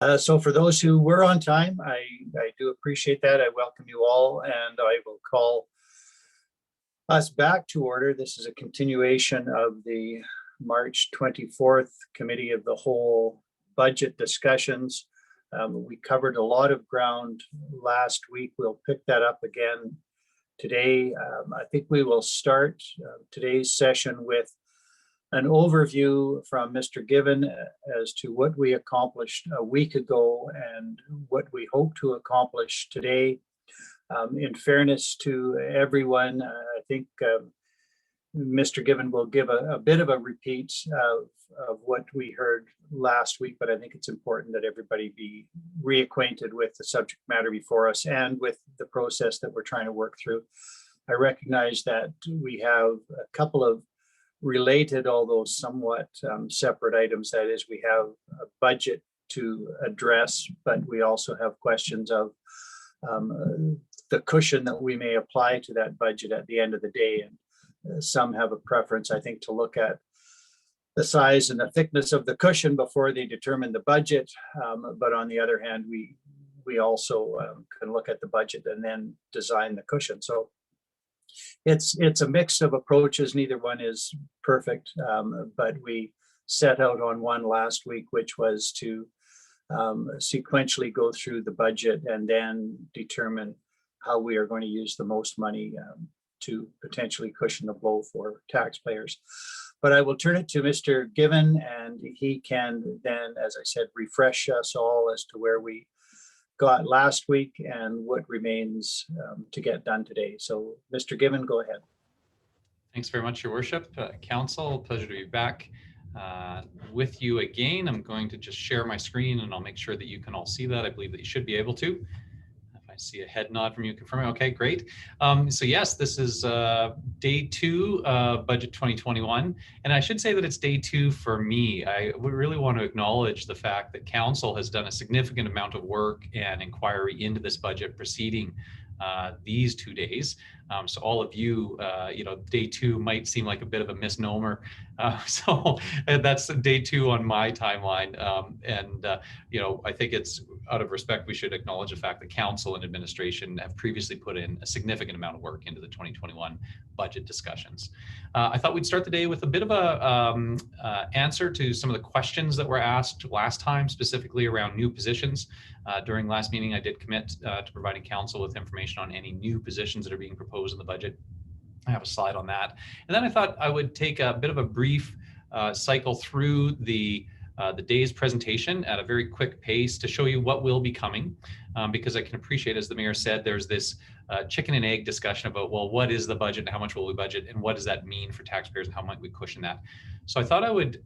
So for those who were on time, I do appreciate that. I welcome you all, and I will call us back to order. This is a continuation of the March 24th Committee of the Whole budget discussions. We covered a lot of ground last week. We'll pick that up again today. I think we will start today's session with an overview from Mr. Given as to what we accomplished a week ago and what we hope to accomplish today. In fairness to everyone, I think Mr. Given will give a bit of a repeat of what we heard last week, but I think it's important that everybody be reacquainted with the subject matter before us and with the process that we're trying to work through. I recognize that we have a couple of related, although somewhat separate items. That is, we have a budget to address, but we also have questions of the cushion that we may apply to that budget at the end of the day. And some have a preference, I think, to look at the size and the thickness of the cushion before they determine the budget. But on the other hand, we also can look at the budget and then design the cushion. So it's a mix of approaches. Neither one is perfect, but we set out on one last week, which was to sequentially go through the budget and then determine how we are going to use the most money to potentially cushion the blow for taxpayers. But I will turn it to Mr. Given, and he can then, as I said, refresh us all as to where we got last week and what remains to get done today. So Mr. Given, go ahead. Thanks very much, Your Worship. Council, pleasure to be back with you again. I'm going to just share my screen and I'll make sure that you can all see that. I believe that you should be able to. I see a head nod from you confirming. Okay, great. So yes, this is day 2 budget 2021. And I should say that it's day 2 for me. I would really want to acknowledge the fact that Council has done a significant amount of work and inquiry into this budget preceding these 2 days. So all of you, day 2 might seem like a bit of a misnomer. So that's day 2 on my timeline. I think it's out of respect, we should acknowledge the fact that Council and administration have previously put in a significant amount of work into the 2021 budget discussions. I thought we'd start the day with a bit of a answer to some of the questions that were asked last time, specifically around new positions. During last meeting, I did commit to providing Council with information on any new positions that are being proposed in the budget. I have a slide on that. And then I thought I would take a bit of a brief cycle through the day's presentation at a very quick pace to show you what will be coming, because I can appreciate, as the Mayor said, there's this chicken and egg discussion about, well, what is the budget and how much will we budget and what does that mean for taxpayers and how might we cushion that? So I thought I would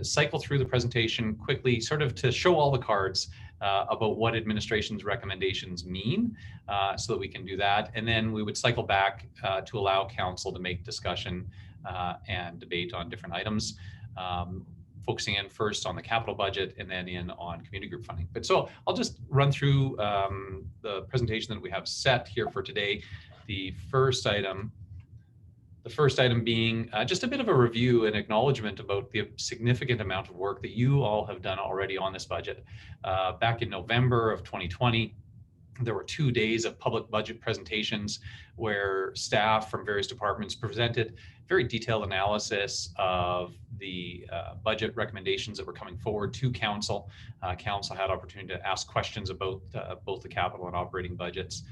cycle through the presentation quickly, sort of to show all the cards about what administration's recommendations mean, so that we can do that. And then we would cycle back to allow Council to make discussion and debate on different items, focusing in first on the capital budget and then in on community group funding. But so I'll just run through the presentation that we have set here for today. The first item being just a bit of a review and acknowledgement about the significant amount of work that you all have done already on this budget. Back in November of 2020, there were 2 days of public budget presentations where staff from various departments presented very detailed analysis of the budget recommendations that were coming forward to Council. Council had opportunity to ask questions about both the capital and operating budgets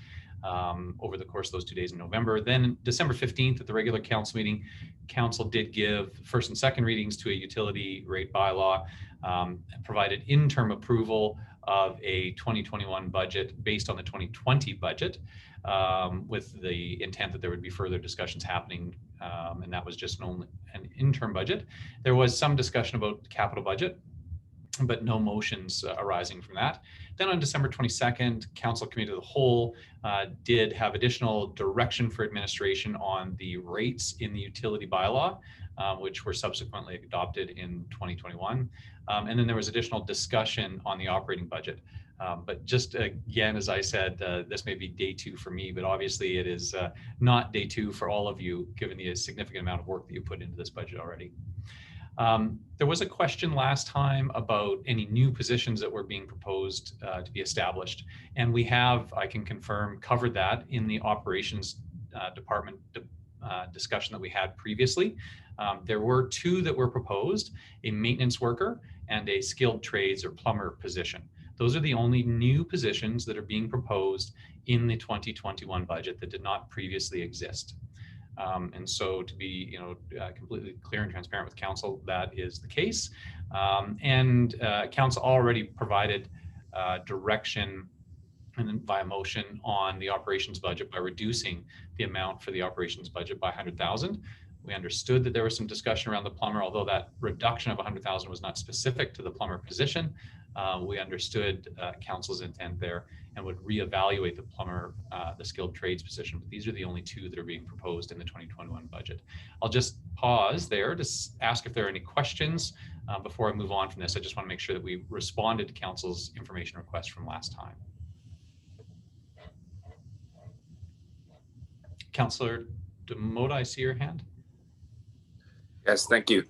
over the course of those 2 days in November. Then December 15th at the regular Council meeting, Council did give first and second readings to a utility rate bylaw, and provided interim approval of a 2021 budget based on the 2020 budget, with the intent that there would be further discussions happening, and that was just an interim budget. There was some discussion about the capital budget, but no motions arising from that. Then on December 22nd, Council Committee of the Whole did have additional direction for administration on the rates in the utility bylaw, which were subsequently adopted in 2021. And then there was additional discussion on the operating budget. But just again, as I said, this may be day 2 for me, but obviously it is not day 2 for all of you, given the significant amount of work that you put into this budget already. There was a question last time about any new positions that were being proposed to be established. And we have, I can confirm, covered that in the operations department discussion that we had previously. There were two that were proposed, a maintenance worker and a skilled trades or plumber position. Those are the only new positions that are being proposed in the 2021 budget that did not previously exist. And so to be, completely clear and transparent with council, that is the case. And council already provided direction and via motion on the operations budget by reducing the amount for the operations budget by 100,000. We understood that there was some discussion around the plumber, although that reduction of 100,000 was not specific to the plumber position. We understood council's intent there and would reevaluate the plumber, the skilled trades position. But these are the only two that are being proposed in the 2021 budget. I'll just pause there to ask if there are any questions before I move on from this. I just want to make sure that we responded to council's information request from last time. Councillor Demoda, I see your hand. Yes, thank you.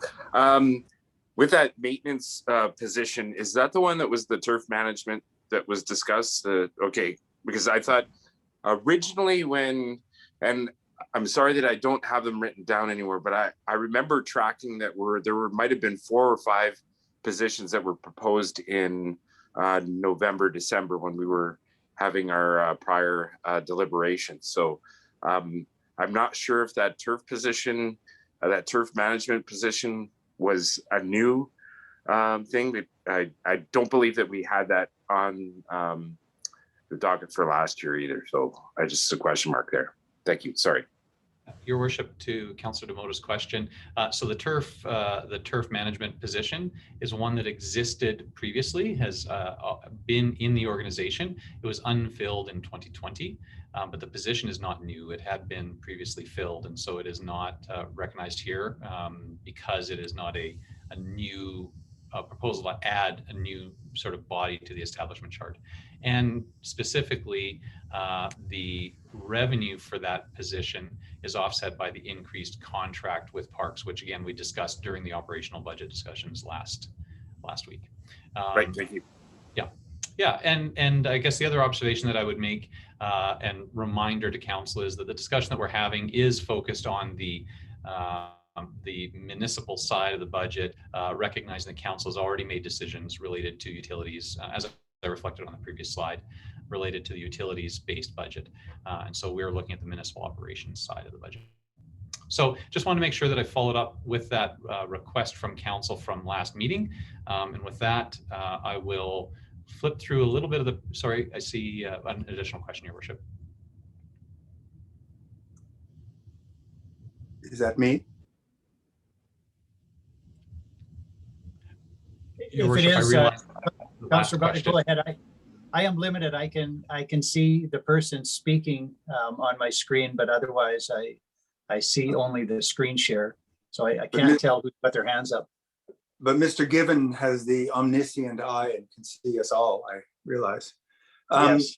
With that maintenance position, is that the one that was the turf management that was discussed? Okay, because I thought originally and I'm sorry that I don't have them written down anywhere, but I remember tracking that might have been 4 or 5 positions that were proposed in November, December when we were having our prior deliberations. So I'm not sure if that turf position, that turf management position was a new thing. I don't believe that we had that on the docket for last year either. So I just a question mark there. Thank you. Sorry. Your worship, to Councillor Demoda's question. So the turf management position is one that existed previously, has been in the organization. It was unfilled in 2020, but the position is not new. It had been previously filled, and so it is not recognized here because it is not a new proposal to add a new sort of body to the establishment chart. And specifically, the revenue for that position is offset by the increased contract with parks, which again, we discussed during the operational budget discussions last week. Right, thank you. Yeah, and I guess the other observation that I would make and reminder to council is that the discussion that we're having is focused on the municipal side of the budget, recognizing that council has already made decisions related to utilities, as I reflected on the previous slide, related to the utilities-based budget. And so we're looking at the municipal operations side of the budget. So just want to make sure that I followed up with that request from council from last meeting. And with that, I will flip through a little bit of the, sorry, I see an additional question, Your Worship. Is that me? Your If it Worship, is, I realize Councillor Butler, go ahead. I am limited. I can see the person speaking on my screen, but otherwise I see only the screen share. So I can't tell who's got their hands up. But Mr. Given has the omniscient eye and can see us all, I realize. Yes.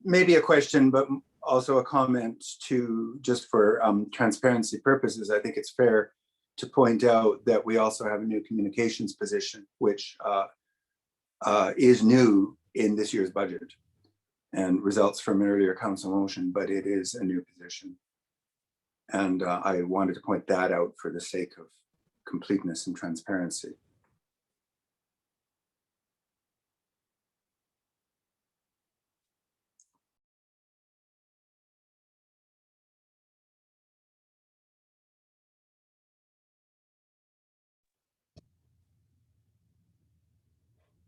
Maybe a question, but also a comment to, just for transparency purposes, I think it's fair to point out that we also have a new communications position, which is new in this year's budget and results from an earlier council motion, but it is a new position. And I wanted to point that out for the sake of completeness and transparency.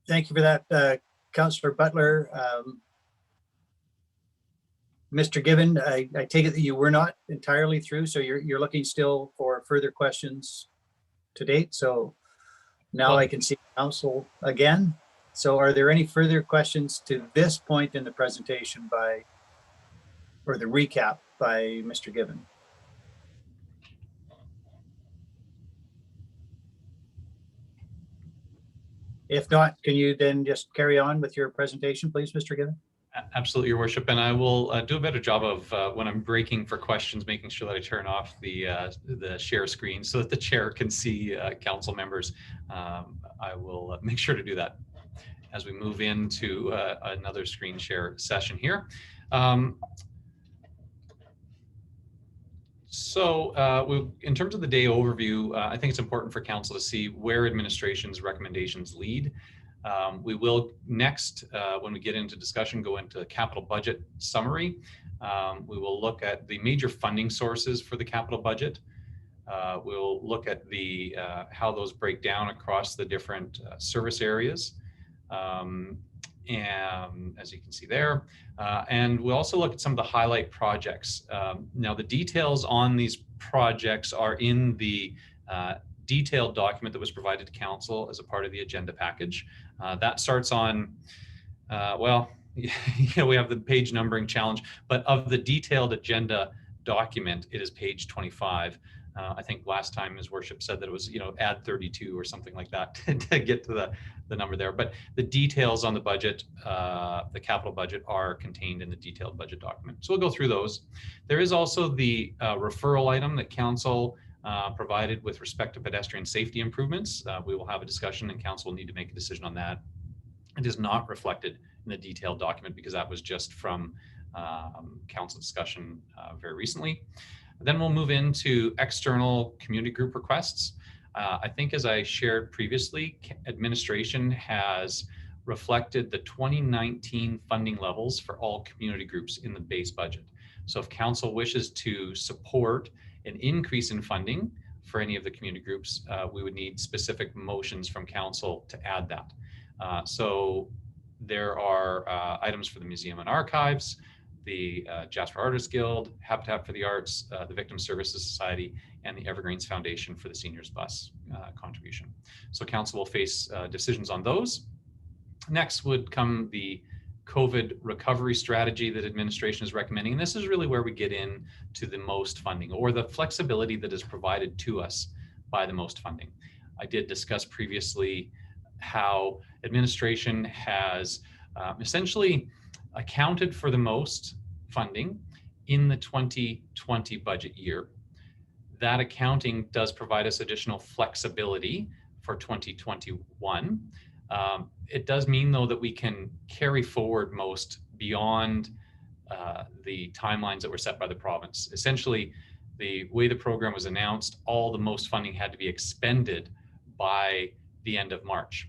Thank you for that, Councillor Butler. Mr. Given, I take it that you were not entirely through, so you're looking still for further questions to date. So now I can see council again. So are there any further questions to this point in the presentation or the recap by Mr. Given? If not, can you then just carry on with your presentation, please, Mr. Given? Absolutely, Your Worship, and I will do a better job of when I'm breaking for questions, making sure that I turn off the share screen so that the chair can see council members. I will make sure to do that as we move into another screen share session here. In terms of the day overview, I think it's important for council to see where administration's recommendations lead. We will next, when we get into discussion, go into capital budget summary. We will look at the major funding sources for the capital budget. We'll look at the how those break down across the different service areas. And as you can see there, and we'll also look at some of the highlight projects. Now the details on these projects are in the detailed document that was provided to council as a part of the agenda package. That starts on, well, we have the page numbering challenge, but of the detailed agenda document, it is page 25. I think last time His Worship said that it was, add 32 or something like that to get to the number there. But the details on the budget, the capital budget, are contained in the detailed budget document. So we'll go through those. There is also the referral item that council provided with respect to pedestrian safety improvements. We will have a discussion and council will need to make a decision on that. It is not reflected in the detailed document because that was just from council discussion very recently. Then we'll move into external community group requests. I think as I shared previously, administration has reflected the 2019 funding levels for all community groups in the base budget. So if council wishes to support an increase in funding for any of the community groups, we would need specific motions from council to add that. So there are items for the Museum and Archives, the Jasper Artists Guild, Habitat for the Arts, the Victim Services Society, and the Evergreens Foundation for the Seniors Bus contribution. So council will face decisions on those. Next would come the COVID recovery strategy that administration is recommending. And this is really where we get into the most funding, or the flexibility that is provided to us by the most funding. I did discuss previously how administration has essentially accounted for the most funding in the 2020 budget year. That accounting does provide us additional flexibility for 2021. It does mean, though, that we can carry forward most beyond the timelines that were set by the province. Essentially, the way the program was announced, all the most funding had to be expended by the end of March.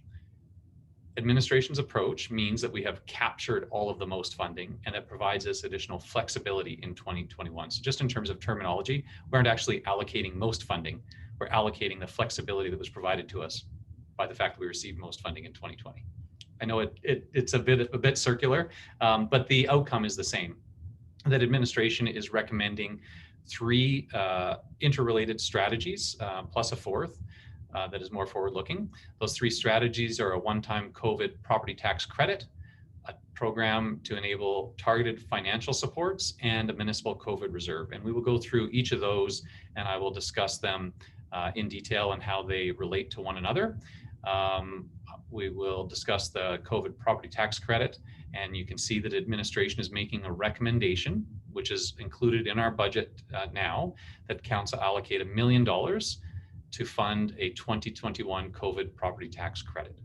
Administration's approach means that we have captured all of the most funding, and that provides us additional flexibility in 2021. So just in terms of terminology, we aren't actually allocating most funding. We're allocating the flexibility that was provided to us by the fact that we received most funding in 2020. I know it's a bit circular, but the outcome is the same. That administration is recommending 3 interrelated strategies plus a 4th. That is more forward-looking. Those 3 strategies are a one-time COVID property tax credit, a program to enable targeted financial supports, and a municipal COVID reserve. And we will go through each of those, and I will discuss them in detail and how they relate to one another. We will discuss the COVID property tax credit, and you can see that administration is making a recommendation, which is included in our budget now, that council allocate $1 million to fund a 2021 COVID property tax credit.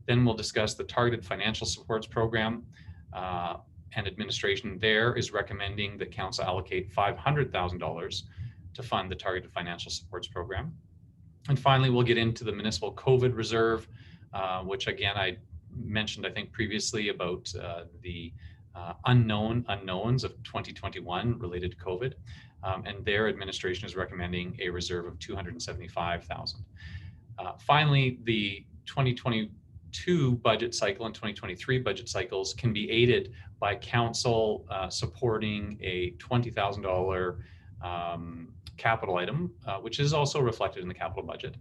Then we'll discuss the targeted financial supports program, and administration there is recommending that council allocate $500,000 to fund the targeted financial supports program. And finally, we'll get into the municipal COVID reserve, which again, I mentioned, I think previously, about the unknowns of 2021 related to COVID. And their administration is recommending a reserve of $275,000. Finally, the 2022 budget cycle and 2023 budget cycles can be aided by council supporting a $20,000 capital item, which is also reflected in the capital budget,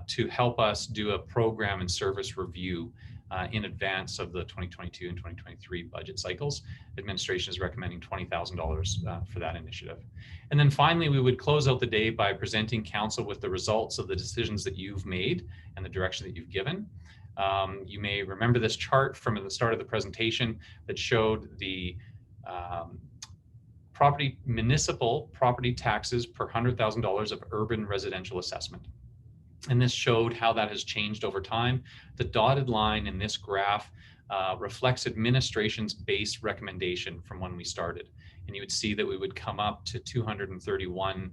to help us do a program and service review in advance of the 2022 and 2023 budget cycles. Administration is recommending $20,000 for that initiative. And then finally, we would close out the day by presenting council with the results of the decisions that you've made and the direction that you've given. You may remember this chart from the start of the presentation that showed the municipal property taxes per $100,000 of urban residential assessment. And this showed how that has changed over time. The dotted line in this graph reflects administration's base recommendation from when we started. And you would see that we would come up to $231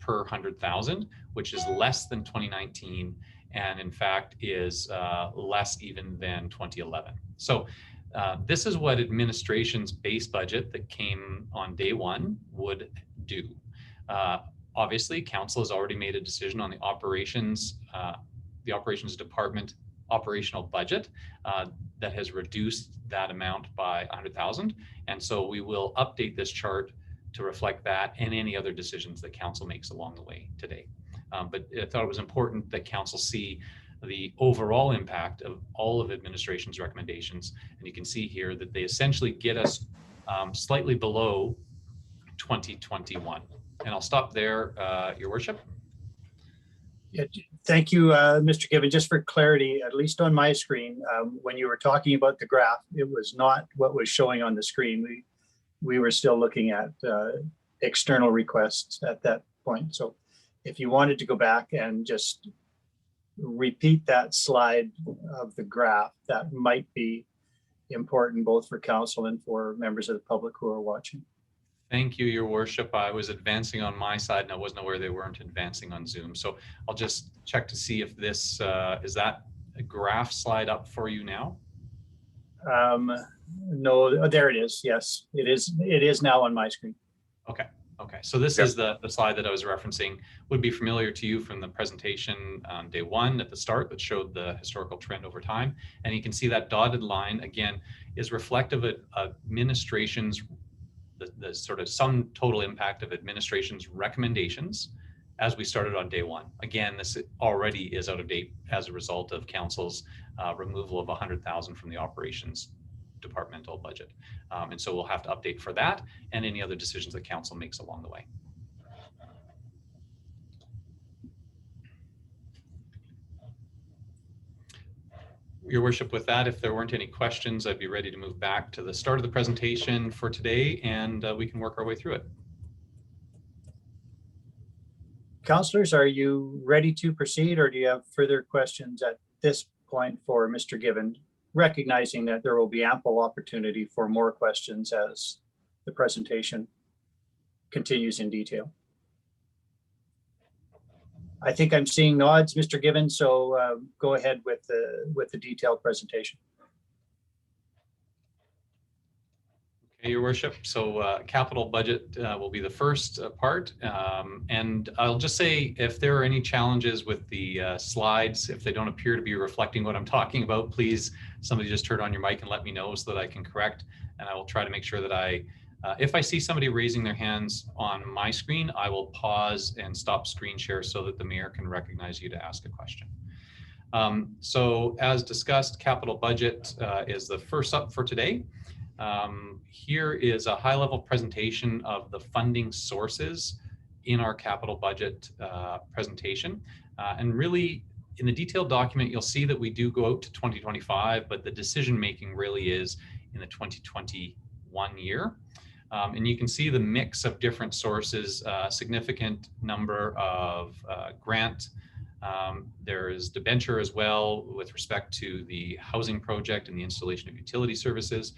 per 100,000, which is less than 2019, and in fact is less even than 2011. So this is what administration's base budget that came on day one would do. Obviously, council has already made a decision on the operations department operational budget that has reduced that amount by 100,000. And so we will update this chart to reflect that and any other decisions that council makes along the way today. But I thought it was important that council see the overall impact of all of administration's recommendations. And you can see here that they essentially get us slightly below 2021. And I'll stop there, Your Worship. Yeah, thank you, Mr. Given. Just for clarity, at least on my screen, when you were talking about the graph, it was not what was showing on the screen. We were still looking at external requests at that point. So if you wanted to go back and just repeat that slide of the graph, that might be important both for council and for members of the public who are watching. Thank you, Your Worship. I was advancing on my side and I wasn't aware they weren't advancing on Zoom. So I'll just check to see if this, is that a graph slide up for you now? No, there it is. Yes, it is. It is now on my screen. Okay. Okay. So this is the slide that I was referencing. Would be familiar to you from the presentation on day one at the start that showed the historical trend over time. And you can see that dotted line again is reflective of administration's the sort of sum total impact of administration's recommendations as we started on day one. Again, this already is out of date as a result of council's removal of 100,000 from the operations departmental budget. And so we'll have to update for that and any other decisions that council makes along the way. Your Worship, with that, if there weren't any questions, I'd be ready to move back to the start of the presentation for today, and we can work our way through it. Councillors, are you ready to proceed, or do you have further questions at this point for Mr. Given, recognizing that there will be ample opportunity for more questions as the presentation continues in detail? I think I'm seeing nods, Mr. Given, so go ahead with the detailed presentation. Okay, Your Worship. So capital budget will be the first part. And I'll just say if there are any challenges with the slides, if they don't appear to be reflecting what I'm talking about, please, somebody just turn on your mic and let me know so that I can correct. And I will try to make sure that if I see somebody raising their hands on my screen, I will pause and stop screen share so that the mayor can recognize you to ask a question. So as discussed, capital budget is the first up for today. Here is a high-level presentation of the funding sources in our capital budget presentation. And really, in the detailed document, you'll see that we do go out to 2025, but the decision-making really is in the 2021 year. And you can see the mix of different sources, significant number of grant. There is debenture as well with respect to the housing project and the installation of utility services.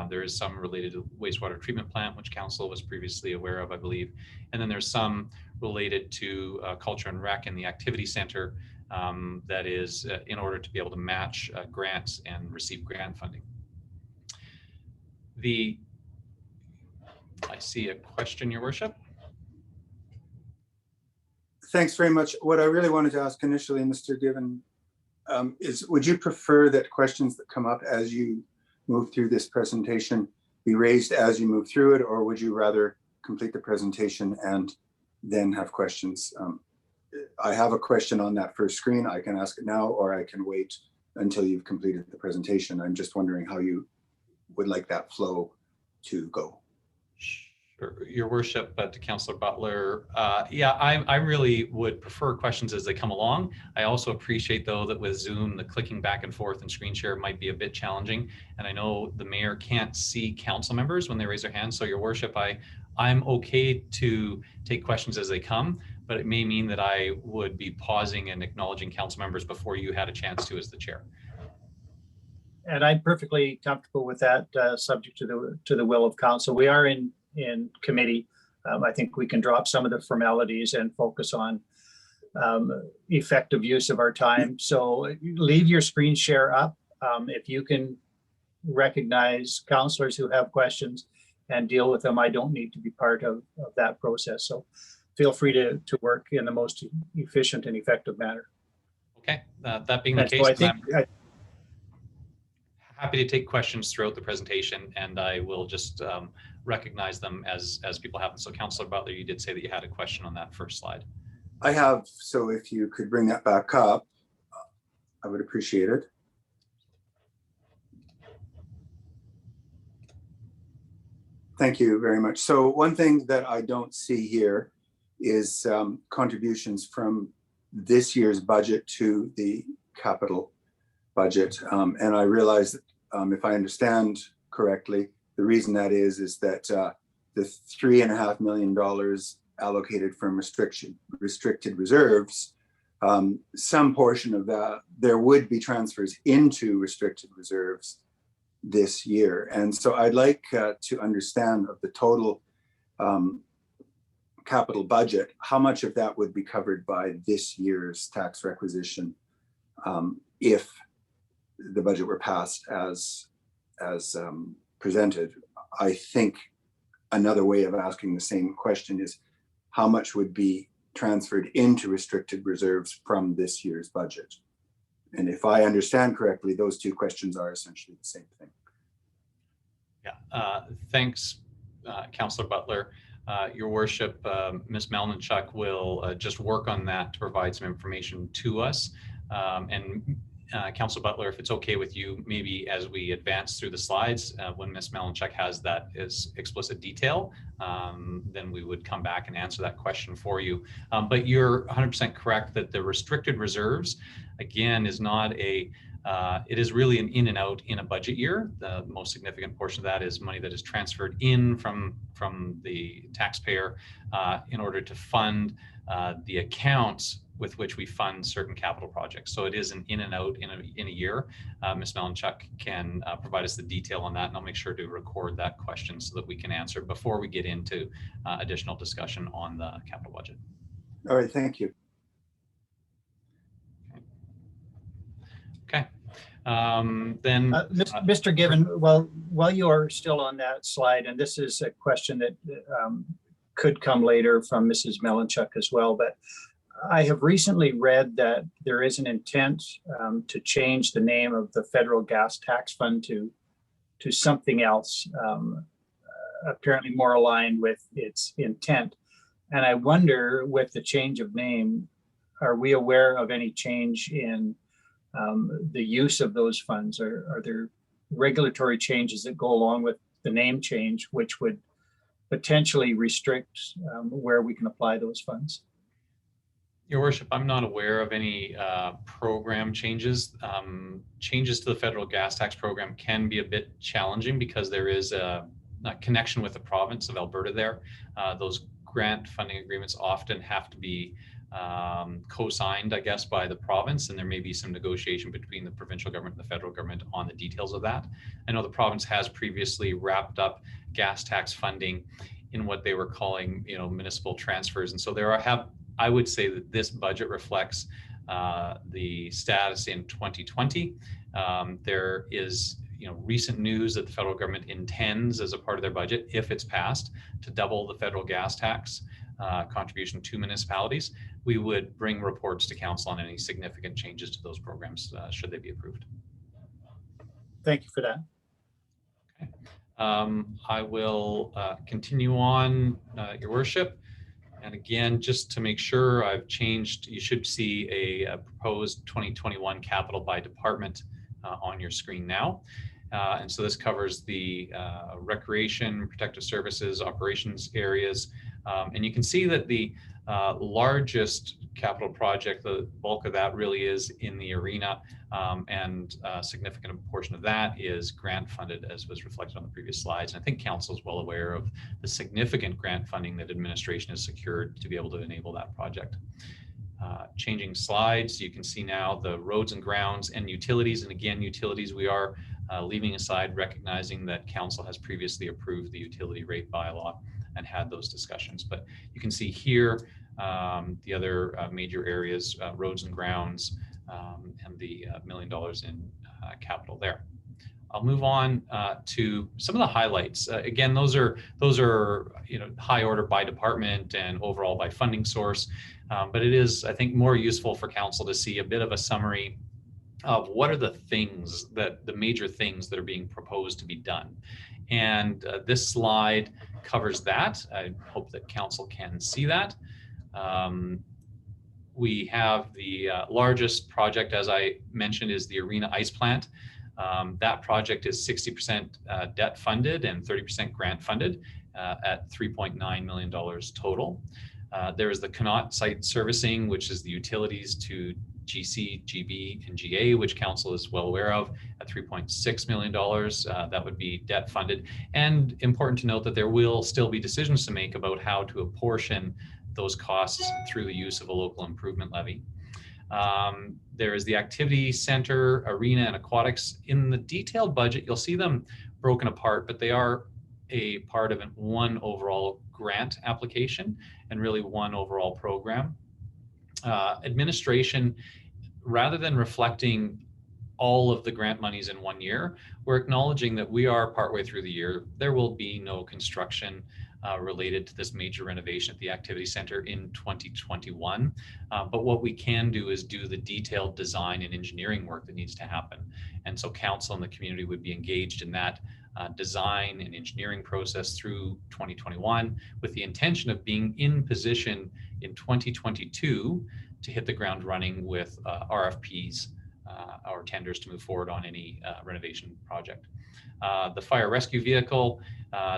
There is some related to wastewater treatment plant, which council was previously aware of, I believe. And then there's some related to culture and rec and the activity center that is in order to be able to match grants and receive grant funding. I see a question, Your Worship. Thanks very much. What I really wanted to ask initially, Mr. Given, is would you prefer that questions that come up as you move through this presentation be raised as you move through it, or would you rather complete the presentation and then have questions? I have a question on that first screen. I can ask it now, or I can wait until you've completed the presentation. I'm just wondering how you would like that flow to go. Your worship, but to Councillor Butler, yeah, I really would prefer questions as they come along. I also appreciate though that with Zoom, the clicking back and forth and screen share might be a bit challenging. And I know the mayor can't see council members when they raise their hands. So your worship, I'm okay to take questions as they come, but it may mean that I would be pausing and acknowledging council members before you had a chance to as the chair. And I'm perfectly comfortable with that, subject to the will of council. We are in committee. I think we can drop some of the formalities and focus on effective use of our time. So leave your screen share up. If you can recognize councillors who have questions and deal with them, I don't need to be part of that process. So feel free to work in the most efficient and effective manner. Okay, that being the And case, so I think happy to take questions throughout the presentation, and I will just recognize them as people have them. So Councillor Butler, you did say that you had a question on that first slide. I have, so if you could bring that back up, I would appreciate it. Thank you very much. So one thing that I don't see here is contributions from this year's budget to the capital budget. And I realize that if I understand correctly, the reason that is that the $3.5 million allocated from restricted reserves, some portion of that, there would be transfers into restricted reserves this year. And so I'd like to understand of the total capital budget, how much of that would be covered by this year's tax requisition if the budget were passed as presented. I think another way of asking the same question is how much would be transferred into restricted reserves from this year's budget? And if I understand correctly, those two questions are essentially the same thing. Yeah, thanks, Councillor Butler. Your worship, Ms. Melnichuk will just work on that to provide some information to us. And Councillor Butler, if it's okay with you, maybe as we advance through the slides, when Ms. Melnichuk has that as explicit detail, then we would come back and answer that question for you. But you're 100% correct that the restricted reserves, again, is not a, it is really an in and out in a budget year. The most significant portion of that is money that is transferred in from the taxpayer in order to fund the accounts with which we fund certain capital projects. So it is an in and out in a year. Ms. Melnichuk can provide us the detail on that, and I'll make sure to record that question so that we can answer before we get into additional discussion on the capital budget. All right, thank you. Okay. Then Mr. Given, while you are still on that slide, and this is a question that could come later from Mrs. Melnichuk as well, but I have recently read that there is an intent to change the name of the federal gas tax fund to something else, apparently more aligned with its intent. And I wonder, with the change of name, are we aware of any change in the use of those funds? Are there regulatory changes that go along with the name change, which would potentially restrict where we can apply those funds? Your worship, I'm not aware of any program changes. Changes to the federal gas tax program can be a bit challenging because there is a connection with the province of Alberta there. Those grant funding agreements often have to be co-signed, I guess, by the province, and there may be some negotiation between the provincial government and the federal government on the details of that. I know the province has previously wrapped up gas tax funding in what they were calling, municipal transfers, and so I would say that this budget reflects the status in 2020. There is, recent news that the federal government intends, as a part of their budget, if it's passed, to double the federal gas tax contribution to municipalities. We would bring reports to council on any significant changes to those programs should they be approved. Thank you for that. Okay. I will continue on, Your Worship. And again, just to make sure I've changed, you should see a proposed 2021 capital by department on your screen now. And so this covers the recreation, protective services, operations areas. And you can see that the largest capital project, the bulk of that really is in the arena, and a significant portion of that is grant funded, as was reflected on the previous slides. And I think council is well aware of the significant grant funding that administration has secured to be able to enable that project. Changing slides, you can see now the roads and grounds and utilities. And again, utilities, we are leaving aside, recognizing that council has previously approved the utility rate bylaw and had those discussions. But you can see here the other major areas, roads and grounds, and the $1 million in capital there. I'll move on to some of the highlights. Again, those are high order by department and overall by funding source. But it is, I think, more useful for council to see a bit of a summary of what are the things that the major things that are being proposed to be done. And this slide covers that. I hope that council can see that. We have the largest project, as I mentioned, is the Arena Ice Plant. That project is 60% debt funded and 30% grant funded at $3.9 million total. There is the Connaught site servicing, which is the utilities to GC, GB, and GA, which council is well aware of, at $3.6 million. That would be debt funded. And important to note that there will still be decisions to make about how to apportion those costs through the use of a local improvement levy. There is the activity center, arena, and aquatics. In the detailed budget, you'll see them broken apart, but they are a part of one overall grant application and really one overall program. Administration, rather than reflecting all of the grant monies in 1 year, we're acknowledging that we are partway through the year. There will be no construction related to this major renovation at the activity center in 2021. But what we can do is do the detailed design and engineering work that needs to happen. And so council and the community would be engaged in that design and engineering process through 2021 with the intention of being in position in 2022 to hit the ground running with RFPs or tenders to move forward on any renovation project. The fire rescue vehicle,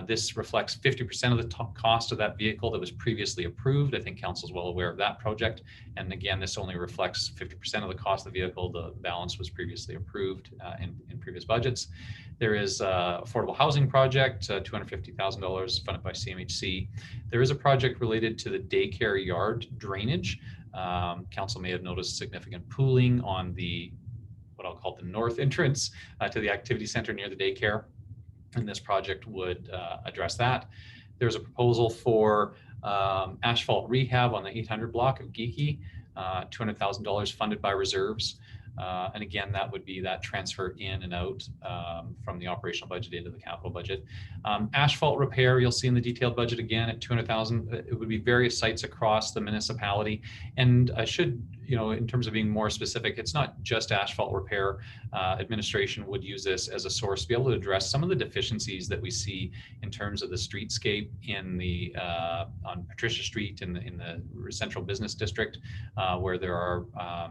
this reflects 50% of the cost of that vehicle that was previously approved. I think council is well aware of that project. And again, this only reflects 50% of the cost of the vehicle. The balance was previously approved in previous budgets. There is affordable housing project, $250,000 funded by CMHC. There is a project related to the daycare yard drainage. Council may have noticed significant pooling on the what I'll call the north entrance to the activity center near the daycare, and this project would address that. There's a proposal for asphalt rehab on the 800 block of Geeky, $200,000 funded by reserves. And again, that would be that transfer in and out from the operational budget into the capital budget. Asphalt repair, you'll see in the detailed budget again at $200,000. It would be various sites across the municipality. And I should, in terms of being more specific, it's not just asphalt repair. Administration would use this as a source to be able to address some of the deficiencies that we see in terms of the streetscape in the on Patricia Street in the central business district, where there are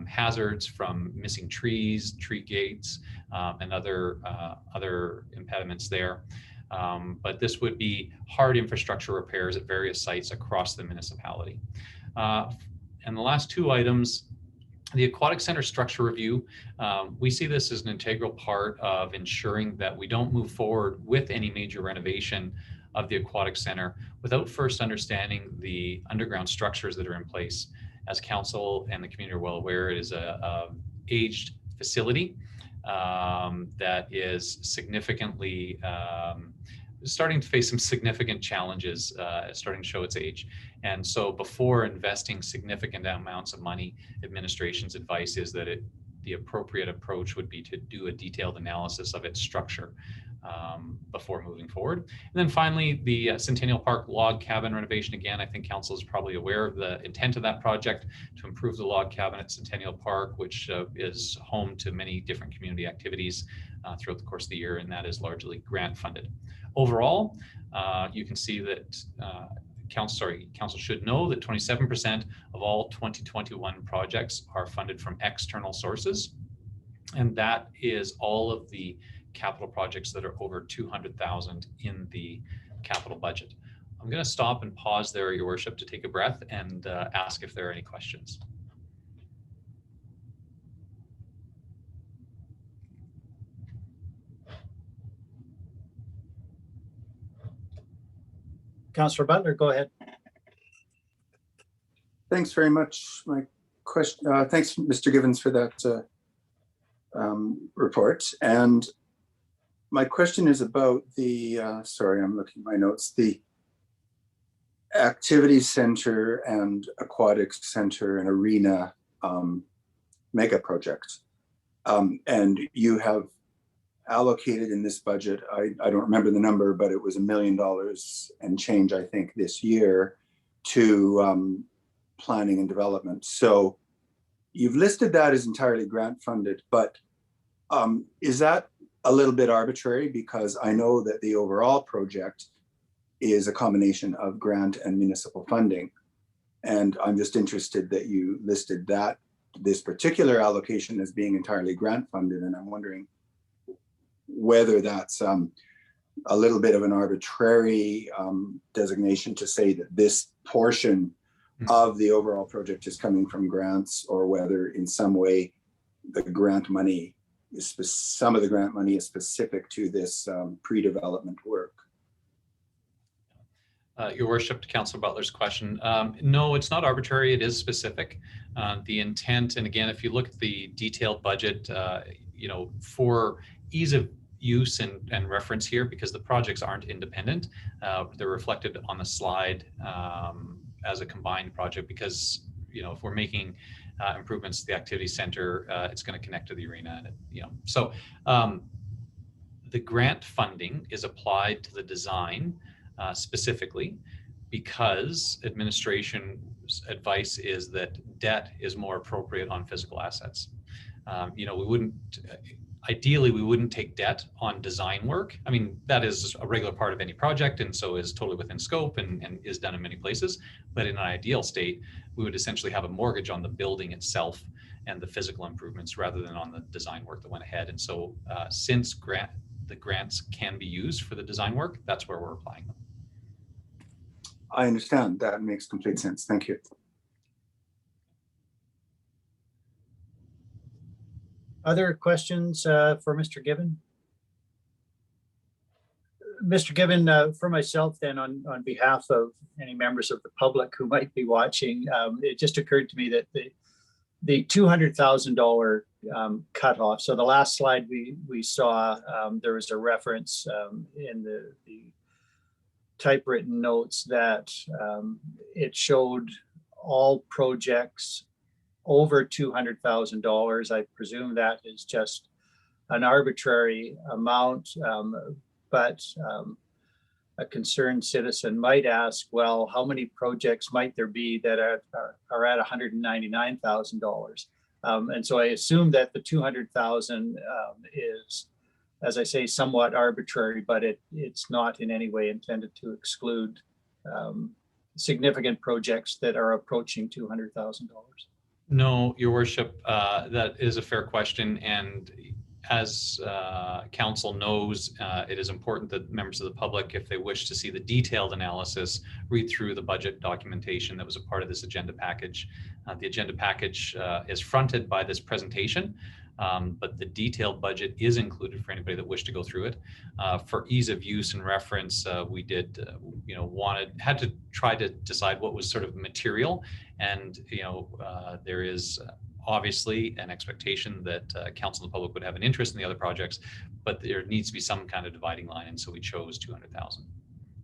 hazards from missing trees, tree gates, and other impediments there. But this would be hard infrastructure repairs at various sites across the municipality. And the last two items, the aquatic center structure review, we see this as an integral part of ensuring that we don't move forward with any major renovation of the aquatic center without first understanding the underground structures that are in place. As council and the community are well aware, it is a aged facility that is significantly starting to face some significant challenges, starting to show its age. And so before investing significant amounts of money, administration's advice is that the appropriate approach would be to do a detailed analysis of its structure before moving forward. And then finally, the Centennial Park log cabin renovation. Again, I think council is probably aware of the intent of that project to improve the log cabin at Centennial Park, which is home to many different community activities throughout the course of the year, and that is largely grant funded. Overall, you can see that council should know that 27% of all 2021 projects are funded from external sources. And that is all of the capital projects that are over 200,000 in the capital budget. I'm going to stop and pause there, Your Worship, to take a breath and ask if there are any questions. Councillor Butler, go ahead. Thanks very much. My question, thanks, Mr. Givens, for that report. And my question is about the, sorry, I'm looking at my notes, the activity center and aquatics center and arena mega project. And you have allocated in this budget, I don't remember the number, but it was $1 million and change, I think, this year to planning and development. So you've listed that as entirely grant funded, but is that a little bit arbitrary? Because I know that the overall project is a combination of grant and municipal funding. And I'm just interested that you listed that this particular allocation as being entirely grant funded. And I'm wondering whether that's a little bit of an arbitrary designation to say that this portion of the overall project is coming from grants, or whether in some way the grant money is some of the grant money is specific to this pre-development work. Your Worship, to Councillor Butler's question, no, it's not arbitrary. It is specific. The intent, and again, if you look at the detailed budget, you know, for ease of use and reference here, because the projects aren't independent, they're reflected on the slide as a combined project, because, you know, if we're making improvements to the activity center, it's going to connect to the arena, and you know, so the grant funding is applied to the design specifically because administration's advice is that debt is more appropriate on physical assets. You know, we wouldn't, ideally, we wouldn't take debt on design work. I mean, that is a regular part of any project, and so is totally within scope and is done in many places. But in an ideal state, we would essentially have a mortgage on the building itself and the physical improvements rather than on the design work that went ahead. And so since the grants can be used for the design work, that's where we're applying them. I understand. That makes complete sense. Thank you. Other questions for Mr. Given? Mr. Given, for myself then, on behalf of any members of the public who might be watching, it just occurred to me that the $200,000 cutoff. So the last slide we saw, there was a reference in the typewritten notes that it showed all projects over $200,000. I presume that is just an arbitrary amount, but a concerned citizen might ask, well, how many projects might there be that are at $199,000? And so I assume that the 200,000 is, as I say, somewhat arbitrary, but it's not in any way intended to exclude significant projects that are approaching $200,000. No, Your Worship, that is a fair question. And as council knows, it is important that members of the public, if they wish to see the detailed analysis, read through the budget documentation that was a part of this agenda package. The agenda package is fronted by this presentation, but the detailed budget is included for anybody that wished to go through it. For ease of use and reference, we did, you know, had to try to decide what was sort of material, and you know, there is obviously an expectation that council and the public would have an interest in the other projects, but there needs to be some kind of dividing line, and so we chose 200,000.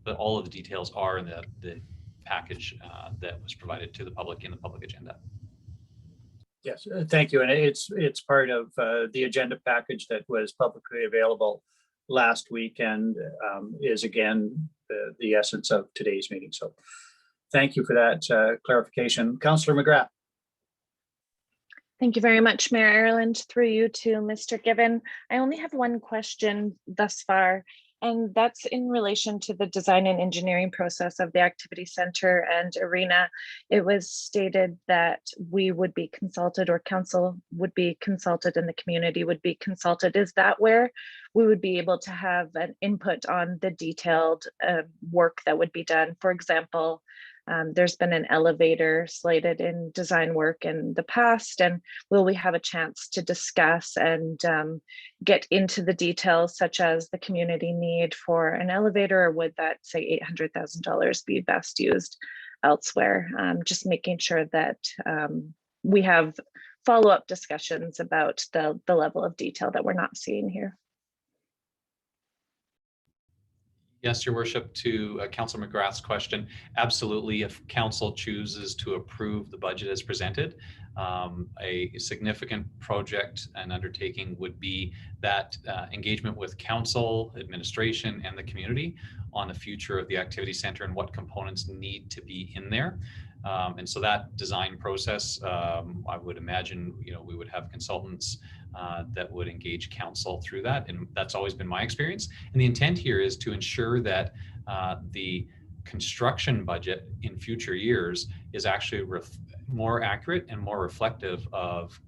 But all of the details are in the package that was provided to the public in the public agenda. Yes, thank you. And it's part of the agenda package that was publicly available last week and is again the essence of today's meeting. So thank you for that clarification. Councillor McGrath. Thank you very much, Mayor Ireland. Through you to Mr. Given. I only have one question thus far, And that's in relation to the design and engineering process of the activity center and arena. It was stated that we would be consulted, or council would be consulted, and the community would be consulted. Is that where we would be able to have an input on the detailed work that would be done? For example, there's been an elevator slated in design work in the past, and will we have a chance to discuss and get into the details, such as the community need for an elevator, or would that, say, $800,000 be best used elsewhere? Just making sure that we have follow-up discussions about the level of detail that we're not seeing here. Yes, Your Worship, to Councillor McGrath's question, absolutely. If council chooses to approve the budget as presented, a significant project and undertaking would be that engagement with council, administration, and the community on the future of the activity center and what components need to be in there. And so that design process, I would imagine, we would have consultants that would engage council through that. And that's always been my experience. And the intent here is to ensure that the construction budget in future years is actually more accurate and more reflective of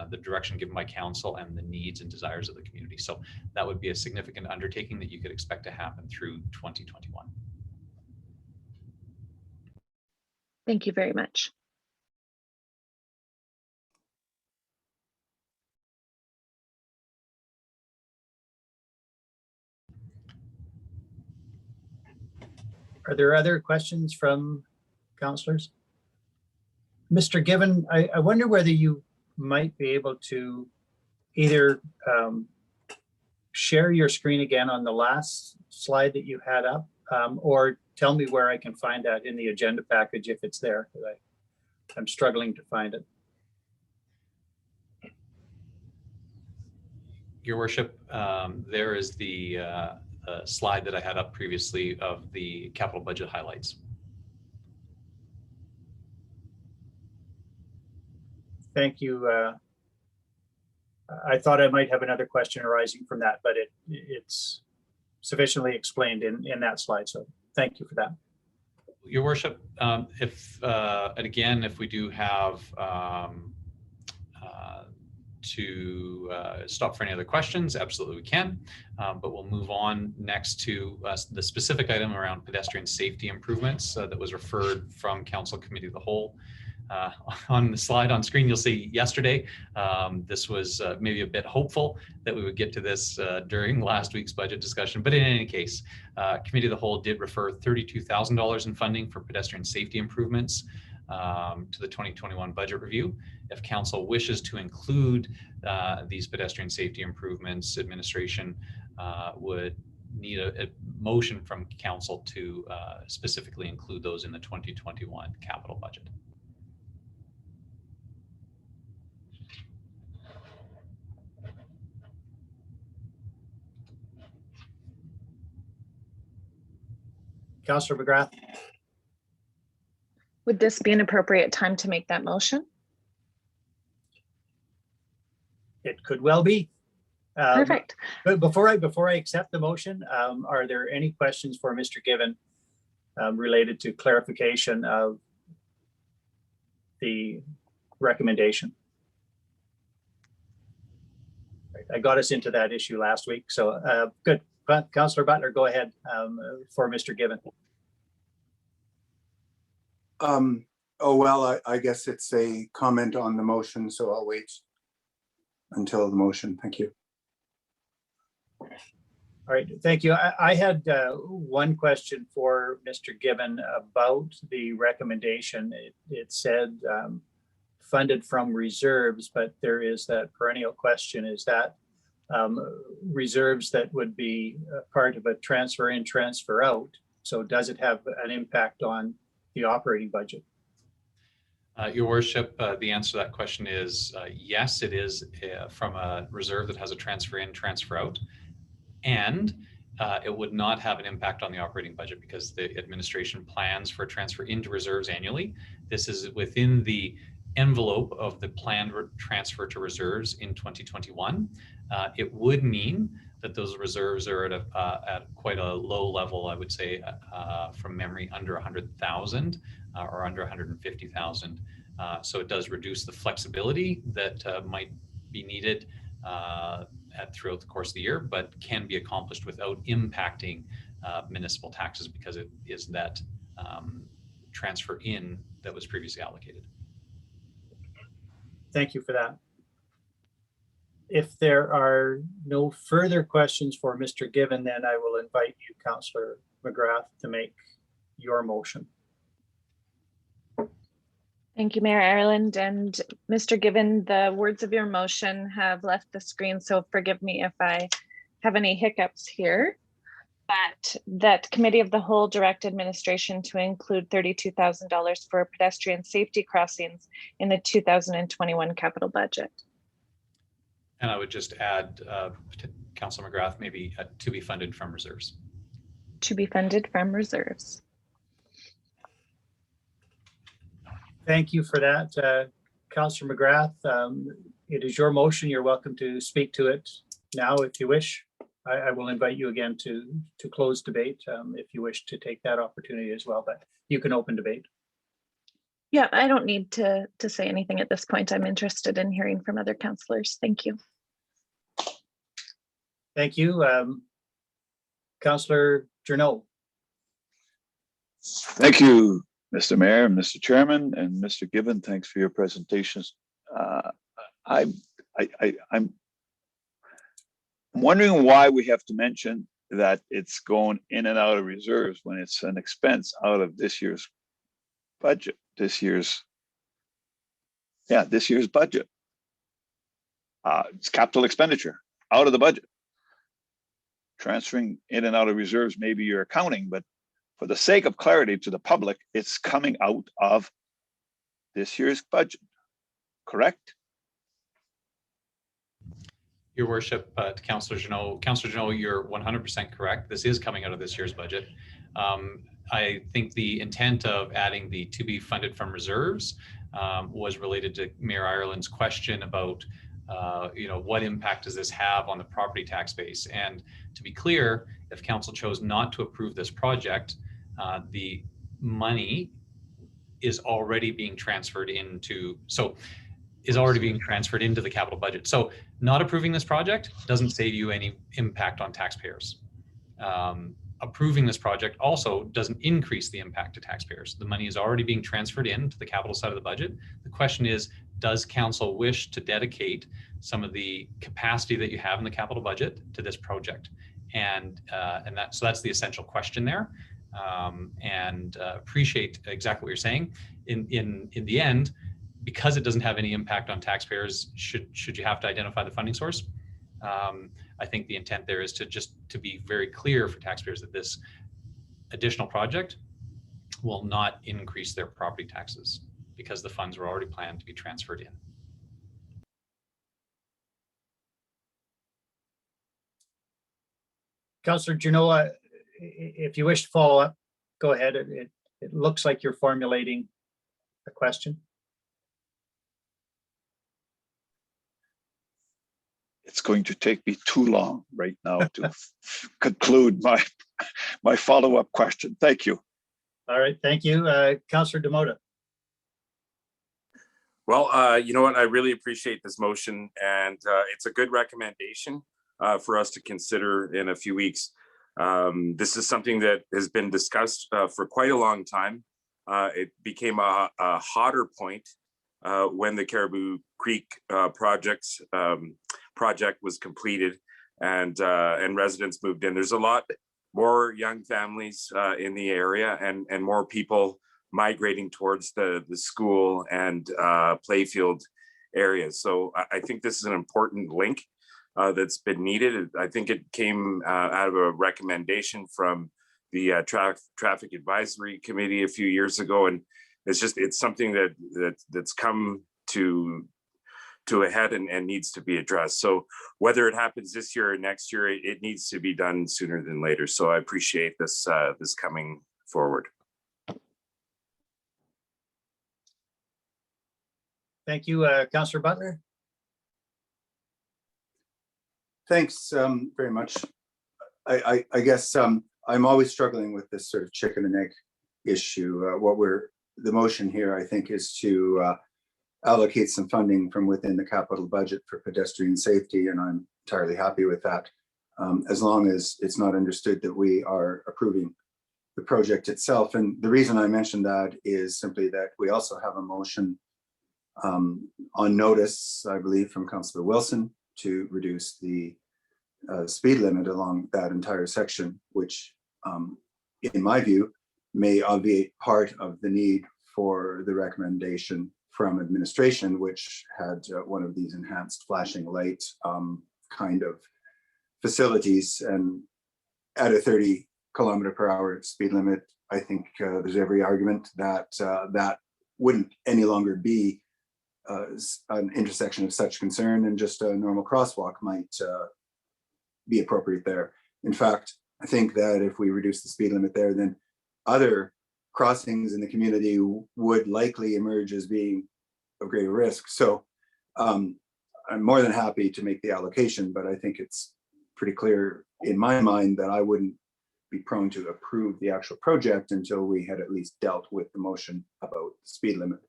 the direction given by council and the needs and desires of the community. So that would be a significant undertaking that you could expect to happen through 2021. Thank you very much. Are there other questions from councillors? Mr. Given, I wonder whether you might be able to either share your screen again on the last slide that you had up, or tell me where I can find that in the agenda package if it's there. I'm struggling to find it. Your Worship, there is the slide that I had up previously of the capital budget highlights. Thank you. I thought I might have another question arising from that, but it's sufficiently explained in that slide. So thank you for that. Your Worship, if and again, if we do have to stop for any other questions, absolutely we can, but we'll move on next to the specific item around pedestrian safety improvements that was referred from Council Committee of the Whole. On the slide on screen, you'll see yesterday, this was maybe a bit hopeful that we would get to this during last week's budget discussion, but in any case, Committee of the Whole did refer $32,000 in funding for pedestrian safety improvements to the 2021 budget review. If council wishes to include these pedestrian safety improvements, administration would need a motion from council to specifically include those in the 2021 capital budget. Councillor McGrath. Would this be an appropriate time to make that motion? It could well be. Perfect. But before I accept the motion, are there any questions for Mr. Given related to clarification of the recommendation? I got us into that issue last week, so good. Councillor Butler, go ahead for Mr. Given. Oh, well, I guess it's a comment on the motion, so I'll wait until the motion. Thank you. All right, thank you. I had one question for Mr. Given about the recommendation. It said funded from reserves, but there is that perennial question, is that reserves that would be part of a transfer in, transfer out? So does it have an impact on the operating budget? Your Worship, the answer to that question is yes, it is from a reserve that has a transfer in, transfer out. And it would not have an impact on the operating budget because the administration plans for transfer into reserves annually. This is within the envelope of the planned transfer to reserves in 2021, it would mean that those reserves are at quite a low level, I would say, from memory, under 100,000 or under 150,000. So it does reduce the flexibility that might be needed throughout the course of the year, but can be accomplished without impacting municipal taxes, because it is that transfer in that was previously allocated. Thank you for that. If there are no further questions for Mr. Given, then I will invite you, Councillor McGrath, to make your motion. Thank you, Mayor Ireland. And Mr. Given, the words of your motion have left the screen, so forgive me if I have any hiccups here. But that Committee of the Whole direct administration to include $32,000 for pedestrian safety crossings in the 2021 capital budget. And I would just add, to Councillor McGrath, maybe to be funded from reserves. To be funded from reserves. Thank you for that, Councillor McGrath. It is your motion. You're welcome to speak to it now if you wish. I will invite you again to close debate if you wish to take that opportunity as well, but you can open debate. Yeah, I don't need to say anything at this point. I'm interested in hearing from other councillors. Thank you. Thank you. Councillor Journeau. Thank you, Mr. Mayor, Mr. Chairman, and Mr. Given. Thanks for your presentations. I'm wondering why we have to mention that it's going in and out of reserves when it's an expense out of this year's budget, this year's budget. It's capital expenditure out of the budget. Transferring in and out of reserves, maybe you're accounting, but for the sake of clarity to the public, it's coming out of this year's budget, correct? Your Worship, to Councillor Journeau, you're 100% correct. This is coming out of this year's budget. I think the intent of adding the to be funded from reserves was related to Mayor Ireland's question about what impact does this have on the property tax base? And to be clear, if council chose not to approve this project, the money is already being transferred into, the capital budget. So not approving this project doesn't save you any impact on taxpayers. Approving this project also doesn't increase the impact to taxpayers. The money is already being transferred into the capital side of the budget. The question is, does council wish to dedicate some of the capacity that you have in the capital budget to this project? And so that's the essential question there. Appreciate exactly what you're saying. In the end, because it doesn't have any impact on taxpayers, should you have to identify the funding source? I think the intent there is to be very clear for taxpayers that this additional project will not increase their property taxes because the funds were already planned to be transferred in. Councillor Journeau, if you wish to follow up, go ahead. It looks like you're formulating a question. It's going to take me too long right now to conclude my follow-up question. Thank you. All right, thank you. Councillor Demota. Well, you know what? I really appreciate this motion, and it's a good recommendation for us to consider in a few weeks. This is something that has been discussed for quite a long time. It became a hotter point when the Caribou Creek project was completed and residents moved in. There's a lot more young families in the area and more people migrating towards the school and playfield areas. So I think this is an important link that's been needed. I think it came out of a recommendation from the Traffic Advisory Committee a few years ago, and it's something that's come to a head and needs to be addressed. So whether it happens this year or next year, it needs to be done sooner than later. So I appreciate this coming forward. Thank you, Councillor Butler. Thanks very much. I guess I'm always struggling with this sort of chicken and egg issue. The motion here, I think, is to allocate some funding from within the capital budget for pedestrian safety, and I'm entirely happy with that, as long as it's not understood that we are approving the project itself. And the reason I mentioned that is simply that we also have a motion on notice, I believe, from Councillor Wilson to reduce the speed limit along that entire section, which in my view may obviate part of the need for the recommendation from administration, which had one of these enhanced flashing light kind of facilities. And at a 30-km/h speed limit, I think there's every argument that that wouldn't any longer be an intersection of such concern, and just a normal crosswalk might be appropriate there. In fact, I think that if we reduce the speed limit there, then other crossings in the community would likely emerge as being of greater risk. So I'm more than happy to make the allocation, but I think it's pretty clear in my mind that I wouldn't be prone to approve the actual project until we had at least dealt with the motion about the speed limit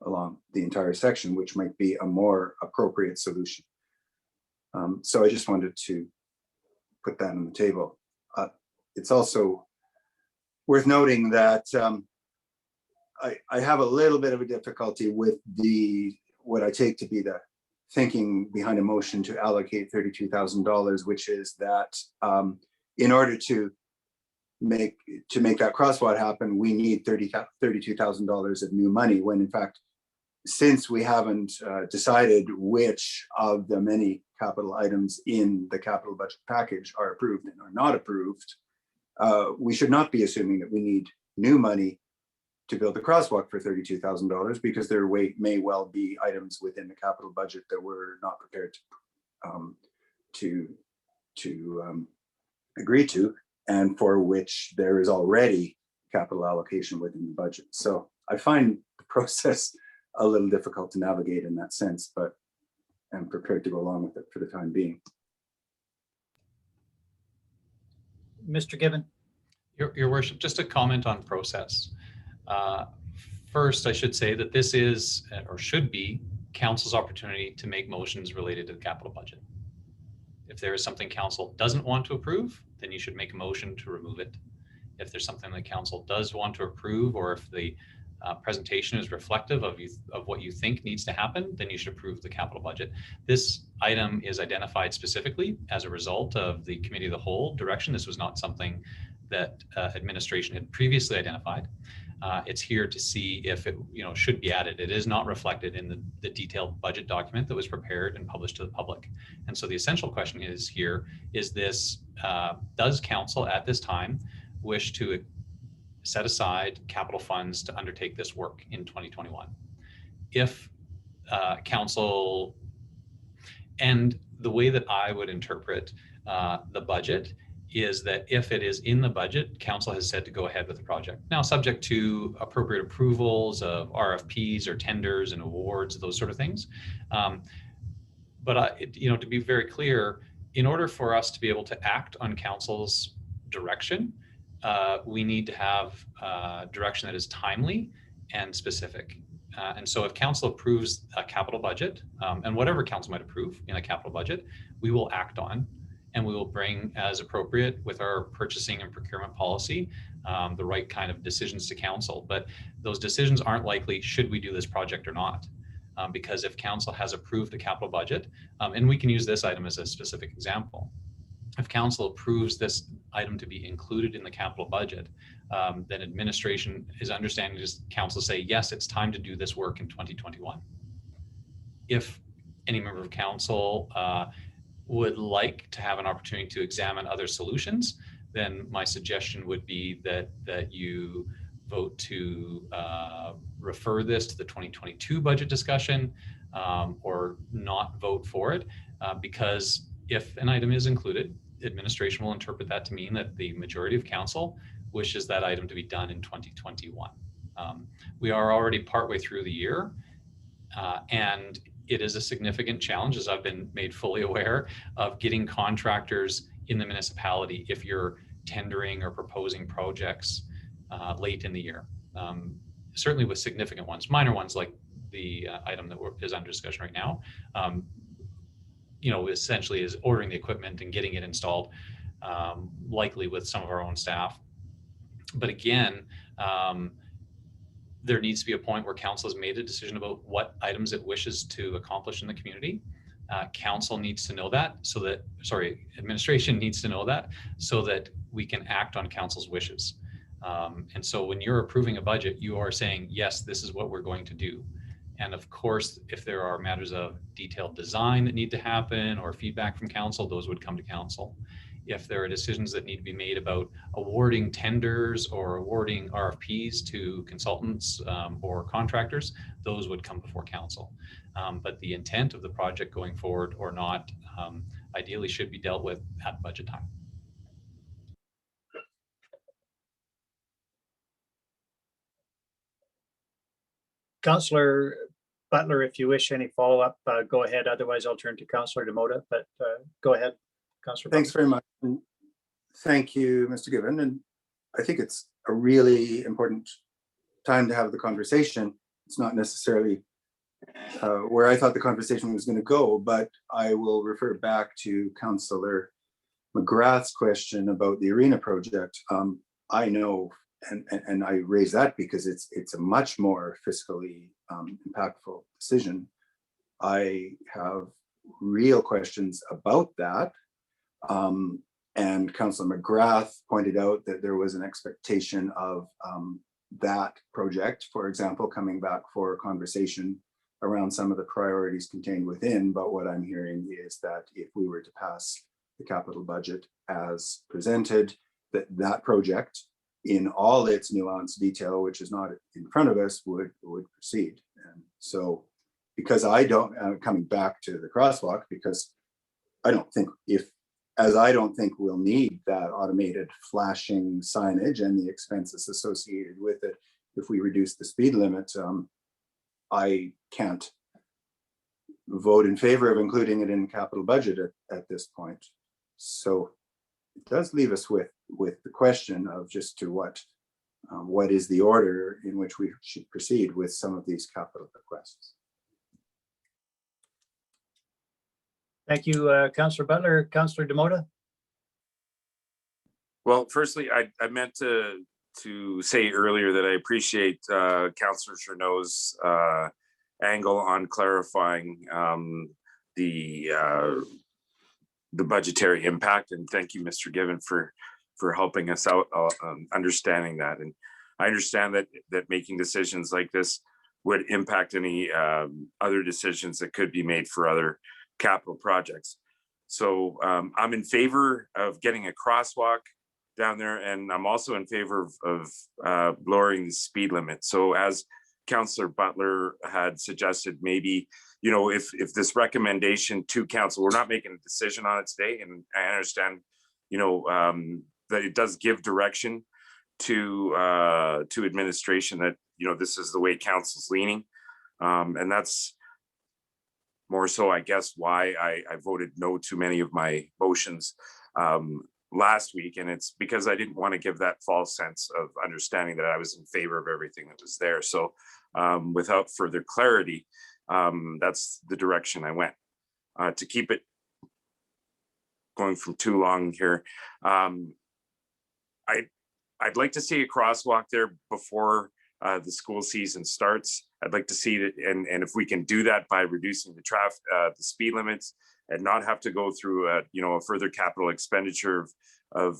along the entire section, which might be a more appropriate solution. So I just wanted to put that on the table. It's also worth noting that I have a little bit of a difficulty with what I take to be the thinking behind a motion to allocate $32,000, which is that in order to make that crosswalk happen, we need $32,000 of new money, when in fact, since we haven't decided which of the many capital items in the capital budget package are approved and are not approved, we should not be assuming that we need new money to build the crosswalk for $32,000, because there may well be items within the capital budget that we're not prepared to agree to, and for which there is already capital allocation within the budget. So I find the process a little difficult to navigate in that sense, but I'm prepared to go along with it for the time being. Mr. Gibbon. Your worship, just a comment on process. First, I should say that this is, or should be, council's opportunity to make motions related to the capital budget. If there is something council doesn't want to approve, then you should make a motion to remove it. If there's something that council does want to approve, or if the presentation is reflective of what you think needs to happen, then you should approve the capital budget. This item is identified specifically as a result of the committee of the whole direction. This was not something that administration had previously identified. It's here to see if it should be added. It is not reflected in the detailed budget document that was prepared and published to the public. And so the essential question is here, is this, does council at this time wish to set aside capital funds to undertake this work in 2021? If council, and the way that I would interpret the budget is that if it is in the budget, council has said to go ahead with the project. Now, subject to appropriate approvals of RFPs or tenders and awards, those sort of things. But to be very clear, in order for us to be able to act on council's direction, we need to have direction that is timely and specific. And so if council approves a capital budget, and whatever council might approve in a capital budget, we will act on, and we will bring, as appropriate with our purchasing and procurement policy, the right kind of decisions to council. But those decisions aren't likely, should we do this project or not? Because if council has approved the capital budget, and we can use this item as a specific example, if council approves this item to be included in the capital budget, then administration is understanding just council say, yes, it's time to do this work in 2021. If any member of council would like to have an opportunity to examine other solutions, then my suggestion would be that you vote to refer this to the 2022 budget discussion, or not vote for it, because if an item is included, administration will interpret that to mean that the majority of council wishes that item to be done in 2021. We are already partway through the year. And it is a significant challenge, as I've been made fully aware, of getting contractors in the municipality if you're tendering or proposing projects late in the year. Certainly with significant ones. Minor ones like the item that is under discussion right now, essentially is ordering the equipment and getting it installed, likely with some of our own staff. But again, there needs to be a point where council has made a decision about what items it wishes to accomplish in the community. Council needs to know that administration needs to know that so that we can act on council's wishes. And so when you're approving a budget, you are saying, yes, this is what we're going to do. And of course, if there are matters of detailed design that need to happen or feedback from council, those would come to council. If there are decisions that need to be made about awarding tenders or awarding RFPs to consultants or contractors, those would come before council. But the intent of the project going forward or not, ideally should be dealt with at budget time. Councillor Butler, if you wish any follow-up, go ahead. Otherwise, I'll turn to Councillor Demota, but go ahead, Councillor. Thanks very much. And thank you, Mr. Given. And I think it's a really important time to have the conversation. It's not necessarily where I thought the conversation was going to go, but I will refer back to Councillor McGrath's question about the arena project. I know, and I raise that because it's a much more fiscally impactful decision. I have real questions about that. And Councillor McGrath pointed out that there was an expectation of that project, for example, coming back for a conversation around some of the priorities contained within. But what I'm hearing is that if we were to pass the capital budget as presented, that project in all its nuanced detail, which is not in front of us, would proceed. And so because I don't, coming back to the crosswalk, because I don't think I don't think we'll need that automated flashing signage and the expenses associated with it if we reduce the speed limit. I can't vote in favor of including it in the capital budget at this point. So it does leave us with the question of just to what is the order in which we should proceed with some of these capital requests. Thank you, Councillor Butler. Councillor Demota. Well, firstly, I meant to say earlier that I appreciate Councillor Cherneau's angle on clarifying the budgetary impact, and thank you, Mr. Given, for helping us out understanding that. And I understand that making decisions like this would impact any other decisions that could be made for other capital projects. So I'm in favor of getting a crosswalk down there, and I'm also in favor of lowering the speed limit. So as Councillor Butler had suggested, maybe, if this recommendation to council, we're not making a decision on it today, and I understand, that it does give direction to administration that, this is the way council's leaning. And that's more so, I guess, why I voted no to many of my motions last week. And it's because I didn't want to give that false sense of understanding that I was in favor of everything that was there. So without further clarity, that's the direction I went. To keep it going from too long here, I'd like to see a crosswalk there before the school season starts. I'd like to see it, and if we can do that by reducing the traffic, the speed limits, and not have to go through a further capital expenditure of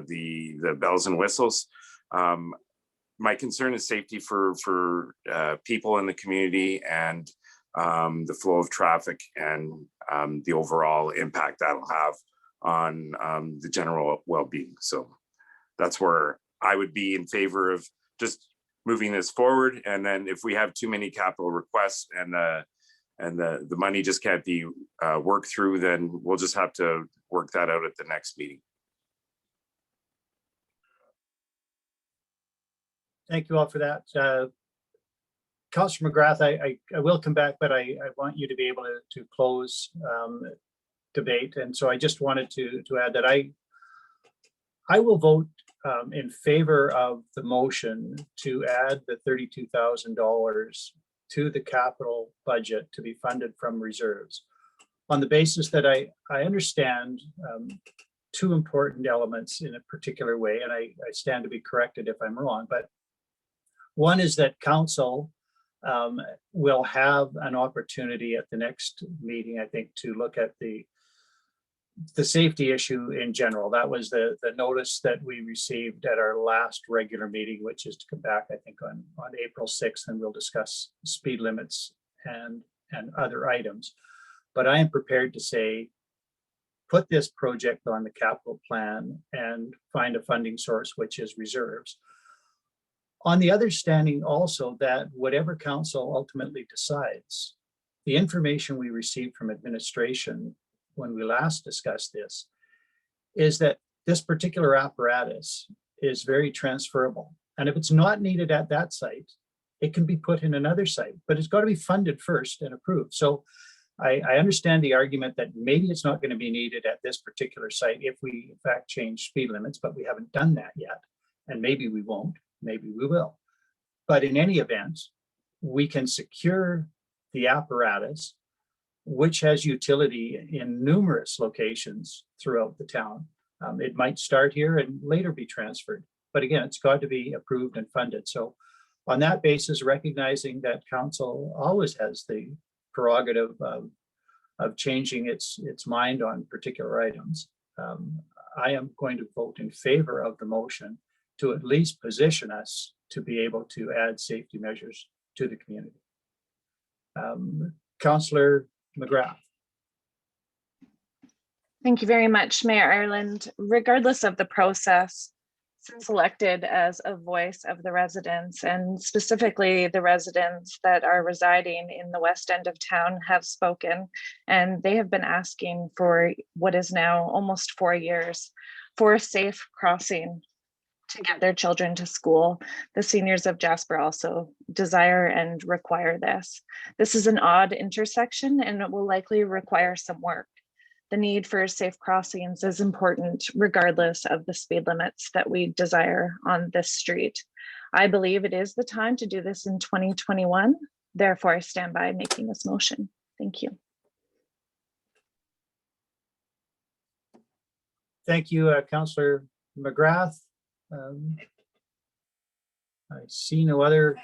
the bells and whistles. My concern is safety for people in the community, and the flow of traffic, and the overall impact that'll have on the general well-being. So that's where I would be in favor of just moving this forward. And then if we have too many capital requests and the money just can't be worked through, then we'll just have to work that out at the next meeting. Thank you all for that. Councillor McGrath, I will come back, but I want you to be able to close debate. And so I just wanted to add that I will vote in favor of the motion to add the $32,000 to the capital budget to be funded from reserves, on the basis that I understand two important elements in a particular way, and I stand to be corrected if I'm wrong, but one is that council will have an opportunity at the next meeting, I think, to look at the safety issue in general. That was the notice that we received at our last regular meeting, which is to come back, I think, on April 6th, and we'll discuss speed limits and other items. But I am prepared to say, put this project on the capital plan and find a funding source, which is reserves. On the understanding also that whatever council ultimately decides, the information we received from administration when we last discussed this is that this particular apparatus is very transferable. And if it's not needed at that site, it can be put in another site, but it's got to be funded first and approved. So I understand the argument that maybe it's not going to be needed at this particular site if we in fact change speed limits, but we haven't done that yet. And maybe we won't, maybe we will. But in any event, we can secure the apparatus, which has utility in numerous locations throughout the town. It might start here and later be transferred. But again, it's got to be approved and funded. So on that basis, recognizing that council always has the prerogative of changing its mind on particular items, I am going to vote in favor of the motion to at least position us to be able to add safety measures to the community. Councillor McGrath. Thank you very much, Mayor Ireland. Regardless of the process, since elected as a voice of the residents, and specifically the residents that are residing in the west end of town, have spoken, and they have been asking for what is now almost 4 years for a safe crossing to get their children to school. The seniors of Jasper also desire and require this. This is an odd intersection and it will likely require some work. The need for safe crossings is important regardless of the speed limits that we desire on this street. I believe it is the time to do this in 2021. Therefore, I stand by making this motion. Thank you. Thank you, Councillor McGrath. I see no other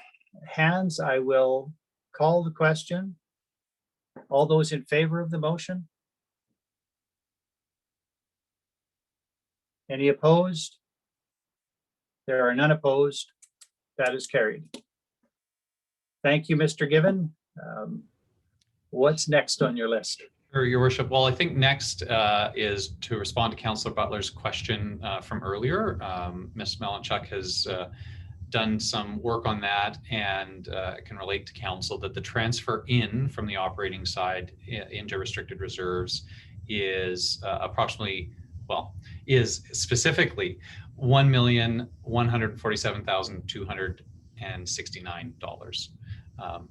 hands. I will call the question. All those in favor of the motion? Any opposed? There are none opposed. That is carried. Thank you, Mr. Given. What's next on your list? Sure, Your Worship. Well, I think next is to respond to Councillor Butler's question from earlier. Ms. Malinchuk has done some work on that and can relate to council that the transfer in from the operating side into restricted reserves is approximately, well, is specifically $1,147,269.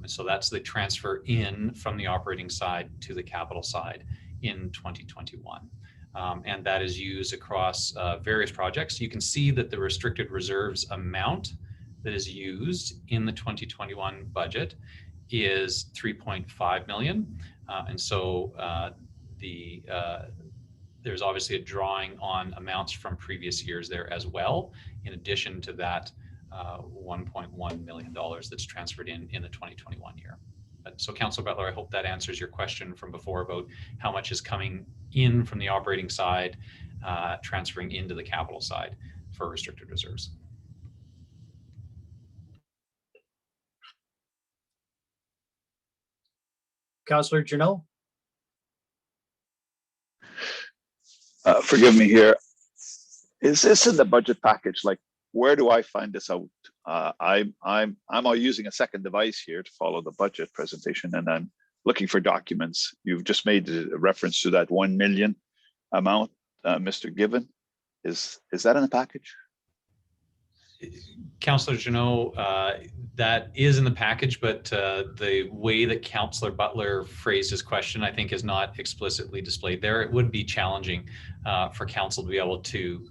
So that's the transfer in from the operating side to the capital side in 2021. And that is used across various projects. You can see that the restricted reserves amount that is used in the 2021 budget is 3.5 million. And so there's obviously a drawing on amounts from previous years there as well, in addition to that $1.1 million that's transferred in the 2021 year. So Councillor Butler, I hope that answers your question from before about how much is coming in from the operating side, transferring into the capital side for restricted reserves. Councillor Janot. Forgive me here. Is this in the budget package? Like, where do I find this out? I'm using a second device here to follow the budget presentation, and I'm looking for documents. You've just made a reference to that 1 million amount, Mr. Given. Is that in the package? Councillor Janot, that is in the package, but the way that Councillor Butler phrased his question, I think, is not explicitly displayed there. It would be challenging for council to be able to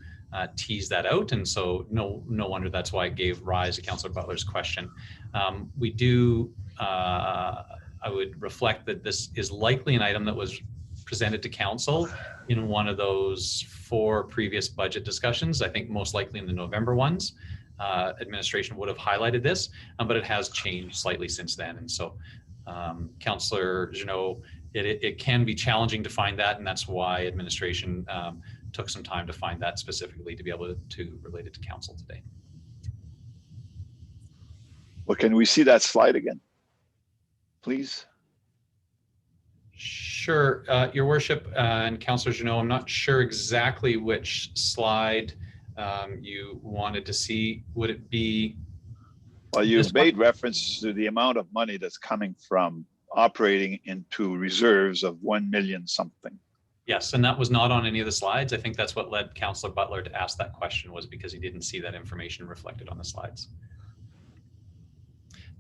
tease that out, and so no wonder that's why it gave rise to Councillor Butler's question. We do, I would reflect that this is likely an item that was presented to council in one of those 4 previous budget discussions. I think most likely in the November ones. Administration would have highlighted this, but it has changed slightly since then. And so, Councillor Janot, it can be challenging to find that, and that's why administration took some time to find that specifically to be able to relate it to council today. Well, can we see that slide again, please? Sure, Your Worship and Councillor Janot, I'm not sure exactly which slide you wanted to see. Would it be? Well, you've made reference to the amount of money that's coming from operating into reserves of 1 million something. Yes, and that was not on any of the slides. I think that's what led Councillor Butler to ask that question, was because he didn't see that information reflected on the slides.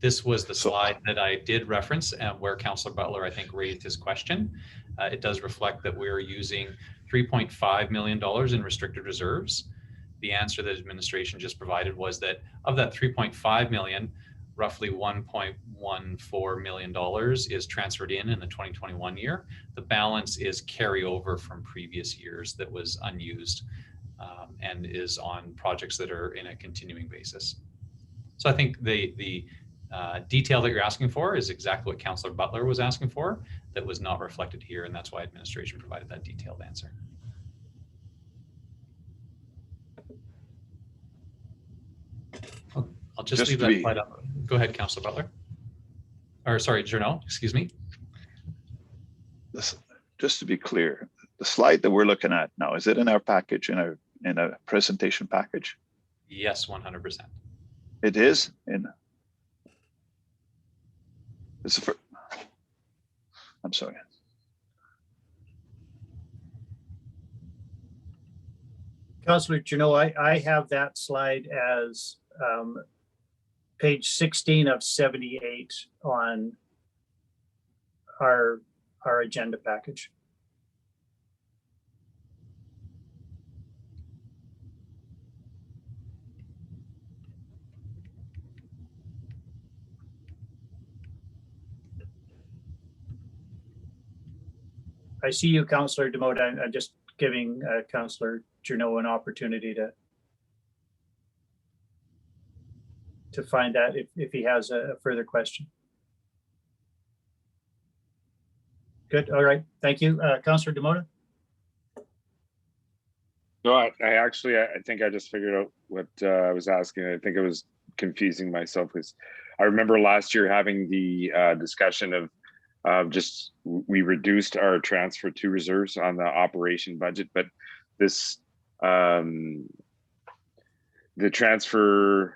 This was the slide that I did reference, where Councillor Butler, I think, raised his question. It does reflect that we're using $3.5 million in restricted reserves. The answer that administration just provided was that of that 3.5 million, roughly $1.14 million is transferred in the 2021 year. The balance is carryover from previous years that was unused and is on projects that are in a continuing basis. So I think the detail that you're asking for is exactly what Councillor Butler was asking for, that was not reflected here, and that's why administration provided that detailed answer. I'll just leave that slide up. Go ahead, Councillor Butler. Or sorry, Janot, excuse me. Just to be clear, the slide that we're looking at now, is it in our package, in a presentation package? Yes, 100%. It is I'm sorry. Councillor Janot, I have that slide as page 16 of 78 on our agenda package. I see you, Councillor Demote. I'm just giving Councillor Janot an opportunity to find that if he has a further question. Good. All right. Thank you. Councillor Demote. No, I think I just figured out what I was asking. I think I was confusing myself, because I remember last year having the discussion of just we reduced our transfer to reserves on the operation budget, but this the transfer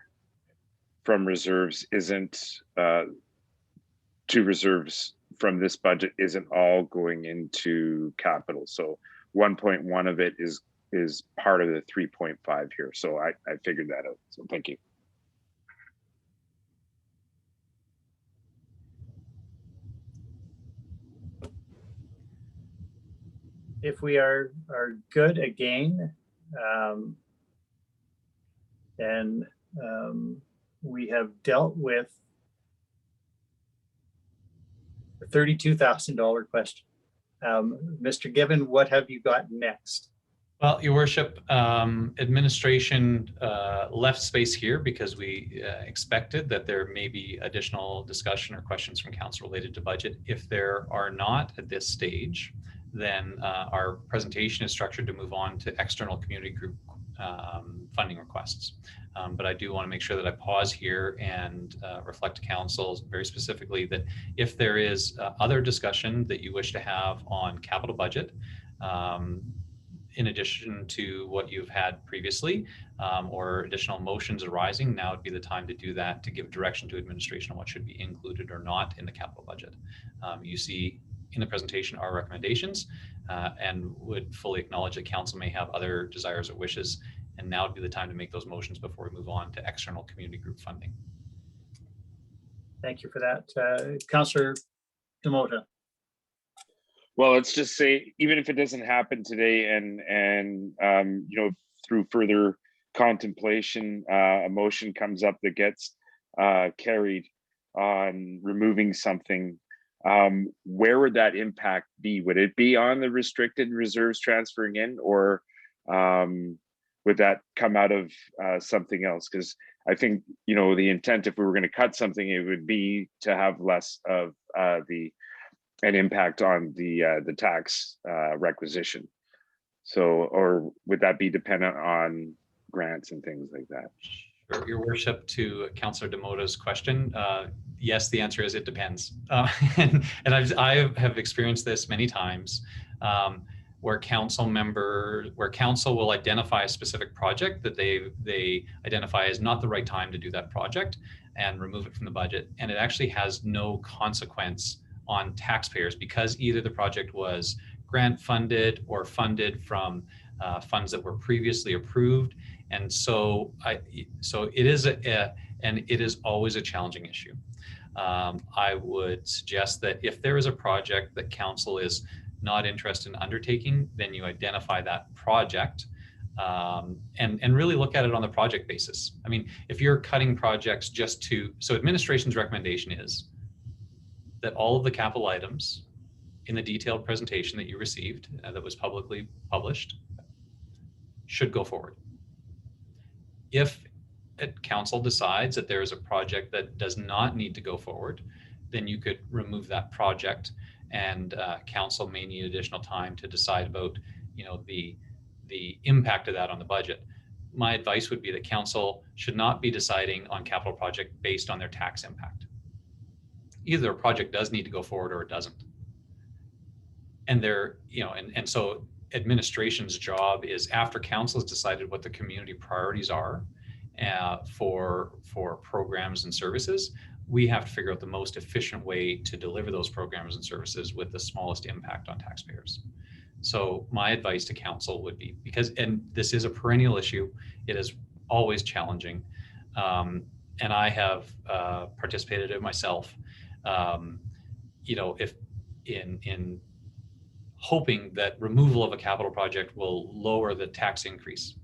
from reserves isn't to reserves from this budget isn't all going into capital. So 1.1 of it is part of the 3.5 here. So I figured that out. So thank you. If we are good again, and we have dealt with the $32,000 question. Mr. Gibbon, what have you got next? Well, Your Worship, administration left space here because we expected that there may be additional discussion or questions from council related to budget. If there are not at this stage, then our presentation is structured to move on to external community group funding requests. But I do want to make sure that I pause here and reflect to council very specifically that if there is other discussion that you wish to have on capital budget, in addition to what you've had previously, or additional motions arising, now would be the time to do that, to give direction to administration on what should be included or not in the capital budget. You see in the presentation our recommendations, and would fully acknowledge that council may have other desires or wishes And now would be the time to make those motions before we move on to external community group funding. Thank you for that. Councillor Demota. Well, let's just say, even if it doesn't happen today, and you know, through further contemplation, a motion comes up that gets carried on removing something, where would that impact be? Would it be on the restricted reserves transferring in, or would that come out of something else? Because I think, you know, the intent, if we were going to cut something, it would be to have less of an impact on the tax requisition. So, or would that be dependent on grants and things like that? Sure. Your worship, to Councillor Demota's question, yes, the answer is it depends. And I have experienced this many times, where council will identify a specific project that they identify as not the right time to do that project and remove it from the budget. And it actually has no consequence on taxpayers, because either the project was grant funded or funded from funds that were previously approved. And so it is always a challenging issue. I would suggest that if there is a project that council is not interested in undertaking, then you identify that project and really look at it on the project basis. I mean, if you're cutting projects so administration's recommendation is that all of the capital items in the detailed presentation that you received that was publicly published should go forward. If council decides that there is a project that does not need to go forward, then you could remove that project, and council may need additional time to decide about, you know, the impact of that on the budget. My advice would be that council should not be deciding on capital project based on their tax impact. Either a project does need to go forward or it doesn't. And and so administration's job is, after council has decided what the community priorities are for programs and services, we have to figure out the most efficient way to deliver those programs and services with the smallest impact on taxpayers. So my advice to council would be, and this is a perennial issue, it is always challenging, and I have participated in it myself. You know, if in hoping that removal of a capital project will lower the tax increase,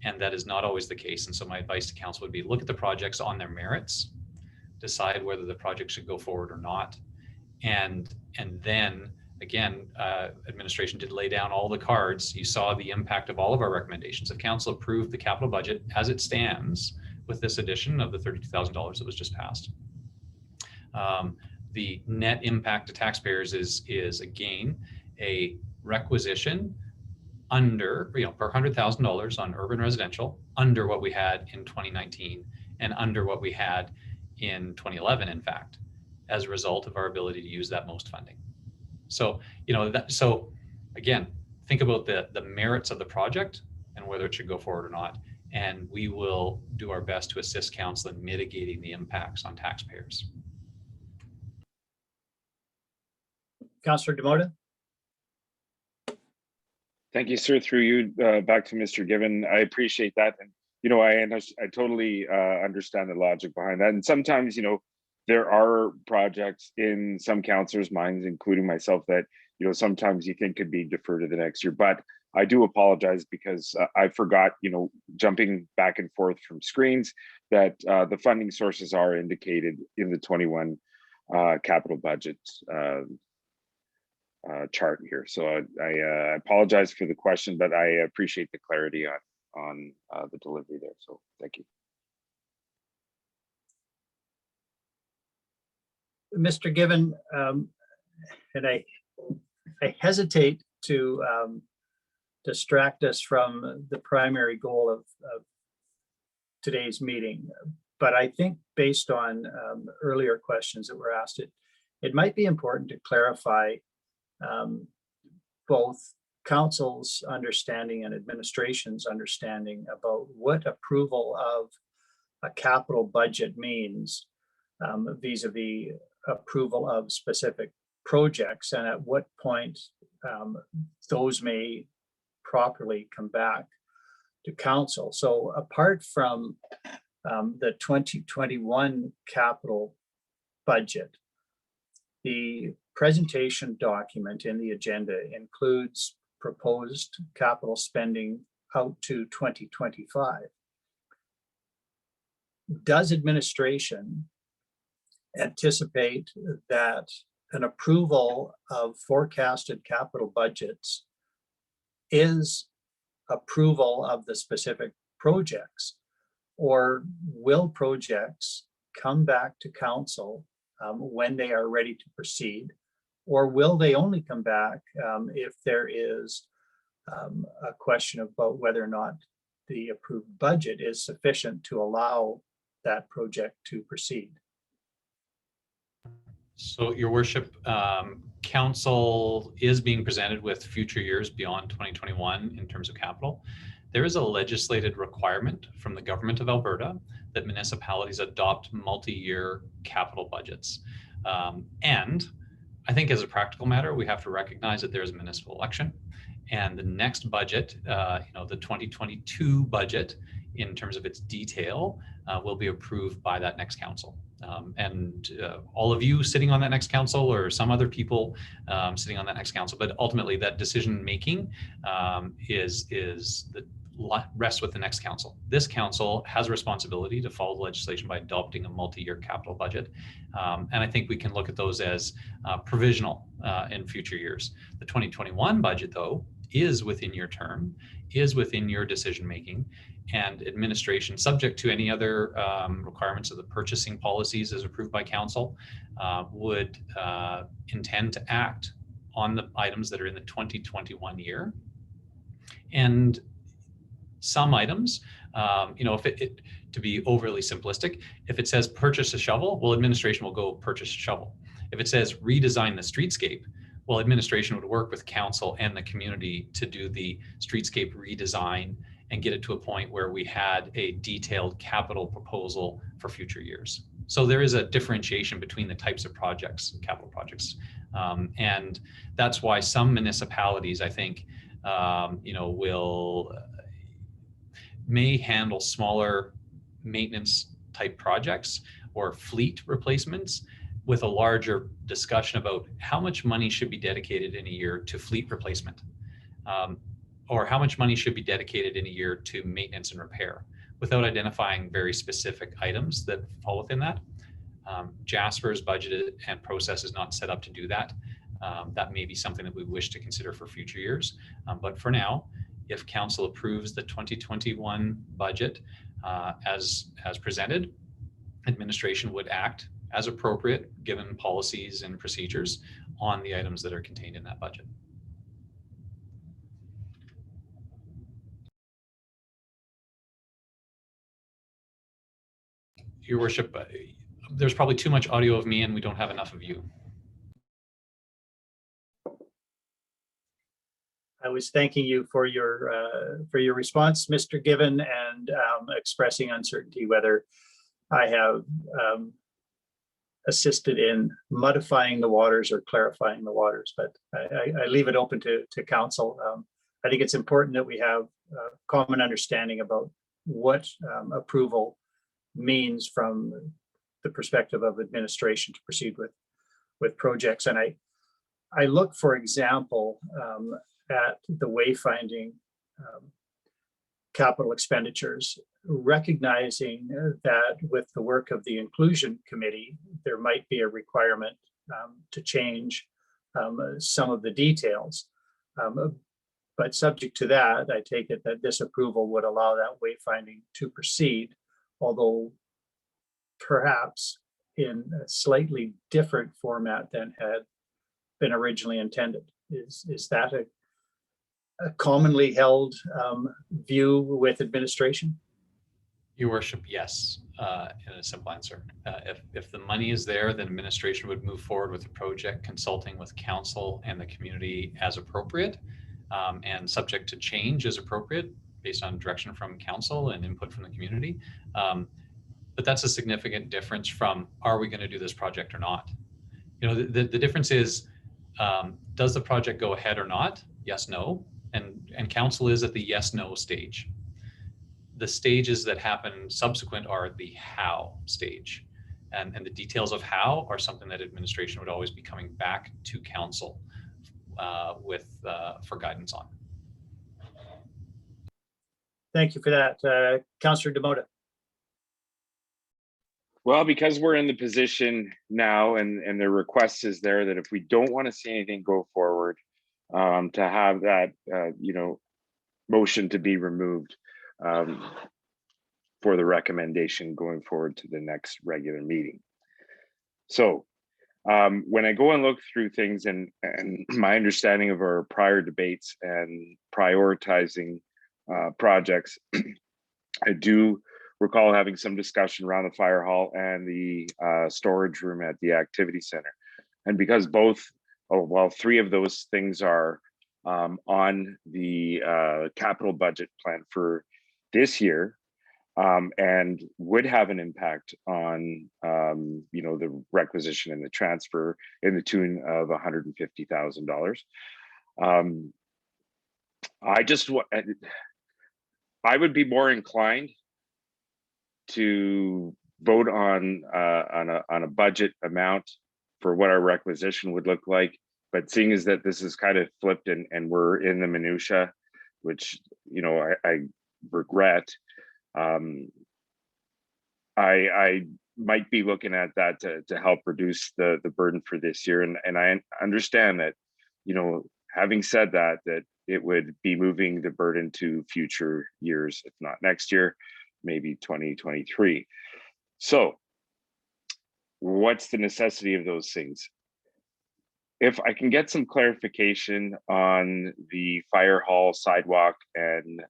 and that is not always the case. And so my advice to council would be, look at the projects on their merits, decide whether the project should go forward or not, and then again, administration did lay down all the cards. You saw the impact of all of our recommendations. If council approved the capital budget as it stands with this addition of the $32,000 that was just passed, the net impact to taxpayers is again a requisition under, you know, per $100,000 on urban residential, under what we had in 2019 and under what we had in 2011, in fact, as a result of our ability to use that most funding. So, you know, so again, think about the merits of the project and whether it should go forward or not. And we will do our best to assist council in mitigating the impacts on taxpayers. Councillor Demota. Thank you, sir. Through you, back to Mr. Given. I appreciate that. And, you know, I totally understand the logic behind that. And sometimes, you know, there are projects in some councillors' minds, including myself, that, you know, sometimes you think could be deferred to the next year. But I do apologize because I forgot, you know, jumping back and forth from screens, that the funding sources are indicated in the 21 capital budget chart here. So I apologize for the question, but I appreciate the clarity on the delivery there. So thank you. Mr. Given, and I hesitate to distract us from the primary goal of today's meeting, but I think based on earlier questions that were asked, it might be important to clarify both council's understanding and administration's understanding about what approval of a capital budget means vis-a-vis approval of specific projects, and at what point those may properly come back council. So apart from the 2021 capital budget, the presentation document in the agenda includes proposed capital spending out to 2025. Does administration anticipate that an approval of forecasted capital budgets is approval of the specific projects, or will projects come back to council when they are ready to proceed, or will they only come back if there is a question about whether or not the approved budget is sufficient to allow that project to proceed? So, Your Worship, council is being presented with future years beyond 2021 in terms of capital. There is a legislated requirement from the government of Alberta that municipalities adopt multi-year capital budgets. And I think as a practical matter, we have to recognize that there's a municipal election, and the next budget, the 2022 budget, in terms of its detail, will be approved by that next council. And all of you sitting on that next council, or some other people sitting on that next council, but ultimately that decision making rests with the next council. This council has a responsibility to follow the legislation by adopting a multi-year capital budget. And I think we can look at those as provisional in future years. The 2021 budget, though, is within your term, is within your decision making, and administration, subject to any other requirements of the purchasing policies as approved by council, would intend to act on the items that are in the 2021 year. And some items, to be overly simplistic, if it says purchase a shovel, well, administration will go purchase a shovel. If it says redesign the streetscape, well, administration would work with council and the community to do the streetscape redesign and get it to a point where we had a detailed capital proposal for future years. So there is a differentiation between the types of projects, capital projects. And that's why some municipalities, I think, may handle smaller maintenance type projects or fleet replacements with a larger discussion about how much money should be dedicated in a year to fleet replacement, or how much money should be dedicated in a year to maintenance and repair, without identifying very specific items that fall within that. Jasper's budget and process is not set up to do that. That may be something that we wish to consider for future years. But for now, if council approves the 2021 budget as presented, administration would act as appropriate, given policies and procedures, on the items that are contained in that budget. Your Worship, there's probably too much audio of me and we don't have enough of you. I was thanking you for your response, Mr. Given, and expressing uncertainty whether I have assisted in modifying the waters or clarifying the waters, but I leave it open to council. I think it's important that we have a common understanding about what approval means from the perspective of administration to proceed with projects. And I look, for example, at the wayfinding capital expenditures, recognizing that with the work of the inclusion committee, there might be a requirement to change some of the details. But subject to that, I take it that this approval would allow that wayfinding to proceed, although perhaps in a slightly different format than had been originally intended. Is that a commonly held view with administration? Your Worship, yes, in a simple answer. If the money is there, then administration would move forward with the project, consulting with council and the community as appropriate, and subject to change as appropriate based on direction from council and input from the community. But that's a significant difference from, are we going to do this project or not? The difference is, does the project go ahead or not? Yes, no. And council is at the yes, no stage. The stages that happen subsequent are the how stage. And the details of how are something that administration would always be coming back to council for guidance on. Thank you for that. Councillor Demota. Well, because we're in the position now and the request is there that if we don't want to see anything go forward, to have that, motion to be removed for the recommendation going forward to the next regular meeting. So when I go and look through things and my understanding of our prior debates and prioritizing projects, I do recall having some discussion around the fire hall and the storage room at the activity center. And because three of those things are on the capital budget plan for this year, and would have an impact on the requisition and the transfer in the tune of $150,000. I would be more inclined to vote on a budget amount for what our requisition would look like. But seeing as that this is kind of flipped and we're in the minutia, which I regret, I might be looking at that to help reduce the burden for this year. And I understand that, having said that it would be moving the burden to future years, if not next year, maybe 2023. So what's the necessity of those things? If I can get some clarification on the fire hall sidewalk and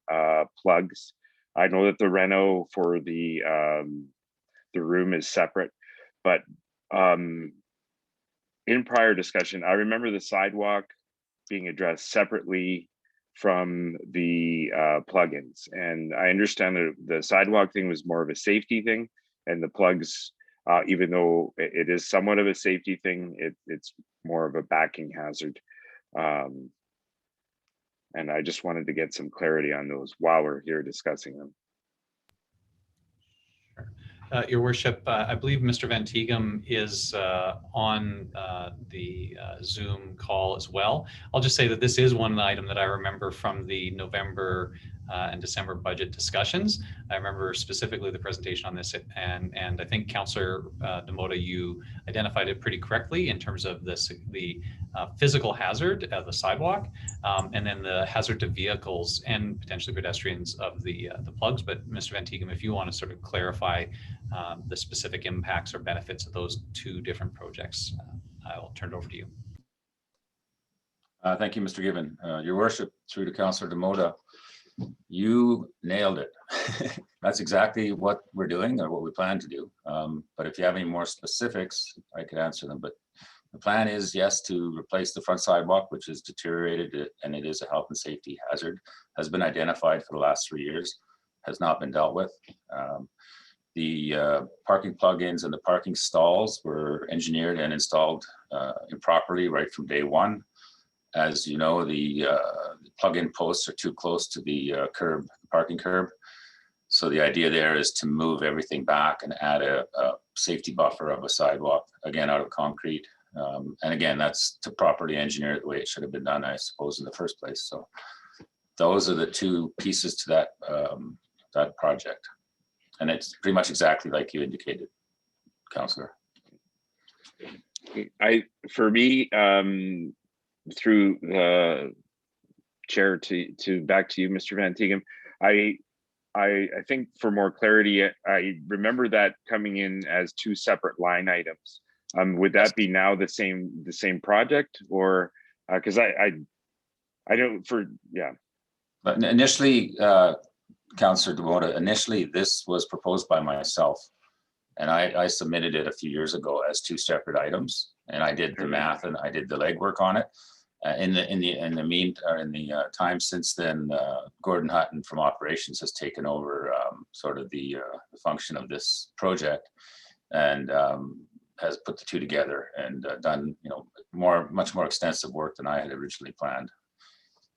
plugs, I know that the reno for the room is separate, but in prior discussion, I remember the sidewalk being addressed separately from the plugins. And I understand that the sidewalk thing was more of a safety thing, and the plugs, even though it is somewhat of a safety thing, it's more of a backing hazard. And I just wanted to get some clarity on those while we're here discussing them. Your Worship, I believe Mr. Van Tighem is on the Zoom call as well. I'll just say that this is one item that I remember from the November and December budget discussions. I remember specifically the presentation on this, and I think Councillor Demota, you identified it pretty correctly in terms of the physical hazard of the sidewalk, and then the hazard to vehicles and potentially pedestrians of the plugs. But Mr. Van Tighem, if you want to sort of clarify the specific impacts or benefits of those two different projects, I'll turn it over to you. Thank you, Mr. Given. Your Worship, through to Councillor Demota, you nailed it. That's exactly what we're doing or what we plan to do. But if you have any more specifics, I could answer them. But the plan is, yes, to replace the front sidewalk, which is deteriorated, and it is a health and safety hazard, has been identified for the last 3 years, has not been dealt with. The parking plugins and the parking stalls were engineered and installed improperly right from day one. As you know, the plug-in posts are too close to the curb, parking curb. So the idea there is to move everything back and add a safety buffer of a sidewalk, again, out of concrete. And again, that's to properly engineer it the way it should have been done, I suppose, in the first place. So those are the two pieces to that, that project. And it's pretty much exactly like you indicated, Councillor. For me, through the chair to back to you, Mr. Van Tighem, I think for more clarity, I remember that coming in as two separate line items. Would that be now the same project, or because I don't yeah. But initially, Councillor Demota, initially this was proposed by myself, and I submitted it a few years ago as two separate items, and I did the math and I did the legwork on it. In the time since then, Gordon Hutton from operations has taken over sort of the function of this project, and has put the two together and done much more extensive work than I had originally planned.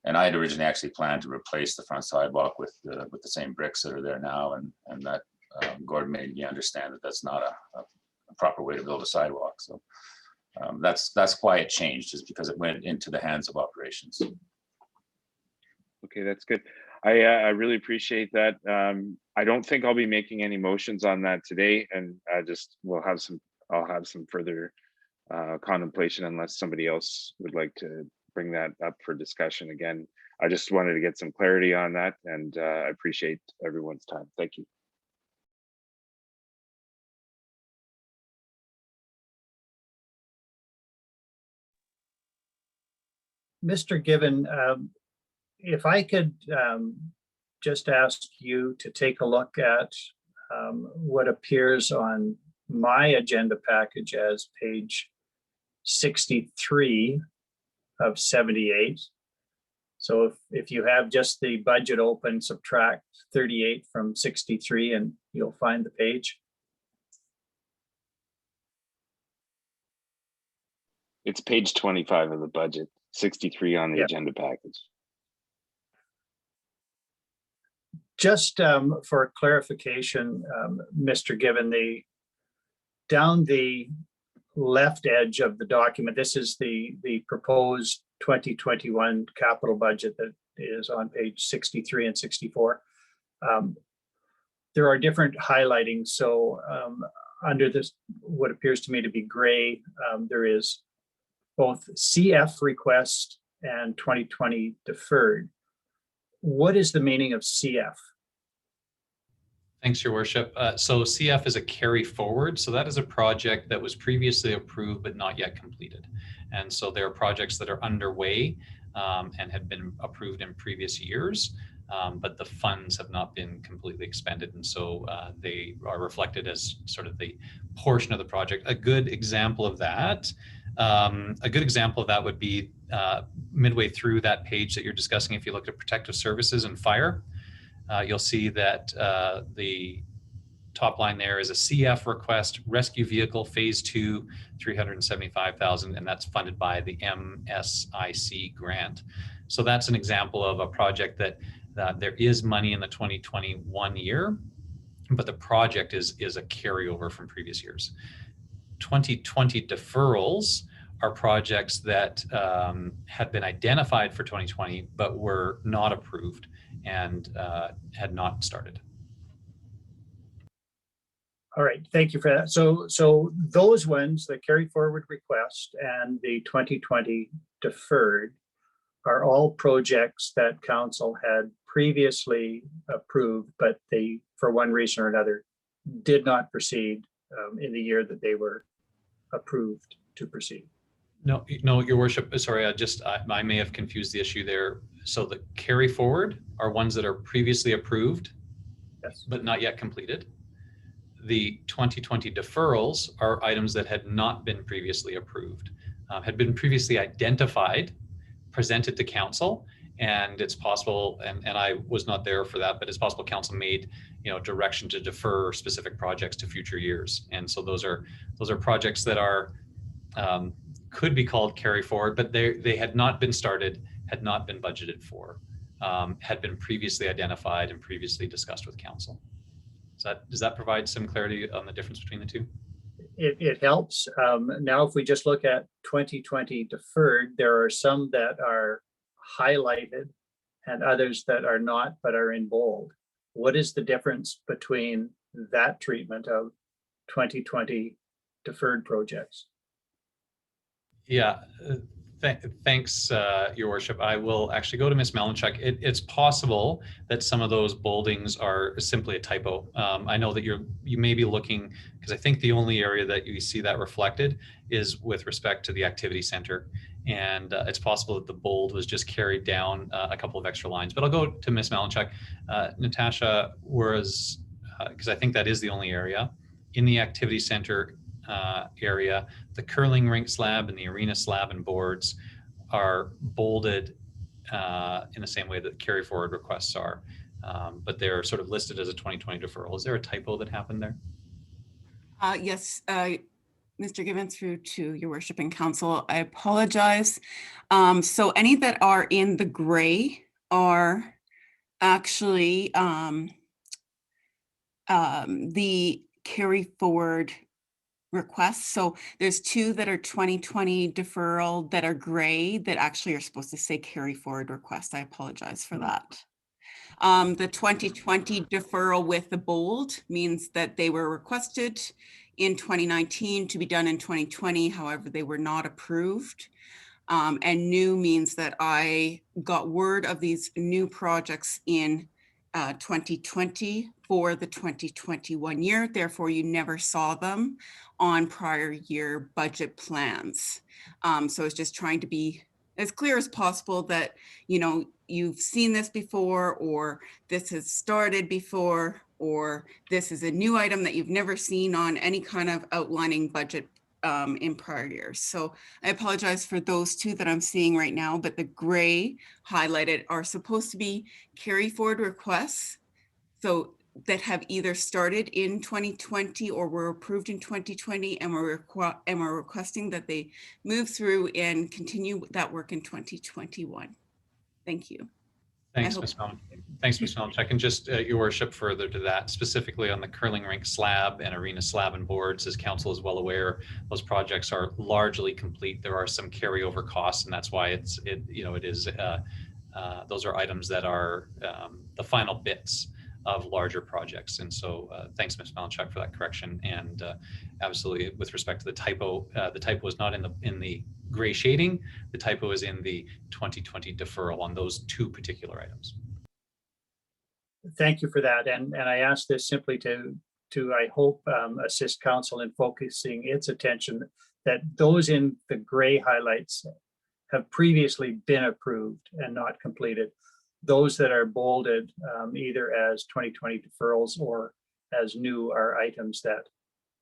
And I had originally actually planned to replace the front sidewalk with the same bricks that are there now, and that Gordon made me understand that that's not a proper way to build a sidewalk. So that's why it changed, is because it went into the hands of operations. Okay, that's good. I really appreciate that. I don't think I'll be making any motions on that today, and I'll have some further contemplation unless somebody else would like to bring that up for discussion again. I just wanted to get some clarity on that, and I appreciate everyone's time. Thank you. Mr. Given, if I could just ask you to take a look at what appears on my agenda package as page 63 of 78. So if you have just the budget open, subtract 38 from 63 and you'll find the page. It's page 25 of the budget, 63 on the Yep. agenda package. Just for clarification, Mr. Given, down the left edge of the document, this is the proposed 2021 capital budget that is on page 63 and 64. There are different highlightings. So under this, what appears to me to be gray, there is both CF request and 2020 deferred. What is the meaning of CF? Thanks, Your Worship. So CF is a carry forward. So that is a project that was previously approved but not yet completed. And so there are projects that are underway and had been approved in previous years, but the funds have not been completely expended. And so they are reflected as sort of the portion of the project. A good example of that would be midway through that page that you're discussing. If you look at protective services and fire, you'll see that the top line there is a CF request, rescue vehicle phase 2, 375,000, and that's funded by the MSIC grant. So that's an example of a project that there is money in the 2021 year, but the project is a carryover from previous years. 2020 deferrals are projects that had been identified for 2020, but were not approved and had not started. All right, thank you for that. So those ones, the carry forward request and the 2020 deferred, are all projects that council had previously approved, but they, for one reason or another, did not proceed in the year that they were approved to proceed. No, Your Worship, sorry, I may have confused the issue there. So the carry forward are ones that are previously approved, yes, but not yet completed. The 2020 deferrals are items that had not been previously approved, had been previously identified, presented to council, and it's possible, and I was not there for that, but it's possible council made direction to defer specific projects to future years. And so those are projects that are could be called carry forward, but they had not been started, had not been budgeted for, had been previously identified and previously discussed with council. Does that provide some clarity on the difference between the two? It helps. Now, if we just look at 2020 deferred, there are some that are highlighted and others that are not, but are in bold. What is the difference between that treatment of 2020 deferred projects? Yeah, thanks, Your Worship. I will actually go to Ms. Malinchuk. It's possible that some of those boldings are simply a typo. I know that you may be looking, because I think the only area that you see that reflected is with respect to the activity center. And it's possible that the bold was just carried down a couple of extra lines. But I'll go to Ms. Malinchuk. Natasha, because I think that is the only area in the activity center area, the curling rink slab and the arena slab and boards are bolded in the same way that carry forward requests are, but they're sort of listed as a 2020 deferral. Is there a typo that happened there? Yes, Mr. Givens, through to your worship and council, I apologize. So any that are in the gray are actually the carry forward requests. So there's two that are 2020 deferral that are gray that actually are supposed to say carry forward request. I apologize for that. The 2020 deferral with the bold means that they were requested in 2019 to be done in 2020. However, they were not approved. And new means that I got word of these new projects in 2020 for the 2021 year. Therefore, you never saw them on prior year budget plans. So it's just trying to be as clear as possible that, you know, you've seen this before, or this has started before, or this is a new item that you've never seen on any kind of outlining budget in prior years. So I apologize for those two that I'm seeing right now, but the gray highlighted are supposed to be carry forward requests. So that have either started in 2020 or were approved in 2020, and we're requesting that they move through and continue that work in 2021. Thank you. Thanks, Ms. Mellon. Thanks, Ms. Mellon. I can just, your worship, further to that, specifically on the curling rink slab and arena slab and boards, as council is well aware, those projects are largely complete. There are some carryover costs, and that's why it is, those are items that are the final bits of larger projects. And so thanks, Ms. Malinchak, for that correction. And absolutely, with respect to the typo is not in the gray shading. The typo is in the 2020 deferral on those two particular items. Thank you for that. And I ask this simply to I hope, assist council in focusing its attention that those in the gray highlights have previously been approved and not completed. Those that are bolded either as 2020 deferrals or as new are items that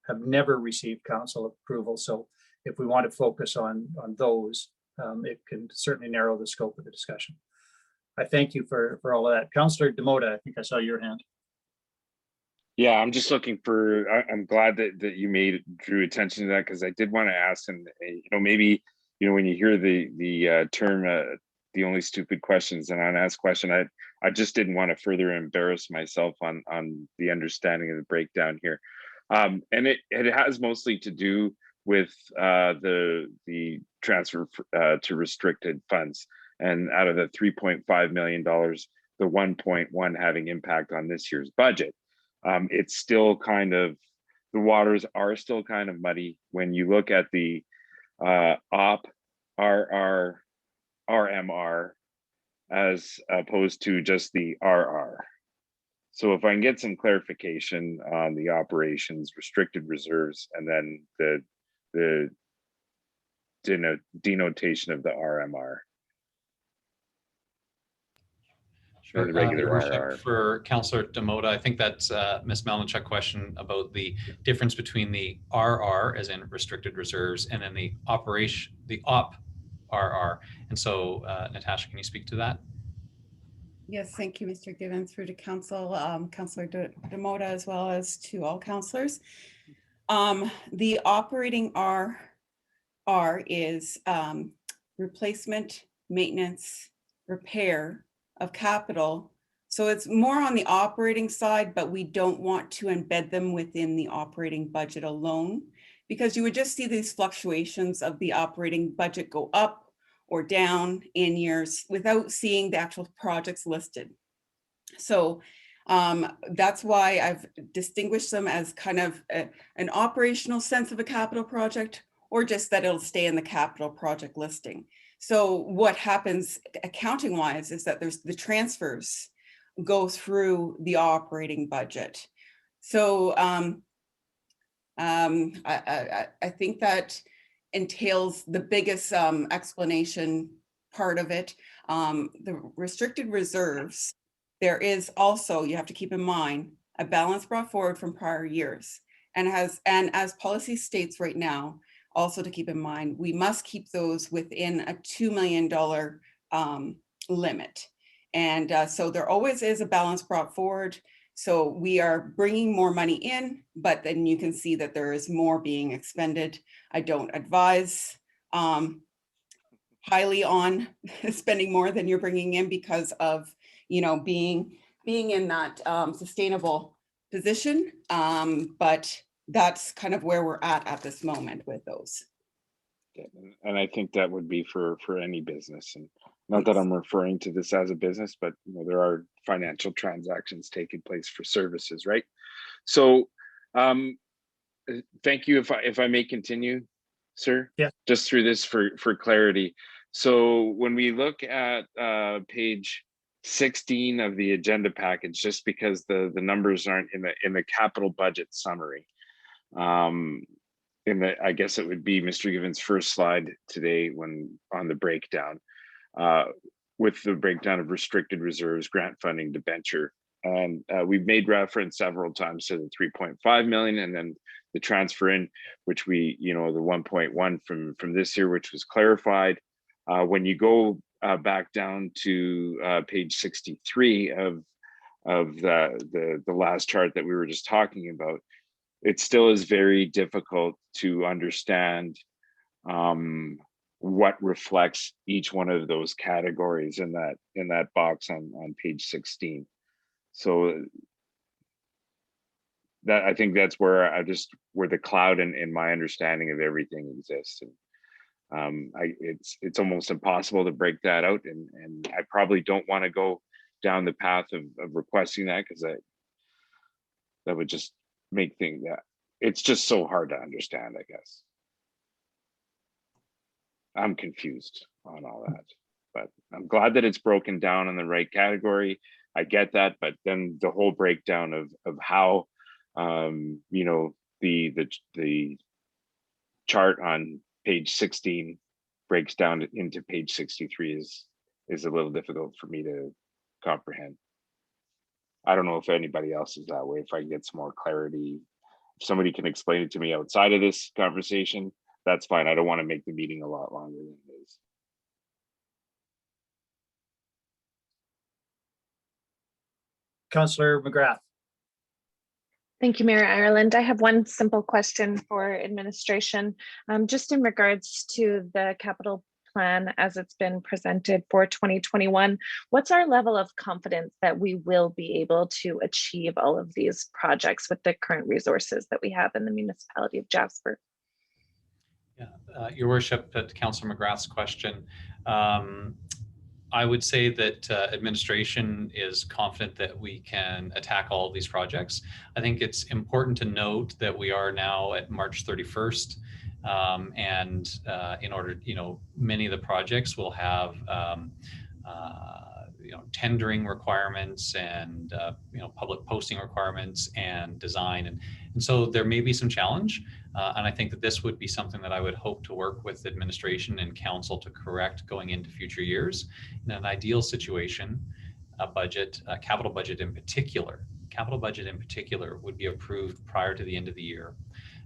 have never received council approval. So if we want to focus on those, it can certainly narrow the scope of the discussion. I thank you for all of that. Councillor Demota, I think I saw your hand. Yeah, I'm just looking for, I'm glad that drew attention to that, because I did want to ask, and maybe, when you hear the term, the only stupid questions and unasked question, I just didn't want to further embarrass myself on the understanding of the breakdown here. And it has mostly to do with the transfer to restricted funds. And out of the $3.5 million, the 1.1 having impact on this year's budget. It's still kind of, the waters are still kind of muddy when you look at the OP, RR, RMR as opposed to just the RR. So if I can get some clarification on the operations, restricted reserves, and then the denotation of the RMR. Sure. The regular Your worship, RR. for Councillor Demota, I think that's Ms. Malinchak question about the difference between the RR, as in restricted reserves, and then the operation, the OP RR. And so, Natasha, can you speak to that? Yes, thank you, Mr. Givens, through to council, Councillor Demota, as well as to all councillors. The operating RR is replacement, maintenance, repair of capital. So it's more on the operating side, but we don't want to embed them within the operating budget alone, because you would just see these fluctuations of the operating budget go up or down in years without seeing the actual projects listed. So that's why I've distinguished them as kind of an operational sense of a capital project, or just that it'll stay in the capital project listing. So what happens accounting wise is that there's the transfers go through the operating budget. So I think that entails the biggest explanation part of it. The restricted reserves, there is also, you have to keep in mind, a balance brought forward from prior years, and as policy states right now, also to keep in mind, we must keep those within a $2 million limit. And so there always is a balance brought forward. So we are bringing more money in, but then you can see that there is more being expended. I don't advise highly on spending more than you're bringing in because of, you know, being in that sustainable position. But that's kind of where we're at this moment with those. And I think that would be for any business, and not that I'm referring to this as a business, but you know, there are financial transactions taking place for services, right? So thank you. If I may continue, sir. Yeah. Just through this for clarity. So when we look at page 16 of the agenda package, just because the numbers aren't in the capital budget summary, I guess it would be Mr. Given's first slide today when on the breakdown, with the breakdown of restricted reserves, grant funding, debenture. And we've made reference several times to the 3.5 million and then the transfer in, which we, you know, the 1.1 from this year, which was clarified. When you go back down to page 63 of the last chart that we were just talking about, it still is very difficult to understand what reflects each one of those categories in that box on page 16. So that, I think that's where where the cloud in my understanding of everything exists. And it's almost impossible to break that out, and I probably don't want to go down the path of requesting that, because that would just make things that it's just so hard to understand. I guess I'm confused on all that, but I'm glad that it's broken down in the right category. I get that, but then the whole breakdown of how you know, the chart on page 16 breaks down into page 63 is a little difficult for me to comprehend. I don't know if anybody else is that way. If I can get some more clarity, if somebody can explain it to me outside of this conversation, that's fine. I don't want to make the meeting a lot longer than it is. Councillor McGrath. Thank you, Mayor Ireland. I have one simple question for administration, just in regards to the capital plan as it's been presented for 2021. What's our level of confidence that we will be able to achieve all of these projects with the current resources that we have in the municipality of Jasper? Yeah, Your Worship, to Councillor McGrath's question, I would say that administration is confident that we can attack all of these projects. I think it's important to note that we are now at March 31st, and in order, you know, many of the projects will have you know, tendering requirements and you know, public posting requirements and design, and so there may be some challenge. And I think that this would be something that I would hope to work with administration and council to correct going into future years. In an ideal situation, a budget, a capital budget in particular, would be approved prior to the end of the year,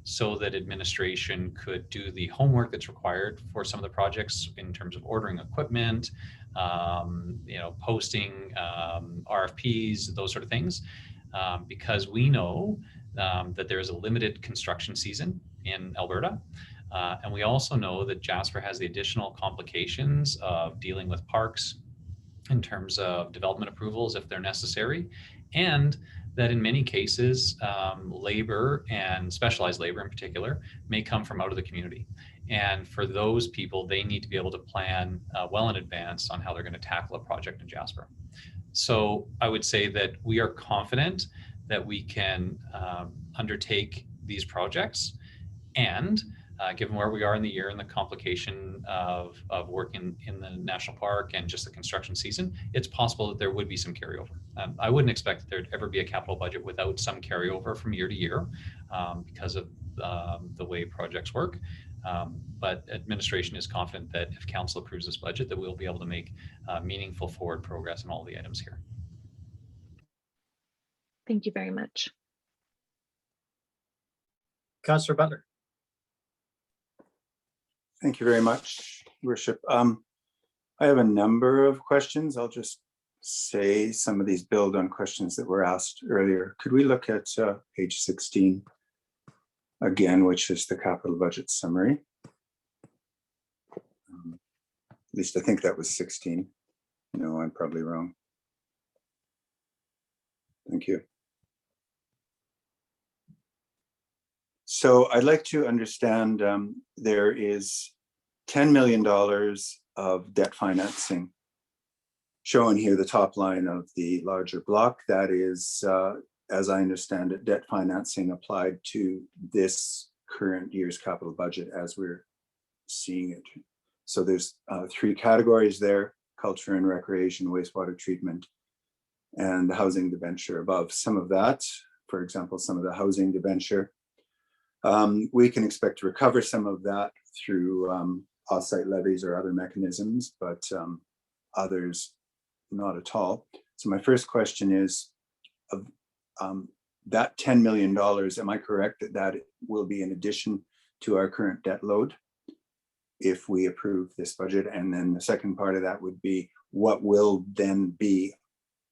so that administration could do the homework that's required for some of the projects in terms of ordering equipment, you know, posting RFPs, those sort of things, because we know that there is a limited construction season in Alberta. And we also know that Jasper has the additional complications of dealing with parks in terms of development approvals if they're necessary, and that in many cases, labor and specialized labor in particular may come from out of the community. And for those people, they need to be able to plan well in advance on how they're going to tackle a project in Jasper. So I would say that we are confident that we can undertake these projects, and given where we are in the year and the complication of working in the national park and just the construction season, it's possible that there would be some carryover. I wouldn't expect that there'd ever be a capital budget without some carryover from year to year because of the way projects work. But administration is confident that if council approves this budget, that we'll be able to make meaningful forward progress on all the items here. Thank you very much. Councillor Butler. Thank you very much, Worship. I have a number of questions. I'll just say some of these build on questions that were asked earlier. Could we look at page 16 again, which is the capital budget summary? At least I think that was 16. No, I'm probably wrong. Thank you. So I'd like to understand there is $10 million of debt financing shown here, the top line of the larger block. That is, as I understand it, debt financing applied to this current year's capital budget as we're seeing it. So there's 3 categories there: culture and recreation, wastewater treatment, and the housing debenture above. Some of that, for example, some of the housing debenture, we can expect to recover some of that through off-site levies or other mechanisms, but others not at all. So my first question is, that $10 million, am I correct that that will be in addition to our current debt load if we approve this budget? And then the second part of that would be, what will then be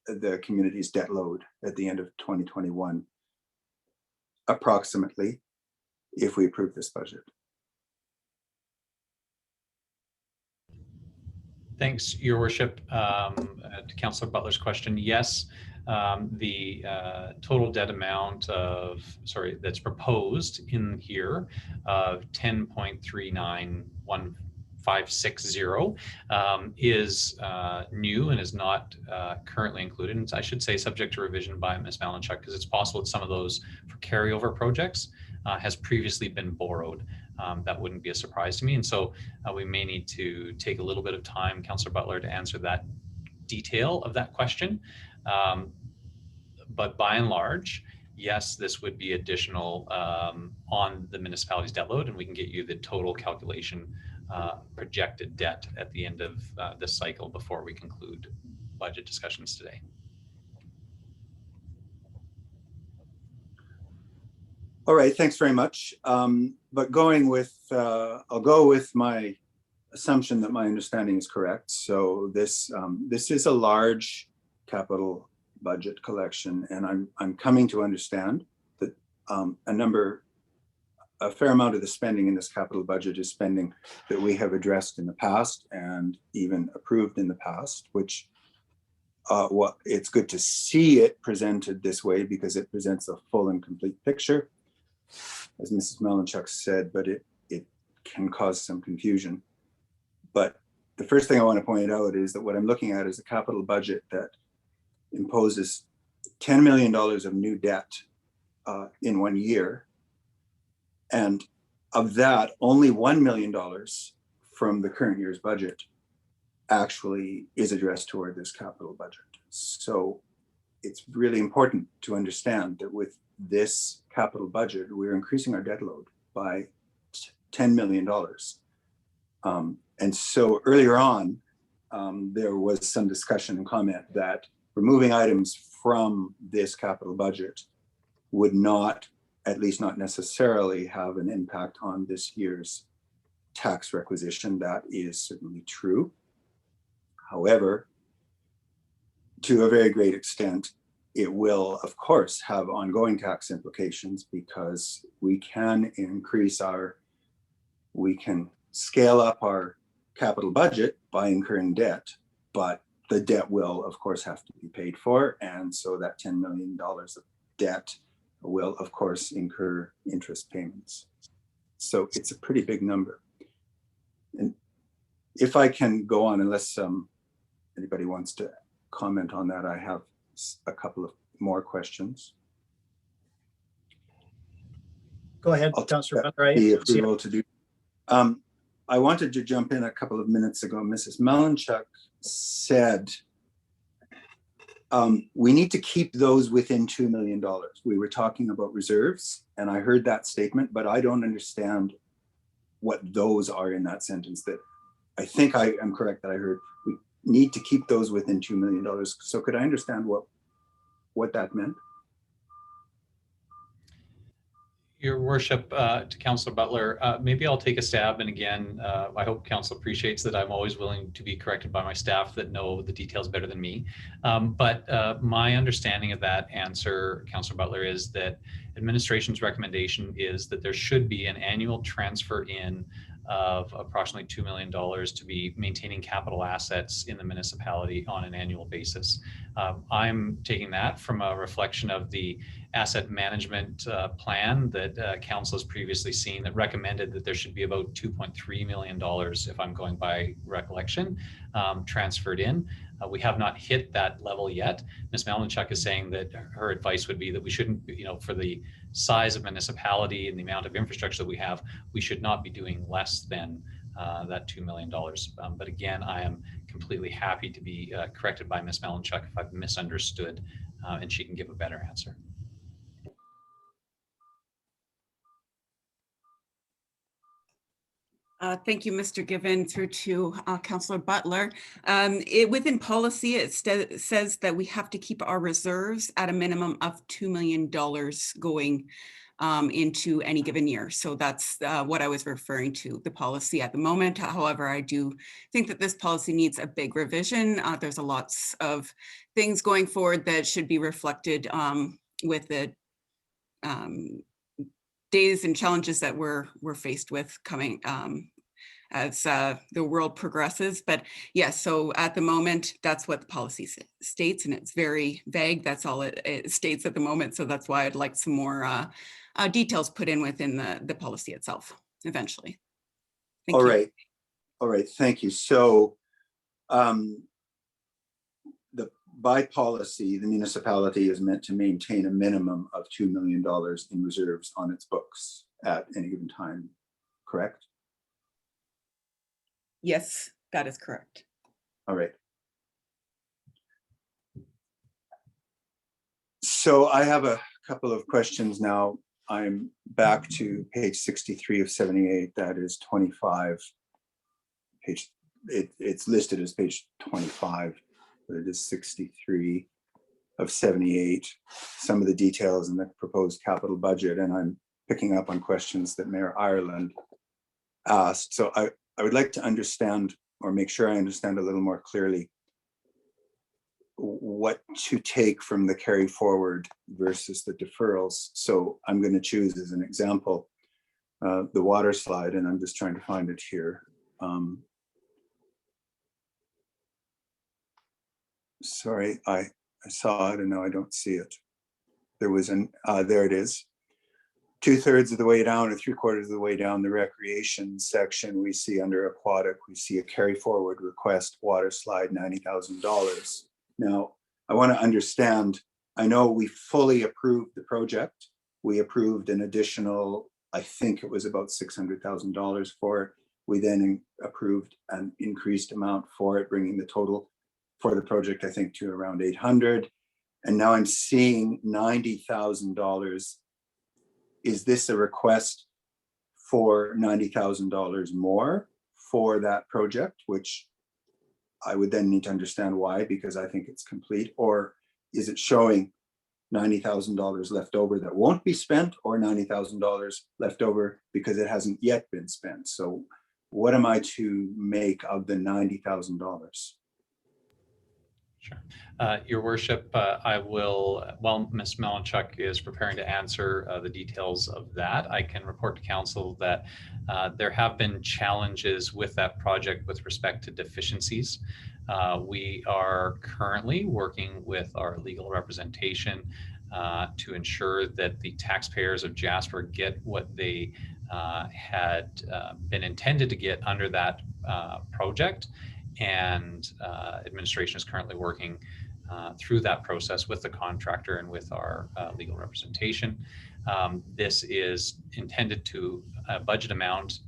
the community's debt load at the end of 2021, approximately, if we approve this budget? Thanks, Your Worship. To Councillor Butler's question, yes, the total debt amount that's proposed in here of 10.391560 is new and is not currently included. And I should say subject to revision by Ms. Malinchuk, because it's possible that some of those for carryover projects has previously been borrowed. That wouldn't be a surprise to me. And so we may need to take a little bit of time, Councillor Butler, to answer that detail of that question. But by and large, yes, this would be additional on the municipality's debt load, and we can get you the total calculation projected debt at the end of this cycle before we conclude budget discussions today. All right, thanks very much. But going with, I'll go with my assumption that my understanding is correct. So this is a large capital budget collection, and I'm coming to understand that a fair amount of the spending in this capital budget is spending that we have addressed in the past and even approved in the past, which it's good to see it presented this way because it presents a full and complete picture, as Mrs. Malinchuk said, but it can cause some confusion. But the first thing I want to point out is that what I'm looking at is a capital budget that imposes $10 million of new debt in 1 year. And of that, only $1 million from the current year's budget actually is addressed toward this capital budget. So it's really important to understand that with this capital budget, we're increasing our debt load by $10 million. And so earlier on, there was some discussion and comment that removing items from this capital budget would not, at least not necessarily, have an impact on this year's tax requisition. That is certainly true. However, to a very great extent, it will, of course, have ongoing tax implications because we can scale up our capital budget by incurring debt, but the debt will, of course, have to be paid for. And so that $10 million of debt will, of course, incur interest payments. So it's a pretty big number. And if I can go on, unless anybody wants to comment on that, I have a couple of more questions. Go ahead, Councillor Butler. The approval to do. I wanted to jump in a couple of minutes ago. Mrs. Malinchuk said we need to keep those within $2 million. We were talking about reserves, and I heard that statement, but I don't understand what those are in that sentence. That I think I am correct that I heard we need to keep those within $2 million. So could I understand what that meant? Your worship, to Councillor Butler, maybe I'll take a stab. And again, I hope Council appreciates that I'm always willing to be corrected by my staff that know the details better than me. But my understanding of that answer, Councillor Butler, is that administration's recommendation is that there should be an annual transfer in of approximately $2 million to be maintaining capital assets in the municipality on an annual basis. I'm taking that from a reflection of the asset management plan that council has previously seen that recommended that there should be about $2.3 million, if I'm going by recollection, transferred in. We have not hit that level yet. Ms. Malinchuk is saying that her advice would be that we shouldn't, for the size of municipality and the amount of infrastructure that we have, we should not be doing less than that $2 million. But again, I am completely happy to be corrected by Ms. Malinchuk if I've misunderstood, and she can give a better answer. Thank you, Mr. Given, through to Councillor Butler. Within policy, it says that we have to keep our reserves at a minimum of $2 million going into any given year. So that's what I was referring to, the policy at the moment. However, I do think that this policy needs a big revision. There's lots of things going forward that should be reflected with the days and challenges that we're faced with coming as the world progresses. But yes, so at the moment, that's what the policy states, and it's very vague. That's all it states at the moment. So that's why I'd like some more details put in within the policy itself eventually. Thank All you. right. All right, thank you. So by policy, the municipality is meant to maintain a minimum of $2 million in reserves on its books at any given time, correct? Yes, that is correct. All right. So I have a couple of questions now. I'm back to page 63 of 78. That is 25. It's listed as page 25. But it is 63 of 78, some of the details in the proposed capital budget, and I'm picking up on questions that Mayor Ireland asked. So I would like to understand, or make sure I understand a little more clearly, what to take from the carry forward versus the deferrals. So I'm going to choose as an example the water slide, and I'm just trying to find it here. Sorry, I saw it and now I don't see it. There was there it is. 2/3 of the way down or 3/4 of the way down the recreation section, we see under aquatic, we see a carry forward request, water slide, $90,000. Now, I want to understand, I know we fully approved the project. We approved an additional, I think it was about $600,000 for it. We then approved an increased amount for it, bringing the total for the project, I think, to around 800. And now I'm seeing $90,000. Is this a request for $90,000 more for that project, which I would then need to understand why, because I think it's complete? Or is it showing $90,000 left over that won't be spent, or $90,000 left over because it hasn't yet been spent? So what am I to make of the $90,000? Sure. Your worship, I will, while Ms. Malinchuk is preparing to answer the details of that, I can report to council that there have been challenges with that project with respect to deficiencies. We are currently working with our legal representation to ensure that the taxpayers of Jasper get what they had been intended to get under that project. And administration is currently working through that process with the contractor and with our legal representation. This is intended to budget amount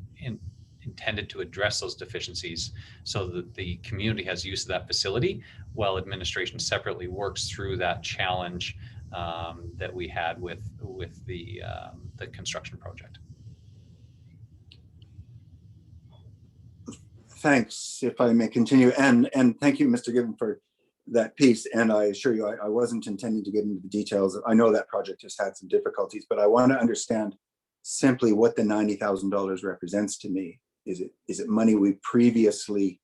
intended to address those deficiencies so that the community has use of that facility, while administration separately works through that challenge that we had with the construction project. Thanks, if I may continue. And thank you, Mr. Given, for that piece. And I assure you, I wasn't intending to get into the details. I know that project has had some difficulties, but I want to understand simply what the $90,000 represents to me. Is it money we previously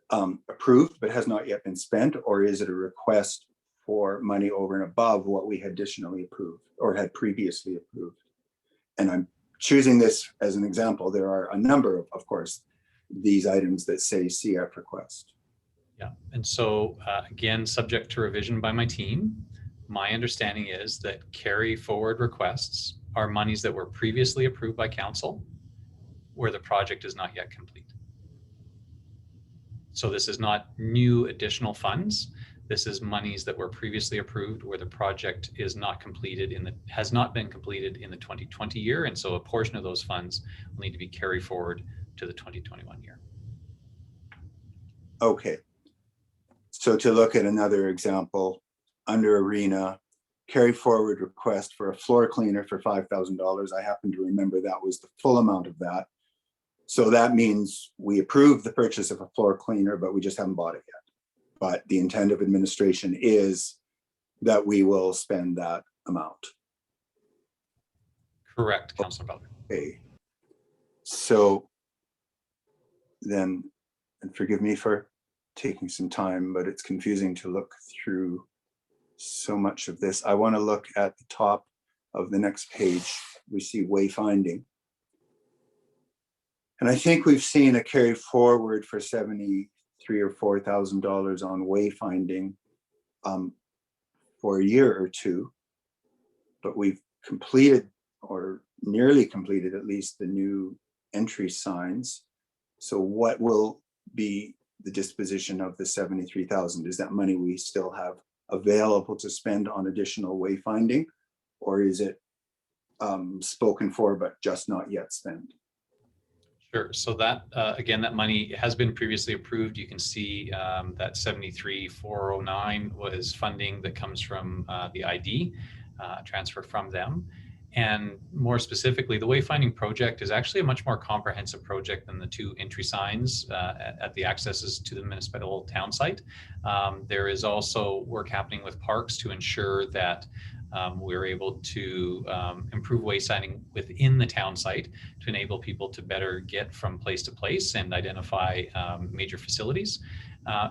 approved but has not yet been spent, or is it a request for money over and above what we had additionally approved or had previously approved? And I'm choosing this as an example. There are a number of course, these items that say CF request. Yeah, and so again, subject to revision by my team, my understanding is that carry forward requests are monies that were previously approved by council where the project is not yet complete. So this is not new additional funds. This is monies that were previously approved where the project is not completed has not been completed in the 2020 year. And so a portion of those funds will need to be carried forward to the 2021 year. Okay. So to look at another example, under Arena, carry forward request for a floor cleaner for $5,000. I happen to remember that was the full amount of that. So that means we approved the purchase of a floor cleaner, but we just haven't bought it yet. But the intent of administration is that we will spend that amount. Correct, Councilor Butler. Okay. So then, and forgive me for taking some time, but it's confusing to look through so much of this. I want to look at the top of the next page. We see wayfinding. And I think we've seen a carry forward for $73,000 or $4,000 on wayfinding for a year or two, but we've completed or nearly completed at least the new entry signs. So what will be the disposition of the $73,000? Is that money we still have available to spend on additional wayfinding, or is it spoken for but just not yet spent? Sure. So that, again, that money has been previously approved. You can see that 73,409 was funding that comes from the ID transfer from them. And more specifically, the wayfinding project is actually a much more comprehensive project than the two entry signs at the accesses to the municipal town site. There is also work happening with parks to ensure that we're able to improve wayfinding within the town site to enable people to better get from place to place and identify major facilities.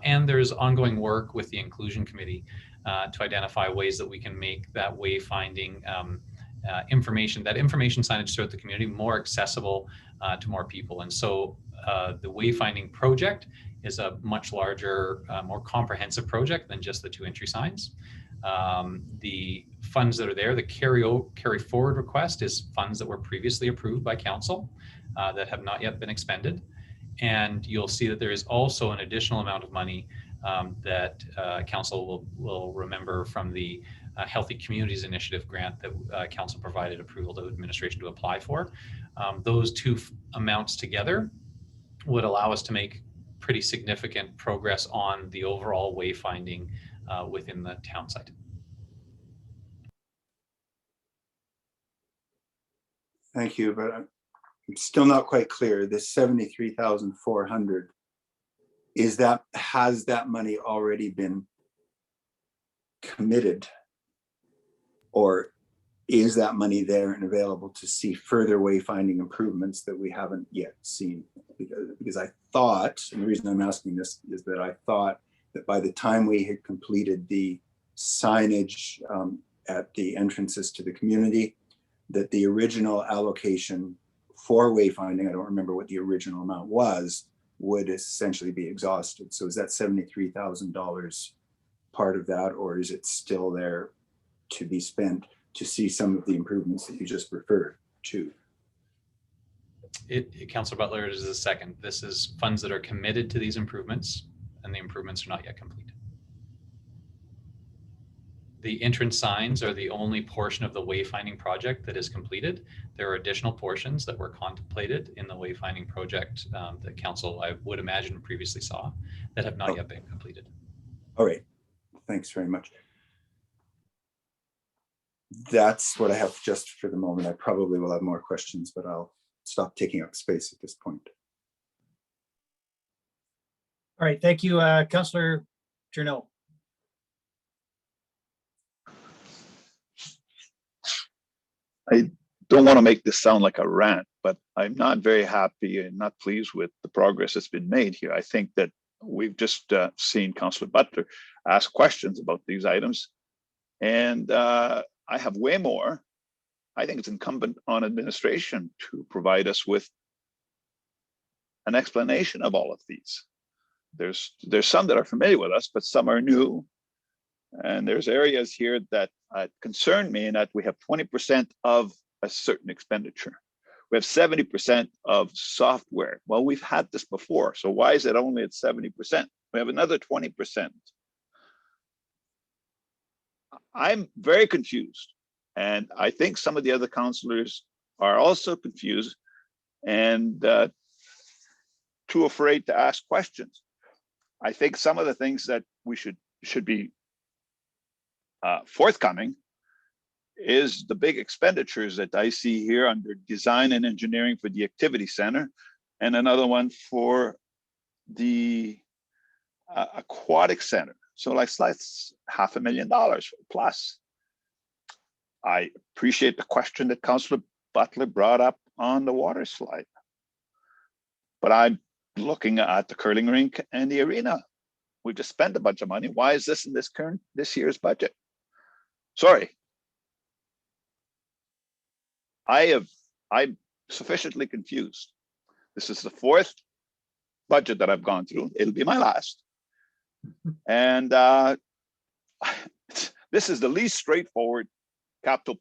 And there's ongoing work with the inclusion committee to identify ways that we can make that wayfinding information signage throughout the community more accessible to more people. And so the wayfinding project is a much larger, more comprehensive project than just the two entry signs. The funds that are there, the carry forward request is funds that were previously approved by council that have not yet been expended. And you'll see that there is also an additional amount of money that council will remember from the Healthy Communities Initiative grant that council provided approval to administration to apply for. Those two amounts together would allow us to make pretty significant progress on the overall wayfinding within the town site. Thank you, but I'm still not quite clear. This 73,400, has that money already been committed, or is that money there and available to see further wayfinding improvements that we haven't yet seen? Because I thought, and the reason I'm asking this is that I thought that by the time we had completed the signage at the entrances to the community, that the original allocation for wayfinding, I don't remember what the original amount was, would essentially be exhausted. So is that $73,000 part of that, or is it still there to be spent to see some of the improvements that you just referred to? Councilor Butler, it is the second. This is funds that are committed to these improvements, and the improvements are not yet complete. The entrance signs are the only portion of the wayfinding project that is completed. There are additional portions that were contemplated in the wayfinding project that council, I would imagine, previously saw that have not yet been completed. All right, thanks very much. That's what I have just for the moment. I probably will have more questions, but I'll stop taking up space at this point. All right, thank you, Councillor Journeau. don't want to make this sound like a rant, but I'm not very happy and not pleased with the progress that's been made here. I think that we've just seen Councillor Butler ask questions about these items, and I have way more. I think it's incumbent on administration to provide us with an explanation of all of these. There's some that are familiar with us, but some are new. And there's areas here that concern me, in that we have 20% of a certain expenditure. We have 70% of software. Well, we've had this before, so why is it only at 70%? We have another 20%. I'm very confused, and I think some of the other councillors are also confused and too afraid to ask questions. I think some of the things that we should be forthcoming is the big expenditures that I see here under design and engineering for the activity center, and another one for the aquatic center. So like $500,000 plus. I appreciate the question that Councillor Butler brought up on the water slide, but I'm looking at the curling rink and the arena. We just spent a bunch of money. Why is this in this year's budget? Sorry. I'm sufficiently confused. This is the fourth budget that I've gone through. It'll be my last. And this is the least straightforward capital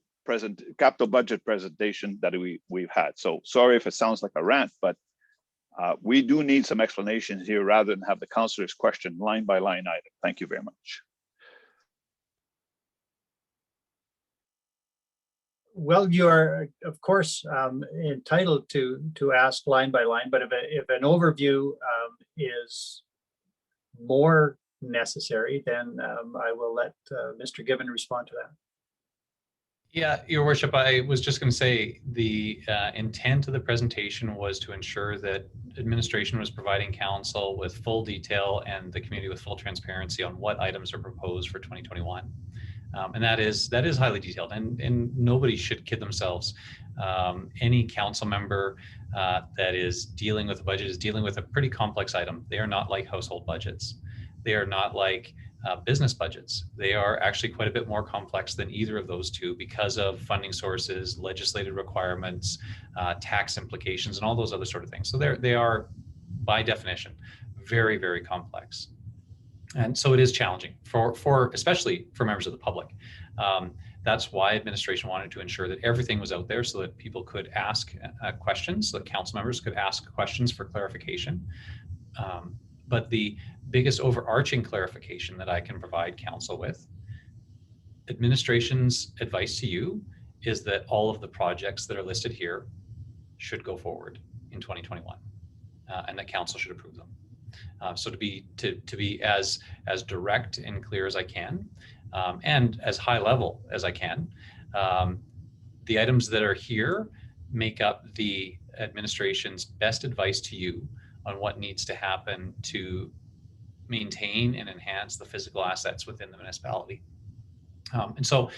budget presentation that we've had. So sorry if it sounds like a rant, but we do need some explanations here rather than have the councillors question line by line item. Thank you very much. Well, you are, of course, entitled to ask line by line, but if an overview is more necessary, then I will let Mr. Given respond to that. Yeah, Your Worship, I was just going to say the intent of the presentation was to ensure that administration was providing council with full detail and the community with full transparency on what items are proposed for 2021. And that is highly detailed, and nobody should kid themselves. Any council member that is dealing with a budget is dealing with a pretty complex item. They are not like household budgets. They are not like business budgets. They are actually quite a bit more complex than either of those two because of funding sources, legislative requirements, tax implications, and all those other sort of things. So they are, by definition, very, very complex. And so it is challenging for especially for members of the public. That's why administration wanted to ensure that everything was out there so that people could ask questions, so that council members could ask questions for clarification. But the biggest overarching clarification that I can provide council with, administration's advice to you is that all of the projects that are listed here should go forward in 2021, and that council should approve them. So to be as direct and clear as I can, and as high level as I can, the items that are here make up the administration's best advice to you on what needs to happen to maintain and enhance the physical assets within the municipality. And so,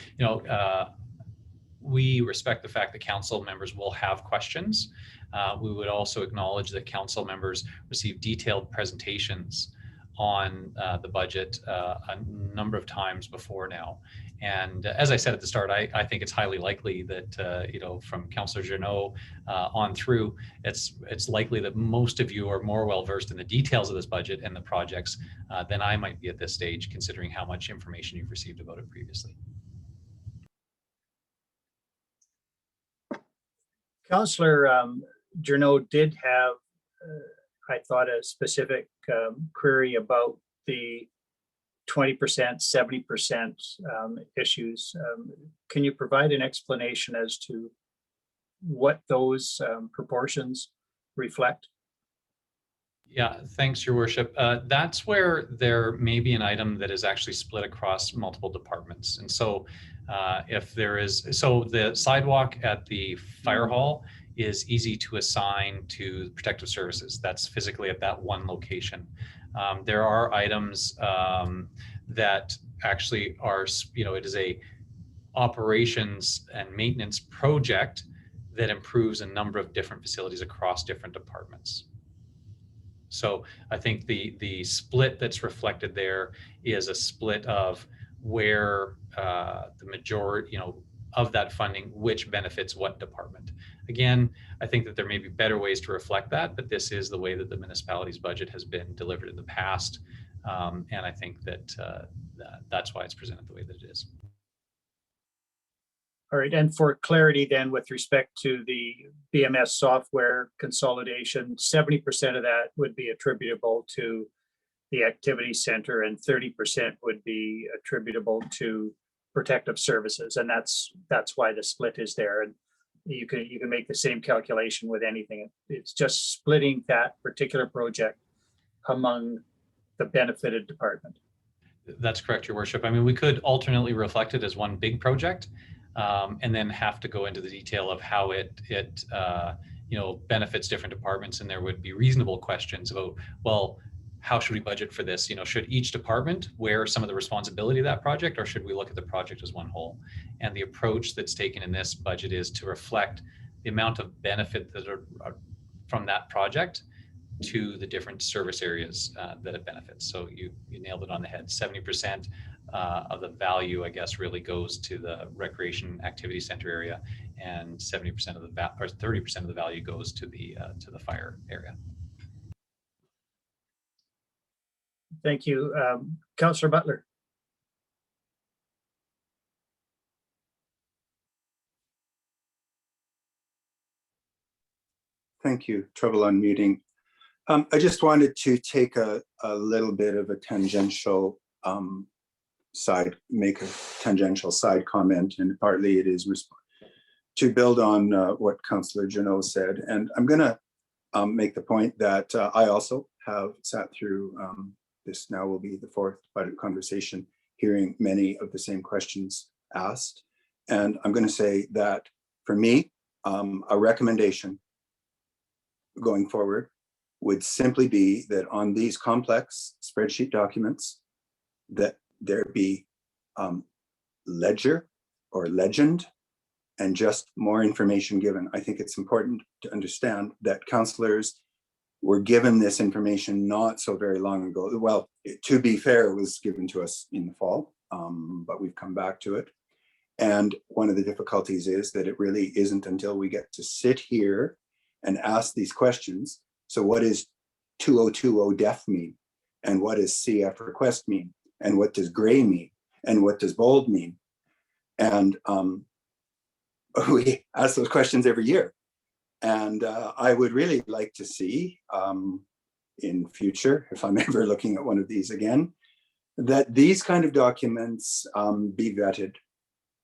we respect the fact that council members will have questions. We would also acknowledge that council members receive detailed presentations on the budget a number of times before now. And as I said at the start, I think it's highly likely that, from Councillor Journeau on through, it's likely that most of you are more well-versed in the details of this budget and the projects than I might be at this stage, considering how much information you've received about it previously. Councillor Journeau did have, I thought, a specific query about the 20%, 70% issues. Can you provide an explanation as to what those proportions reflect? Yeah, thanks, Your Worship. That's where there may be an item that is actually split across multiple departments. And so if there is, so the sidewalk at the fire hall is easy to assign to protective services. That's physically at that one location. There are items that actually are, it is a operations and maintenance project that improves a number of different facilities across different departments. So I think the split that's reflected there is a split of where the majority, of that funding, which benefits what department. Again, I think that there may be better ways to reflect that, but this is the way that the municipality's budget has been delivered in the past. And I think that that's why it's presented the way that it is. All right, and for clarity then, with respect to the BMS software consolidation, 70% of that would be attributable to the activity center and 30% would be attributable to protective services. And that's why the split is there. And you can make the same calculation with anything. It's just splitting that particular project among the benefited department. That's correct, Your Worship. I mean, we could alternately reflect it as one big project, and then have to go into the detail of how it benefits different departments. And there would be reasonable questions about, well, how should we budget for this? Should each department wear some of the responsibility of that project, or should we look at the project as one whole? And the approach that's taken in this budget is to reflect the amount of benefit that are from that project to the different service areas that it benefits. So you nailed it on the head. 70% of the value, I guess, really goes to the recreation activity center area, and 70% of the 30% of the value goes to the fire area. Thank you. Councillor Butler. Thank you. Trouble unmuting. I just wanted to take a little bit of a tangential make a tangential side comment, and partly it is to build on what Councillor Janot said. And I'm going to make the point that I also have sat through this now will be the fourth budget conversation, hearing many of the same questions asked. And I'm going to say that for me, a recommendation going forward would simply be that on these complex spreadsheet documents, that there be ledger or legend and just more information given. I think it's important to understand that councillors were given this information not so very long ago. Well, to be fair, it was given to us in the fall, but we've come back to it. And one of the difficulties is that it really isn't until we get to sit here and ask these questions. So what is 2020 DEF mean? And what does CF request mean? And what does gray mean? And what does bold mean? And we ask those questions every year. And I would really like to see in future, if I'm ever looking at one of these again, that these kind of documents be vetted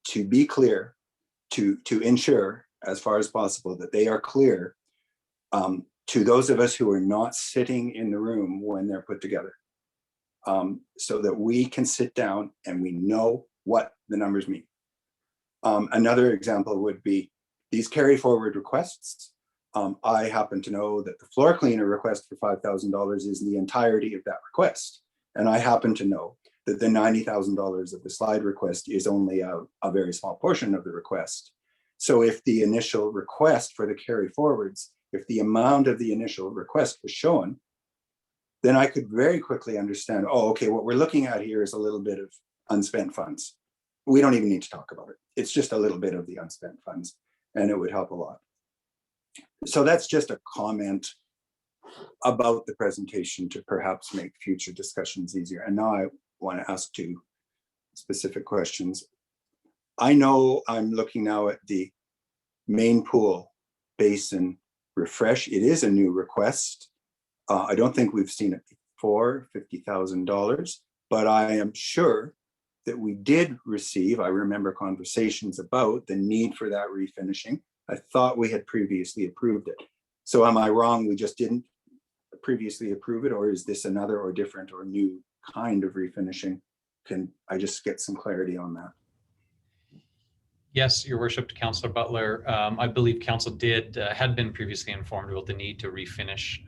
to be clear, to ensure as far as possible that they are clear to those of us who are not sitting in the room when they're put together, so that we can sit down and we know what the numbers mean. Another example would be these carry forward requests. I happen to know that the floor cleaner request for $5,000 is the entirety of that request. And I happen to know that the $90,000 of the slide request is only a very small portion of the request. So if the initial request for the carry forwards, if the amount of the initial request was shown, then I could very quickly understand, oh, okay, what we're looking at here is a little bit of unspent funds. We don't even need to talk about it. It's just a little bit of the unspent funds, and it would help a lot. So that's just a comment about the presentation to perhaps make future discussions easier. And now I want to ask two specific questions. I know I'm looking now at the main pool basin refresh. It is a new request. I don't think we've seen it before, $50,000, but I am sure that we did receive, I remember conversations about the need for that refinishing. I thought we had previously approved it. So am I wrong? We just didn't previously approve it, or is this another or different or new kind of refinishing? Can I just get some clarity on that? Yes, Your Worship, Councillor Butler. I believe Council had been previously informed about the need to refinish,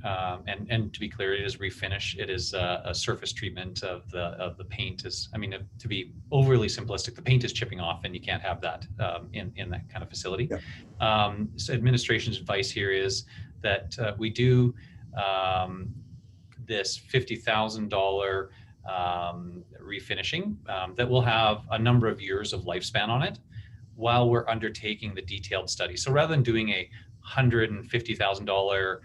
and to be clear, it is refinish. It is a surface treatment of the paint. To be overly simplistic, the paint is chipping off, and you can't have that in that kind of facility. Yeah. So administration's advice here is that we do this $50,000 refinishing that will have a number of years of lifespan on it, while we're undertaking the detailed study. So rather than doing a $150,000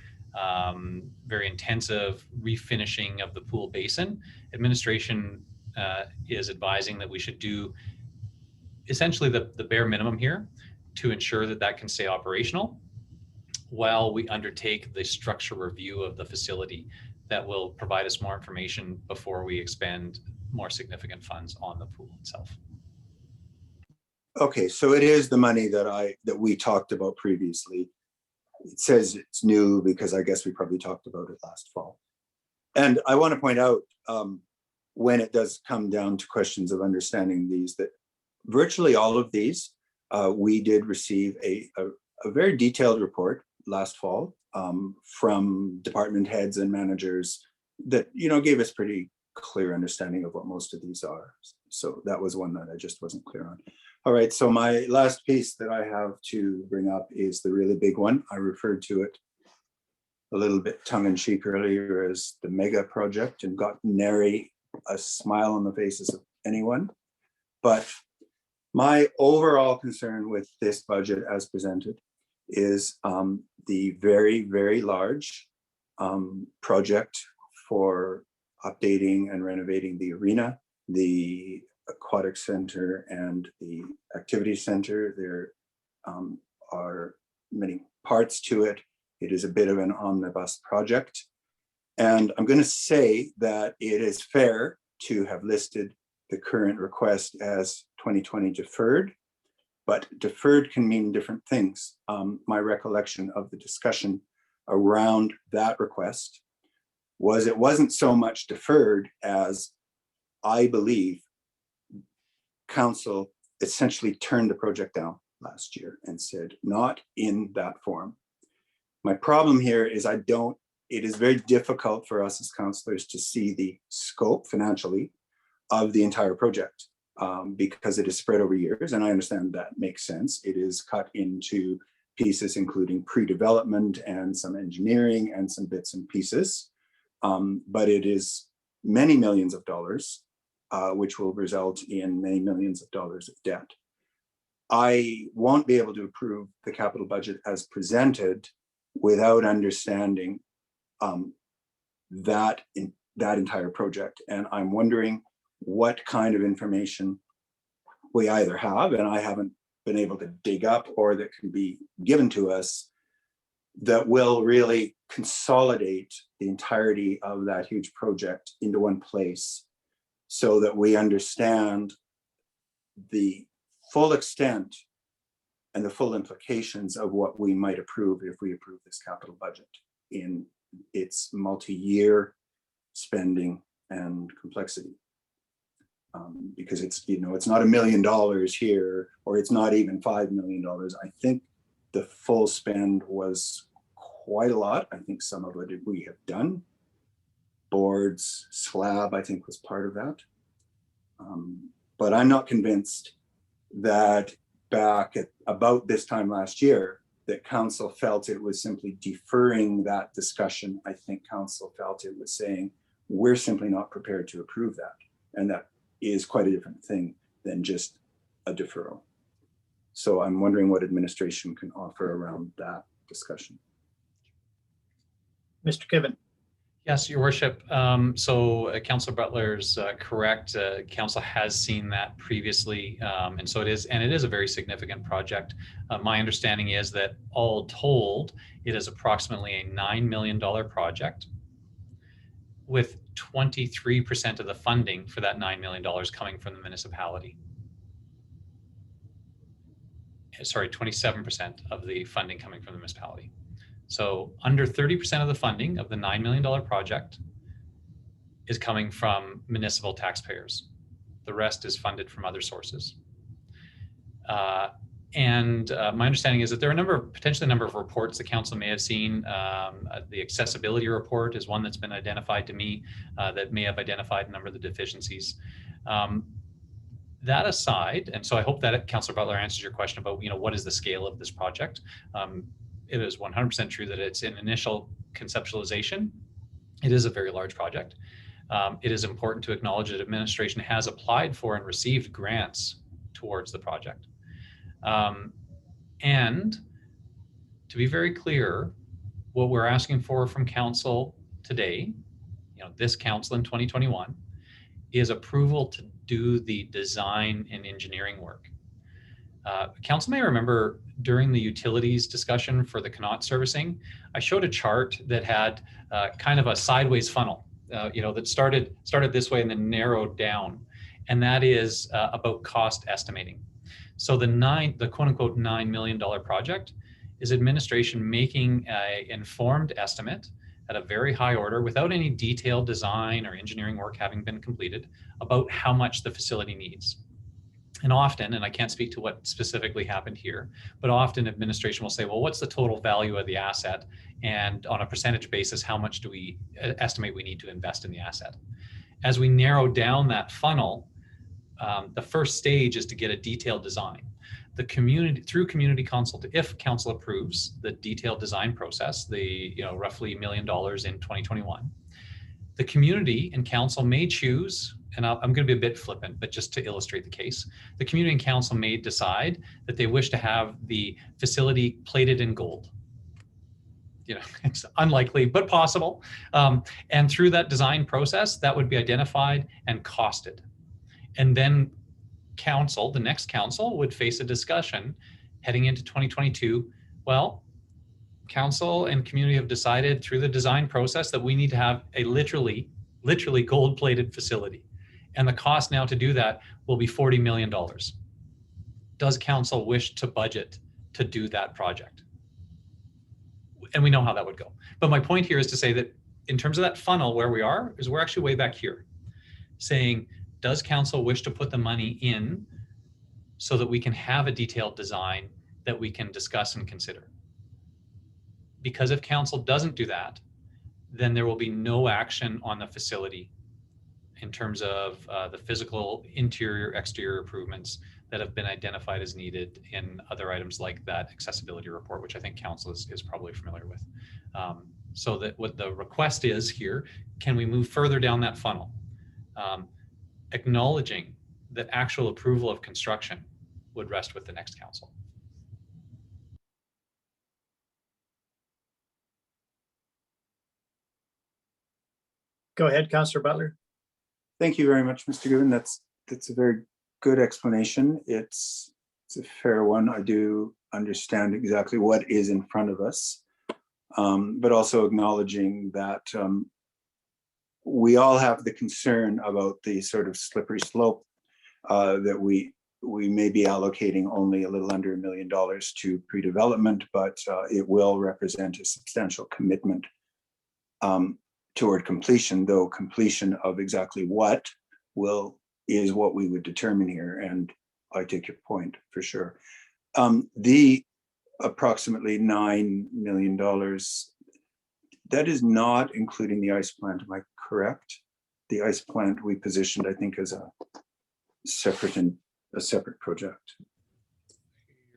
very intensive refinishing of the pool basin, administration is advising that we should do essentially the bare minimum here to ensure that that can stay operational while we undertake the structural review of the facility that will provide us more information before we expend more significant funds on the pool itself. Okay, so it is the money that we talked about previously. It says it's new because I guess we probably talked about it last fall. And I want to point out when it does come down to questions of understanding these, that virtually all of these, we did receive a very detailed report last fall from department heads and managers that, gave us pretty clear understanding of what most of these are. So that was one that I just wasn't clear on. All right, so my last piece that I have to bring up is the really big one. I referred to it a little bit tongue-in-cheek earlier as the mega project and got nary a smile on the faces of anyone. But my overall concern with this budget as presented is the very, very large project for updating and renovating the arena, the aquatic center, and the activity center. There are many parts to it. It is a bit of an omnibus project. And I'm going to say that it is fair to have listed the current request as 2020 deferred, but deferred can mean different things. My recollection of the discussion around that request was it wasn't so much deferred as I believe Council essentially turned the project down last year and said, not in that form. My problem here is it is very difficult for us as councillors to see the scope financially of the entire project because it is spread over years. And I understand that makes sense. It is cut into pieces, including pre-development and some engineering and some bits and pieces. But it is many millions of dollars, which will result in many millions of dollars of debt. I won't be able to approve the capital budget as presented without understanding that entire project. And I'm wondering what kind of information we either have, and I haven't been able to dig up, or that can be given to us that will really consolidate the entirety of that huge project into one place so that we understand the full extent and the full implications of what we might approve if we approve this capital budget in its multi-year spending and complexity. Because it's not $1 million here, or it's not even $5 million. I think the full spend was quite a lot. I think some of it we have done. Boards, slab, I think was part of that. But I'm not convinced that back at about this time last year that council felt it was simply deferring that discussion. I think council felt it was saying, we're simply not prepared to approve that. And that is quite a different thing than just a deferral. So I'm wondering what administration can offer around that discussion. Mr. Kiven. Yes, Your Worship. So Councillor Butler's correct. Council has seen that previously, and so it is a very significant project. My understanding is that all told, it is approximately a $9 million project, with 23% of the funding for that $9 million coming from the municipality. Sorry, 27% of the funding coming from the municipality. So under 30% of the funding of the $9 million project is coming from municipal taxpayers. The rest is funded from other sources. And my understanding is that there are potentially a number of reports the council may have seen. The accessibility report is one that's been identified to me that may have identified a number of the deficiencies. That aside, and so I hope that Councillor Butler answers your question about, what is the scale of this project? It is 100% true that it's an initial conceptualization. It is a very large project. It is important to acknowledge that administration has applied for and received grants towards the project. And to be very clear, what we're asking for from council today, this council in 2021, is approval to do the design and engineering work. Council may remember during the utilities discussion for the Connaught servicing, I showed a chart that had kind of a sideways funnel, that started this way and then narrowed down. And that is about cost estimating. So the quote unquote $9 million project is administration making an informed estimate at a very high order without any detailed design or engineering work having been completed about how much the facility needs. And often, and I can't speak to what specifically happened here, but often administration will say, well, what's the total value of the asset? And on a percentage basis, how much do we estimate we need to invest in the asset? As we narrow down that funnel, the first stage is to get a detailed design. The community, through community consult, if council approves the detailed design process, the roughly $1 million in 2021, the community and council may choose, and I'm going to be a bit flippant, but just to illustrate the case, the community and council may decide that they wish to have the facility plated in gold. It's unlikely, but possible. And through that design process, that would be identified and costed. And then council, the next council, would face a discussion heading into 2022. Well, council and community have decided through the design process that we need to have a literally gold-plated facility. And the cost now to do that will be $40 million. Does council wish to budget to do that project? And we know how that would go. But my point here is to say that in terms of that funnel, where we are, is we're actually way back here, saying, does council wish to put the money in so that we can have a detailed design that we can discuss and consider? Because if council doesn't do that, then there will be no action on the facility in terms of the physical interior, exterior improvements that have been identified as needed in other items like that accessibility report, which I think council is probably familiar with. So that what the request is here, can we move further down that funnel? Acknowledging that actual approval of construction would rest with the next council. Go ahead, Councillor Butler. Thank you very much, Mr. Goodwin. That's a very good explanation. It's a fair one. I do understand exactly what is in front of us, but also acknowledging that we all have the concern about the sort of slippery slope that we may be allocating only a little under $1 million to pre-development, but it will represent a substantial commitment toward completion, though completion of exactly what is what we would determine here. And I take your point for sure. The approximately $9 million, that is not including the ice plant, am I correct? The ice plant we positioned, I think, as a separate project.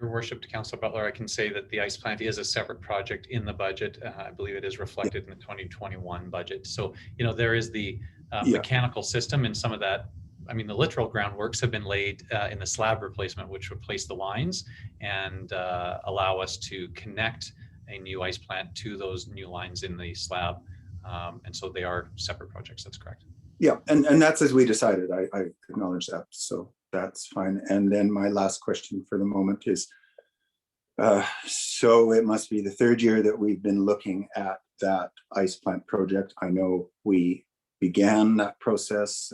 Your worship, to Councillor Butler, I can say that the ice plant is a separate project in the budget. I believe it is reflected in the 2021 budget. So, there is the mechanical system and some of that. I mean, the literal groundworks have been laid in the slab replacement, which replace the lines and allow us to connect a new ice plant to those new lines in the slab. And so they are separate projects. That's correct. Yeah, and that's as we decided. I acknowledge that. So that's fine. And then my last question for the moment is, so it must be the third year that we've been looking at that ice plant project. I know we began that process.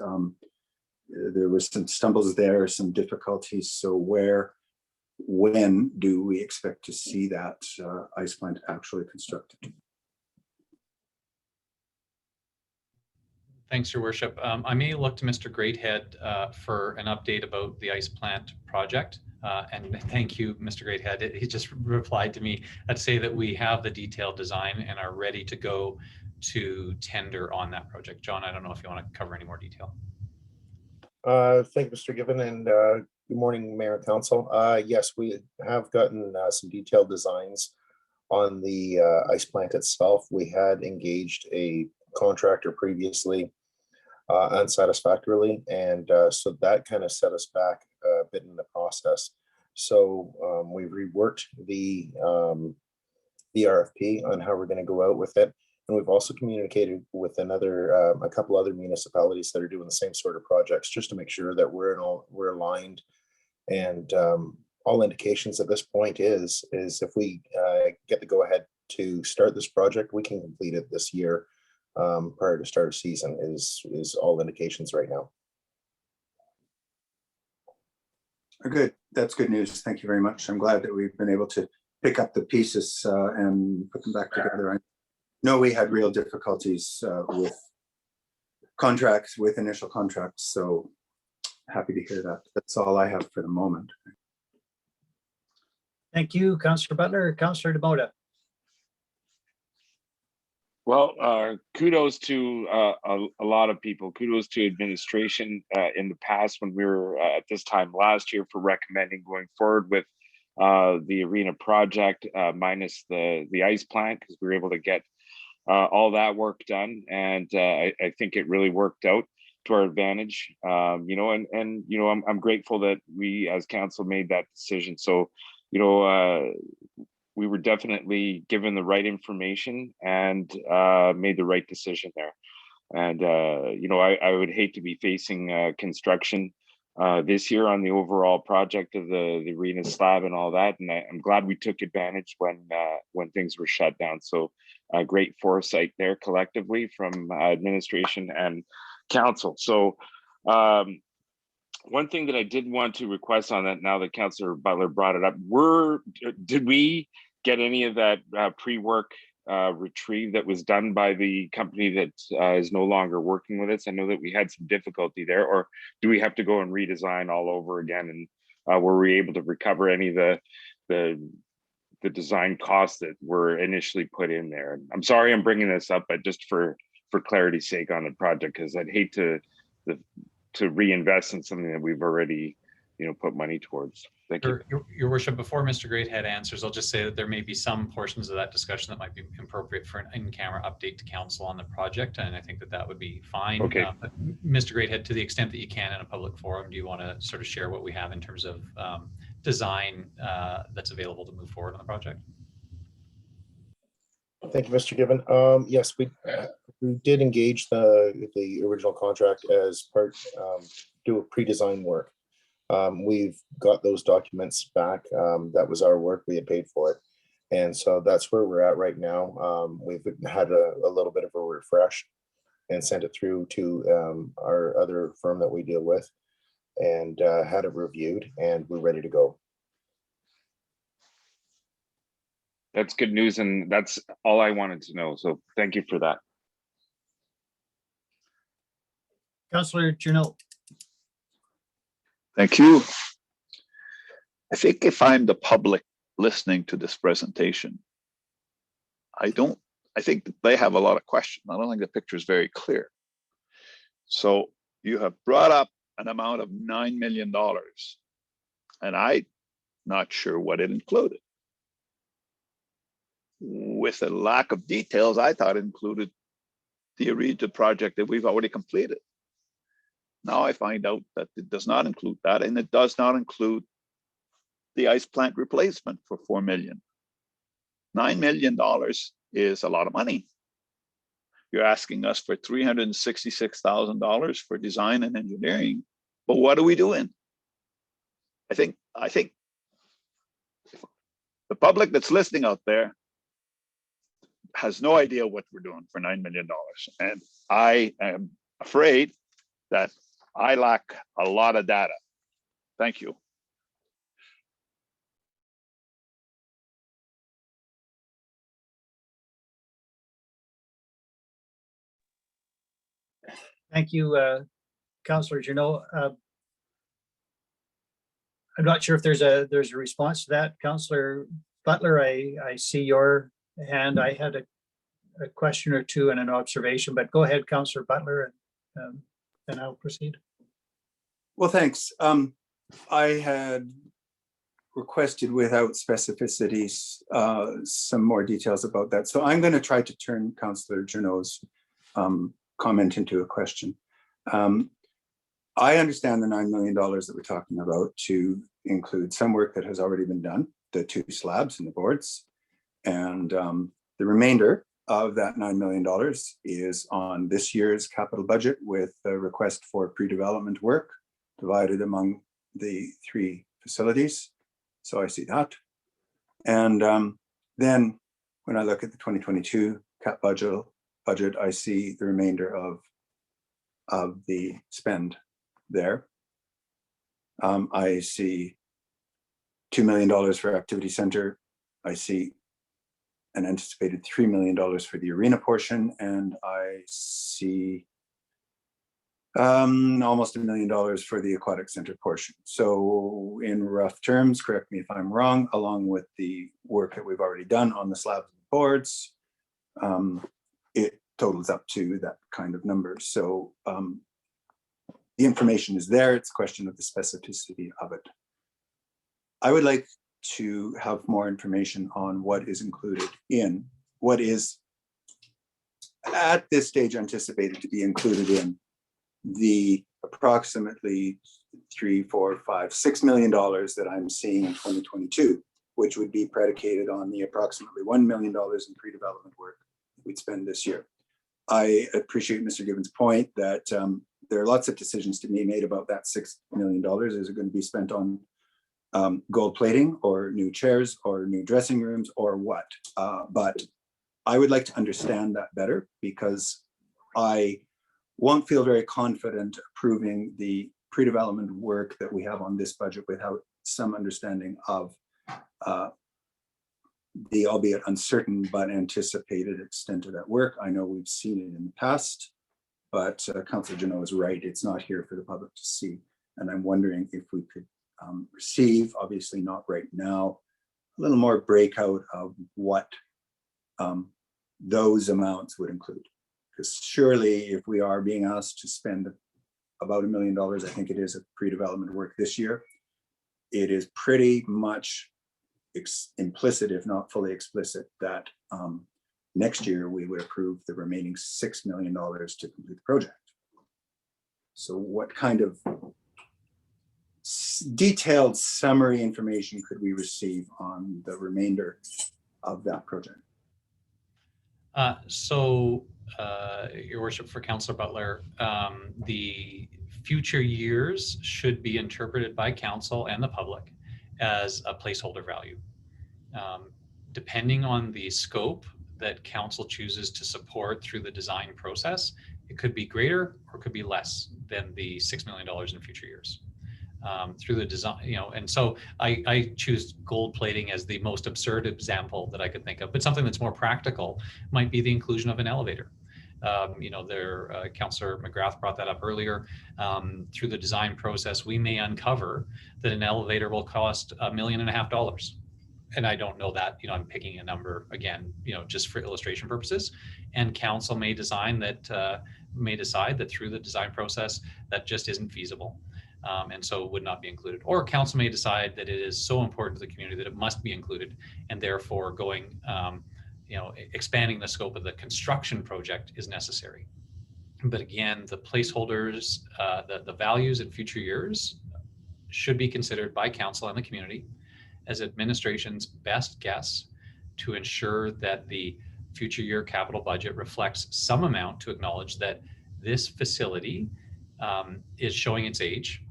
There were some stumbles there, some difficulties. So when do we expect to see that ice plant actually constructed? Thanks, Your Worship. I may look to Mr. Greathead for an update about the ice plant project. And thank you, Mr. Greathead. He just replied to me to say that we have the detailed design and are ready to go to tender on that project. John, I don't know if you want to cover any more detail. Thank you, Mr. Given, and good morning, Mayor and Council. Yes, we have gotten some detailed designs on the ice plant itself. We had engaged a contractor previously unsatisfactorily, and so that kind of set us back a bit in the process. So we reworked the RFP on how we're going to go out with it. And we've also communicated with a couple other municipalities that are doing the same sort of projects, just to make sure that we're aligned. And all indications at this point is if we get the go ahead to start this project, we can complete it this year prior to start of season. Is all indications right now. Good. That's good news. Thank you very much. I'm glad that we've been able to pick up the pieces and put them back together. I know we had real difficulties with initial contracts, so happy to hear that. That's all I have for the moment. Thank you, Councillor Butler. Councillor DeMota. Well, kudos to a lot of people. Kudos to administration in the past when we were at this time last year for recommending going forward with the arena project minus the ice plant, because we were able to get all that work done, and I think it really worked out to our advantage. You know, and you know, I'm grateful that we as council made that decision. So, you know, we were definitely given the right information and made the right decision there. And you know, I would hate to be facing construction this year on the overall project of the arena slab and all that. And I'm glad we took advantage when things were shut down. So great foresight there collectively from administration and council. So one thing that I did want to request on that, now that Councillor Butler brought it up, did we get any of that pre-work retrieve that was done by the company that is no longer working with us? I know that we had some difficulty there, or do we have to go and redesign all over again? And were we able to recover any of the design costs that were initially put in there? I'm sorry I'm bringing this up, but just for clarity's sake on the project, because I'd hate to reinvest in something that we've already, you know, put money towards. Thank you. Your worship, before Mr. Greathead answers, I'll just say that there may be some portions of that discussion that might be appropriate for an in-camera update to council on the project, and I think that would be fine. Okay. But Mr. Greathead, to the extent that you can in a public forum, do you want to sort of share what we have in terms of design that's available to move forward on the project? Thank you, Mr. Given. Yes, we did engage the original contract as part do a pre-design work. We've got those documents back. That was our work. We had paid for it, and so that's where we're at right now. We've had a little bit of a refresh and sent it through to our other firm that we deal with, and had it reviewed, and we're ready to go. That's good news, and that's all I wanted to know. So thank you for that. Councillor Journeau. Thank you. I think if I'm the public listening to this presentation, I think that they have a lot of questions. I don't think the picture is very clear. So you have brought up an amount of $9 million, and I'm not sure what it included. With a lack of details, I thought it included the arena project that we've already completed. Now I find out that it does not include that, and it does not include the ice plant replacement for $4 million. $9 million is a lot of money. You're asking us for $366,000 for design and engineering, but what are we doing? I think the public that's listening out there has no idea what we're doing for $9 million. And I am afraid that I lack a lot of data. Thank you. Thank you, Councillor Journeau. I'm not sure if there's a response to that. Councillor Butler, I see your hand. I had a question or two and an observation, but go ahead, Councillor Butler, and then I'll proceed. Well, thanks. I had requested without specificities some more details about that. So I'm going to try to turn Councillor Junot's comment into a question. I understand the $9 million that we're talking about to include some work that has already been done, the 2 slabs and the boards, and the remainder of that $9 million is on this year's capital budget with a request for pre-development work divided among the 3 facilities. So I see that. And then when I look at the 2022 cap budget, I see the remainder of the spend there. I see $2 million for activity center. I see an anticipated $3 million for the arena portion, and I see almost $1 million for the aquatic center portion. So in rough terms, correct me if I'm wrong, along with the work that we've already done on the slabs and boards, it totals up to that kind of number. So the information is there. It's a question of the specificity of it. I would like to have more information on what is included in, what is at this stage anticipated to be included in the approximately $3, $4, $5, $6 million that I'm seeing in 2022, which would be predicated on the approximately $1 million in pre-development work we'd spend this year. I appreciate Mr. Gibbons' point that there are lots of decisions to be made about that $6 million. Is it going to be spent on gold plating or new chairs or new dressing rooms or what? But I would like to understand that better, because I won't feel very confident approving the pre-development work that we have on this budget without some understanding of the albeit uncertain but anticipated extent of that work. I know we've seen it in the past, but Councillor Junot is right. It's not here for the public to see. And I'm wondering if we could receive, obviously not right now, a little more breakout of what those amounts would include. Because surely if we are being asked to spend about $1 million, I think it is, of pre-development work this year, it is pretty much implicit, if not fully explicit, that next year we would approve the remaining $6 million to complete the project. So what kind of detailed summary information could we receive on the remainder of that project? Your Worship, for Councillor Butler, the future years should be interpreted by Council and the public as a placeholder value. Depending on the scope that Council chooses to support through the design process, it could be greater or could be less than the $6 million in future years. Through the design, and so I choose gold plating as the most absurd example that I could think of, but something that's more practical might be the inclusion of an elevator. Councillor McGrath brought that up earlier. Through the design process, we may uncover that an elevator will cost $1.5 million. And I don't know that, I'm picking a number again, just for illustration purposes. And Council may decide that through the design process, that just isn't feasible. And so would not be included. Or Council may decide that it is so important to the community that it must be included, and therefore expanding the scope of the construction project is necessary. But again, the placeholders, the values in future years should be considered by Council and the community as administration's best guess to ensure that the future year capital budget reflects some amount to acknowledge that this facility is showing its age,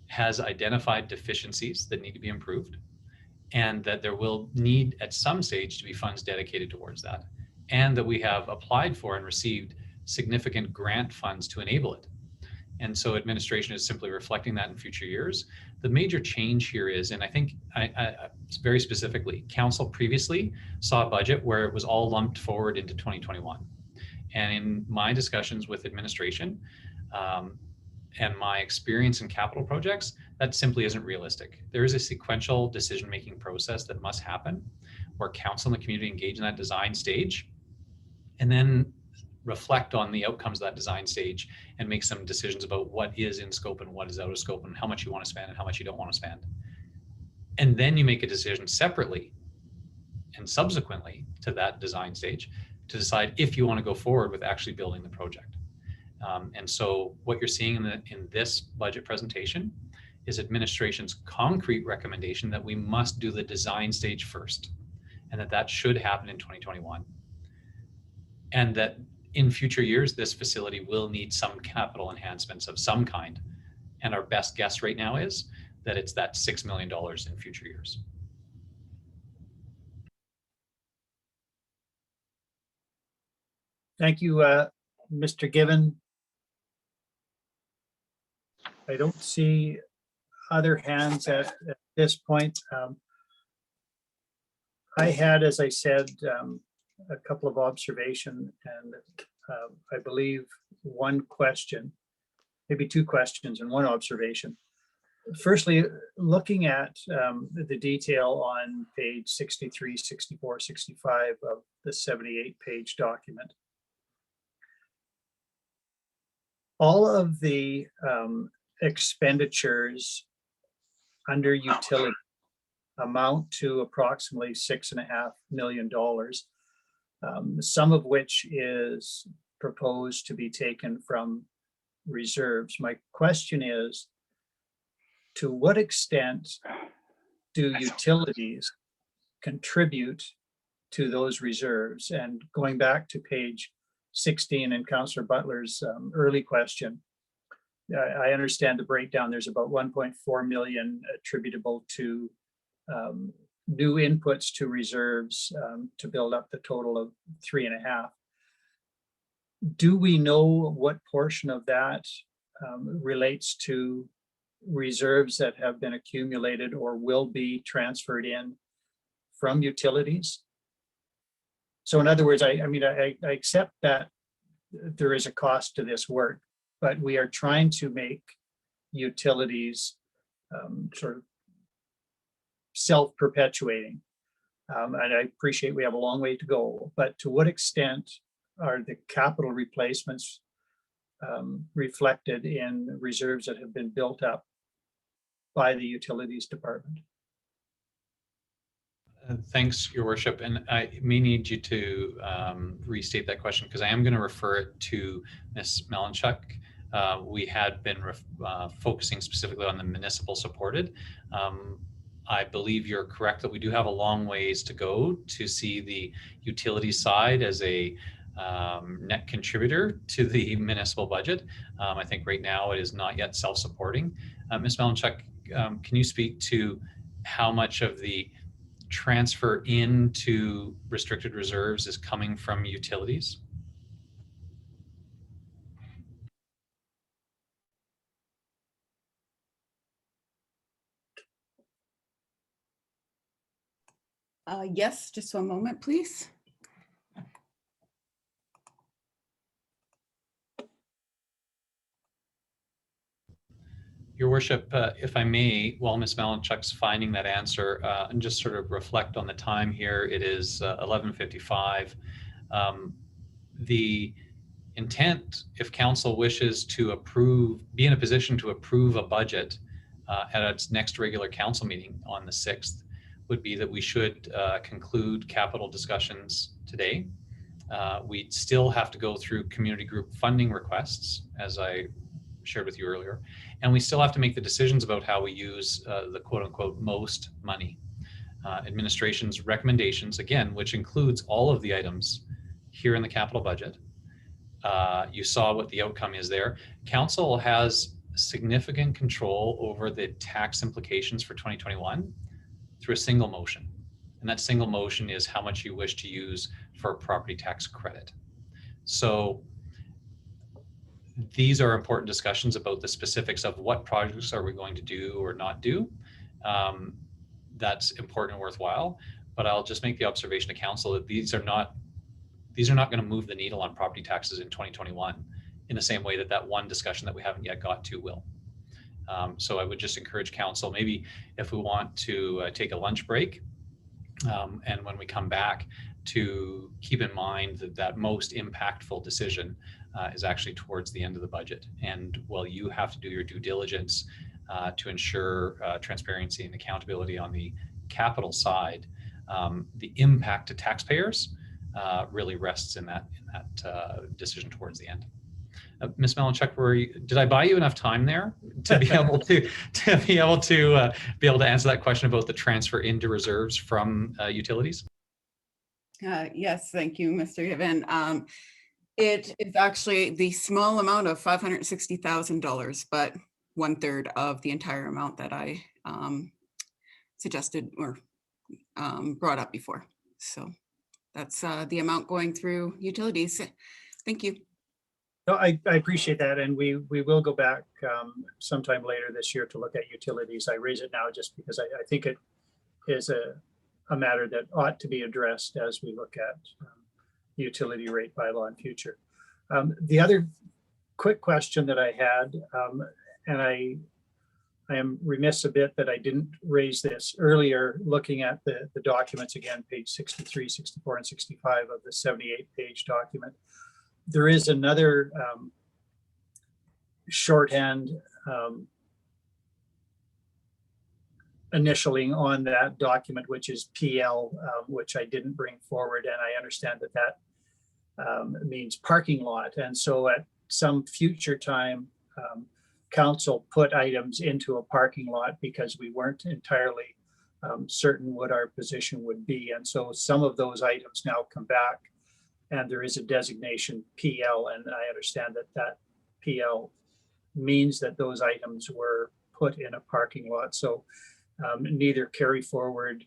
has identified deficiencies that need to be improved, and that there will need at some stage to be funds dedicated towards that, and that we have applied for and received significant grant funds to enable it. And so administration is simply reflecting that in future years. The major change here is, and I think very specifically, Council previously saw a budget where it was all lumped forward into 2021. And in my discussions with administration, and my experience in capital projects, That simply isn't realistic. There is a sequential decision-making process that must happen where council and the community engage in that design stage and then reflect on the outcomes of that design stage and make some decisions about what is in scope and what is out of scope and how much you want to spend and how much you don't want to spend. And then you make a decision separately and subsequently to that design stage to decide if you want to go forward with actually building the project. And so what you're seeing in this budget presentation is administration's concrete recommendation that we must do the design stage first, and that should happen in 2021. And that in future years, this facility will need some capital enhancements of some kind. And our best guess right now is that it's that $6 million in future years. Thank you, Mr. Given. I don't see other hands at this point. I had, as I said, a couple of observations and I believe one question, maybe two questions and one observation. Firstly, looking at the detail on page 63, 64, 65 of the 78-page document, all of the expenditures under utility amount to approximately $6.5 million, some of which is proposed to be taken from reserves. My question is, to what extent do utilities contribute to those reserves? And going back to page 16 and Councillor Butler's early question, I understand the breakdown. There's about 1.4 million attributable to new inputs to reserves to build up the total of 3.5. Do we know what portion of that relates to reserves that have been accumulated or will be transferred in from utilities? So in other words, I accept that there is a cost to this work, but we are trying to make utilities sort of self-perpetuating. And I appreciate we have a long way to go, but to what extent are the capital replacements reflected in reserves that have been built up by the utilities department? Thanks, Your Worship. And I may need you to restate that question because I am going to refer it to Ms. Malinchuk. We had been focusing specifically on the municipal supported. I believe you're correct that we do have a long ways to go to see the utility side as a net contributor to the municipal budget. I think right now it is not yet self-supporting. Ms. Malinchuk, can you speak to how much of the transfer into restricted reserves is coming from utilities? Yes, just one moment, please. Your Worship, if I may, while Ms. Malinchuk's finding that answer, and just sort of reflect on the time here, it is 11:55. The intent, if council wishes to approve, be in a position to approve a budget at its next regular council meeting on the 6th, would be that we should conclude capital discussions today. We still have to go through community group funding requests, as I shared with you earlier, and we still have to make the decisions about how we use the quote unquote most money. Administration's recommendations, again, which includes all of the items here in the capital budget. You saw what the outcome is there. Council has significant control over the tax implications for 2021 through a single motion. And that single motion is how much you wish to use for a property tax credit. So these are important discussions about the specifics of what projects are we going to do or not do. That's important and worthwhile, but I'll just make the observation to council that these are not going to move the needle on property taxes in 2021 in the same way that that one discussion that we haven't yet got to will. So I would just encourage council, maybe if we want to take a lunch break, and when we come back, to keep in mind that that most impactful decision is actually towards the end of the budget. And while you have to do your due diligence to ensure transparency and accountability on the capital side, the impact to taxpayers really rests in that decision towards the end. Ms. Malinchuk, did I buy you enough time there to be able to answer that question about the transfer into reserves from utilities? Yes, thank you, Mr. Given. It is actually the small amount of $560,000, but 1/3 of the entire amount that I suggested or brought up before. So that's the amount going through utilities. Thank you. No, I appreciate that, and we will go back sometime later this year to look at utilities. I raise it now just because I think it is a matter that ought to be addressed as we look at the utility rate bylaw in future. The other quick question that I had, and I am remiss a bit that I didn't raise this earlier, looking at the documents again, page 63, 64, and 65 of the 78-page document. There is another shorthand initialing on that document, which is PL, which I didn't bring forward. And I understand that that means parking lot. And so at some future time, council put items into a parking lot because we weren't entirely certain what our position would be. And so some of those items now come back, and there is a designation PL, and I understand that that PL means that those items were put in a parking lot. So neither carry forward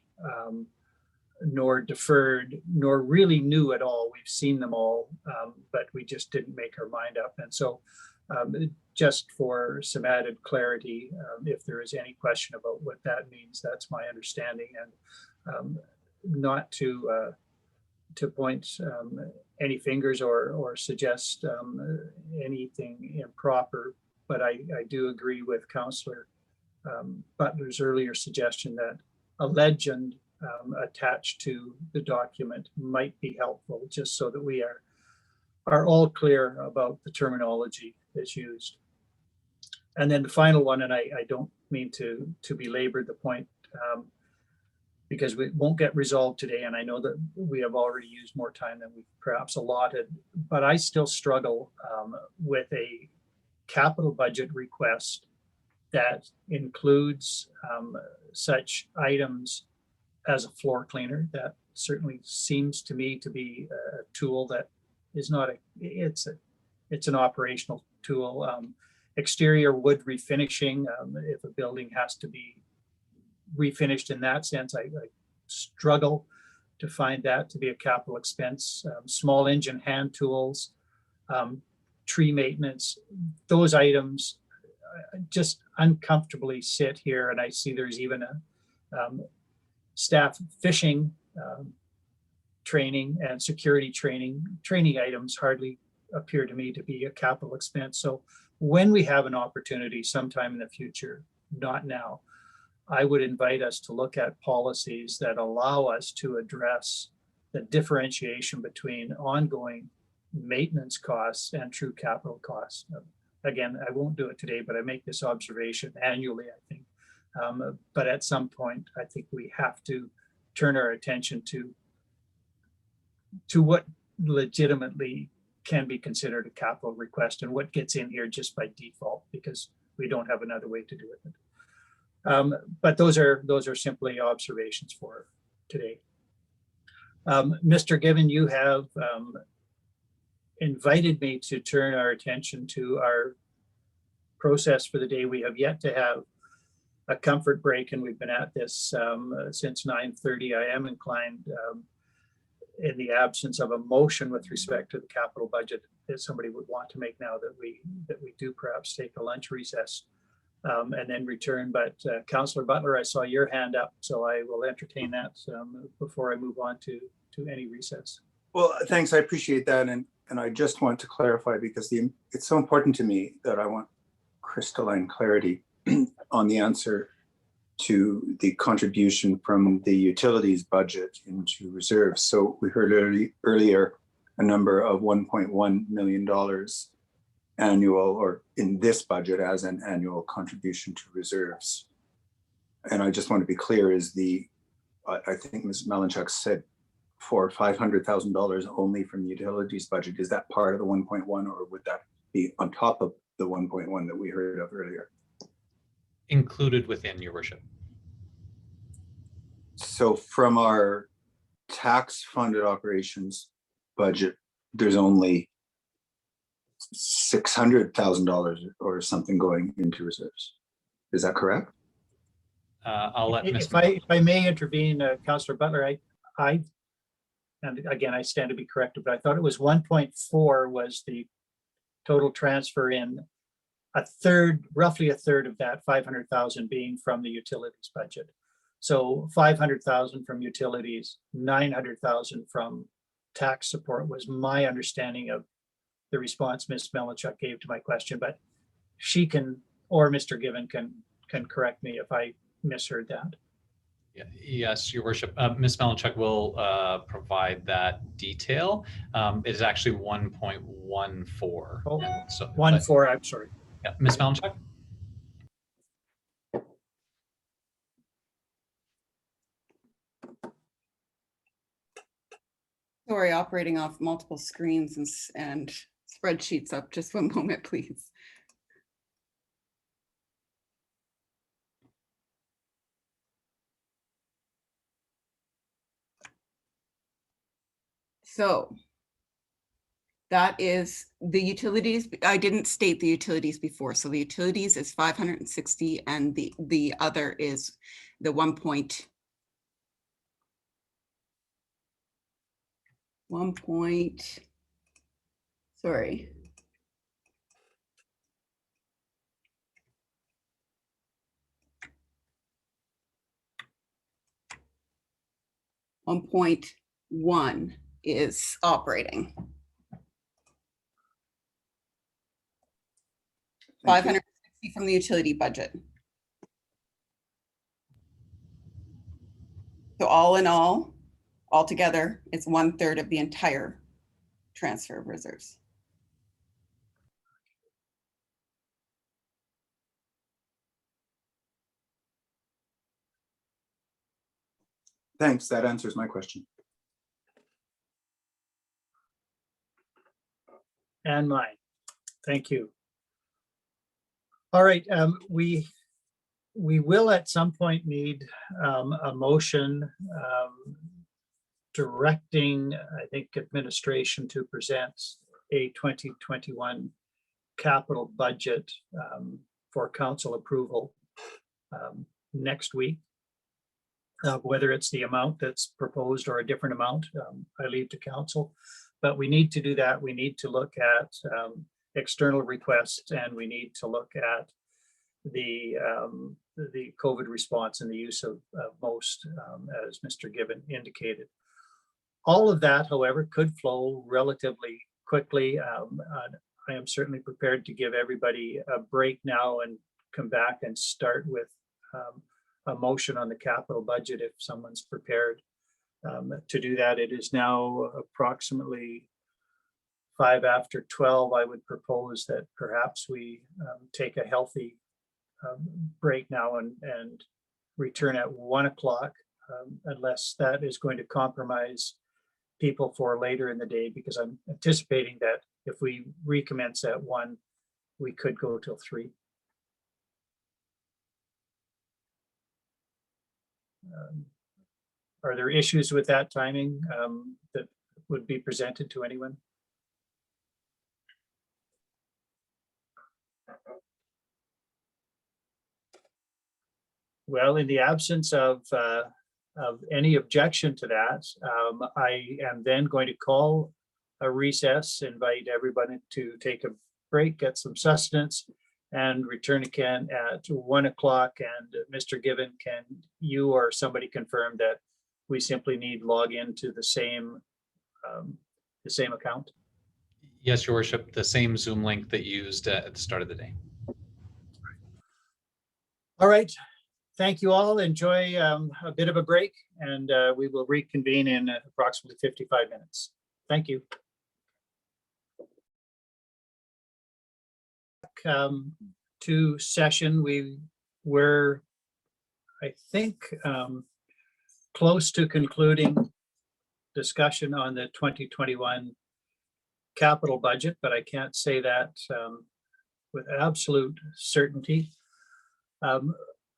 nor deferred, nor really new at all. We've seen them all, but we just didn't make our mind up. And so just for some added clarity, if there is any question about what that means, that's my understanding. And not to point any fingers or suggest anything improper, but I do agree with Councillor Butler's earlier suggestion that a legend attached to the document might be helpful, just so that we are all clear about the terminology that's used. And then the final one, and I don't mean to belabor the point, because we won't get resolved today, and I know that we have already used more time than we perhaps allotted, but I still struggle with a capital budget request that includes such items as a floor cleaner. That certainly seems to me to be a tool that is not it's an operational tool. Exterior wood refinishing, if a building has to be refinished in that sense, I struggle to find that to be a capital expense. Small engine hand tools, tree maintenance, those items just uncomfortably sit here. And I see there's even a staff fishing training and security training items hardly appear to me to be a capital expense. So when we have an opportunity sometime in the future, not now, I would invite us to look at policies that allow us to address the differentiation between ongoing maintenance costs and true capital costs. Again, I won't do it today, but I make this observation annually, I think. But at some point, I think we have to turn our attention to what legitimately can be considered a capital request and what gets in here just by default, because we don't have another way to do it. But those are simply observations for today. Mr. Given, you have invited me to turn our attention to our process for the day. We have yet to have a comfort break, and we've been at this since 9:30. I am inclined, in the absence of a motion with respect to the capital budget that somebody would want to make now, that we do perhaps take a lunch recess and then return. But Councillor Butler, I saw your hand up, so I will entertain that before I move on to any recess. Well, thanks. I appreciate that. And I just want to clarify, because it's so important to me that I want crystalline clarity. on the answer to the contribution from the utilities budget into reserves. So we heard earlier a number of $1.1 million annual, or in this budget as an annual contribution to reserves. And I just want to be clear, is I think Ms. Malinchuk said for $500,000 only from the utilities budget. Is that part of the 1.1, or would that be on top of the 1.1 that we heard of earlier? Included within, your worship. So from our tax funded operations budget, there's only $600,000 or something going into reserves. Is that correct? I'll let Ms. If I may intervene, Councillor Butler, and again, I stand to be corrected, but I thought it was 1.4 was the total transfer in, roughly a third of that 500,000 being from the utilities budget. So 500,000 from utilities, 900,000 from tax support was my understanding of the response Ms. Malinchuk gave to my question, but she can, or Mr. Given can correct me if I misheard that. Yeah, yes, your worship. Ms. Malinchuk will provide that detail. It is actually 1.14. Oh, so 1.4, I'm sorry. Yeah, Ms. Malinchuk. Sorry, operating off multiple screens and spreadsheets up. Just one moment, please. So that is the utilities. I didn't state the utilities before. So the utilities is 560 and the other is the 1 point. Sorry. $1.1 is operating. 560 from the utility budget. So all in all, altogether, it's 1/3 of the entire transfer of reserves. Thanks, that answers my question. And mine. Thank you. All right, we will at some point need a motion directing, I think, administration to present a 2021 capital budget for council approval next week. Whether it's the amount that's proposed or a different amount, I leave to council. But we need to do that. We need to look at external requests, and we need to look at the COVID response and the use of most, as Mr. Given indicated. All of that, however, could flow relatively quickly. I am certainly prepared to give everybody a break now and come back and start with a motion on the capital budget if someone's prepared to do that. It is now approximately 5 after 12. I would propose that perhaps we take a healthy break now and return at 1 o'clock, unless that is going to compromise people for later in the day, because I'm anticipating that if we recommence at 1, we could go till 3. Are there issues with that timing that would be presented to anyone? Well, in the absence of any objection to that, I am then going to call a recess, invite everybody to take a break, get some sustenance, and return again at 1 o'clock. And Mr. Given, can you or somebody confirm that we simply need log into the same account? Yes, your worship, the same Zoom link that you used at the start of the day. All right. Thank you all. Enjoy a bit of a break, and we will reconvene in approximately 55 minutes. Thank you. To session, we were, I think, close to concluding discussion on the 2021 capital budget, but I can't say that with absolute certainty.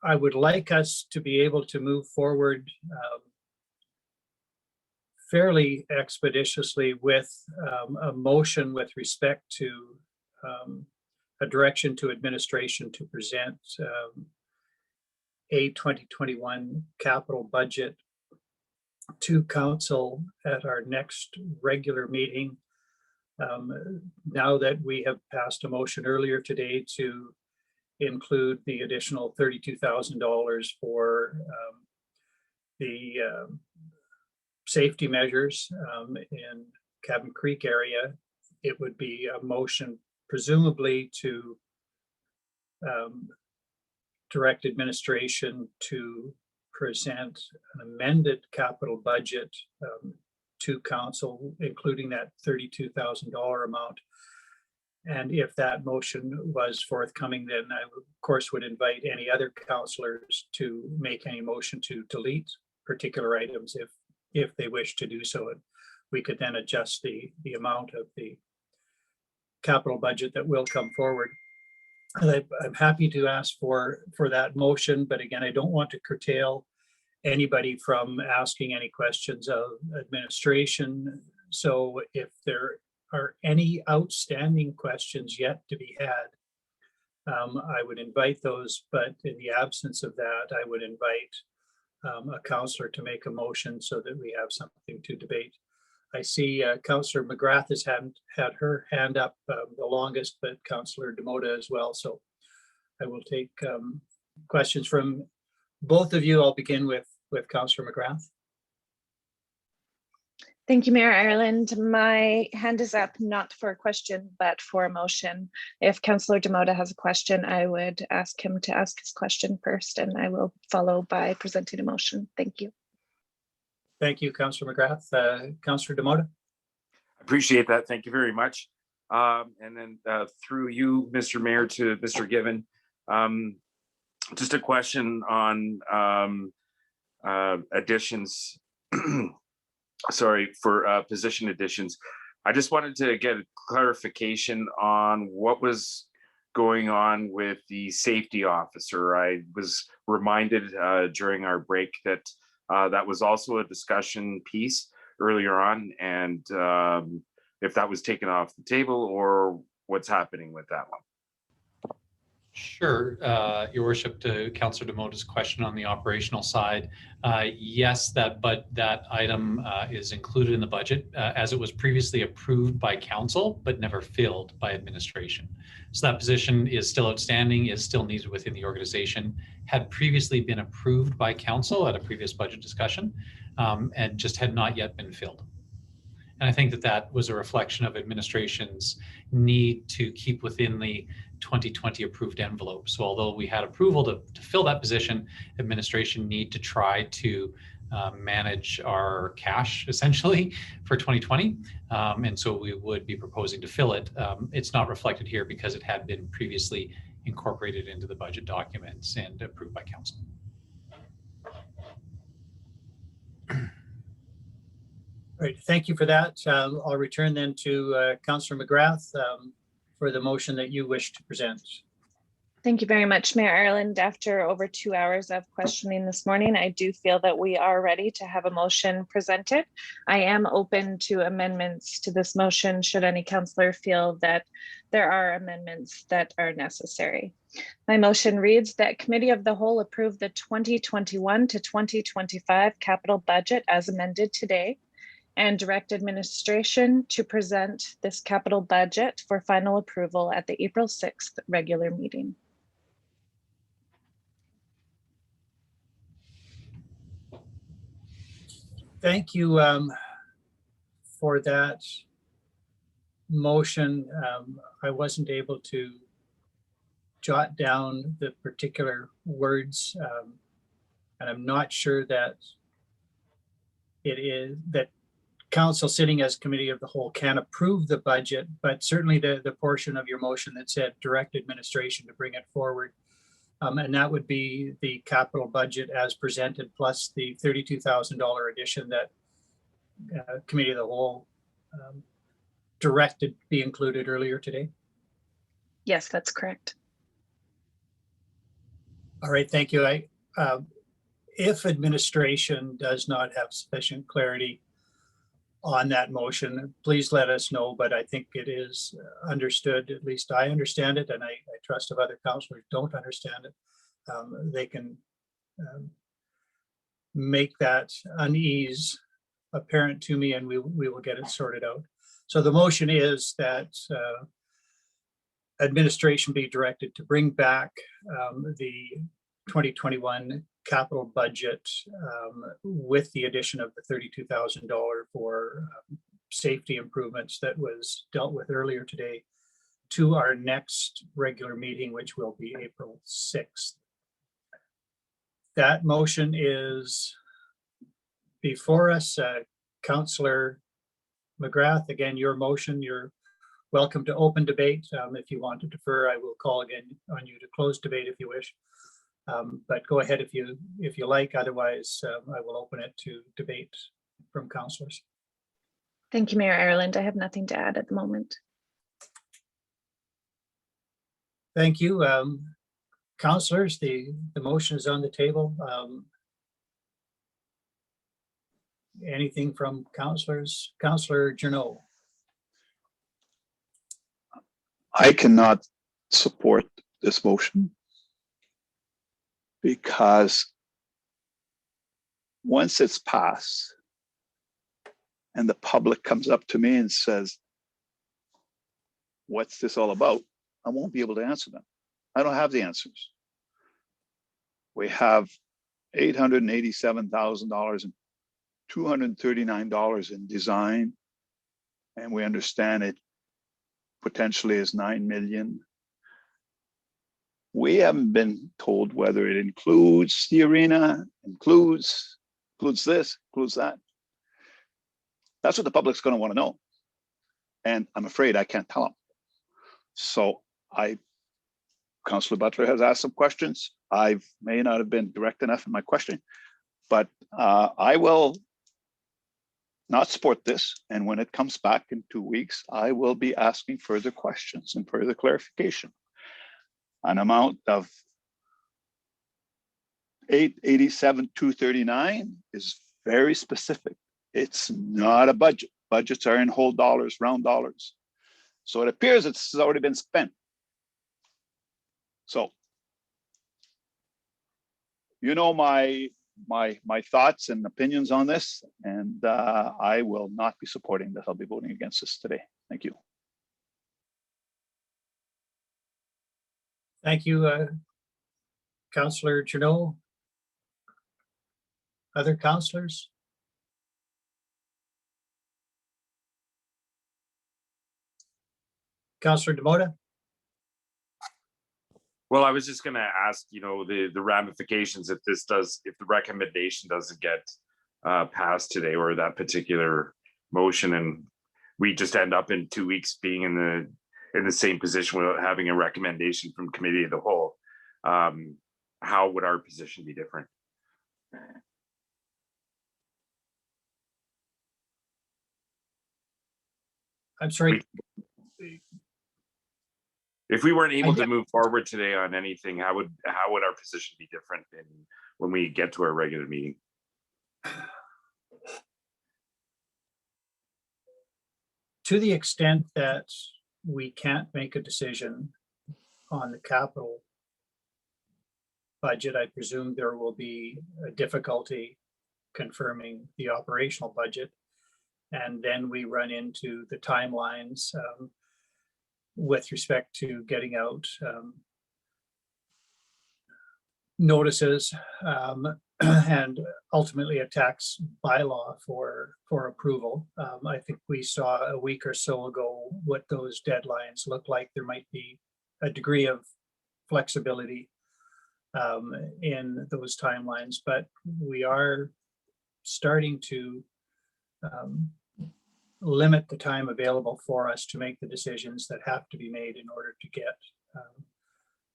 I would like us to be able to move forward fairly expeditiously with a motion with respect to a direction to administration to present a 2021 capital budget to council at our next regular meeting. Now that we have passed a motion earlier today to include the additional $32,000 for the safety measures in Cabin Creek area, it would be a motion presumably to direct administration to present an amended capital budget to council, including that $32,000 amount. And if that motion was forthcoming, then I, of course, would invite any other councillors to make any motion to delete particular items if they wish to do so. And we could then adjust the amount of the capital budget that will come forward. And I'm happy to ask for that motion, but again, I don't want to curtail anybody from asking any questions of administration. So if there are any outstanding questions yet to be had, I would invite those, but in the absence of that, I would invite a councillor to make a motion so that we have something to debate. I see Councillor McGrath has had her hand up the longest, but Councillor Demota as well. So I will take questions from both of you. I'll begin with Councillor McGrath. Thank you, Mayor Ireland. My hand is up, not for a question, but for a motion. If Councillor Demota has a question, I would ask him to ask his question first, and I will follow by presenting a motion. Thank you. Thank you, Councillor McGrath. Councillor Demota. Appreciate that. Thank you very much. And then through you, Mr. Mayor, to Mr. Given, just a question on additions. Sorry, for position additions. I just wanted to get a clarification on what was going on with the safety officer. I was reminded during our break that that was also a discussion piece earlier on, and if that was taken off the table or what's happening with that one. Sure, Your Worship, to Councillor Demota's question on the operational side, yes, that item is included in the budget as it was previously approved by council, but never filled by administration. So that position is still outstanding, is still needed within the organization, had previously been approved by council at a previous budget discussion, and just had not yet been filled. And I think that was a reflection of administration's need to keep within the 2020 approved envelope. So although we had approval to fill that position, administration need to try to manage our cash essentially for 2020. And so we would be proposing to fill it. It's not reflected here because it had been previously incorporated into the budget documents and approved by council. Great, thank you for that. I'll return then to Councillor McGrath for the motion that you wish to present. Thank you very much, Mayor Ireland. After over 2 hours of questioning this morning, I do feel that we are ready to have a motion presented. I am open to amendments to this motion should any councillor feel that there are amendments that are necessary. My motion reads that Committee of the Whole approve the 2021 to 2025 capital budget as amended today, and direct administration to present this capital budget for final approval at the April 6th regular meeting. Thank you for that motion. I wasn't able to jot down the particular words. And I'm not sure that it is that council sitting as committee of the whole can approve the budget, but certainly the portion of your motion that said direct administration to bring it forward. And that would be the capital budget as presented, plus the $32,000 addition that committee of the whole directed be included earlier today. Yes, that's correct. All right, thank you. If administration does not have sufficient clarity on that motion, please let us know, but I think it is understood, at least I understand it, and I trust if other councillors don't understand it, they can make that unease apparent to me, and we will get it sorted out. So the motion is that administration be directed to bring back the 2021 capital budget with the addition of the $32,000 for safety improvements that was dealt with earlier today to our next regular meeting, which will be April 6th. That motion is before us. Councillor McGrath, again, your motion, you're welcome to open debate. If you want to defer, I will call again on you to close debate if you wish. But go ahead if you like. Otherwise, I will open it to debate from councillors. Thank you, Mayor Ireland. I have nothing to add at the moment. Thank you. Councillors, the motion is on the table. Anything from councillors? Councillor Journeau. I cannot support this motion because once it's passed and the public comes up to me and says, what's this all about? I won't be able to answer them. I don't have the answers. We have $887,000 and $239 in design, and we understand it potentially is 9 million. We haven't been told whether it includes the arena, includes this, includes that. That's what the public's going to want to know. And I'm afraid I can't tell them. So Councillor Butler has asked some questions. I may not have been direct enough in my question, but I will not support this. And when it comes back in 2 weeks, I will be asking further questions and further clarification. An amount of $887,239 is very specific. It's not a budget. Budgets are in whole dollars, round dollars. So it appears it's already been spent. So, you know my thoughts and opinions on this, and I will not be supporting this. I'll be voting against this today. Thank you. Thank you, Councillor Journeau. Other councillors? Councillor Demota? Well, I was just going to ask, the ramifications if the recommendation doesn't get passed today, or that particular motion, and we just end up in 2 weeks being in the same position without having a recommendation from committee of the whole. How would our position be different? I'm sorry. If we weren't able to move forward today on anything, how would our position be different when we get to our regular meeting? To the extent that we can't make a decision on the capital budget, I presume there will be a difficulty confirming the operational budget. And then we run into the timelines with respect to getting out notices and ultimately a tax bylaw for approval. I think we saw a week or so ago what those deadlines look like. There might be a degree of flexibility in those timelines, but we are starting to limit the time available for us to make the decisions that have to be made in order to get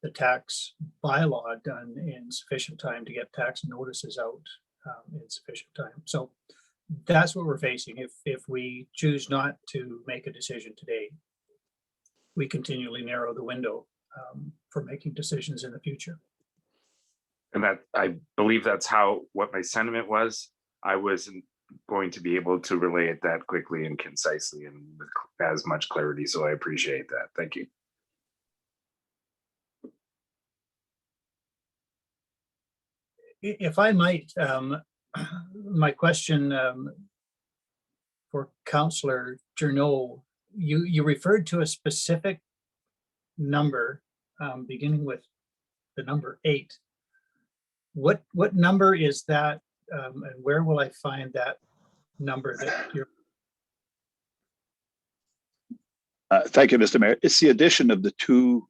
the tax bylaw done in sufficient time to get tax notices out in sufficient time. So that's what we're facing. If we choose not to make a decision today, we continually narrow the window for making decisions in the future. And that, I believe that's what my sentiment was. I wasn't going to be able to relay it that quickly and concisely and with as much clarity. So I appreciate that. Thank you. If I might, my question for Councillor Journeau, you referred to a specific number beginning with the number 8. What number is that, and where will I find that number that you're? Thank you, Mr. Mayor. It's the addition of the 2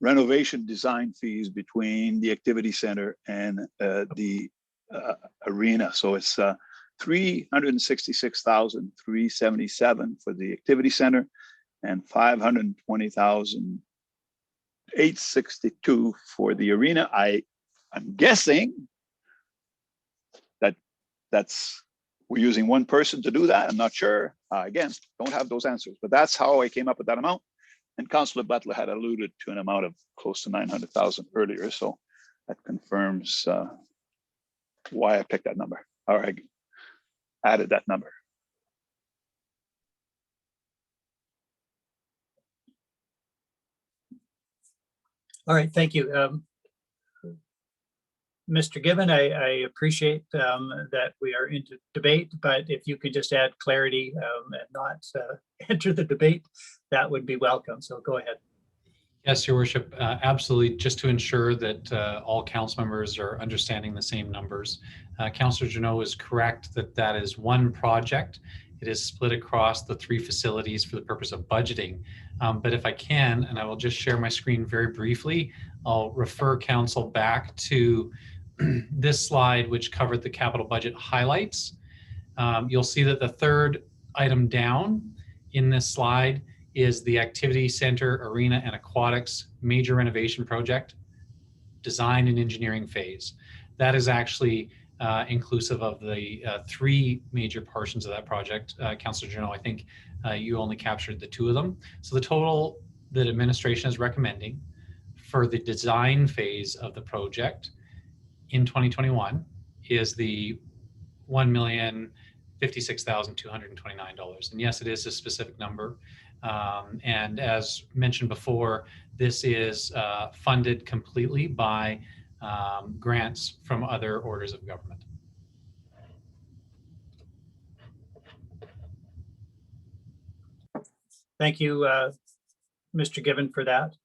renovation design fees between the activity center and the arena. So it's $366,377 for the activity center and $520,862 for the arena. I'm guessing that's we're using one person to do that. I'm not sure. Again, don't have those answers, but that's how I came up with that amount. And Councillor Butler had alluded to an amount of close to 900,000 earlier. So that confirms why I picked that number, or I added that number. All right, thank you. Mr. Gibbon, I appreciate that we are into debate, but if you could just add clarity and not enter the debate, that would be welcome. So go ahead. Yes, Your Worship, absolutely. Just to ensure that all council members are understanding the same numbers. Councillor Journeau is correct that that is one project. It is split across the 3 facilities for the purpose of budgeting. But if I can, and I will just share my screen very briefly, I'll refer council back to this slide, which covered the capital budget highlights. You'll see that the 3rd item down in this slide is the activity center, arena, and aquatics major renovation project, design and engineering phase. That is actually inclusive of the 3 major portions of that project. Councillor Journeau, I think you only captured the 2 of them. So the total that administration is recommending for the design phase of the project in 2021 is the $1,056,229. And yes, it is a specific number. And as mentioned before, this is funded completely by grants from other orders of government. Thank you, Mr. Gibbon, for that.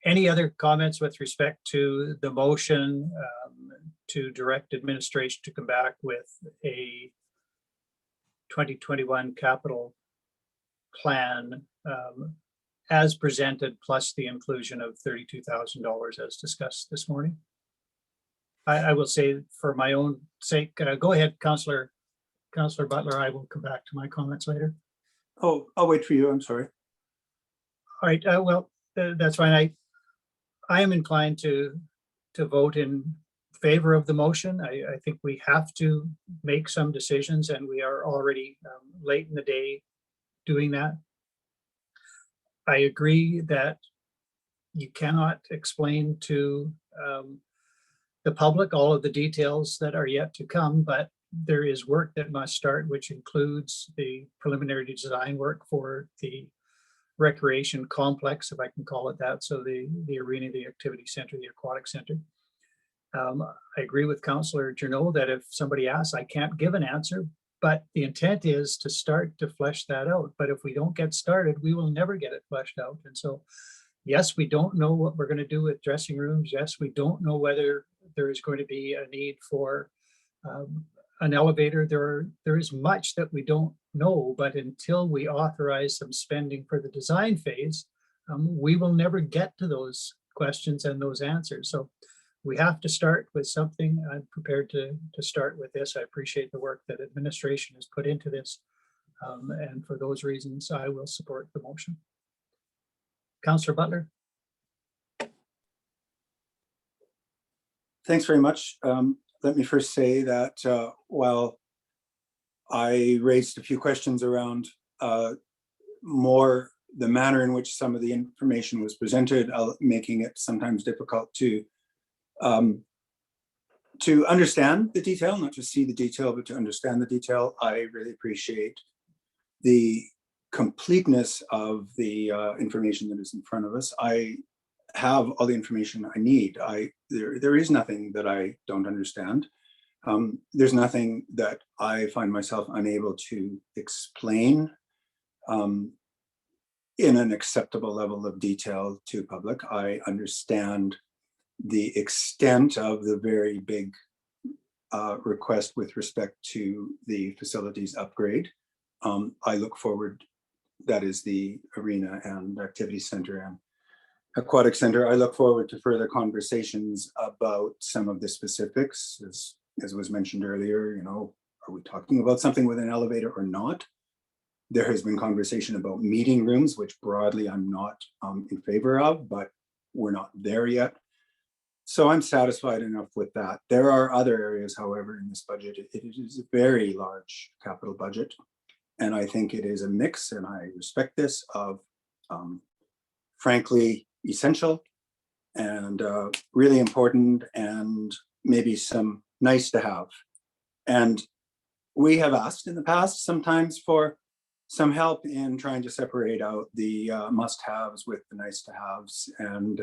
Any other comments with respect to the motion to direct administration to come back with a 2021 capital plan as presented, plus the inclusion of $32,000 as discussed this morning? I will say for my own sake, go ahead, Councillor Butler. I will come back to my comments later. Oh, I'll wait for you. I'm sorry. All right. Well, that's fine. I am inclined to vote in favor of the motion. I think we have to make some decisions, and we are already late in the day doing that. I agree that you cannot explain to the public all of the details that are yet to come, but there is work that must start, which includes the preliminary design work for the recreation complex, if I can call it that. So the arena, the activity center, the aquatic center. I agree with Councillor Journeau that if somebody asks, I can't give an answer, but the intent is to start to flesh that out. But if we don't get started, we will never get it fleshed out. And so, yes, we don't know what we're going to do with dressing rooms. Yes, we don't know whether there is going to be a need for an elevator. There is much that we don't know, but until we authorize some spending for the design phase, we will never get to those questions and those answers. So we have to start with something. I'm prepared to start with this. I appreciate the work that administration has put into this. And for those reasons, I will support the motion. Councillor Butler. Thanks very much. Let me first say that while I raised a few questions around more the manner in which some of the information was presented, making it sometimes difficult to understand the detail, not just see the detail, but to understand the detail. I really appreciate the completeness of the information that is in front of us. I have all the information I need. There is nothing that I don't understand. There's nothing that I find myself unable to explain in an acceptable level of detail to public. I understand the extent of the very big request with respect to the facilities upgrade. I look forward, that is the arena and activity center and aquatic center. I look forward to further conversations about some of the specifics. As was mentioned earlier, you know, are we talking about something with an elevator or not? There has been conversation about meeting rooms, which broadly I'm not in favor of, but we're not there yet. So I'm satisfied enough with that. There are other areas, however, in this budget. It is a very large capital budget. And I think it is a mix, and I respect this, of frankly essential and really important and maybe some nice to have. And we have asked in the past sometimes for some help in trying to separate out the must-haves with the nice-to-haves. And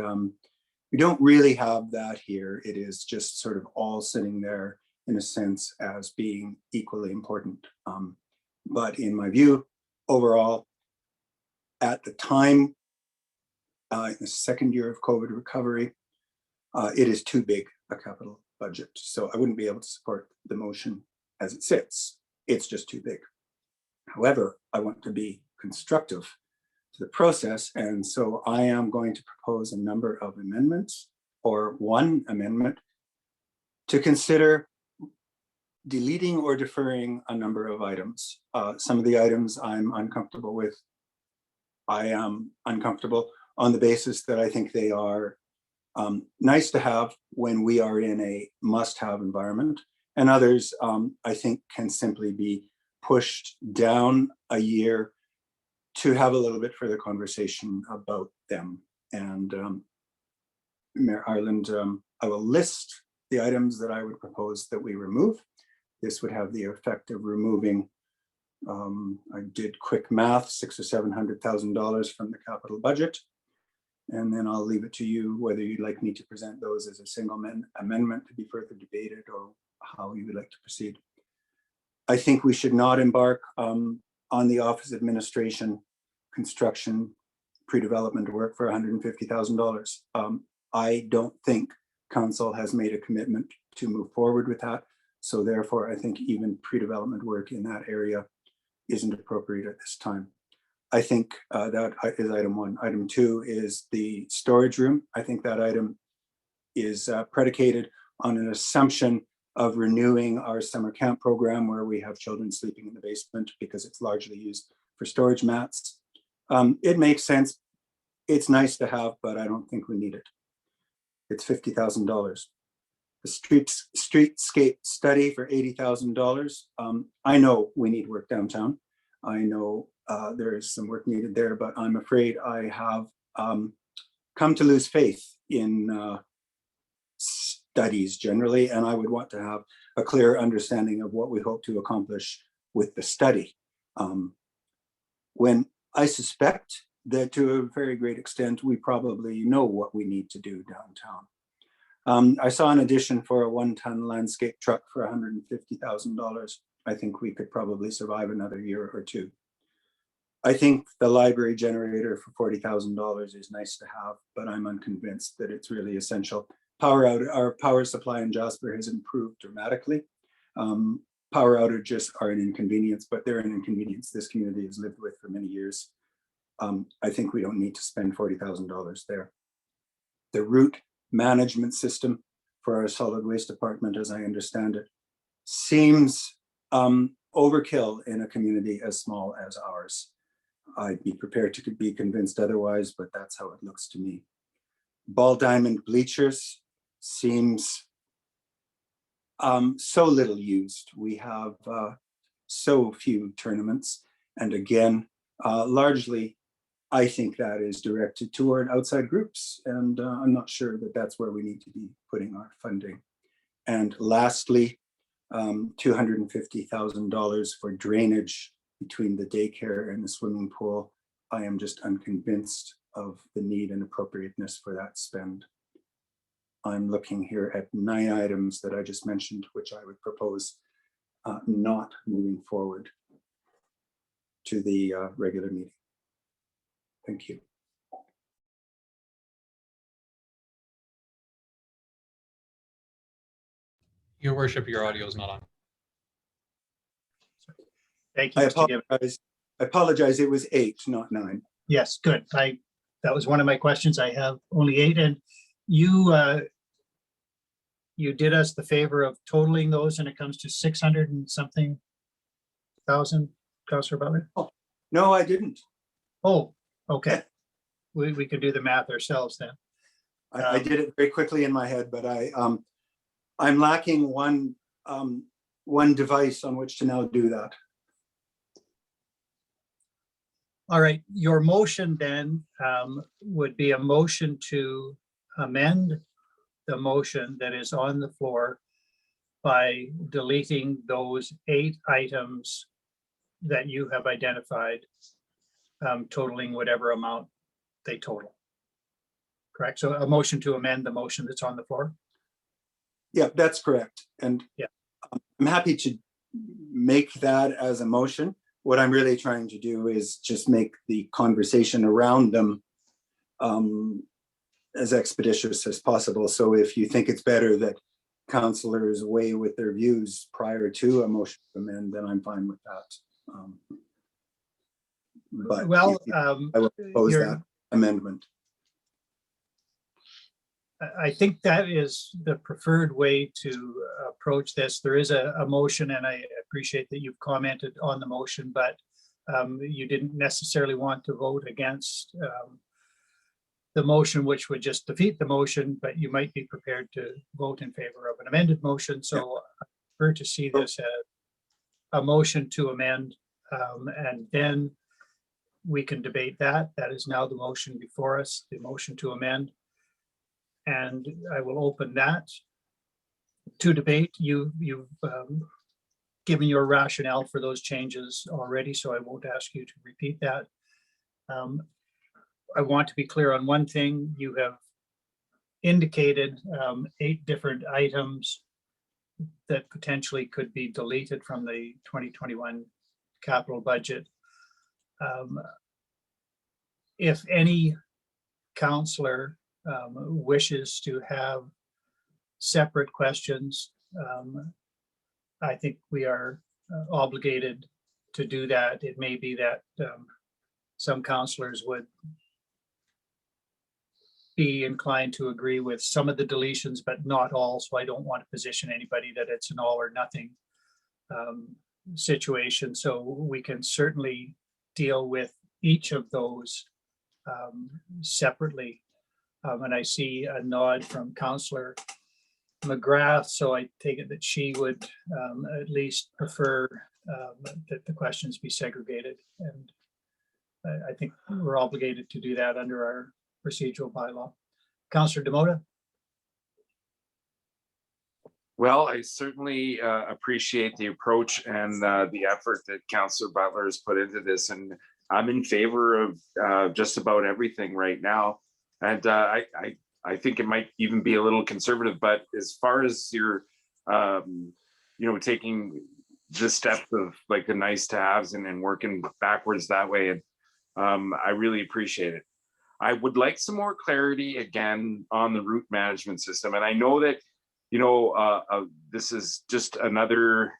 we don't really have that here. It is just sort of all sitting there in a sense as being equally important. But in my view, overall, at the time, in the second year of COVID recovery, it is too big a capital budget. So I wouldn't be able to support the motion as it sits. It's just too big. However, I want to be constructive to the process. And so I am going to propose a number of amendments, or one amendment, to consider deleting or deferring a number of items. Some of the items I'm uncomfortable with. I am uncomfortable on the basis that I think they are nice to have when we are in a must-have environment. And others, I think, can simply be pushed down a year to have a little bit further conversation about them. And Mayor Ireland, I will list the items that I would propose that we remove. This would have the effect of removing, I did quick math, $600,000 or $700,000 from the capital budget. And then I'll leave it to you whether you'd like me to present those as a single amendment to be further debated, or how you would like to proceed. I think we should not embark on the office administration construction pre-development work for $150,000. I don't think council has made a commitment to move forward with that. So therefore, I think even pre-development work in that area isn't appropriate at this time. I think that is item one. Item two is the storage room. I think that item is predicated on an assumption of renewing our summer camp program, where we have children sleeping in the basement because it's largely used for storage mats. It makes sense. It's nice to have, but I don't think we need it. It's $50,000. The streetscape study for $80,000. I know we need work downtown. I know there is some work needed there, but I'm afraid I have come to lose faith in studies generally, and I would want to have a clear understanding of what we hope to accomplish with the study. When I suspect that to a very great extent, we probably know what we need to do downtown. I saw an addition for a 1-ton landscape truck for $150,000. I think we could probably survive another year or two. I think the library generator for $40,000 is nice to have, but I'm unconvinced that it's really essential. Our power supply in Jasper has improved dramatically. Power outages are an inconvenience, but they're an inconvenience this community has lived with for many years. I think we don't need to spend $40,000 there. The route management system for our solid waste department, as I understand it, seems overkill in a community as small as ours. I'd be prepared to be convinced otherwise, but that's how it looks to me. Ball diamond bleachers seems so little used. We have so few tournaments. And again, largely, I think that is directed toward outside groups. And I'm not sure that that's where we need to be putting our funding. And lastly, $250,000 for drainage between the daycare and the swimming pool. I am just unconvinced of the need and appropriateness for that spend. I'm looking here at 9 items that I just mentioned, which I would propose not moving forward to the regular meeting. Thank you. Your worship, your audio is not on. Thank you, I Mr. Gibbons. apologize. It was 8, not 9. Yes, good. That was one of my questions. I have only 8, and you did us the favor of totaling those, and it comes to 600 and something thousand, Councillor Butler? No, I didn't. Oh, okay. We can do the math ourselves then. I did it very quickly in my head, but I'm lacking one device on which to now do that. All right, your motion then would be a motion to amend the motion that is on the floor by deleting those 8 items that you have identified, totaling whatever amount they total. Correct? So a motion to amend the motion that's on the floor? Yeah, that's correct. And yeah, I'm happy to make that as a motion. What I'm really trying to do is just make the conversation around them as expeditious as possible. So if you think it's better that councillors weigh with their views prior to a motion to amend, then I'm fine with that. But well, I will propose that amendment. I think that is the preferred way to approach this. There is a motion, and I appreciate that you've commented on the motion, but you didn't necessarily want to vote against the motion, which would just defeat the motion, but you might be prepared to vote in favor of an amended motion. So I prefer to see this as a motion to amend, and then we can debate that. That is now the motion before us, the motion to amend. And I will open that to debate. You've given your rationale for those changes already, so I won't ask you to repeat that. I want to be clear on one thing. You have indicated 8 different items that potentially could be deleted from the 2021 capital budget. If any councillor wishes to have separate questions, I think we are obligated to do that. It may be that some councillors would be inclined to agree with some of the deletions, but not all. So I don't want to position anybody that it's an all or nothing situation. So we can certainly deal with each of those separately. And I see a nod from Councillor McGrath, so I take it that she would at least prefer that the questions be segregated. And I think we're obligated to do that under our procedural bylaw. Councillor Demota? Well, I certainly appreciate the approach and the effort that Councillor Butler has put into this. And I'm in favor of just about everything right now. And I think it might even be a little conservative, but as far as your, taking the steps of like the nice to haves and working backwards that way, and I really appreciate it. I would like some more clarity again on the route management system. And I know that, this is just another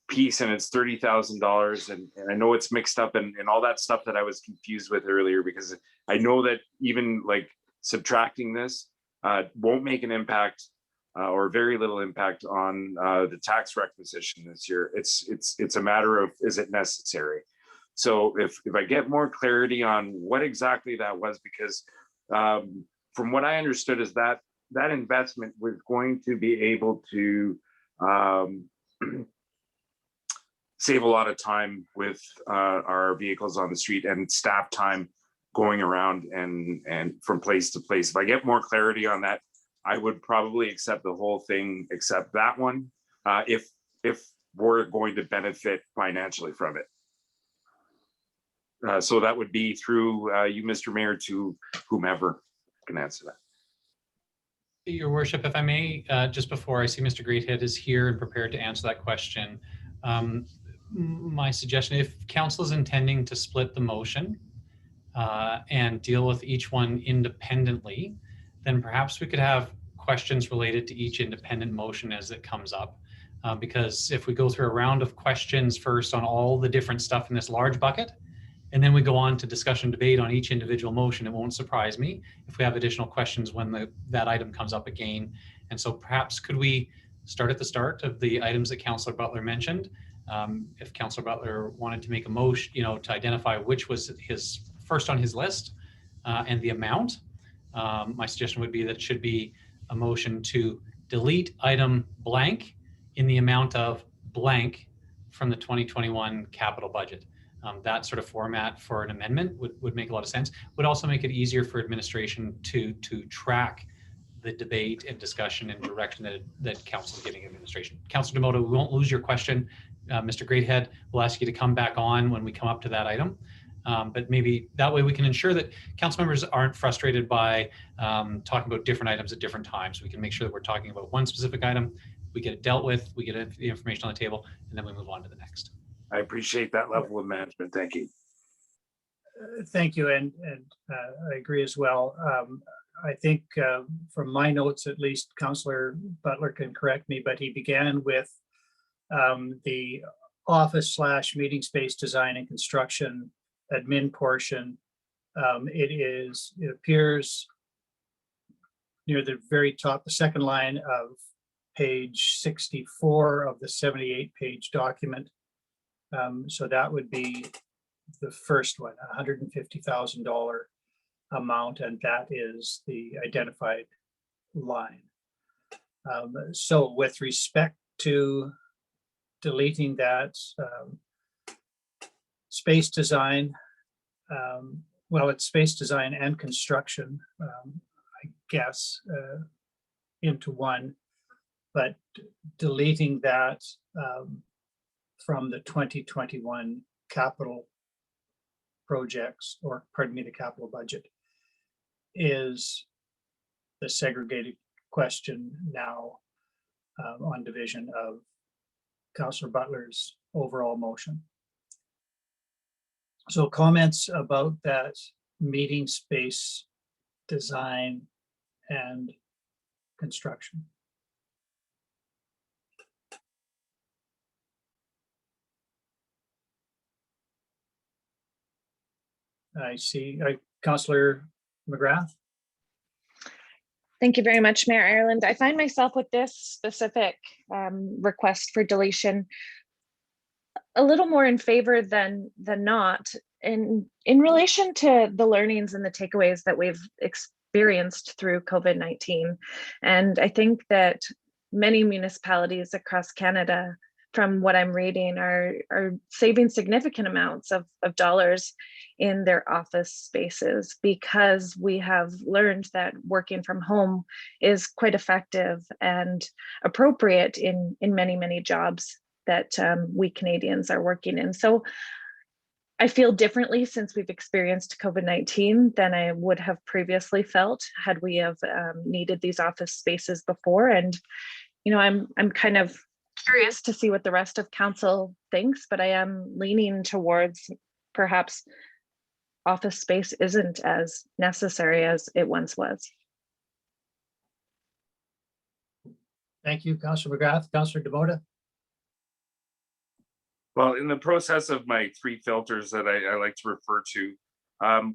piece, and it's $30,000. And I know it's mixed up and all that stuff that I was confused with earlier, because I know that even like subtracting this won't make an impact or very little impact on the tax requisition this year. It's a matter of, is it necessary? So if I get more clarity on what exactly that was, because from what I understood is that investment was going to be able to save a lot of time with our vehicles on the street and staff time going around and from place to place. If I get more clarity on that, I would probably accept the whole thing except that one, if we're going to benefit financially from it. So that would be through you, Mr. Mayor, to whomever can answer that. Your worship, if I may, just before, I see Mr. Greathead is here and prepared to answer that question. My suggestion, if council is intending to split the motion and deal with each one independently, then perhaps we could have questions related to each independent motion as it comes up. Because if we go through a round of questions first on all the different stuff in this large bucket, and then we go on to discussion debate on each individual motion, it won't surprise me if we have additional questions when that item comes up again. And so perhaps could we start at the start of the items that Councillor Butler mentioned? If Councillor Butler wanted to make a motion, to identify which was his first on his list and the amount, my suggestion would be that it should be a motion to delete item blank in the amount of blank from the 2021 capital budget. That sort of format for an amendment would make a lot of sense. Would also make it easier for administration to track the debate and discussion and direction that council is giving administration. Councillor Demoto, we won't lose your question. Mr. Greathead, we'll ask you to come back on when we come up to that item. But maybe that way we can ensure that council members aren't frustrated by talking about different items at different times. We can make sure that we're talking about one specific item, we get it dealt with, we get the information on the table, and then we move on to the next. I appreciate that level of management. Thank you. Thank you, and I agree as well. I think from my notes, at least, Councillor Butler can correct me, but he began with the office / meeting space design and construction admin portion. It appears near the very top, the second line of page 64 of the 78-page document. So that would be the first one, $150,000 amount, and that is the identified line. So with respect to deleting that space design, well, it's space design and construction, I guess, into one, but deleting that from the 2021 capital projects, or pardon me, the capital budget, is the segregated question now on division of Councillor Butler's overall motion. So comments about that meeting space design and construction. I see Councillor McGrath. Thank you very much, Mayor Ireland. I find myself with this specific request for deletion a little more in favor than not in relation to the learnings and the takeaways that we've experienced through COVID-19. And I think that many municipalities across Canada, from what I'm reading, are saving significant amounts of dollars in their office spaces, because we have learned that working from home is quite effective and appropriate in many jobs that we Canadians are working in. So I feel differently since we've experienced COVID-19 than I would have previously felt had we have needed these office spaces before. And I'm kind of curious to see what the rest of council thinks, but I am leaning towards perhaps office space isn't as necessary as it once was. Thank you, Councillor McGrath. Councillor Demoda. Well, in the process of my 3 filters that I like to refer to,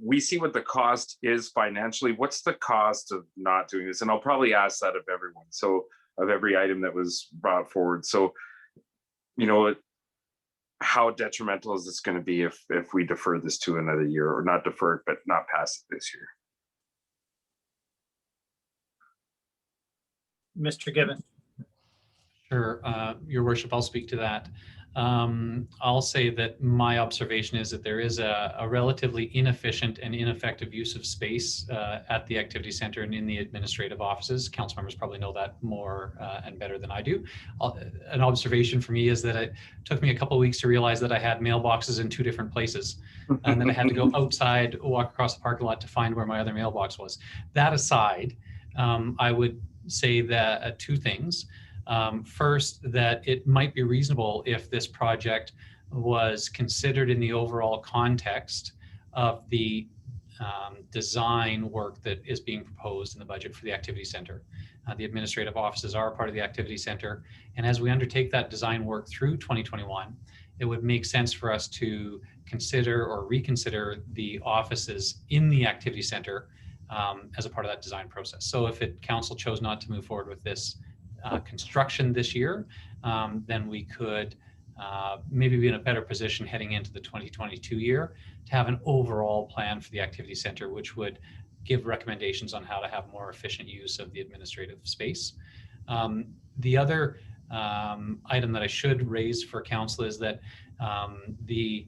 we see what the cost is financially. What's the cost of not doing this? And I'll probably ask that of everyone. So of every item that was brought forward. So, you know, how detrimental is this going to be if we defer this to another year, or not defer it, but not pass it this year? Mr. Gibbon. Sure, Your Worship, I'll speak to that. I'll say that my observation is that there is a relatively inefficient and ineffective use of space at the activity center and in the administrative offices. Council members probably know that more and better than I do. An observation for me is that it took me a couple of weeks to realize that I had mailboxes in 2 different places, and that I had to go outside, walk across the parking lot to find where my other mailbox was. That aside, I would say that 2 things. First, that it might be reasonable if this project was considered in the overall context of the design work that is being proposed in the budget for the activity center. The administrative offices are part of the activity center, and as we undertake that design work through 2021, it would make sense for us to consider or reconsider the offices in the activity center as a part of that design process. So if council chose not to move forward with this construction this year, then we could maybe be in a better position heading into the 2022 year to have an overall plan for the activity center, which would give recommendations on how to have more efficient use of the administrative space. The other item that I should raise for council is that the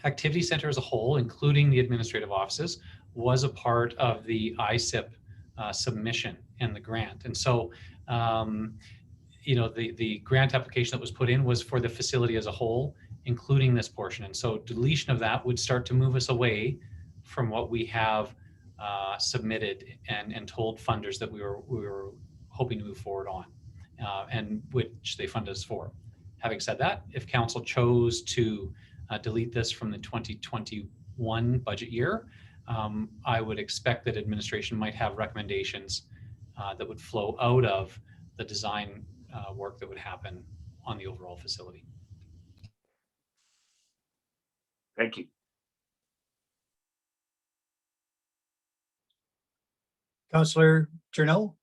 activity center as a whole, including the administrative offices, was a part of the ISIP submission and the grant. And so you know, the grant application that was put in was for the facility as a whole, including this portion. And so deletion of that would start to move us away from what we have submitted and told funders that we were hoping to move forward on, and which they funded us for. Having said that, if council chose to delete this from the 2021 budget year, I would expect that administration might have recommendations that would flow out of the design work that would happen on the overall facility. Thank you. Councillor Journeau.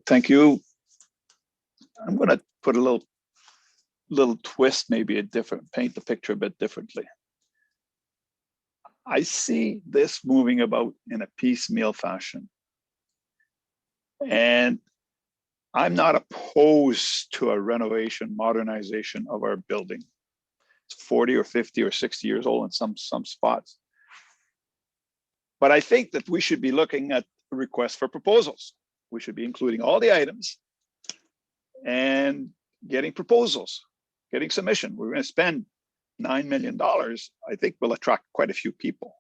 Thank you. I'm going to put a little twist, maybe paint the picture a bit differently. I see this moving about in a piecemeal fashion. And I'm not opposed to a renovation, modernization of our building. It's 40 or 50 or 60 years old in some spots. But I think that we should be looking at requests for proposals. We should be including all the items and getting proposals, getting submission. We're going to spend $9 million. I think we'll attract quite a few people.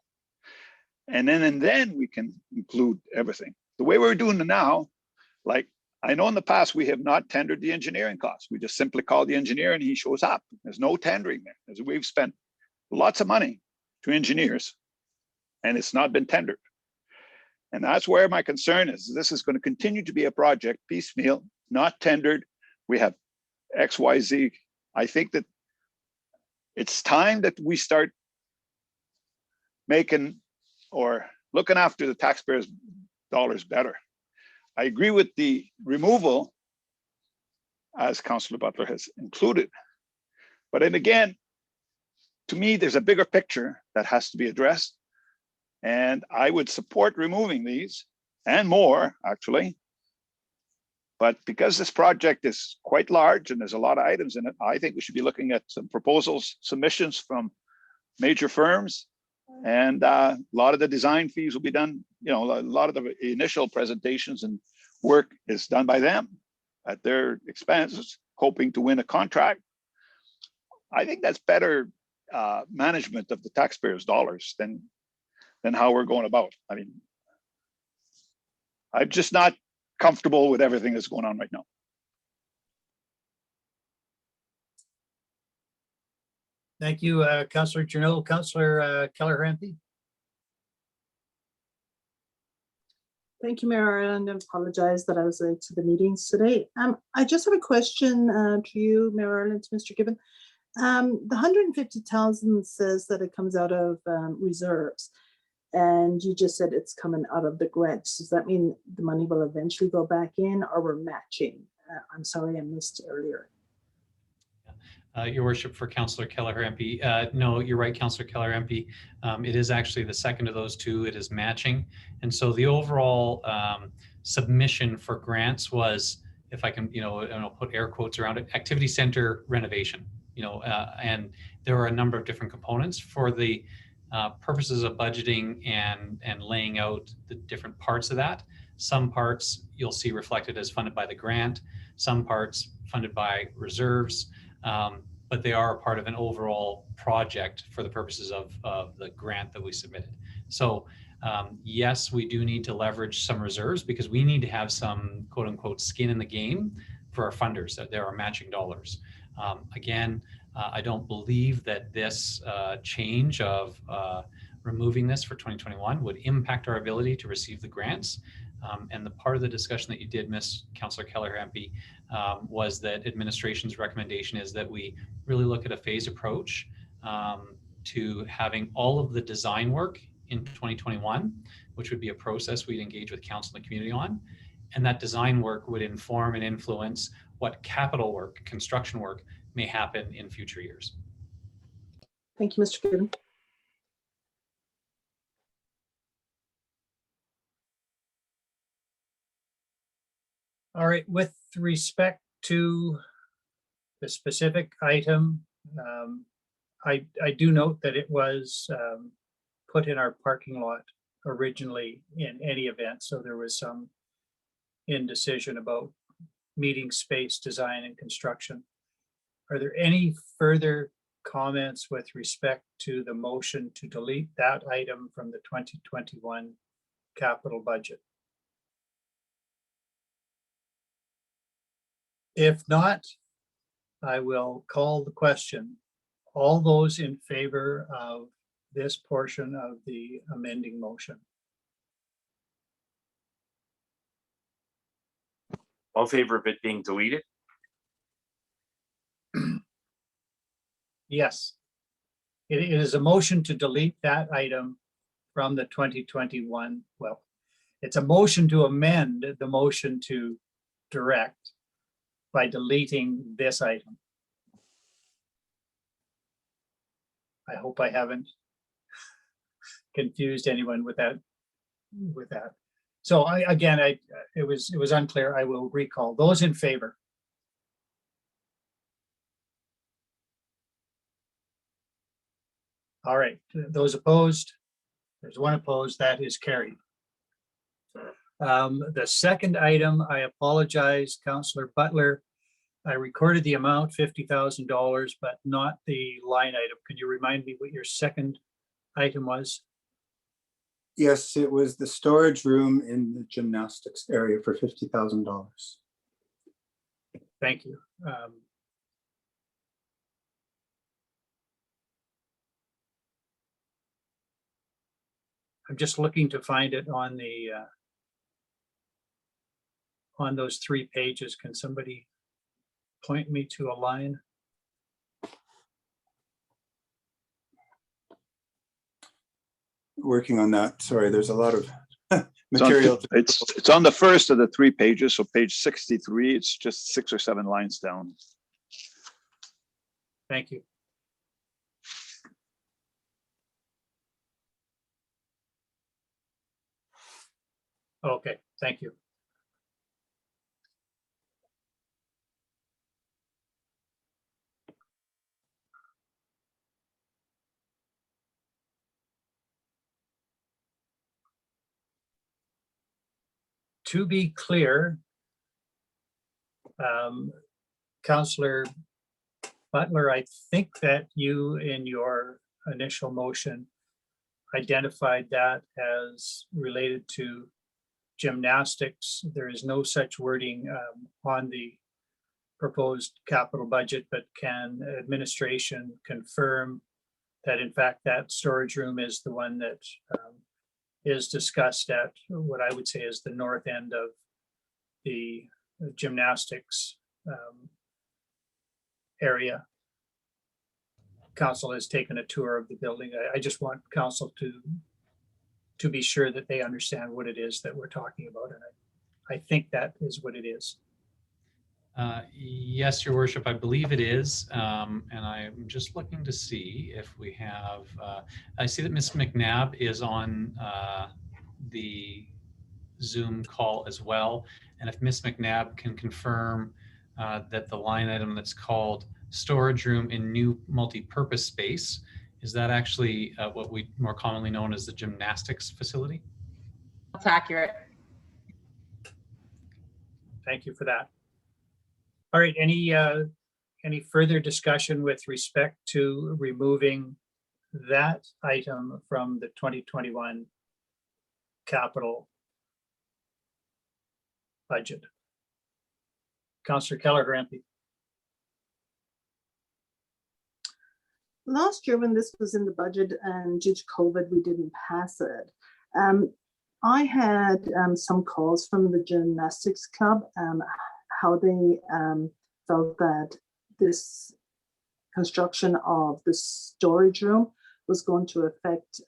And then we can include everything. The way we're doing it now, like I know in the past, we have not tendered the engineering costs. We just simply call the engineer and he shows up. There's no tendering there. As we've spent lots of money to engineers and it's not been tendered. And that's where my concern is. This is going to continue to be a project piecemeal, not tendered. We have X, Y, Z. I think that it's time that we start making or looking after the taxpayers' dollars better. I agree with the removal, as Councillor Butler has included. But then again, to me, there's a bigger picture that has to be addressed. And I would support removing these and more, actually. But because this project is quite large and there's a lot of items in it, I think we should be looking at some proposals, submissions from major firms. And a lot of the design fees will be done, you know, a lot of the initial presentations and work is done by them at their expenses, hoping to win a contract. I think that's better management of the taxpayers' dollars than how we're going about. I mean, I'm just not comfortable with everything that's going on right now. Thank you, Councillor Journeau. Councillor Keller-Hrampe. Thank you, Mayor, and I apologize that I was late to the meetings today. I just have a question to you, Mayor, and to Mr. Gibbon. The 150,000 says that it comes out of reserves, and you just said it's coming out of the grants. Does that mean the money will eventually go back in, or we're matching? I'm sorry, I missed it earlier. Your worship, for Councillor Kelleher MP. No, you're right, Councillor Kelleher MP. It is actually the second of those two. It is matching. And so the overall submission for grants was, if I can, and I'll put air quotes around it, activity center renovation, and there are a number of different components for the purposes of budgeting and laying out the different parts of that. Some parts you'll see reflected as funded by the grant, some parts funded by reserves. But they are a part of an overall project for the purposes of the grant that we submitted. So yes, we do need to leverage some reserves because we need to have some quote unquote skin in the game for our funders, that there are matching dollars. Again, I don't believe that this change of removing this for 2021 would impact our ability to receive the grants. And the part of the discussion that you did miss, Councillor Kelleher MP, was that administration's recommendation is that we really look at a phased approach to having all of the design work in 2021, which would be a process we'd engage with council and the community on. And that design work would inform and influence what capital work, construction work may happen in future years. Thank you, Mr. Gibbon. All right, with respect to the specific item, I do note that it was put in our parking lot originally in any event, so there was some indecision about meeting space design and construction. Are there any further comments with respect to the motion to delete that item from the 2021 capital budget? If not, I will call the question. All those in favor of this portion of the amending motion? All in favor of it being deleted? Yes. It is a motion to delete that item from the 2021. Well, it's a motion to amend the motion to direct by deleting this item. I hope I haven't confused anyone with that. So it was unclear. I will recall. Those in favor? All right, those opposed? There's one opposed. That is carried. The second item, I apologize, Councillor Butler. I recorded the amount, $50,000, but not the line item. Can you remind me what your second item was? Yes, it was the storage room in the gymnastics area for $50,000. Thank you. I'm just looking to find it on the on those 3 pages. Can somebody point me to a line? Working on that. Sorry, there's a lot of material. It's on the first of the 3 pages, so page 63. It's just 6 or 7 lines down. Thank you. Okay, thank you. To be clear, Councillor Butler, I think that you in your initial motion identified that as related to gymnastics. There is no such wording on the proposed capital budget, but can administration confirm that in fact that storage room is the one that is discussed at what I would say is the north end of the gymnastics area. Council has taken a tour of the building. I just want council to be sure that they understand what it is that we're talking about. And I think that is what it is. Yes, Your Worship, I believe it is. And I'm just looking to see if we have, I see that Ms. McNabb is on the Zoom call as well. And if Ms. McNabb can confirm that the line item that's called storage room in new multi-purpose space, is that actually what we more commonly known as the gymnastics facility? That's accurate. Thank you for that. All right, any further discussion with respect to removing that item from the 2021 capital budget? Councillor Keller-Grampy. Last year when this was in the budget and due to COVID, we didn't pass it. I had some calls from the gymnastics club, how they felt that this construction of the storage room was going to affect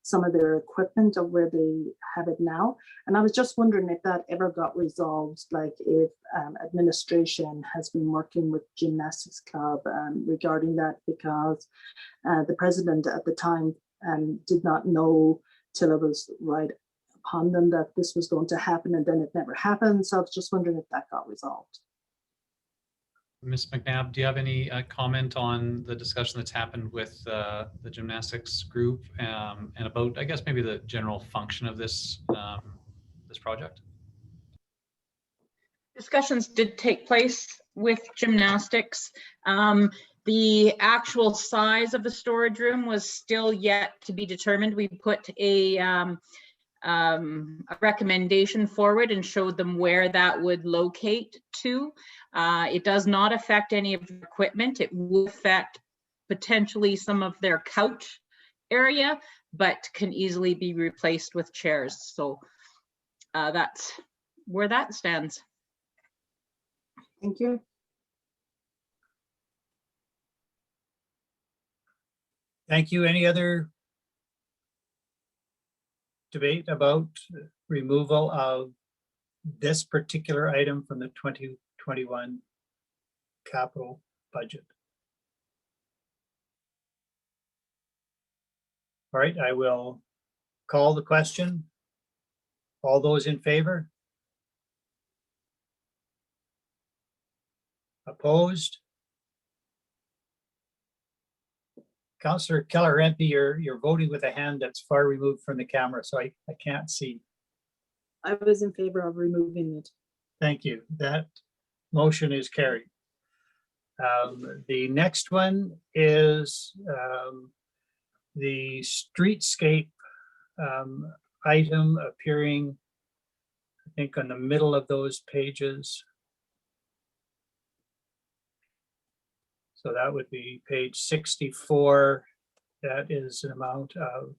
some of their equipment of where they have it now. And I was just wondering if that ever got resolved, like if administration has been working with gymnastics club regarding that, because the president at the time did not know till it was right upon them that this was going to happen, and then it never happened. So I was just wondering if that got resolved. Ms. McNabb, do you have any comment on the discussion that's happened with the gymnastics group and about, I guess, maybe the general function of this this project? Discussions did take place with gymnastics. The actual size of the storage room was still yet to be determined. We put a recommendation forward and showed them where that would locate to. It does not affect any of the equipment. It will affect potentially some of their couch area, but can easily be replaced with chairs. So that's where that stands. Thank you. Thank you. Any other debate about removal of this particular item from the 2021 capital budget? All right, I will call the question. All those in favor? Opposed? Councillor Keller-Grampy, you're voting with a hand that's far removed from the camera, so I can't see. I was in favor of removing it. Thank you. That motion is carried. The next one is the streetscape item appearing, I think, on the middle of those pages. So that would be page 64. That is an amount of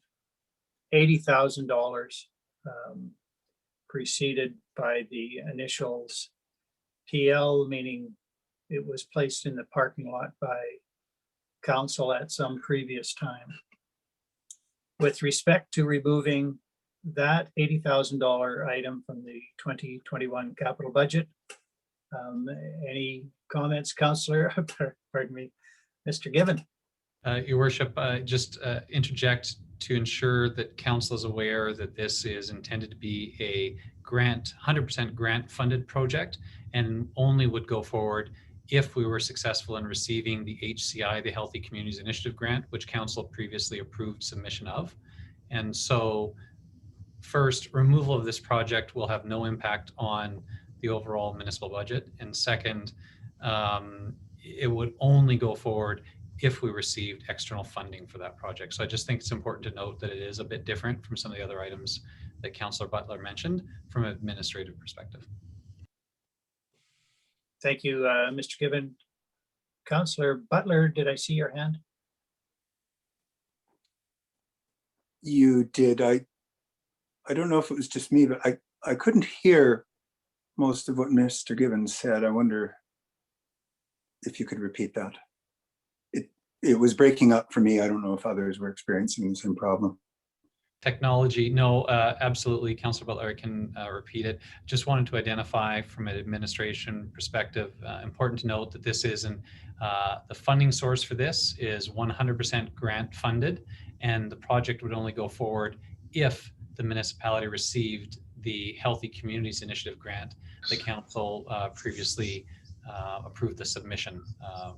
$80,000 preceded by the initials PL, meaning it was placed in the parking lot by council at some previous time. With respect to removing that $80,000 item from the 2021 capital budget, any comments, Councillor? Pardon me, Mr. Given. Your Worship, just interject to ensure that council is aware that this is intended to be a grant, 100% grant funded project, and only would go forward if we were successful in receiving the HCI, the Healthy Communities Initiative grant, which council previously approved submission of. And so first, removal of this project will have no impact on the overall municipal budget. And second, it would only go forward if we received external funding for that project. So I just think it's important to note that it is a bit different from some of the other items that Councillor Butler mentioned from an administrative perspective. Thank you, Mr. Given. Councillor Butler, did I see your hand? You did. I don't know if it was just me, but I couldn't hear most of what Mr. Gibbons said. I wonder if you could repeat that. It was breaking up for me. I don't know if others were experiencing the same problem. Technology, no, absolutely. Councillor Butler, I can repeat it. Just wanted to identify from an administration perspective, important to note that this isn't, the funding source for this is 100% grant funded, and the project would only go forward if the municipality received the Healthy Communities Initiative grant the council previously approved the submission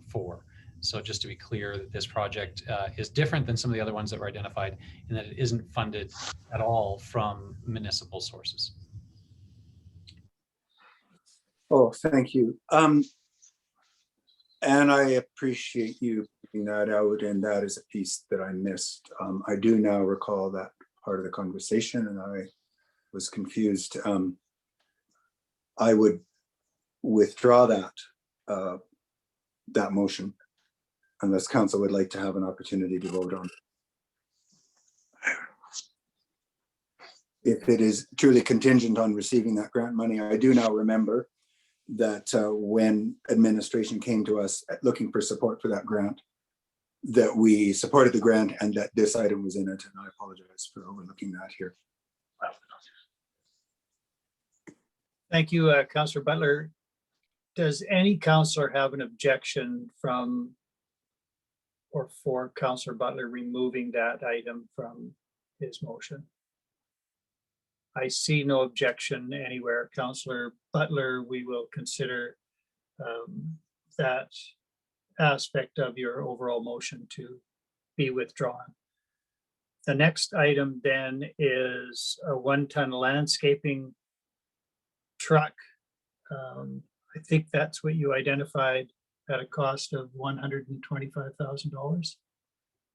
for. So just to be clear that this project is different than some of the other ones that were identified in that it isn't funded at all from municipal sources. Oh, thank you. And I appreciate you putting that out, and that is a piece that I missed. I do now recall that part of the conversation, and I was confused. I would withdraw that motion unless council would like to have an opportunity to vote on. If it is truly contingent on receiving that grant money, I do now remember that when administration came to us looking for support for that grant, that we supported the grant and that this item was in it, and I apologize for overlooking that here. Thank you, Councillor Butler. Does any councillor have an objection from or for Councillor Butler removing that item from his motion? I see no objection anywhere. Councillor Butler, we will consider that aspect of your overall motion to be withdrawn. The next item then is a 1-ton landscaping truck. I think that's what you identified at a cost of $125,000.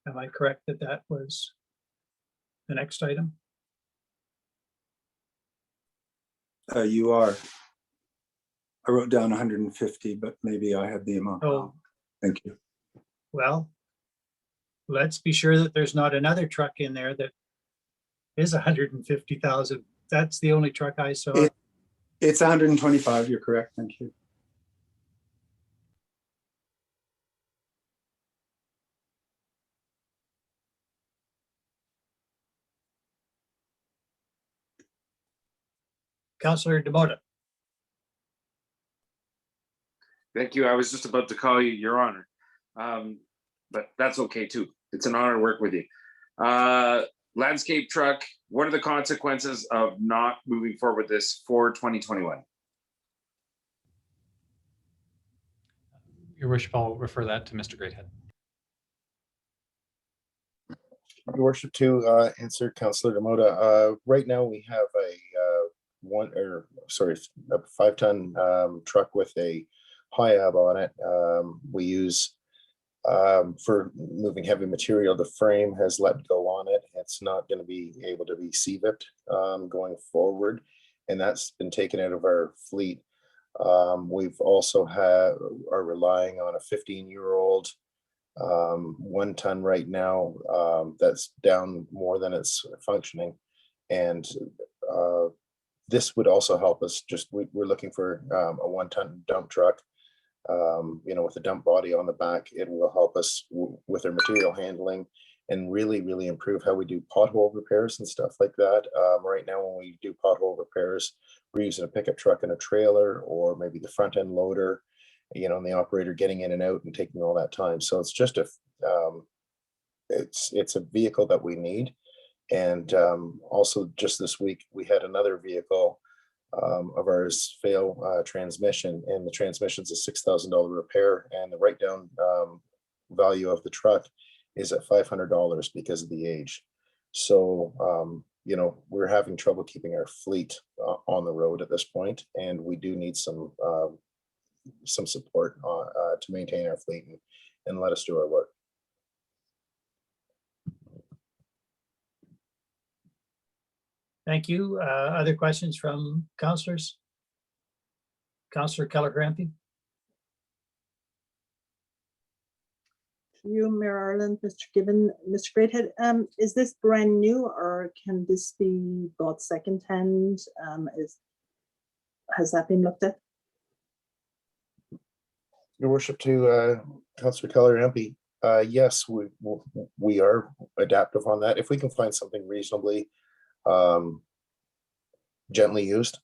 Am I correct that that was the next item? You are. I wrote down 150, but maybe I had the amount wrong. Thank you. Well, let's be sure that there's not another truck in there that is 150,000. That's the only truck I saw. It's 125. You're correct. Thank you. Councillor Demota. Thank you. I was just about to call you Your Honor, but that's okay too. It's an honor to work with you. Landscape truck, what are the consequences of not moving forward with this for 2021? Your worship, I'll refer that to Mr. Greathead. Your worship, to answer Councillor Demota, right now we have a 5-ton truck with a high ab on it. We use for moving heavy material. The frame has let go on it. It's not going to be able to be CVIP'd going forward, and that's been taken out of our fleet. We've also are relying on a 15-year-old 1-ton right now that's down more than it's functioning, and this would also help us. We're looking for a 1-ton dump truck, with a dump body on the back. It will help us with our material handling and really improve how we do pothole repairs and stuff like that. Right now, when we do pothole repairs, we're using a pickup truck and a trailer, or maybe the front end loader, and the operator getting in and out and taking all that time. So it's just it's a vehicle that we need. And also just this week, we had another vehicle of ours fail transmission, and the transmission's a $6,000 repair, and the write-down value of the truck is at $500 because of the age. So, we're having trouble keeping our fleet on the road at this point, and we do need some support to maintain our fleet and let us do our work. Thank you. Other questions from councillors? Councillor Keller-Crampy. To you, Mayor Ireland, Mr. Gibbon, Mr. Greathead, is this brand new or can this be bought secondhand? Has that been looked at? Your worship, to Councillor Keller MP, yes, we are adaptive on that. If we can find something reasonably gently used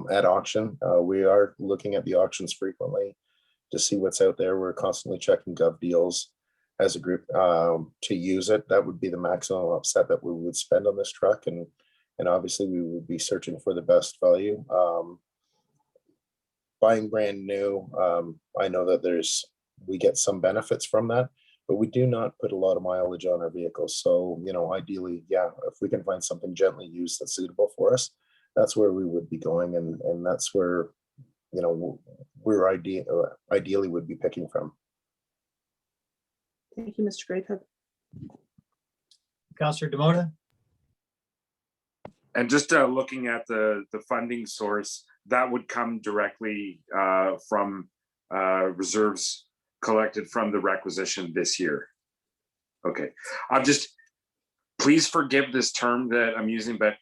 at auction, we are looking at the auctions frequently to see what's out there. We're constantly checking Gov Deals as a group to use it. That would be the maximum upset that we would spend on this truck, and obviously we would be searching for the best value. Buying brand new, I know that we get some benefits from that, but we do not put a lot of mileage on our vehicles. So, you know, ideally, yeah, if we can find something gently used that's suitable for us, that's where we would be going, and that's where, you know, we're ideally would be picking from. Thank you, Mr. Greathead. Councillor Demota? And just looking at the funding source, that would come directly from reserves collected from the requisition this year. Okay, please forgive this term that I'm using, but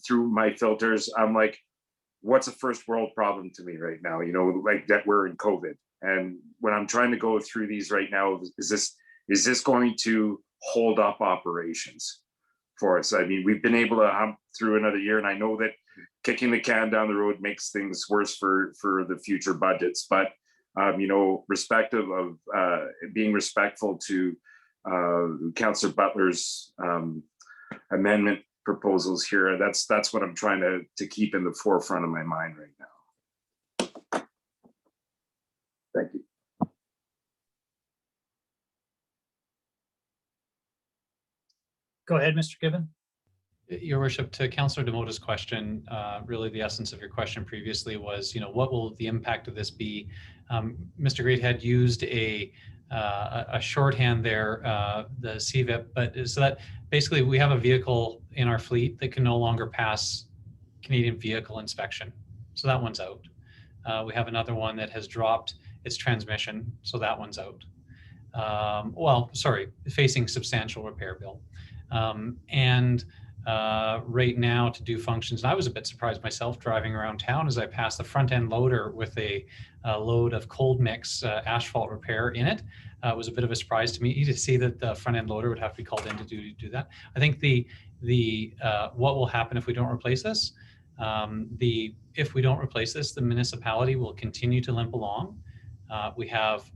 through my filters, I'm like, what's a first world problem to me right now? You know, like that we're in COVID. And when I'm trying to go through these right now, is this going to hold up operations for us? I mean, we've been able to hump through another year, and I know that kicking the can down the road makes things worse for the future budgets. But you know, respective of being respectful to Councillor Butler's amendment proposals here, that's what I'm trying to keep in the forefront of my mind right now. Thank you. Go ahead, Mr. Gibbon. Your worship, to Councillor Demota's question, really the essence of your question previously was, you know, what will the impact of this be? Mr. Greathead used a shorthand there, the CVIP, but so that basically we have a vehicle in our fleet that can no longer pass Canadian vehicle inspection. So that one's out. We have another one that has dropped its transmission, so that one's out. Well, sorry, facing substantial repair bill. Right now to do functions, and I was a bit surprised myself driving around town as I passed the front end loader with a load of cold mix asphalt repair in it. It was a bit of a surprise to me to see that the front end loader would have to be called in to do that. I think the what will happen if we don't replace this? If we don't replace this, the municipality will continue to limp along. We have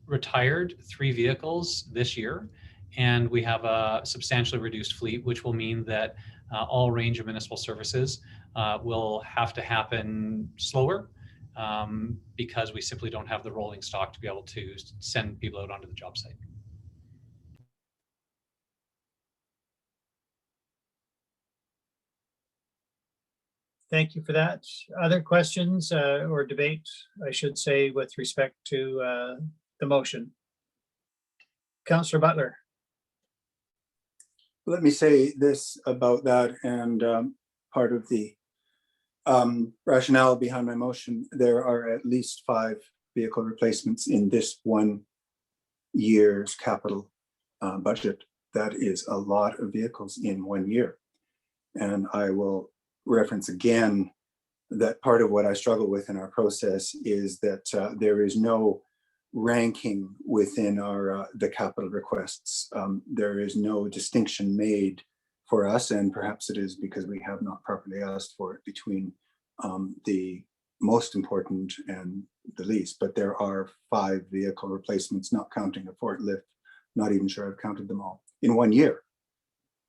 retired 3 vehicles this year, and we have a substantially reduced fleet, which will mean that all range of municipal services will have to happen slower because we simply don't have the rolling stock to be able to send people out onto the job site. Thank you for that. Other questions or debate, I should say, with respect to the motion? Councillor Butler. Let me say this about that, and part of the rationale behind my motion. There are at least 5 vehicle replacements in this 1 year's capital budget. That is a lot of vehicles in 1 year. And I will reference again that part of what I struggle with in our process is that there is no ranking within our the capital requests. There is no distinction made for us, and perhaps it is because we have not properly asked for it, between the most important and the least. But there are 5 vehicle replacements, not counting a forklift. Not even sure I've counted them all in 1 year.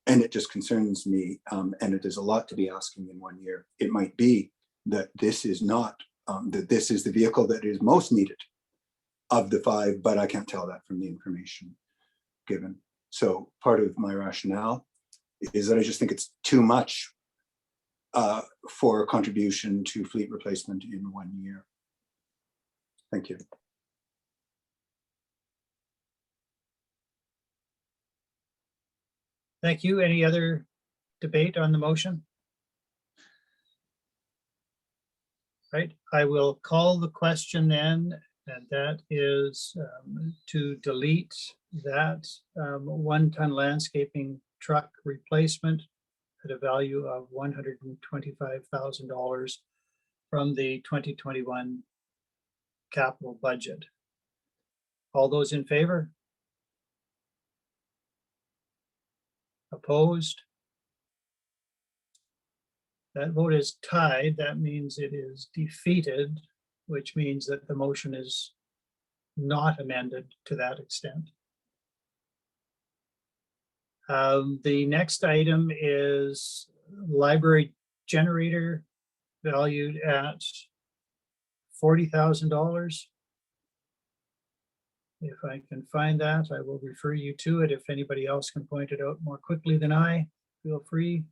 And it just concerns me, and it is a lot to be asking in 1 year. It might be that this is not, that this is the vehicle that is most needed of the 5, but I can't tell that from the information given. So part of my rationale is that I just think it's too much for a contribution to fleet replacement in 1 year. Thank you. Thank you. Any other debate on the motion? Right, I will call the question then. And that is to delete that 1-ton landscaping truck replacement at a value of $125,000 from the 2021 capital budget. All those in favor? Opposed? That vote is tied. That means it is defeated, which means that the motion is not amended to that extent. The next item is library generator valued at $40,000. If I can find that, I will refer you to it. If anybody else can point it out more quickly than I, feel free.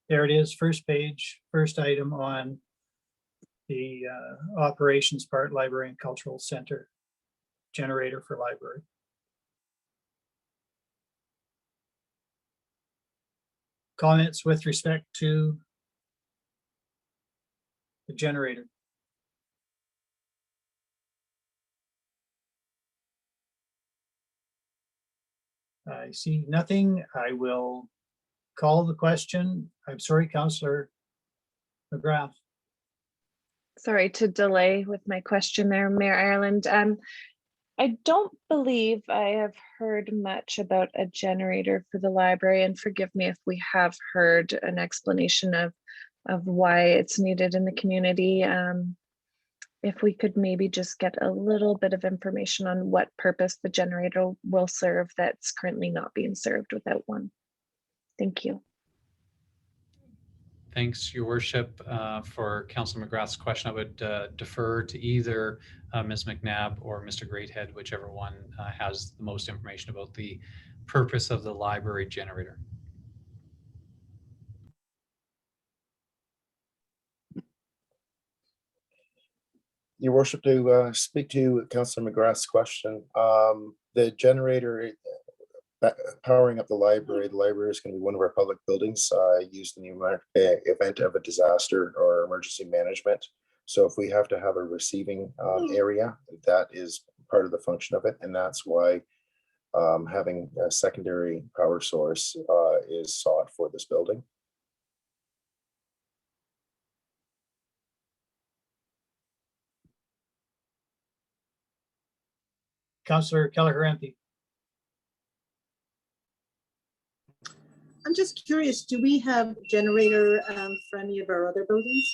There it is, first page, first item on the operations part, library and cultural center generator for library. Comments with respect to the generator? I see nothing. I will call the question. I'm sorry, Councillor McGrath. Sorry to delay with my question there, Mayor Ireland. I don't believe I have heard much about a generator for the library, and forgive me if we have heard an explanation of why it's needed in the community. If we could maybe just get a little bit of information on what purpose the generator will serve that's currently not being served without one. Thank you. Thanks, Your Worship. For Councillor McGrath's question, I would defer to either Ms. McNabb or Mr. Greathead, whichever one has the most information about the purpose of the library generator. Your Worship, to speak to Councillor McGrath's question, the generator powering up the library is going to be one of our public buildings used in the event of a disaster or emergency management. So if we have to have a receiving area, that is part of the function of it. And that's why having a secondary power source is sought for this building. Councillor Kelleher-Empey. I'm just curious, do we have generator for any of our other buildings?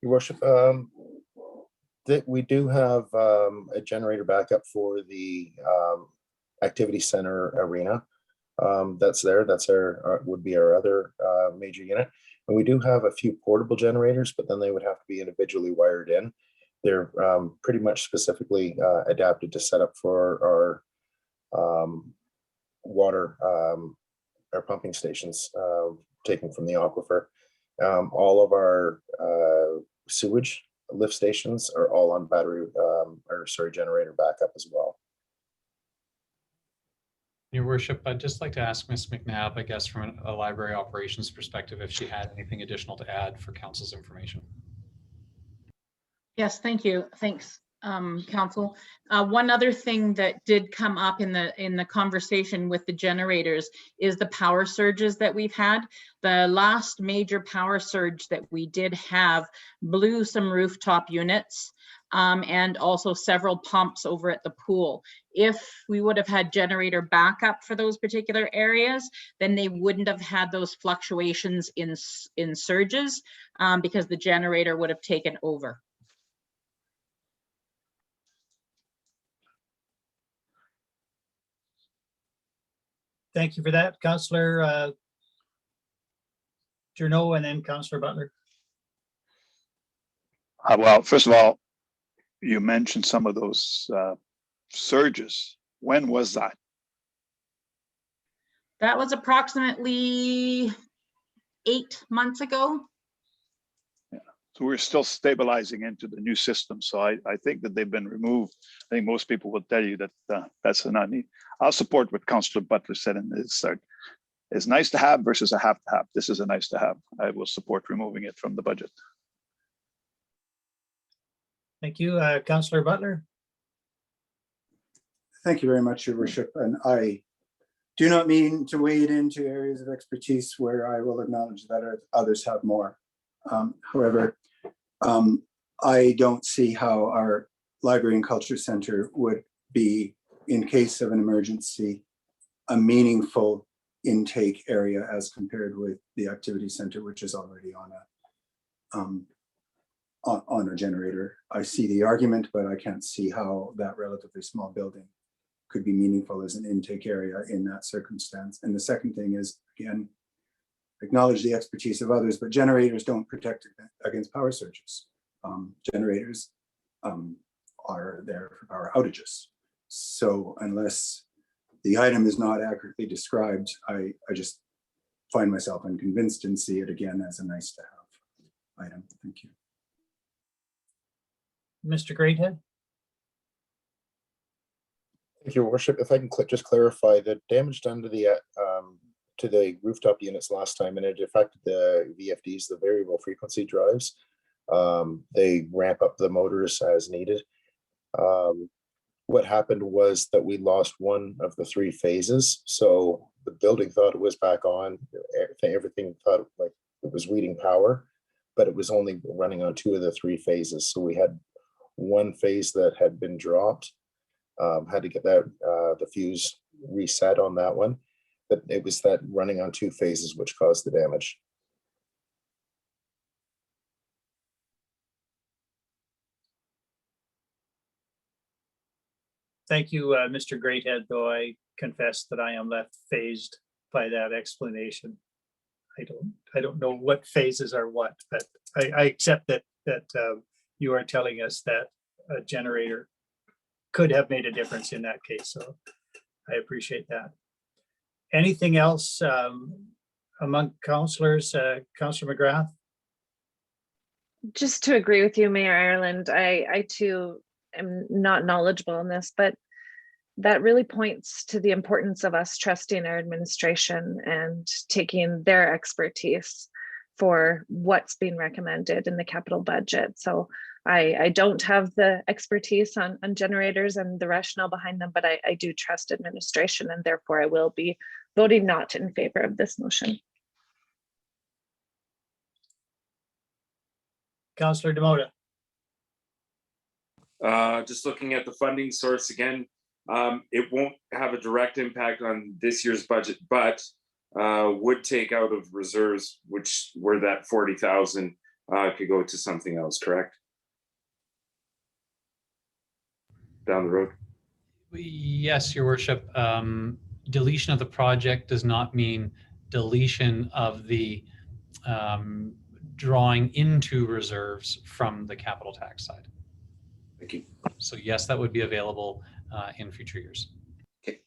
Your Worship, that we do have a generator backup for the activity center arena. That's there. That's would be our other major unit. And we do have a few portable generators, but then they would have to be individually wired in. They're pretty much specifically adapted to set up for our water, our pumping stations taken from the aquifer. All of our sewage lift stations are all on battery, generator backup as well. Your Worship, I'd just like to ask Ms. McNabb, I guess, from a library operations perspective, if she had anything additional to add for Council's information. Yes, thank you. Thanks, Council. One other thing that did come up in the conversation with the generators is the power surges that we've had. The last major power surge that we did have blew some rooftop units and also several pumps over at the pool. If we would have had generator backup for those particular areas, then they wouldn't have had those fluctuations in surges because the generator would have taken over. Thank you for that, Councillor Journeau, and then Councillor Butler. Well, first of all, you mentioned some of those surges. When was that? That was approximately 8 months ago. Yeah. So we're still stabilizing into the new system. So I think that they've been removed. I think most people will tell you that that's not neat. I'll support what Councillor Butler said in the start. is nice to have versus a have to have. This is a nice to have. I will support removing it from the budget. Thank you. Councillor Butler. Thank you very much, Your Worship. And I do not mean to wade into areas of expertise where I will acknowledge that others have more. However, I don't see how our Library and Culture Center would be, in case of an emergency, a meaningful intake area as compared with the activity center, which is already on a generator. I see the argument, but I can't see how that relatively small building could be meaningful as an intake area in that circumstance. And the second thing is, again, acknowledge the expertise of others, but generators don't protect against power surges. Generators are there for power outages. So unless the item is not accurately described, I just find myself unconvinced and see it again as a nice to have item. Thank you. Mr. Greathead. Thank you, Your Worship. If I can just clarify, the damage done to the rooftop units last time, and it affected the VFDs, the variable frequency drives. They ramp up the motors as needed. What happened was that we lost one of the 3 phases. So the building thought it was back on. Everything thought like it was reading power, but it was only running on 2 of the 3 phases. So we had one phase that had been dropped. Had to get that the fuse reset on that one, but it was that running on 2 phases which caused the damage. Thank you, Mr. Greathead, though I confess that I am left phased by that explanation. I don't know what phases are what, but I accept that you are telling us that a generator could have made a difference in that case. So I appreciate that. Anything else among councillors? Councillor McGrath? Just to agree with you, Mayor Ireland, I too am not knowledgeable on this, but that really points to the importance of us trusting our administration and taking their expertise for what's being recommended in the capital budget. So I don't have the expertise on generators and the rationale behind them, but I do trust administration, and therefore I will be voting not in favor of this motion. Councillor Demota. Just looking at the funding source again, it won't have a direct impact on this year's budget, but would take out of reserves, which where that 40,000 could go to something else, correct? Down the road. Yes, Your Worship. Deletion of the project does not mean deletion of the drawing into reserves from the capital tax side. Thank you. So yes, that would be available in future years. Okay.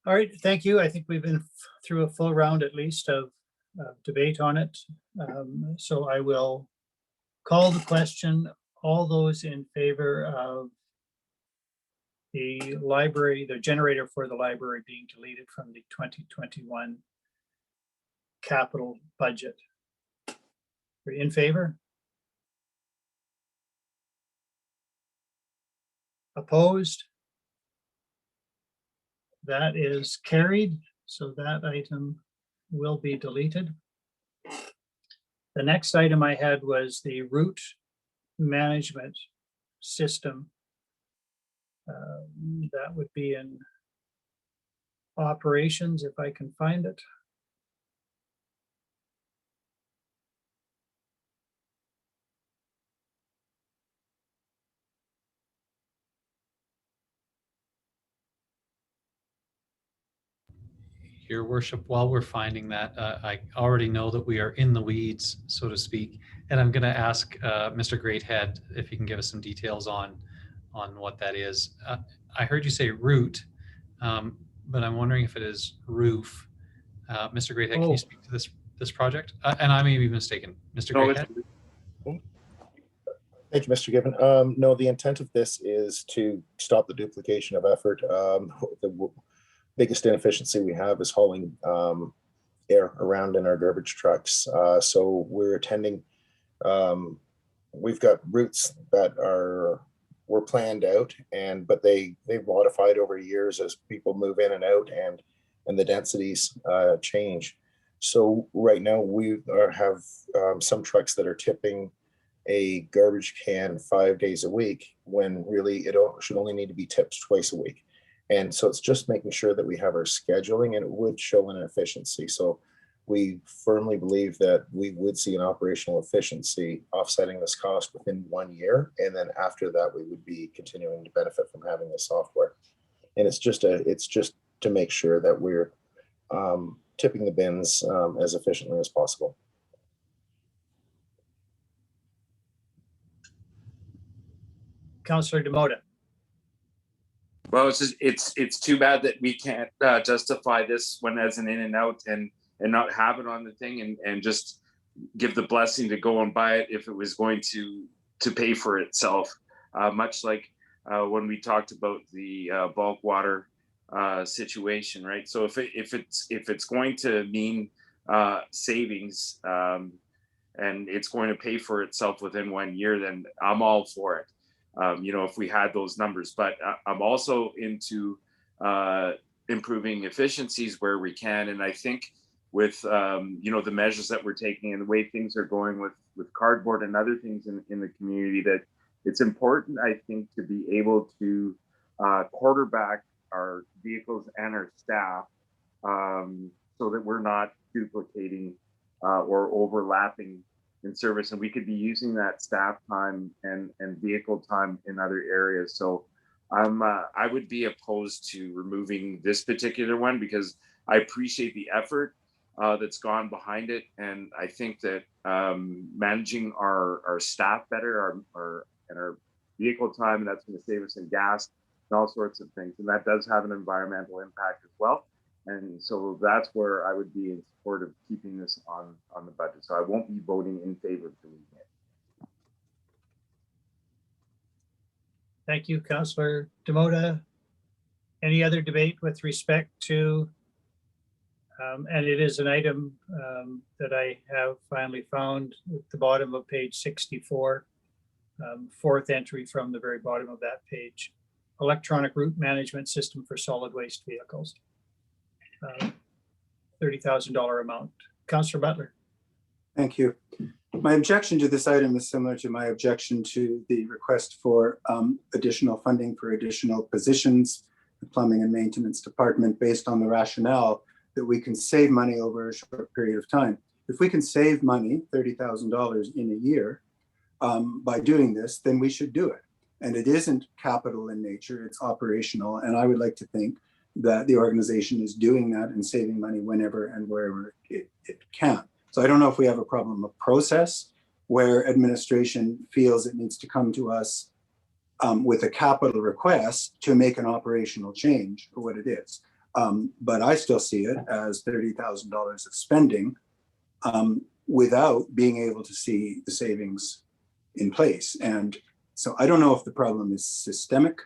All right, thank you. I think we've been through a full round at least of debate on it. So I will call the question. All those in favor of the library, the generator for the library being deleted from the 2021 capital budget. Are you in favor? Opposed? That is carried, so that item will be deleted. The next item I had was the route management system. That would be in operations, if I can find it. Your Worship, while we're finding that, I already know that we are in the weeds, so to speak, and I'm going to ask Mr. Greathead if he can give us some details on what that is. I heard you say route, but I'm wondering if it is roof. Mr. Greathead, can you speak to this project? And I may be mistaken. Mr. Greathead? Thank you, Mr. Gibbon. No, the intent of this is to stop the duplication of effort. The biggest inefficiency we have is hauling air around in our garbage trucks. So we're attending, we've got routes that were planned out, but they've modified over years as people move in and out and the densities change. So right now we have some trucks that are tipping a garbage can 5 days a week when really it should only need to be tipped twice a week. And so it's just making sure that we have our scheduling, and it would show an efficiency. So we firmly believe that we would see an operational efficiency offsetting this cost within 1 year. And then after that, we would be continuing to benefit from having the software. And it's just to make sure that we're tipping the bins as efficiently as possible. Councillor Demota. Well, it's too bad that we can't justify this one as an in and out and not have it on the thing and just give the blessing to go and buy it if it was going to pay for itself. Much like when we talked about the bulk water situation, right? So if it's going to mean savings and it's going to pay for itself within 1 year, then I'm all for it. If we had those numbers, but I'm also into improving efficiencies where we can. And I think with, the measures that we're taking and the way things are going with cardboard and other things in the community, that it's important, I think, to be able to quarterback our vehicles and our staff so that we're not duplicating or overlapping in service, and we could be using that staff time and vehicle time in other areas. So I would be opposed to removing this particular one because I appreciate the effort that's gone behind it, and I think that managing our staff better, our vehicle time, and that's going to save us in gas and all sorts of things, and that does have an environmental impact as well. And so that's where I would be in support of keeping this on the budget. So I won't be voting in favor of deleting it. Thank you, Councillor Demota. Any other debate with respect to, and it is an item that I have finally found at the bottom of page 64, fourth entry from the very bottom of that page, electronic route management system for solid waste vehicles. $30,000 amount. Councillor Butler. Thank you. My objection to this item is similar to my objection to the request for additional funding for additional positions, the plumbing and maintenance department, based on the rationale that we can save money over a short period of time. If we can save money, $30,000 in a year, by doing this, then we should do it. And it isn't capital in nature, it's operational. And I would like to think that the organization is doing that and saving money whenever and wherever it can. So I don't know if we have a problem of process where administration feels it needs to come to us with a capital request to make an operational change for what it is. But I still see it as $30,000 of spending without being able to see the savings in place. And so I don't know if the problem is systemic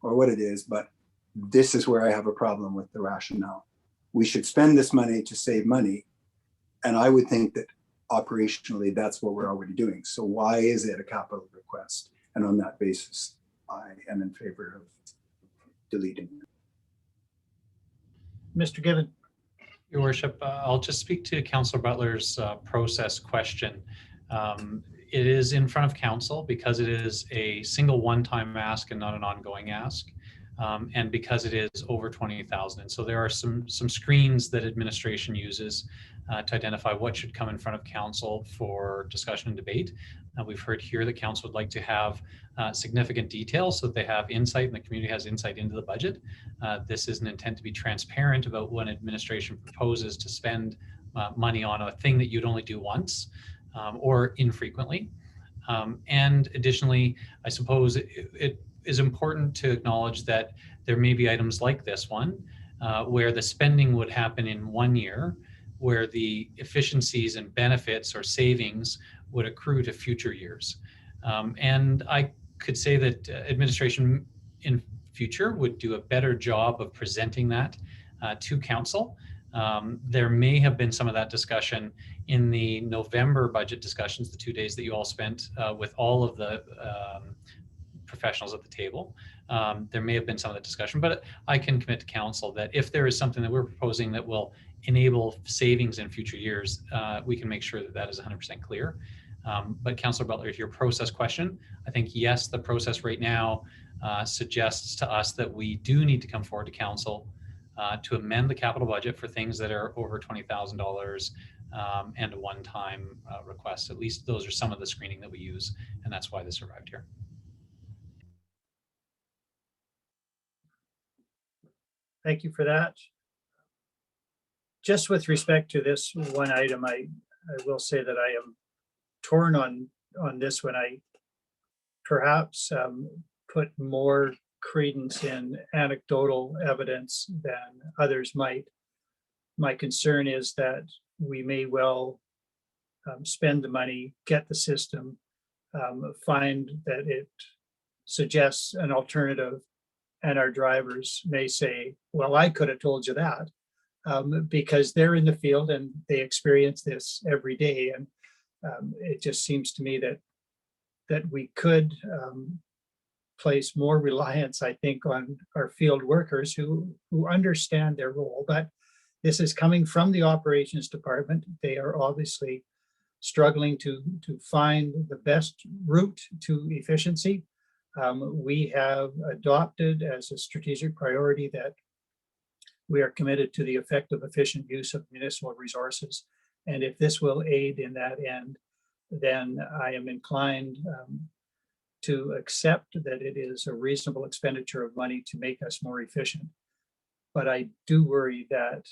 or what it is, but this is where I have a problem with the rationale. We should spend this money to save money. And I would think that operationally, that's what we're already doing. So why is it a capital request? And on that basis, I am in favor of deleting it. Mr. Gibbon. Your Worship, I'll just speak to Councillor Butler's process question. It is in front of council because it is a single one-time ask and not an ongoing ask. And because it is over 20,000. And so there are some screens that administration uses to identify what should come in front of council for discussion and debate. We've heard here that council would like to have significant details so that they have insight and the community has insight into the budget. This is an intent to be transparent about when administration proposes to spend money on a thing that you'd only do once or infrequently. And additionally, I suppose it is important to acknowledge that there may be items like this one where the spending would happen in 1 year, where the efficiencies and benefits or savings would accrue to future years. And I could say that administration in future would do a better job of presenting that to council. There may have been some of that discussion in the November budget discussions, the 2 days that you all spent with all of the professionals at the table. There may have been some of that discussion, but I can commit to council that if there is something that we're proposing that will enable savings in future years, we can make sure that that is 100% clear. But Councillor Butler, if your process question, I think yes, the process right now suggests to us that we do need to come forward to council to amend the capital budget for things that are over $20,000 and a one-time request. At least those are some of the screening that we use, and that's why this arrived here. Thank you for that. Just with respect to this one item, I will say that I am torn on this one. I perhaps put more credence in anecdotal evidence than others might. My concern is that we may well spend the money, get the system, find that it suggests an alternative, and our drivers may say, well, I could have told you that, because they're in the field and they experience this every day. And it just seems to me that we could place more reliance, I think, on our field workers who understand their role. But this is coming from the operations department. They are obviously struggling to find the best route to efficiency. We have adopted as a strategic priority that we are committed to the effective, efficient use of municipal resources. And if this will aid in that end, then I am inclined to accept that it is a reasonable expenditure of money to make us more efficient. But I do worry that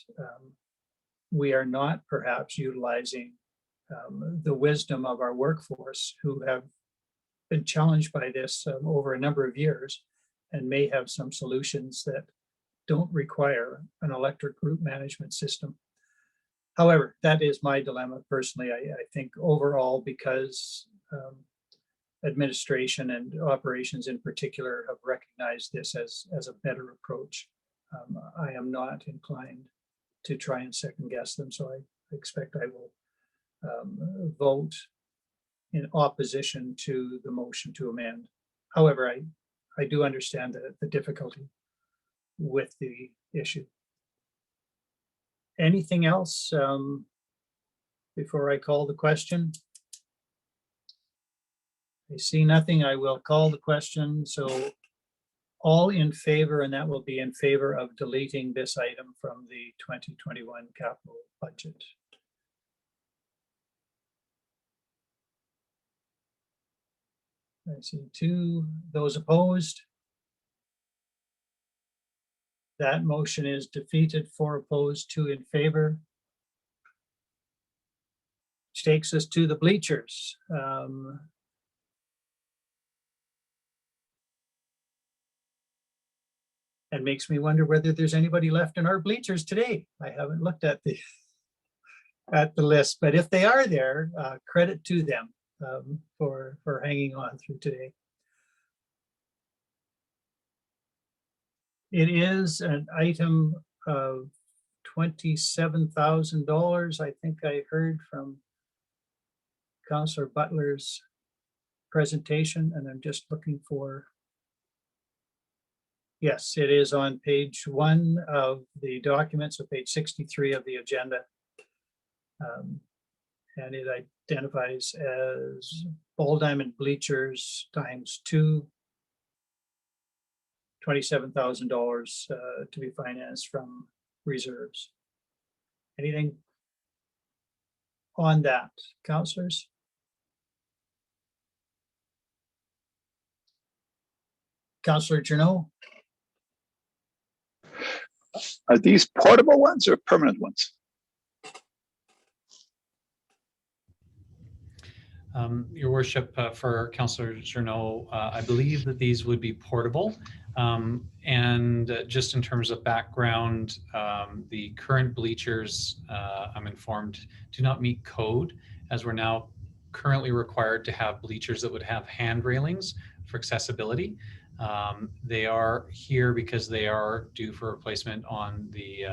we are not perhaps utilizing the wisdom of our workforce, who have been challenged by this over a number of years and may have some solutions that don't require an electric route management system. However, that is my dilemma personally. I think overall, because administration and operations in particular have recognized this as a better approach, I am not inclined to try and second guess them. So I expect I will vote in opposition to the motion to amend. However, I do understand the difficulty with the issue. Anything else before I call the question? I see nothing. I will call the question. So all in favor, and that will be in favor of deleting this item from the 2021 capital budget. I see 2. Those opposed? That motion is defeated. 4 opposed, 2 in favor. Which takes us to the bleachers. And makes me wonder whether there's anybody left in our bleachers today. I haven't looked at the list, but if they are there, credit to them for hanging on through today. It is an item of $27,000. I think I heard from Councillor Butler's presentation, and I'm just looking for. Yes, it is on page 1 of the document, so page 63 of the agenda. And it identifies as ball diamond bleachers ×2, $27,000 to be financed from reserves. Anything on that, councillors? Councillor Journeau? Are these portable ones or permanent ones? Your worship, for Councillor Journeau, I believe that these would be portable. And just in terms of background, the current bleachers, I'm informed, do not meet code, as we're now currently required to have bleachers that would have hand railings for accessibility. They are here because they are due for replacement on the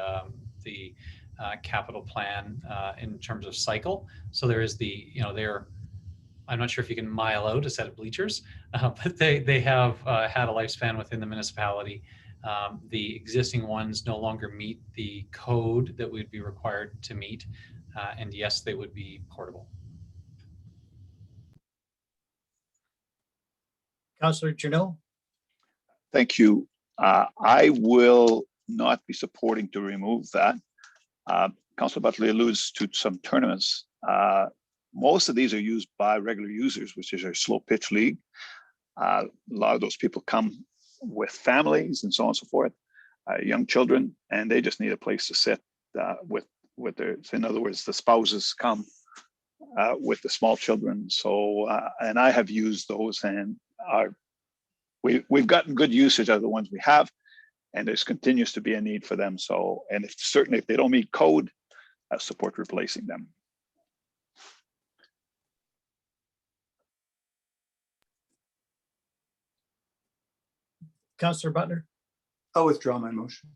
capital plan in terms of cycle. So there is the, I'm not sure if you can mile out a set of bleachers, but they have had a lifespan within the municipality. The existing ones no longer meet the code that we'd be required to meet. And yes, they would be portable. Councillor Janot? Thank you. I will not be supporting to remove that. Councillor Butler alludes to some tournaments. Most of these are used by regular users, which is our slow pitch league. A lot of those people come with families and so on and so forth, young children, and they just need a place to sit with their, in other words, the spouses come with the small children. So, and I have used those, and we've gotten good usage out of the ones we have, and there continues to be a need for them. So, and certainly if they don't meet code, I support replacing them. Councillor Butler? I'll withdraw my motion.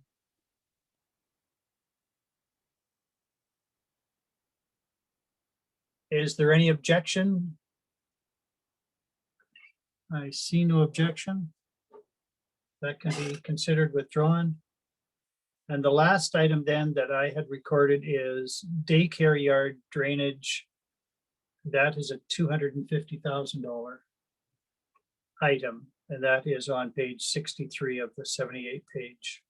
Is there any objection? I see no objection. That can be considered withdrawn. And the last item then that I had recorded is daycare yard drainage. That is a $250,000 item, and that is on page 63 of the 78-page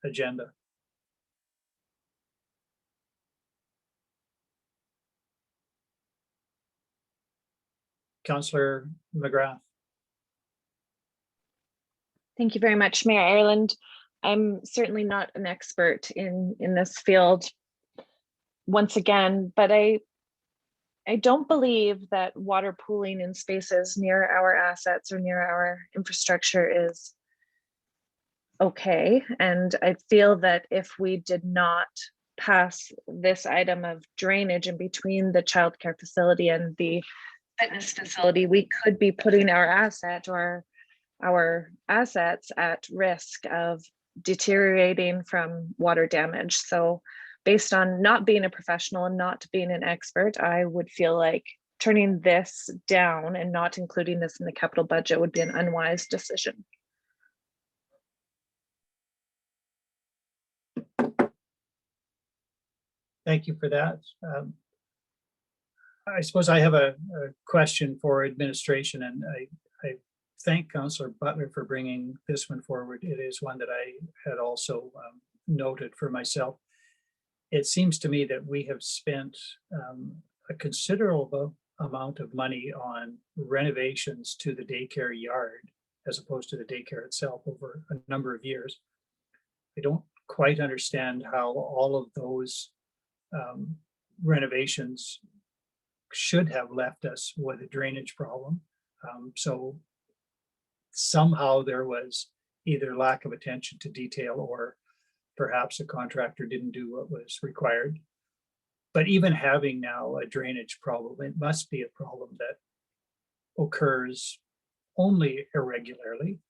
agenda. Councillor McGrath. Thank you very much, Mayor Ireland. I'm certainly not an expert in this field once again, but I don't believe that water pooling in spaces near our assets or near our infrastructure is okay. And I feel that if we did not pass this item of drainage in between the childcare facility and the fitness facility, we could be putting our asset or our assets at risk of deteriorating from water damage. So based on not being a professional and not being an expert, I would feel like turning this down and not including this in the capital budget would be an unwise decision. Thank you for that. I suppose I have a question for administration, and I thank Councillor Butler for bringing this one forward. It is one that I had also noted for myself. It seems to me that we have spent a considerable amount of money on renovations to the daycare yard as opposed to the daycare itself over a number of years. I don't quite understand how all of those renovations should have left us with a drainage problem. So somehow there was either lack of attention to detail, or perhaps a contractor didn't do what was required. But even having now a drainage problem, it must be a problem that occurs only irregularly.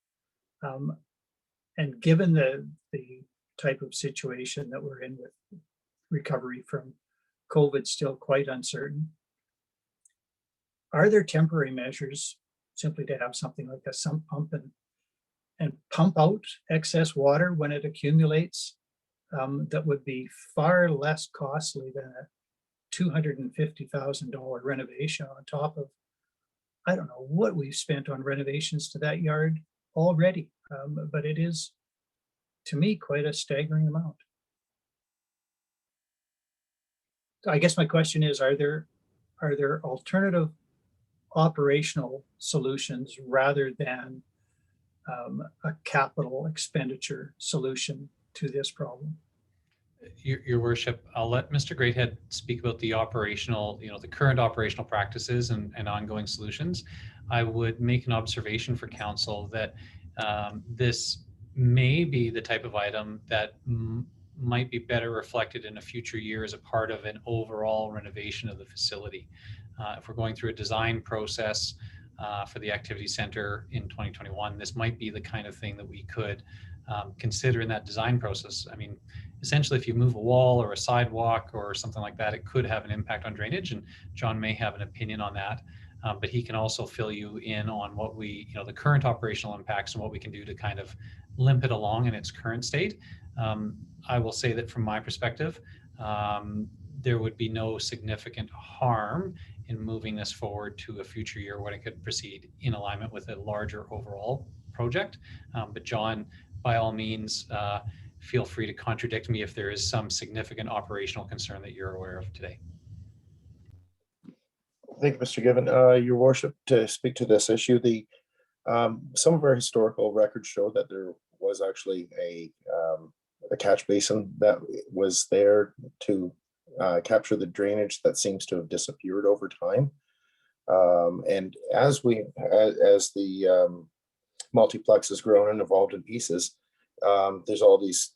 And given the type of situation that we're in with recovery from COVID still quite uncertain, are there temporary measures simply to have something like a sump pump and pump out excess water when it accumulates, that would be far less costly than a $250,000 renovation on top of, I don't know what we've spent on renovations to that yard already, but it is, to me, quite a staggering amount. I guess my question is, are there alternative operational solutions rather than a capital expenditure solution to this problem? Your worship, I'll let Mr. Greathead speak about the operational, the current operational practices and ongoing solutions. I would make an observation for council that this may be the type of item that might be better reflected in a future year as a part of an overall renovation of the facility. If we're going through a design process for the activity center in 2021, this might be the kind of thing that we could consider in that design process. I mean, essentially, if you move a wall or a sidewalk or something like that, it could have an impact on drainage, and John may have an opinion on that. But he can also fill you in on what we, the current operational impacts and what we can do to kind of limp it along in its current state. I will say that from my perspective, there would be no significant harm in moving this forward to a future year when it could proceed in alignment with a larger overall project. But John, by all means, feel free to contradict me if there is some significant operational concern that you're aware of today. Thank you, Mr. Given. Your worship, to speak to this issue, some of our historical records show that there was actually a catch basin that was there to capture the drainage that seems to have disappeared over time. And as the multiplex has grown and evolved in pieces, there's all these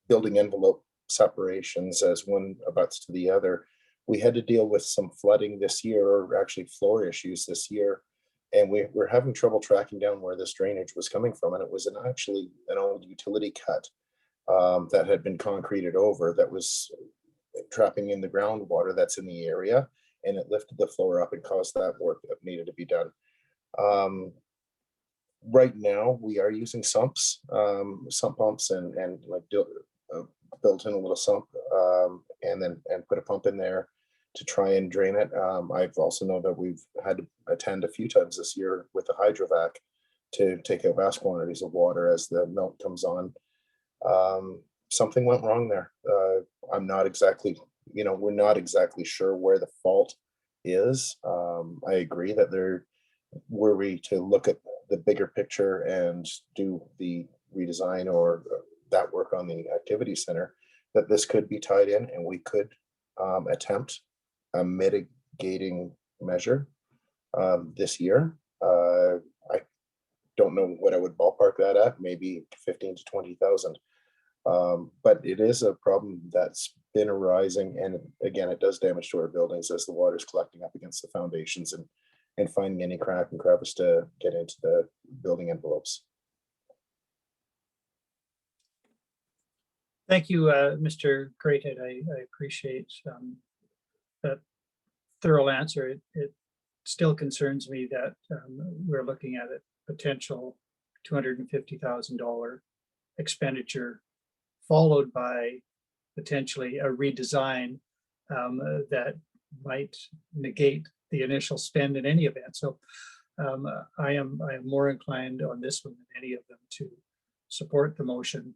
building envelope separations as one abuts to the other. We had to deal with some flooding this year, or actually floor issues this year, and we're having trouble tracking down where this drainage was coming from. And it was actually an old utility cut that had been concreted over, that was trapping in the groundwater that's in the area, and it lifted the floor up and caused that work that needed to be done. Right now, we are using sump pumps and like built in a little sump, and put a pump in there to try and drain it. I've also know that we've had to attend a few times this year with the hydrovac to take out vast quantities of water as the melt comes on. Something went wrong there. I'm not exactly, we're not exactly sure where the fault is. I agree that were we to look at the bigger picture and do the redesign or that work on the activity center, that this could be tied in and we could attempt a mitigating measure this year. I don't know what I would ballpark that at, maybe 15 to 20,000. But it is a problem that's been arising, and again, it does damage to our buildings as the water is collecting up against the foundations and finding any crack and crevice to get into the building envelopes. Thank you, Mr. Creighton. I appreciate that thorough answer. It still concerns me that we're looking at a potential $250,000 expenditure, followed by potentially a redesign that might negate the initial spend in any event. So I am more inclined on this one than any of them to support the motion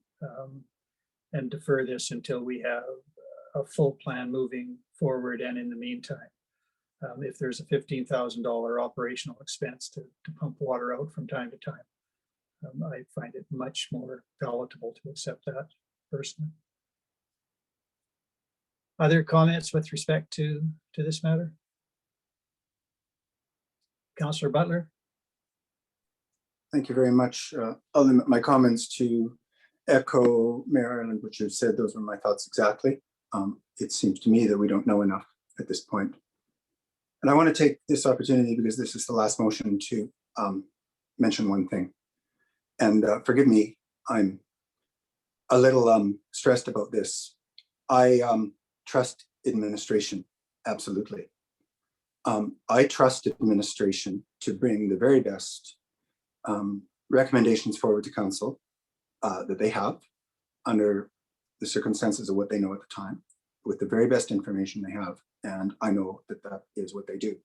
and defer this until we have a full plan moving forward. And in the meantime, if there's a $15,000 operational expense to pump water out from time to time, I find it much more palatable to accept that personally. Other comments with respect to this matter? Councillor Butler. Thank you very much. I'll limit my comments to echo Marilyn, what you've said. Those were my thoughts exactly. It seems to me that we don't know enough at this point. And I want to take this opportunity, because this is the last motion, to mention one thing. And forgive me, I'm a little stressed about this. I trust administration, absolutely. I trust administration to bring the very best recommendations forward to council that they have under the circumstances of what they know at the time, with the very best information they have. And I know that that is what they do.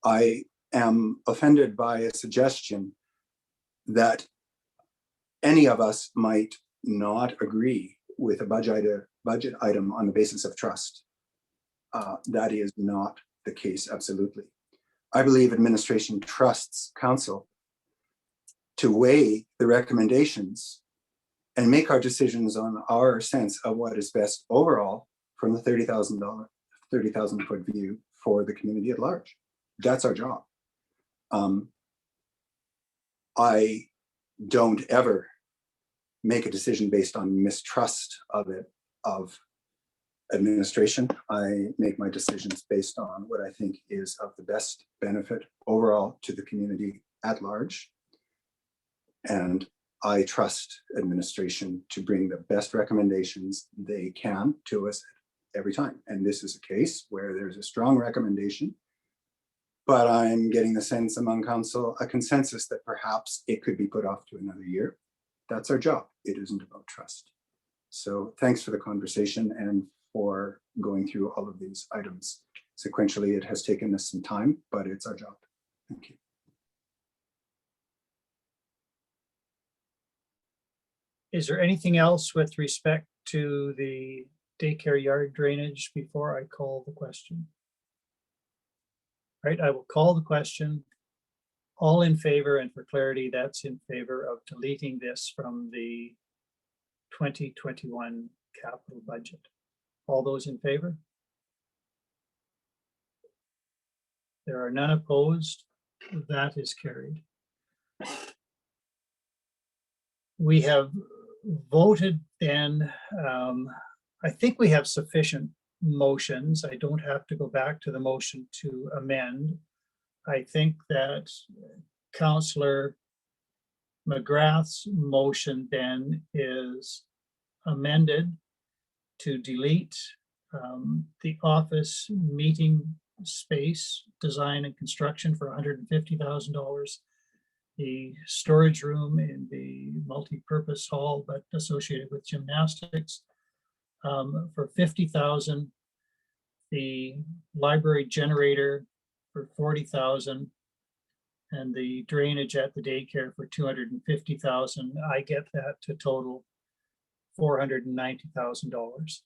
I am offended by a suggestion that any of us might not agree with a budget item on the basis of trust. That is not the case, absolutely. I believe administration trusts council to weigh the recommendations and make our decisions on our sense of what is best overall from the $30,000 foot view for the community at large. That's our job. I don't ever make a decision based on mistrust of administration. I make my decisions based on what I think is of the best benefit overall to the community at large. And I trust administration to bring the best recommendations they can to us every time. And this is a case where there's a strong recommendation, but I'm getting the sense among council, a consensus that perhaps it could be put off to another year. That's our job. It isn't about trust. So thanks for the conversation and for going through all of these items sequentially. It has taken us some time, but it's our job. Thank you. Is there anything else with respect to the daycare yard drainage before I call the question? Right, I will call the question. All in favor, and for clarity, that's in favor of deleting this from the 2021 capital budget. All those in favor? There are none opposed. That is carried. We have voted then. I think we have sufficient motions. I don't have to go back to the motion to amend. I think that Councillor McGrath's motion then is amended to delete the office meeting space design and construction for $150,000, the storage room in the multi-purpose hall, but associated with gymnastics for $50,000, the library generator for $40,000, and the drainage at the daycare for $250,000. I get that to total $490,000.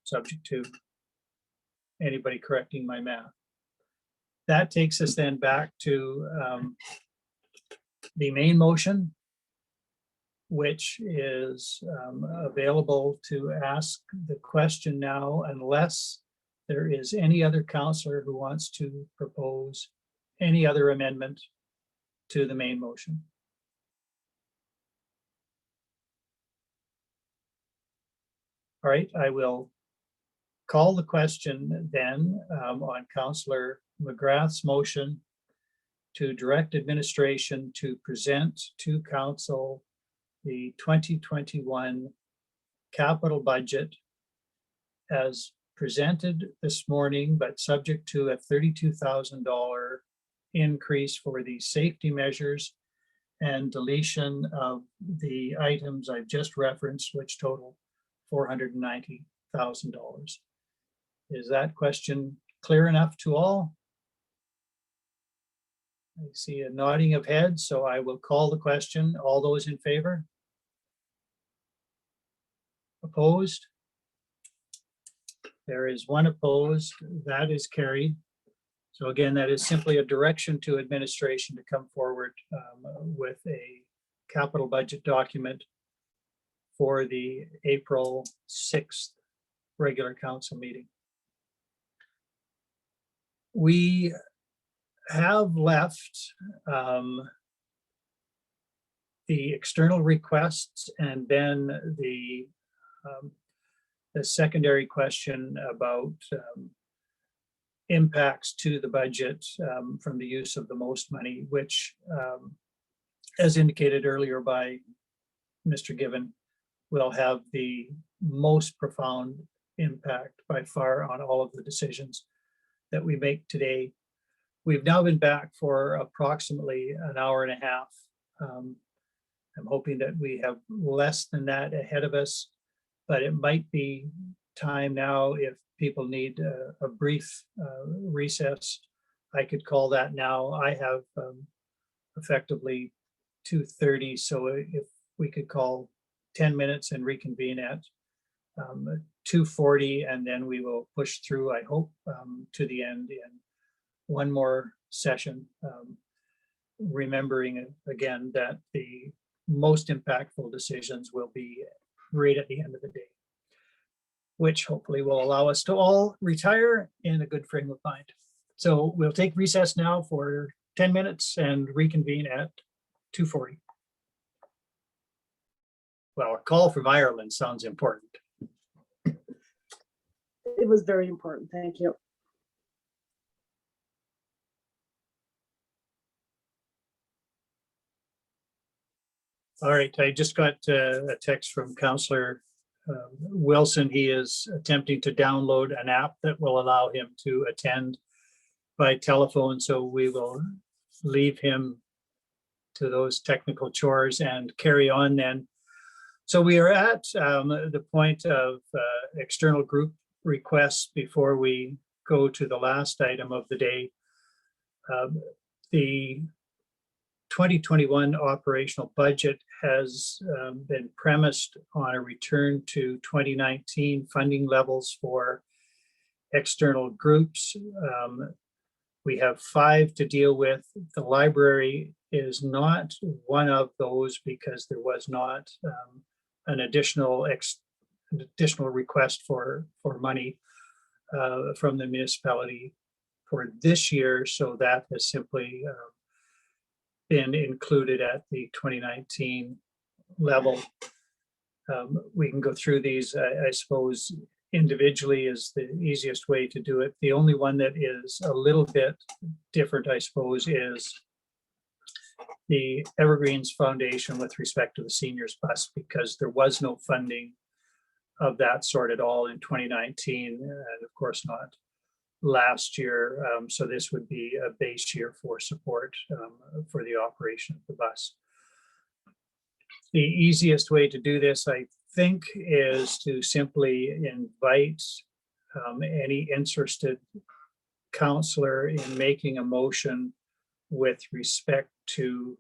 Subject to anybody correcting my math. That takes us then back to the main motion, which is available to ask the question now, unless there is any other councillor who wants to propose any other amendment to the main motion. All right, I will call the question then on Councillor McGrath's motion to direct administration to present to council the 2021 capital budget as presented this morning, but subject to a $32,000 increase for the safety measures and deletion of the items I've just referenced, which total $490,000. Is that question clear enough to all? I see a nodding of heads, so I will call the question. All those in favor? Opposed? There is one opposed. That is carried. So again, that is simply a direction to administration to come forward with a capital budget document for the April 6th regular council meeting. We have left the external requests and then the secondary question about impacts to the budget from the use of the most money, which, as indicated earlier by Mr. Given, will have the most profound impact by far on all of the decisions that we make today. We've now been back for approximately an hour and a half. I'm hoping that we have less than that ahead of us, but it might be time now if people need a brief recess. I could call that now. I have effectively 2:30, so if we could call 10 minutes and reconvene at 2:40, and then we will push through, I hope, to the end in one more session, remembering again that the most impactful decisions will be right at the end of the day, which hopefully will allow us to all retire in a good frame of mind. So we'll take recess now for 10 minutes and reconvene at 2:40. Well, a call from Ireland sounds important. It was very important. Thank you. All right, I just got a text from Councillor Wilson. He is attempting to download an app that will allow him to attend by telephone, so we will leave him to those technical chores and carry on then. So we are at the point of external group requests before we go to the last item of the day. The 2021 operational budget has been premised on a return to 2019 funding levels for external groups. We have 5 to deal with. The library is not one of those because there was not an additional request for money from the municipality for this year. So that has simply been included at the 2019 level. We can go through these, I suppose, individually is the easiest way to do it. The only one that is a little bit different, I suppose, is the Evergreens Foundation with respect to the seniors bus, because there was no funding of that sort at all in 2019, and of course not last year. So this would be a base year for support for the operation of the bus. The easiest way to do this, I think, is to simply invite any interested councillor in making a motion with respect to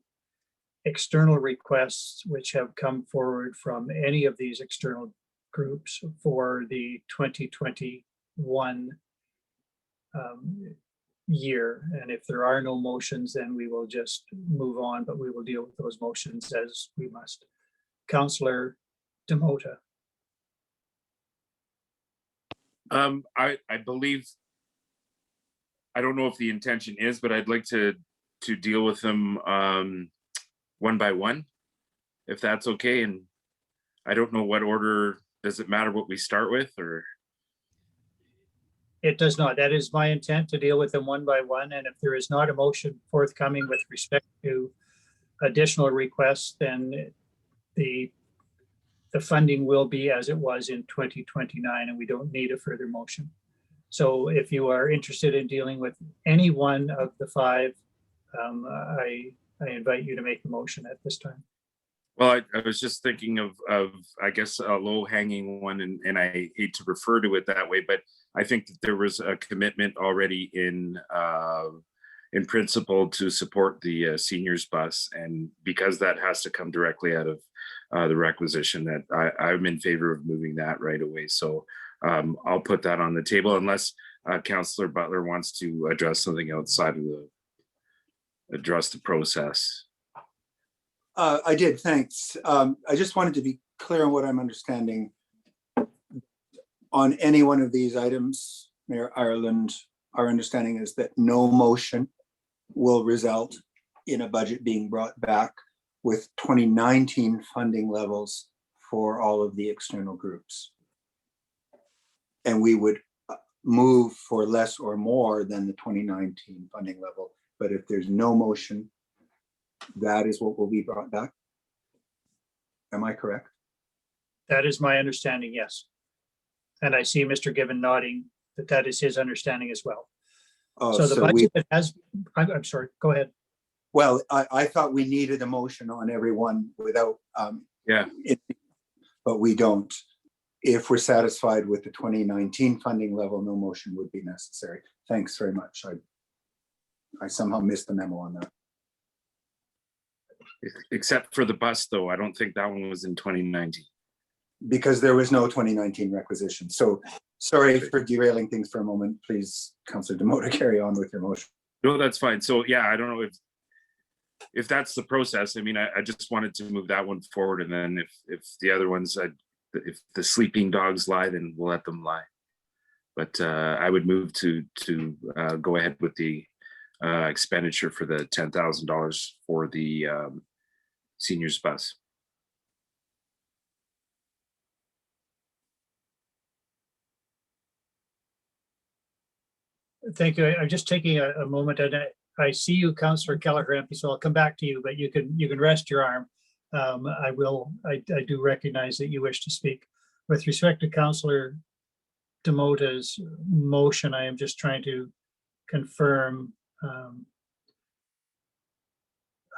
external requests which have come forward from any of these external groups for the 2021 year. And if there are no motions, then we will just move on, but we will deal with those motions as we must. Councillor Demota. I believe, I don't know if the intention is, but I'd like to deal with them one by one, if that's okay. And I don't know what order, does it matter what we start with, or? It does not. That is my intent, to deal with them one by one. And if there is not a motion forthcoming with respect to additional requests, then the funding will be as it was in 2029, and we don't need a further motion. So if you are interested in dealing with any one of the 5, I invite you to make the motion at this time. Well, I was just thinking of I guess a low hanging one, and I hate to refer to it that way, but I think that there was a commitment already in principle to support the seniors bus, and because that has to come directly out of the requisition, that I'm in favor of moving that right away. So I'll put that on the table, unless Councillor Butler wants to address something outside of address the process. I did, thanks. I just wanted to be clear on what I'm understanding. On any one of these items, Mayor Ireland, our understanding is that no motion will result in a budget being brought back with 2019 funding levels for all of the external groups. And we would move for less or more than the 2019 funding level. But if there's no motion, that is what will be brought back. Am I correct? That is my understanding, yes. And I see Mr. Given nodding that is his understanding as well. So the budget that has, I'm sorry, go ahead. Well, I thought we needed a motion on everyone without, but we don't. If we're satisfied with the 2019 funding level, no motion would be necessary. Thanks very much. I somehow missed the memo on that. Except for the bus, though, I don't think that one was in 2019. Because there was no 2019 requisition. So sorry for derailing things for a moment. Please, Councillor Demota, carry on with your motion. No, that's fine. So yeah, I don't know if that's the process. I mean, I just wanted to move that one forward, and then if the other ones, if the sleeping dogs lie, then we'll let them lie. But I would move to go ahead with the expenditure for the $10,000 for the seniors bus. Thank you. I'm just taking a moment, and I see you, Councillor Kelleher-Empey, so I'll come back to you, but you can rest your arm. I do recognize that you wish to speak. With respect to Councillor Demota's motion, I am just trying to confirm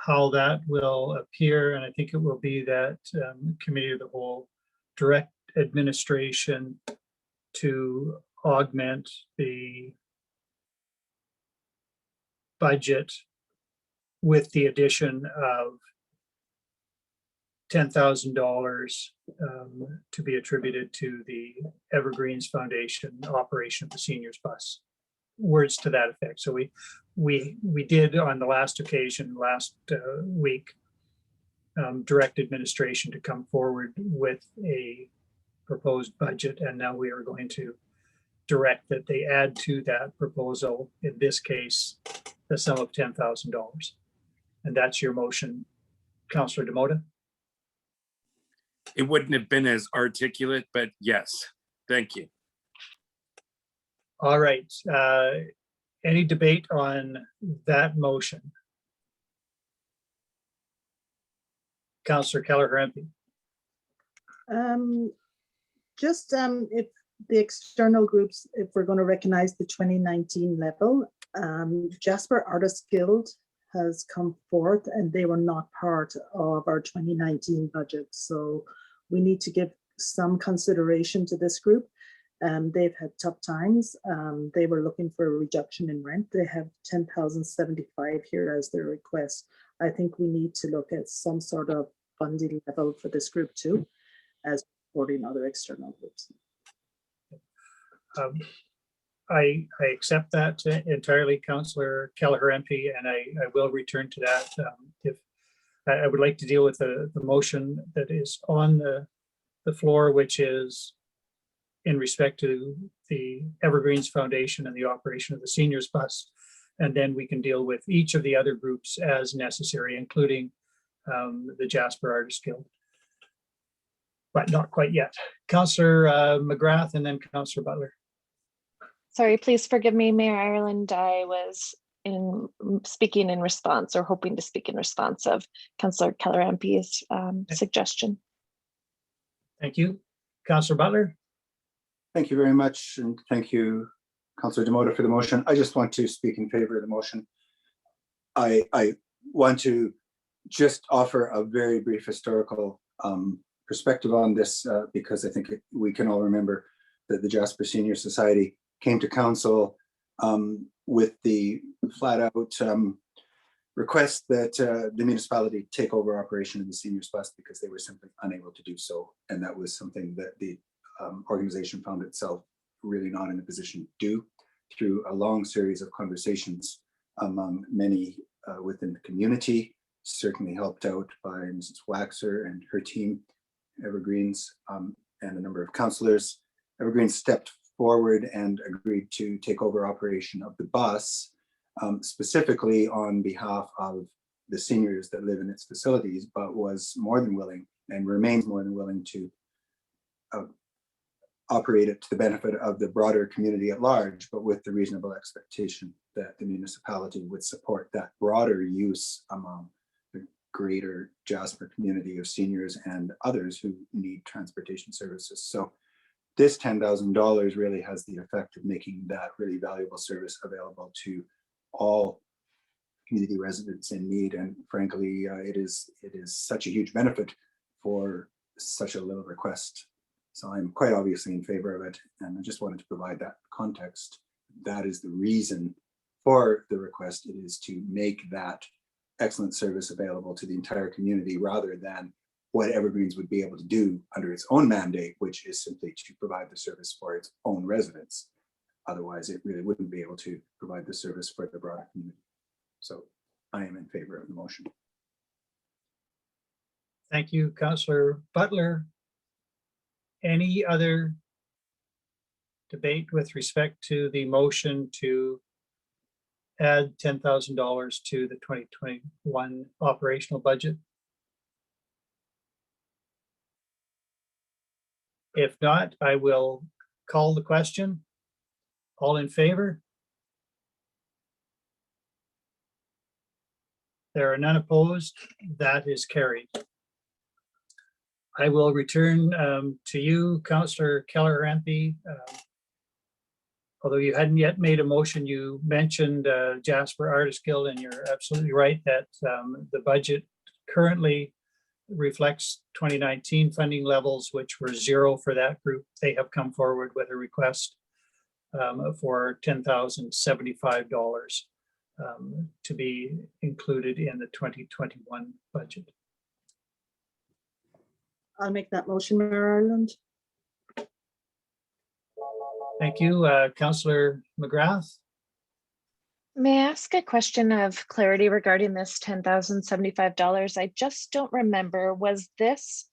how that will appear, and I think it will be that Committee of the Whole direct administration to augment the budget with the addition of $10,000 to be attributed to the Evergreens Foundation operation of the seniors bus. Words to that effect. So we did on the last occasion last week direct administration to come forward with a proposed budget, and now we are going to direct that they add to that proposal, in this case, the sum of $10,000. And that's your motion, Councillor Demota? It wouldn't have been as articulate, but yes, thank you. All right. Any debate on that motion? Councillor Kelleher-Empey. Just if the external groups, if we're going to recognize the 2019 level, Jasper Artists Guild has come forth and they were not part of our 2019 budget. So we need to give some consideration to this group. They've had tough times. They were looking for a reduction in rent. They have 10,075 here as their request. I think we need to look at some sort of funding level for this group too, as supporting other external groups. I accept that entirely, Councillor Kelleher-Empey, and I will return to that. If I would like to deal with the motion that is on the floor, which is in respect to the Evergreens Foundation and the operation of the seniors bus, and then we can deal with each of the other groups as necessary, including the Jasper Artists Guild. But not quite yet. Councillor McGrath and then Councillor Butler. Sorry, please forgive me, Mayor Ireland. I was speaking in response, or hoping to speak in response of Councillor Kelleher-Empey's suggestion. Thank you. Councillor Butler. Thank you very much, and thank you, Councillor Demota, for the motion. I just want to speak in favor of the motion. I want to just offer a very brief historical perspective on this because I think we can all remember that the Jasper Senior Society came to council with the flat out request that the municipality take over operation of the seniors bus because they were simply unable to do so. And that was something that the organization found itself really not in a position to do through a long series of conversations among many within the community, certainly helped out by Mrs. Waxer and her team, Evergreens, and a number of councillors. Evergreens stepped forward and agreed to take over operation of the bus, specifically on behalf of the seniors that live in its facilities, but was more than willing and remains more than willing to operate it to the benefit of the broader community at large, but with the reasonable expectation that the municipality would support that broader use among the greater Jasper community of seniors and others who need transportation services. So this $10,000 really has the effect of making that really valuable service available to all community residents in need. And frankly, it is such a huge benefit for such a little request. So I'm quite obviously in favor of it. And I just wanted to provide that context. That is the reason for the request. It is to make that excellent service available to the entire community rather than what Evergreens would be able to do under its own mandate, which is simply to provide the service for its own residents. Otherwise, it really wouldn't be able to provide the service for the broader community. So I am in favor of the motion. Thank you, Councillor Butler. Any other debate with respect to the motion to add $10,000 to the 2021 operational budget? If not, I will call the question. All in favor? There are none opposed. That is carried. I will return to you, Councillor Keller-Rampy. Although you hadn't yet made a motion, you mentioned Jasper Artist Guild, and you're absolutely right that the budget currently reflects 2019 funding levels, which were zero for that group. They have come forward with a request for $10,075 to be included in the 2021 budget. I'll make that motion, Mayor Ireland. Thank you, Councillor McGrath. May I ask a question of clarity regarding this $10,075? I just don't remember, was this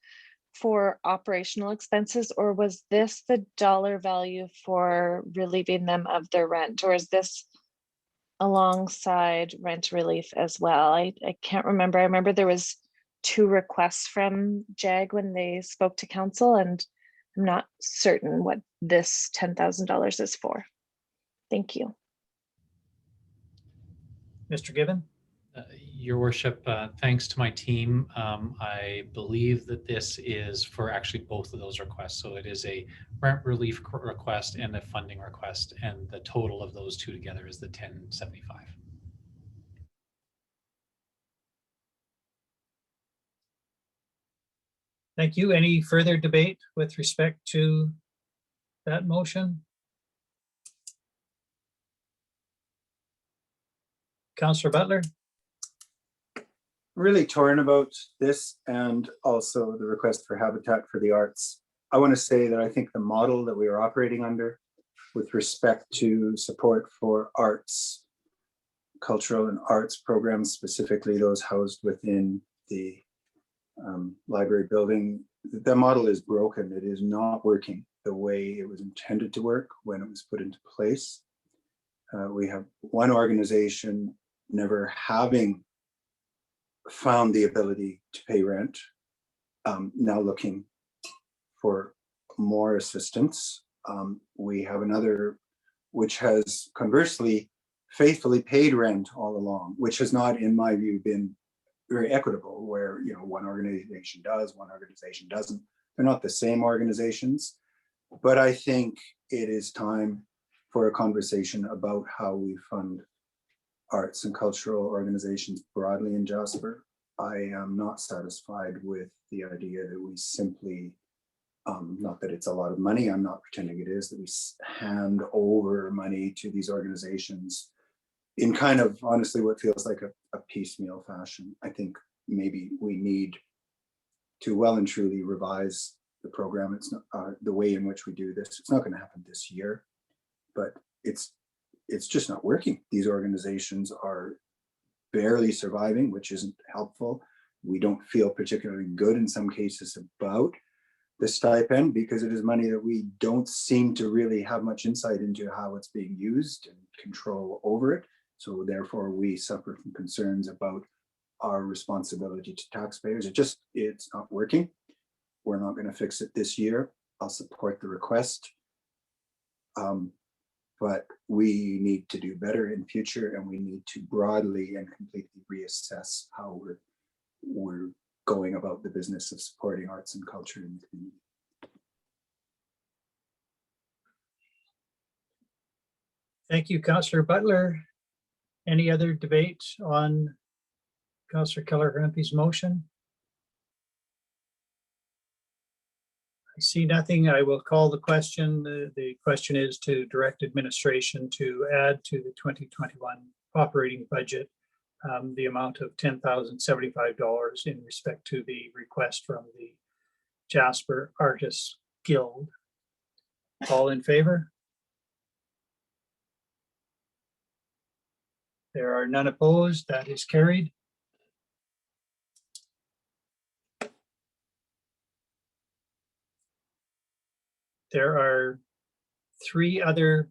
for operational expenses, or was this the dollar value for relieving them of their rent, or is this alongside rent relief as well? I can't remember. I remember there was 2 requests from JAG when they spoke to council, and I'm not certain what this $10,000 is for. Thank you. Mr. Gibbon. Your worship, thanks to my team. I believe that this is for actually both of those requests. So it is a rent relief request and a funding request, and the total of those 2 together is the $1075. Thank you. Any further debate with respect to that motion? Councillor Butler. Really torn about this and also the request for Habitat for the Arts. I want to say that I think the model that we are operating under with respect to support for arts, cultural and arts programs, specifically those housed within the library building, the model is broken. It is not working the way it was intended to work when it was put into place. We have one organization never having found the ability to pay rent, now looking for more assistance. We have another which has conversely faithfully paid rent all along, which has not, in my view, been very equitable, where one organization does, one organization doesn't. They're not the same organizations, but I think it is time for a conversation about how we fund arts and cultural organizations broadly in Jasper. I am not satisfied with the idea that we simply, not that it's a lot of money, I'm not pretending it is, that we hand over money to these organizations in kind of honestly what feels like a piecemeal fashion. I think maybe we need to well and truly revise the program. It's not the way in which we do this. It's not going to happen this year, but it's just not working. These organizations are barely surviving, which isn't helpful. We don't feel particularly good in some cases about the stipend because it is money that we don't seem to really have much insight into how it's being used and control over it. So therefore we suffer from concerns about our responsibility to taxpayers. It's not working. We're not going to fix it this year. I'll support the request. But we need to do better in future, and we need to broadly and completely reassess how we're going about the business of supporting arts and culture in the community. Thank you, Councillor Butler. Any other debate on Councillor Keller-Rampy's motion? I see nothing. I will call the question. The question is to direct administration to add to the 2021 operating budget the amount of $10,075 in respect to the request from the Jasper Artists Guild. All in favor? There are none opposed. That is carried. There are 3 other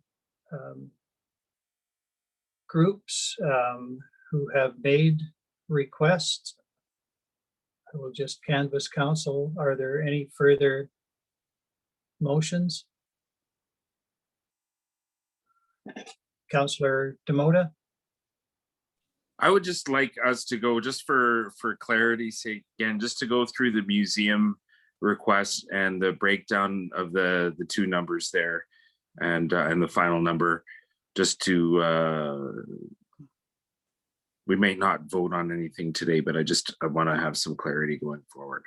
groups who have made requests. I will just canvass council. Are there any further motions? Councillor Demota. I would just like us to go, just for clarity's sake, again, just to go through the museum request and the breakdown of the two numbers there, and the final number, just to we may not vote on anything today, but I want to have some clarity going forward.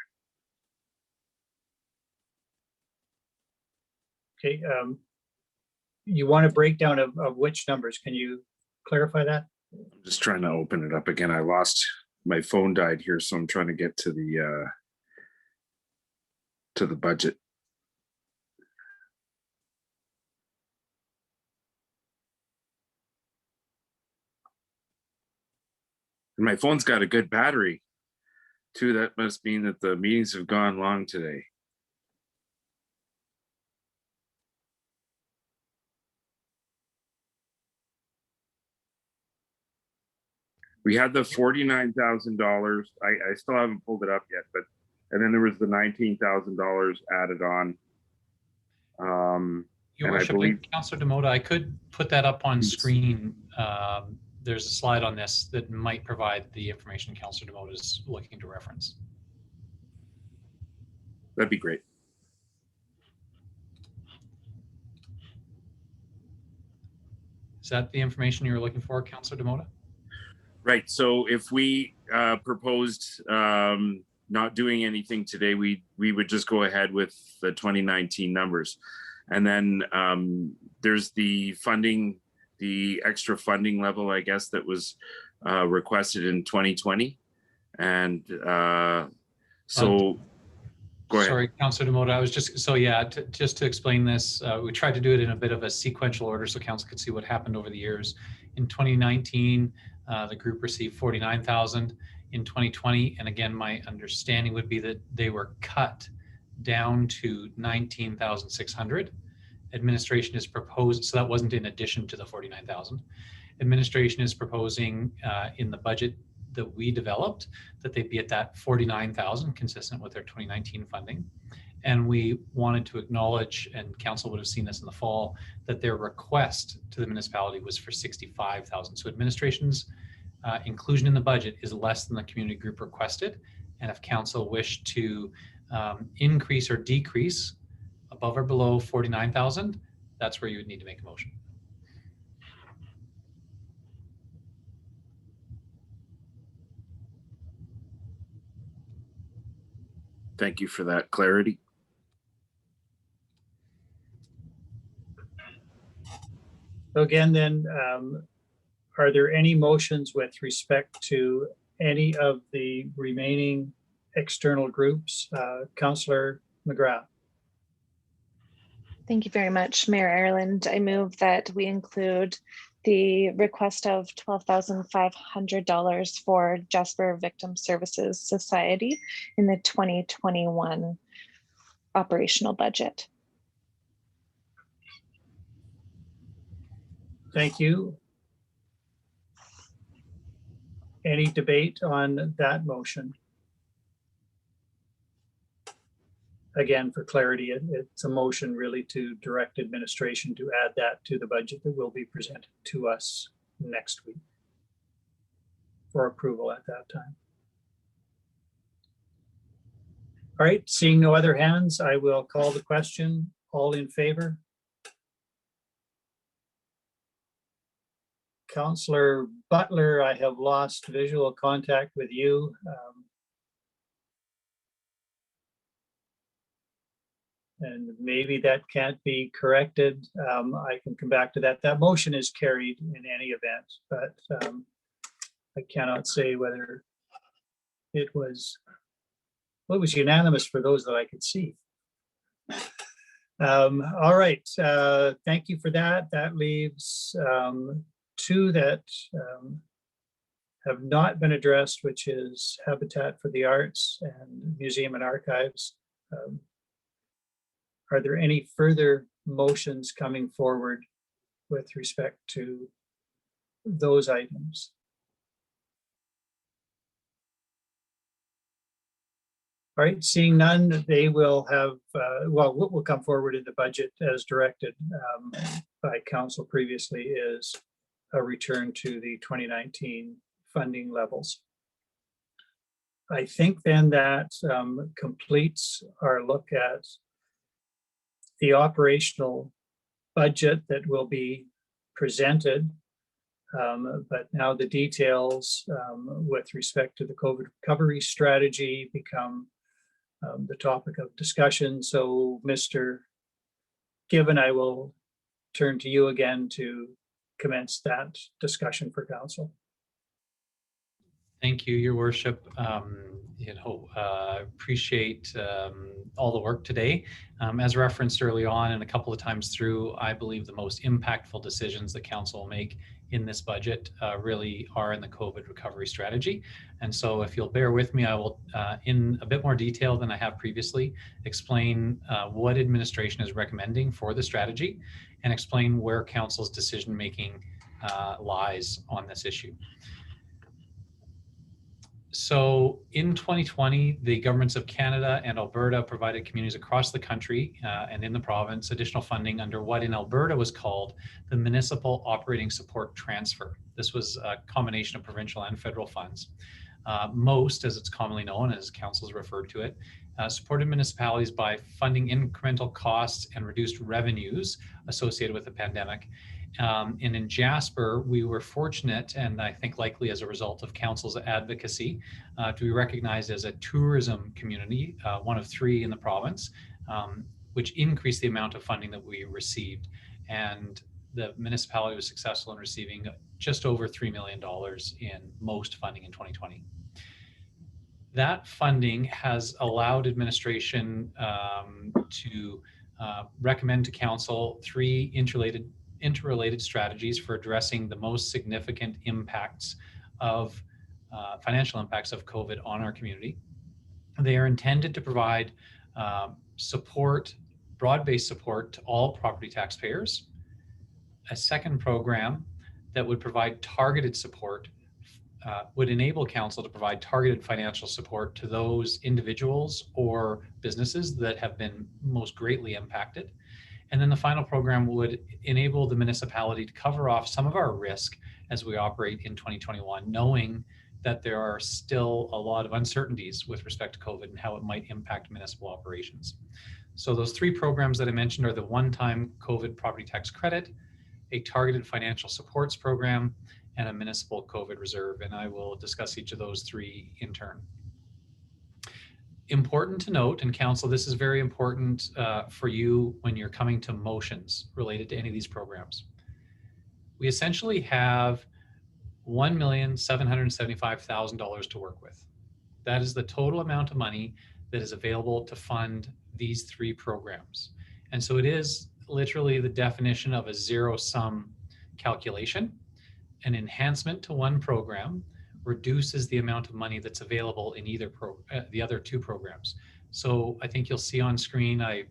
Okay, you want a breakdown of which numbers? Can you clarify that? I'm just trying to open it up again. I lost, my phone died here, so I'm trying to get to the budget. And my phone's got a good battery too. That must mean that the meetings have gone long today. We had the $49,000. I still haven't pulled it up yet, but, and then there was the $19,000 added on. Your And I worship, believe, Councillor Demota, I could put that up on screen. There's a slide on this that might provide the information Councillor Demota is looking to reference. that'd be great. Is that the information you were looking for, Councillor Demota? Right. So if we proposed not doing anything today, we would just go ahead with the 2019 numbers. And then there's the funding, the extra funding level, I guess, that was requested in 2020. And so go ahead. Sorry, Councillor Demota, I was just, so yeah, just to explain this, we tried to do it in a bit of a sequential order so council could see what happened over the years. In 2019, the group received 49,000 in 2020. And again, my understanding would be that they were cut down to 19,600. Administration is proposed, so that wasn't in addition to the 49,000. Administration is proposing in the budget that we developed that they'd be at that 49,000, consistent with their 2019 funding. And we wanted to acknowledge, and council would have seen this in the fall, that their request to the municipality was for 65,000. So administration's inclusion in the budget is less than the community group requested. And if council wished to increase or decrease above or below 49,000, that's where you would need to make a motion. Thank you for that clarity. So again, then, are there any motions with respect to any of the remaining external groups? Councillor McGrath. Thank you very much, Mayor Ireland. I move that we include the request of $12,500 for Jasper Victim Services Society in the 2021 operational budget. Thank you. Any debate on that motion? Again, for clarity, it's a motion really to direct administration to add that to the budget that will be presented to us next week for approval at that time. All right, seeing no other hands, I will call the question. All in favor? Councillor Butler, I have lost visual contact with you. And maybe that can't be corrected. I can come back to that. That motion is carried in any event, but I cannot say whether it was, well, it was unanimous for those that I could see. All right, thank you for that. That leaves two that have not been addressed, which is Habitat for the Arts and Museum and Archives. Are there any further motions coming forward with respect to those items? All right, seeing none, they will have, well, what will come forward in the budget as directed by council previously is a return to the 2019 funding levels. I think then that completes our look at the operational budget that will be presented. But now the details with respect to the COVID recovery strategy become the topic of discussion. So Mr. Given, I will turn to you again to commence that discussion for council. Thank you, Your Worship. Appreciate all the work today. As referenced early on and a couple of times through, I believe the most impactful decisions the council will make in this budget really are in the COVID recovery strategy. And so if you'll bear with me, I will, in a bit more detail than I have previously, explain what administration is recommending for the strategy and explain where council's decision-making lies on this issue. So in 2020, the governments of Canada and Alberta provided communities across the country and in the province additional funding under what in Alberta was called the Municipal Operating Support Transfer. This was a combination of provincial and federal funds. Most, as it's commonly known, as councils referred to it, supported municipalities by funding incremental costs and reduced revenues associated with the pandemic. And in Jasper, we were fortunate, and I think likely as a result of council's advocacy, to be recognized as a tourism community, one of 3 in the province, which increased the amount of funding that we received. And the municipality was successful in receiving just over $3 million in most funding in 2020. That funding has allowed administration to recommend to council 3 interrelated strategies for addressing the most significant impacts of financial impacts of COVID on our community. They are intended to provide support, broad-based support to all property taxpayers. A second program that would provide targeted support would enable council to provide targeted financial support to those individuals or businesses that have been most greatly impacted. And then the final program would enable the municipality to cover off some of our risk as we operate in 2021, knowing that there are still a lot of uncertainties with respect to COVID and how it might impact municipal operations. So those 3 programs that I mentioned are the one-time COVID property tax credit, a targeted financial supports program, and a municipal COVID reserve. And I will discuss each of those 3 in turn. Important to note, and council, this is very important for you when you're coming to motions related to any of these programs. We essentially have $1,775,000 to work with. That is the total amount of money that is available to fund these 3 programs. And so it is literally the definition of a zero-sum calculation. An enhancement to one program reduces the amount of money that's available in either the other 2 programs. So I think you'll see on screen, I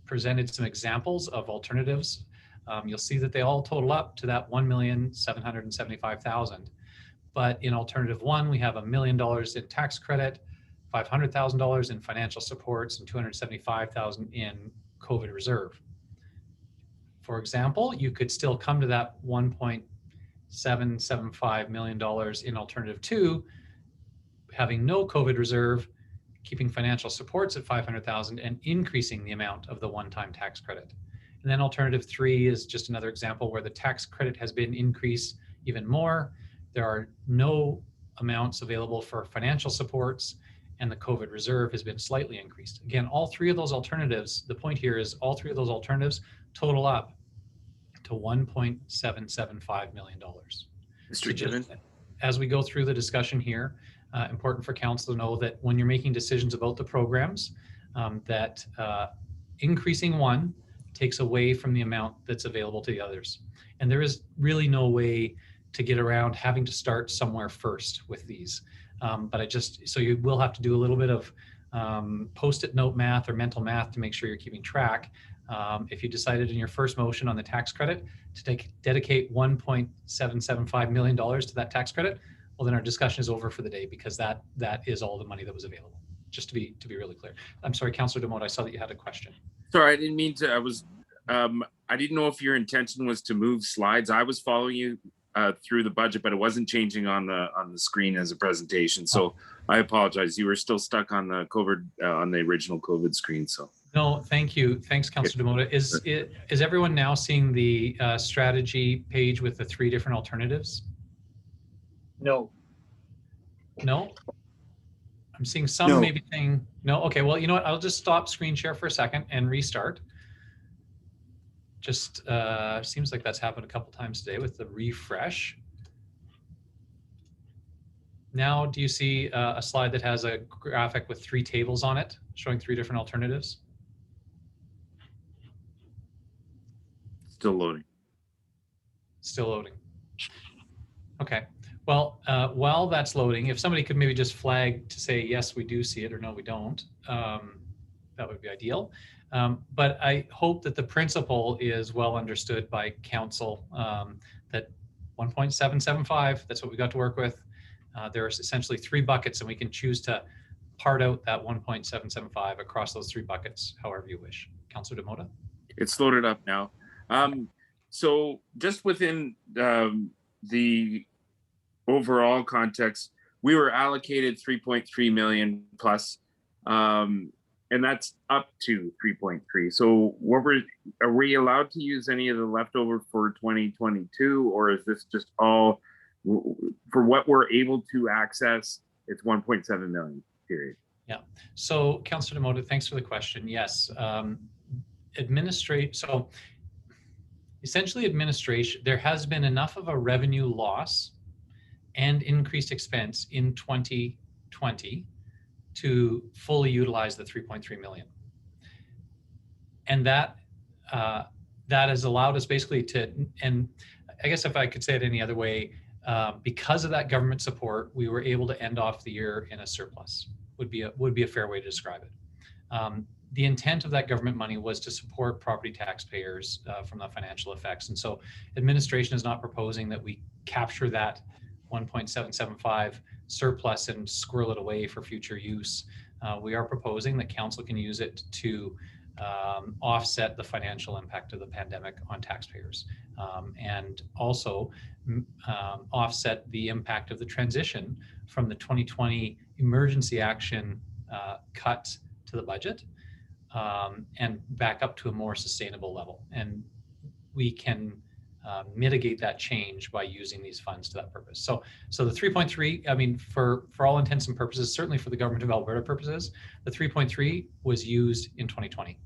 presented some examples of alternatives. You'll see that they all total up to that $1,775,000. But in alternative 1, we have $1 million in tax credit, $500,000 in financial supports, and $275,000 in COVID reserve. For example, you could still come to that $1.775 million in alternative 2, having no COVID reserve, keeping financial supports at $500,000 and increasing the amount of the one-time tax credit. And then alternative 3 is just another example where the tax credit has been increased even more. There are no amounts available for financial supports, and the COVID reserve has been slightly increased. Again, all 3 of those alternatives, the point here is all 3 of those alternatives total up to $1.775 million. Mr. Given? As we go through the discussion here, important for council to know that when you're making decisions about the programs, that increasing one takes away from the amount that's available to the others. And there is really no way to get around having to start somewhere first with these. But so you will have to do a little bit of post-it note math or mental math to make sure you're keeping track. If you decided in your first motion on the tax credit to dedicate $1.775 million to that tax credit, well, then our discussion is over for the day, because that is all the money that was available. Just to be really clear. I'm sorry, Councillor Demotte, I saw that you had a question. Sorry, I didn't mean to. I didn't know if your intention was to move slides. I was following you through the budget, but it wasn't changing on the screen as a presentation. So I apologize. You were still stuck on the COVID on the original COVID screen. So no, thank you. Thanks, Councillor Demota. Is everyone now seeing the strategy page with the 3 different alternatives? No. No? I'm seeing some No. maybe saying no. Okay, well, you know what? I'll just stop screen share for a second and restart. Just seems like that's happened a couple times today with the refresh. Now, do you see a slide that has a graphic with 3 tables on it showing 3 different alternatives? still loading. Still loading. Okay. Well, while that's loading, if somebody could maybe just flag to say, yes, we do see it, or no, we don't, that would be ideal. But I hope that the principle is well understood by council, that 1.775, that's what we got to work with. There's essentially 3 buckets, and we can choose to part out that 1.775 across those 3 buckets, however you wish. Councillor Demota? It's loaded up now. So just within the overall context, we were allocated 3.3 million plus, and that's up to 3.3. So are we allowed to use any of the leftover for 2022, or is this just all for what we're able to access? It's 1.7 million, period. Yeah. So Councillor Demota, thanks for the question. Yes. So essentially administration, there has been enough of a revenue loss and increased expense in 2020 to fully utilize the 3.3 million. And that has allowed us basically to, and I guess if I could say it any other way, because of that government support, we were able to end off the year in a surplus, would be a fair way to describe it. The intent of that government money was to support property taxpayers from the financial effects. And so administration is not proposing that we capture that 1.775 surplus and squirrel it away for future use. We are proposing that council can use it to offset the financial impact of the pandemic on taxpayers, and also offset the impact of the transition from the 2020 emergency action cut to the budget, and back up to a more sustainable level. And we can mitigate that change by using these funds to that purpose. So the 3.3, I mean, for all intents and purposes, certainly for the government of Alberta purposes, the 3.3 was used in 2020.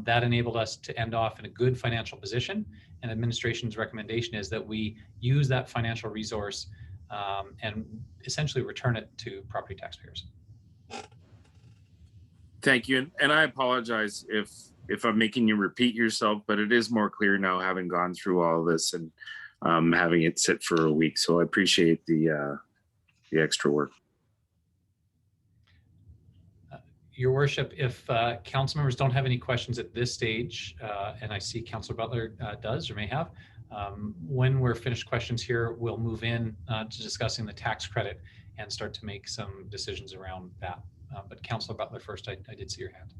That enabled us to end off in a good financial position, and administration's recommendation is that we use that financial resource and essentially return it to property taxpayers. Thank you. And I apologize if I'm making you repeat yourself, but it is more clear now having gone through all of this and having it sit for a week. So I appreciate the extra work. Your Worship, if council members don't have any questions at this stage, and I see Councillor Butler does or may have, when we're finished questions here, we'll move in to discussing the tax credit and start to make some decisions around that. But Councillor Butler first, I did see your hand.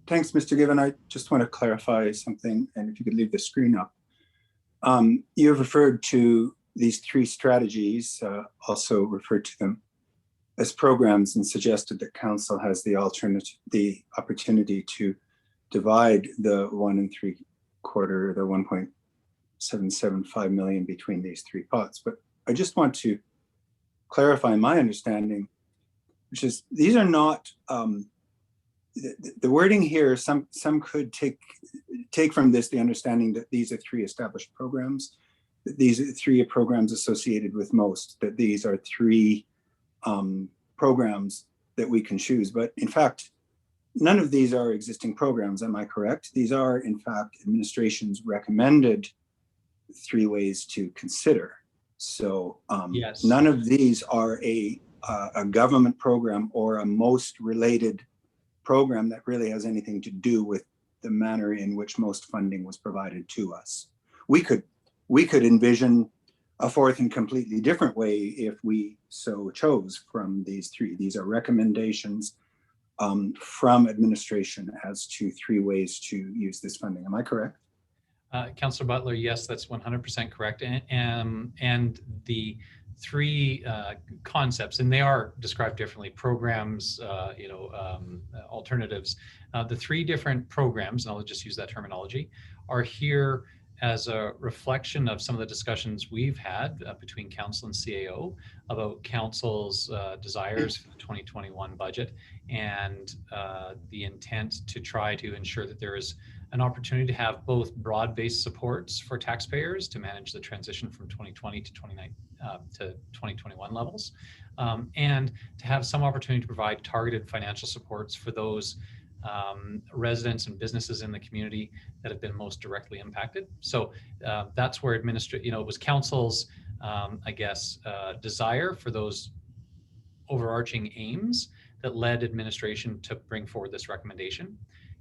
Thanks, Mr. Given. I just want to clarify something, and if you could leave the screen up. You have referred to these 3 strategies, also referred to them as programs, and suggested that council has the opportunity to divide the 1 3/4, the 1.775 million between these 3 pots. But I just want to clarify my understanding, which is these are not the wording here. Some could take from this the understanding that these are 3 established programs, that these are 3 programs associated with most, that these are 3 programs that we can choose. But in fact, none of these are existing programs. Am I correct? These are in fact administration's recommended 3 ways to consider. So yes. None of these are a government program or a most related program that really has anything to do with the manner in which most funding was provided to us. We could envision a 4th and completely different way if we so chose from these 3. These are recommendations from administration as to 3 ways to use this funding. Am I correct? Councillor Butler, yes, that's 100% correct. And the three concepts, and they are described differently, programs, alternatives. The three different programs, and I'll just use that terminology, are here as a reflection of some of the discussions we've had between council and CAO about council's desires for the 2021 budget, and the intent to try to ensure that there is an opportunity to have both broad-based supports for taxpayers to manage the transition from 2020 to 2021 levels, and to have some opportunity to provide targeted financial supports for those residents and businesses in the community that have been most directly impacted. So that's where it was council's, desire for those overarching aims that led administration to bring forward this recommendation.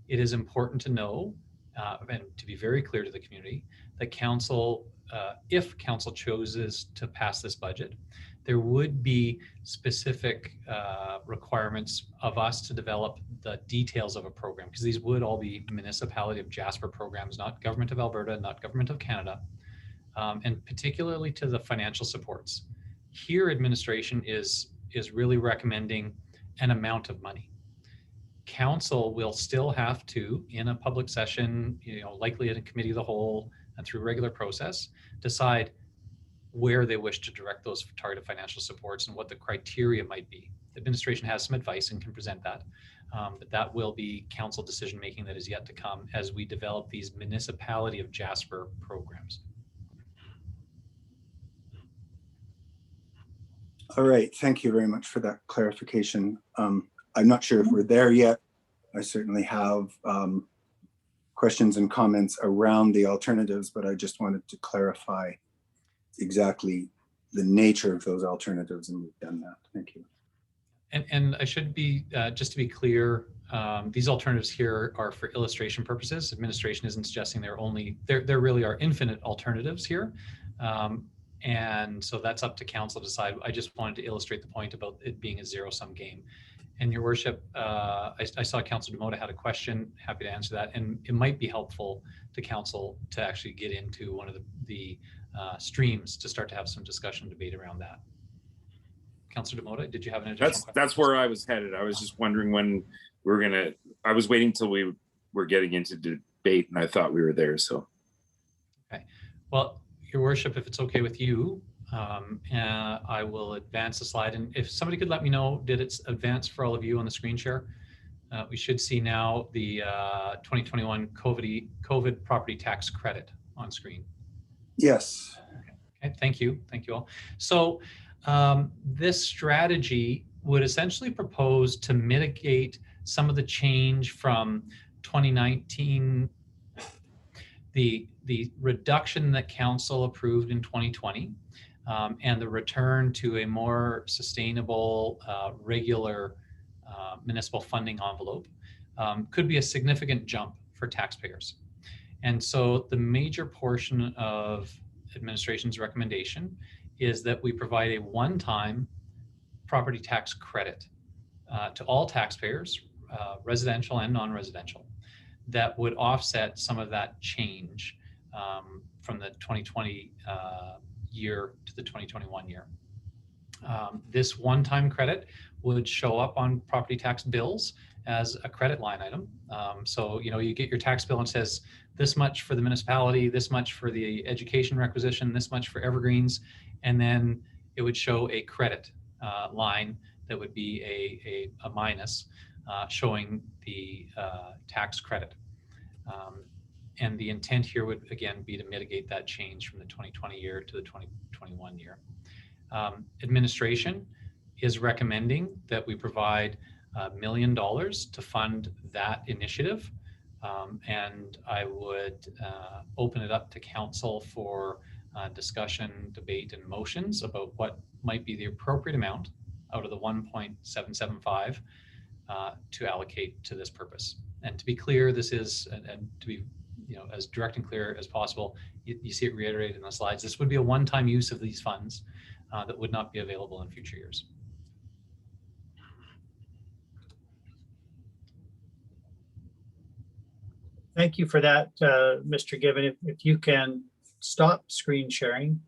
It is important to know and to be very clear to the community that council, if council chooses to pass this budget, there would be specific requirements of us to develop the details of a program, because these would all be Municipality of Jasper programs, not Government of Alberta, not Government of Canada, and particularly to the financial supports. Here, administration is really recommending an amount of money. Council will still have to, in a public session, likely in a committee of the whole and through regular process, decide where they wish to direct those targeted financial supports and what the criteria might be. Administration has some advice and can present that, but that will be council decision making that is yet to come as we develop these Municipality of Jasper programs. All right, thank you very much for that clarification. I'm not sure if we're there yet. I certainly have questions and comments around the alternatives, but I just wanted to clarify exactly the nature of those alternatives, and we've done that. Thank you. And I should be, just to be clear, these alternatives here are for illustration purposes. Administration isn't suggesting there really are infinite alternatives here. And so that's up to council to decide. I just wanted to illustrate the point about it being a zero-sum game. And Your Worship, I saw Councillor Demota had a question, happy to answer that. And it might be helpful to council to actually get into one of the streams to start to have some discussion and debate around that. Councillor Demota, did you have an additional question? That's where I was headed. I was just wondering when we're gonna, I was waiting till we were getting into debate and I thought we were there, so. Okay, well, Your Worship, if it's okay with you, I will advance the slide. And if somebody could let me know, did it advance for all of you on the screen share? We should see now the 2021 COVID property tax credit on screen. Yes. Okay, thank you all. So this strategy would essentially propose to mitigate some of the change from 2019, the reduction that council approved in 2020, and the return to a more sustainable, regular municipal funding envelope could be a significant jump for taxpayers. And so the major portion of administration's recommendation is that we provide a one-time property tax credit to all taxpayers, residential and non-residential, that would offset some of that change from the 2020 year to the 2021 year. This one-time credit would show up on property tax bills as a credit line item. So, you get your tax bill and it says this much for the municipality, this much for the education requisition, this much for evergreens, and then it would show a credit line that would be a minus showing the tax credit. And the intent here would, again, be to mitigate that change from the 2020 year to the 2021 year. Administration is recommending that we provide $1 million to fund that initiative. And I would open it up to council for discussion, debate, and motions about what might be the appropriate amount out of the 1.775 to allocate to this purpose. And to be clear, this is, and to be as direct and clear as possible, you see it reiterated in the slides, this would be a one-time use of these funds that would not be available in future years. Thank you for that, Mr. Given. If you can stop screen sharing,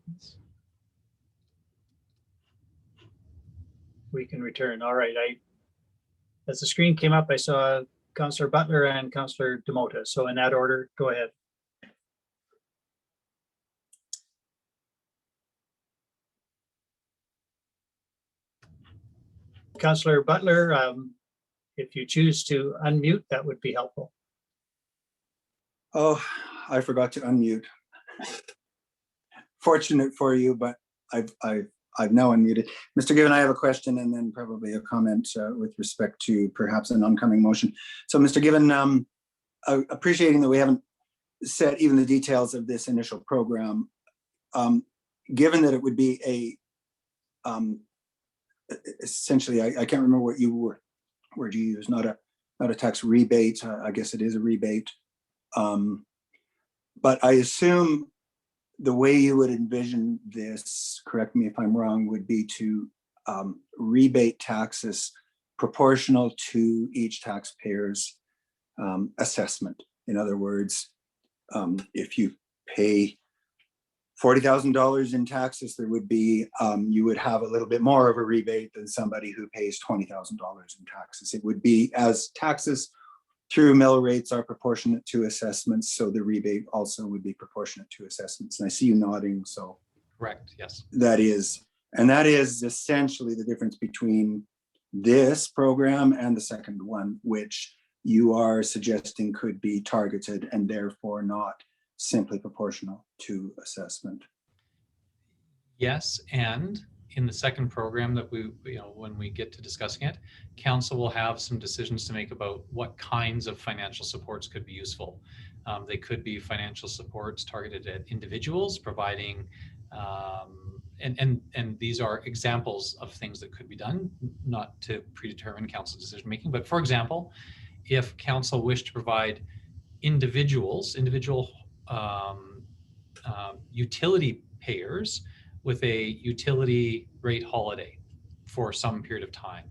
we can return. All right. As the screen came up, I saw Councillor Butler and Councillor Demota. So in that order, go ahead. Councillor Butler, if you choose to unmute, that would be helpful. Oh, I forgot to unmute. Fortunate for you, but I've now unmuted. Mr. Given, I have a question and then probably a comment with respect to perhaps an oncoming motion. So Mr. Given, appreciating that we haven't set even the details of this initial program, given that it would be essentially, I can't remember what word you used, not a tax rebate. I guess it is a rebate. But I assume the way you would envision this, correct me if I'm wrong, would be to rebate taxes proportional to each taxpayer's assessment. In other words, if you pay $40,000 in taxes, there would be, you would have a little bit more of a rebate than somebody who pays $20,000 in taxes. It would be as taxes through mill rates are proportionate to assessments, so the rebate also would be proportionate to assessments. And I see you nodding, so. Correct, yes. That is essentially the difference between this program and the second one, which you are suggesting could be targeted and therefore not simply proportional to assessment. Yes, and in the second program that when we get to discussing it, council will have some decisions to make about what kinds of financial supports could be useful. They could be financial supports targeted at individuals, providing, and these are examples of things that could be done, not to predetermine council decision making, but for example, if council wished to provide individual utility payers with a utility rate holiday for some period of time,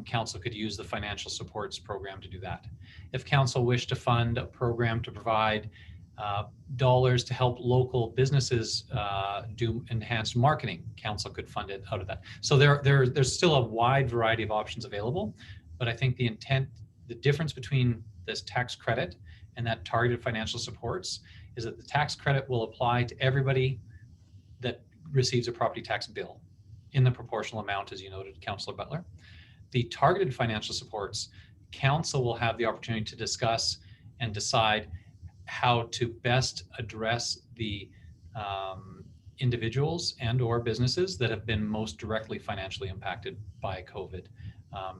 council could use the financial supports program to do that. If council wished to fund a program to provide dollars to help local businesses do enhanced marketing, council could fund it out of that. So there's still a wide variety of options available, but I think the difference between this tax credit and that targeted financial supports is that the tax credit will apply to everybody that receives a property tax bill in the proportional amount, as you noted, Councillor Butler. The targeted financial supports, council will have the opportunity to discuss and decide how to best address the individuals and or businesses that have been most directly financially impacted by COVID.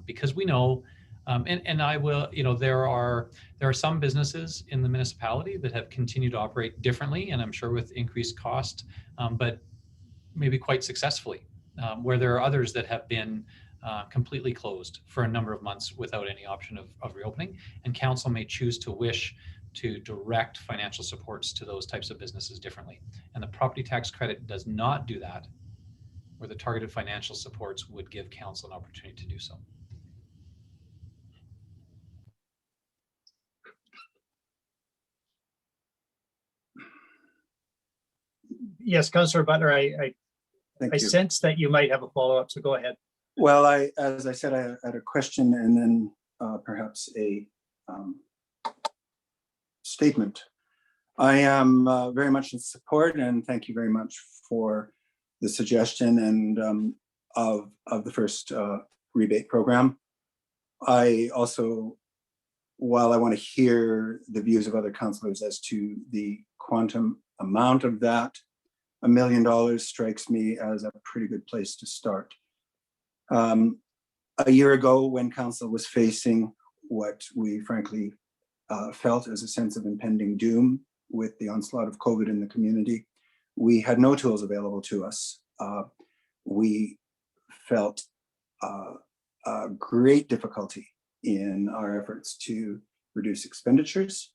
Because we know, and I will, there are some businesses in the municipality that have continued to operate differently, and I'm sure with increased cost, but maybe quite successfully, where there are others that have been completely closed for a number of months without any option of reopening, and council may choose to wish to direct financial supports to those types of businesses differently. And the property tax credit does not do that, where the targeted financial supports would give council an opportunity to do so. Yes, Councillor Butler, I sense that you might have a follow-up, so go ahead. Well, as I said, I had a question and then perhaps a statement. I am very much in support, and thank you very much for the suggestion and of the first rebate program. I also, while I want to hear the views of other councillors as to the quantum amount of that, $1 million strikes me as a pretty good place to start. A year ago, when council was facing what we frankly felt as a sense of impending doom with the onslaught of COVID in the community, we had no tools available to us. We felt great difficulty in our efforts to reduce expenditures,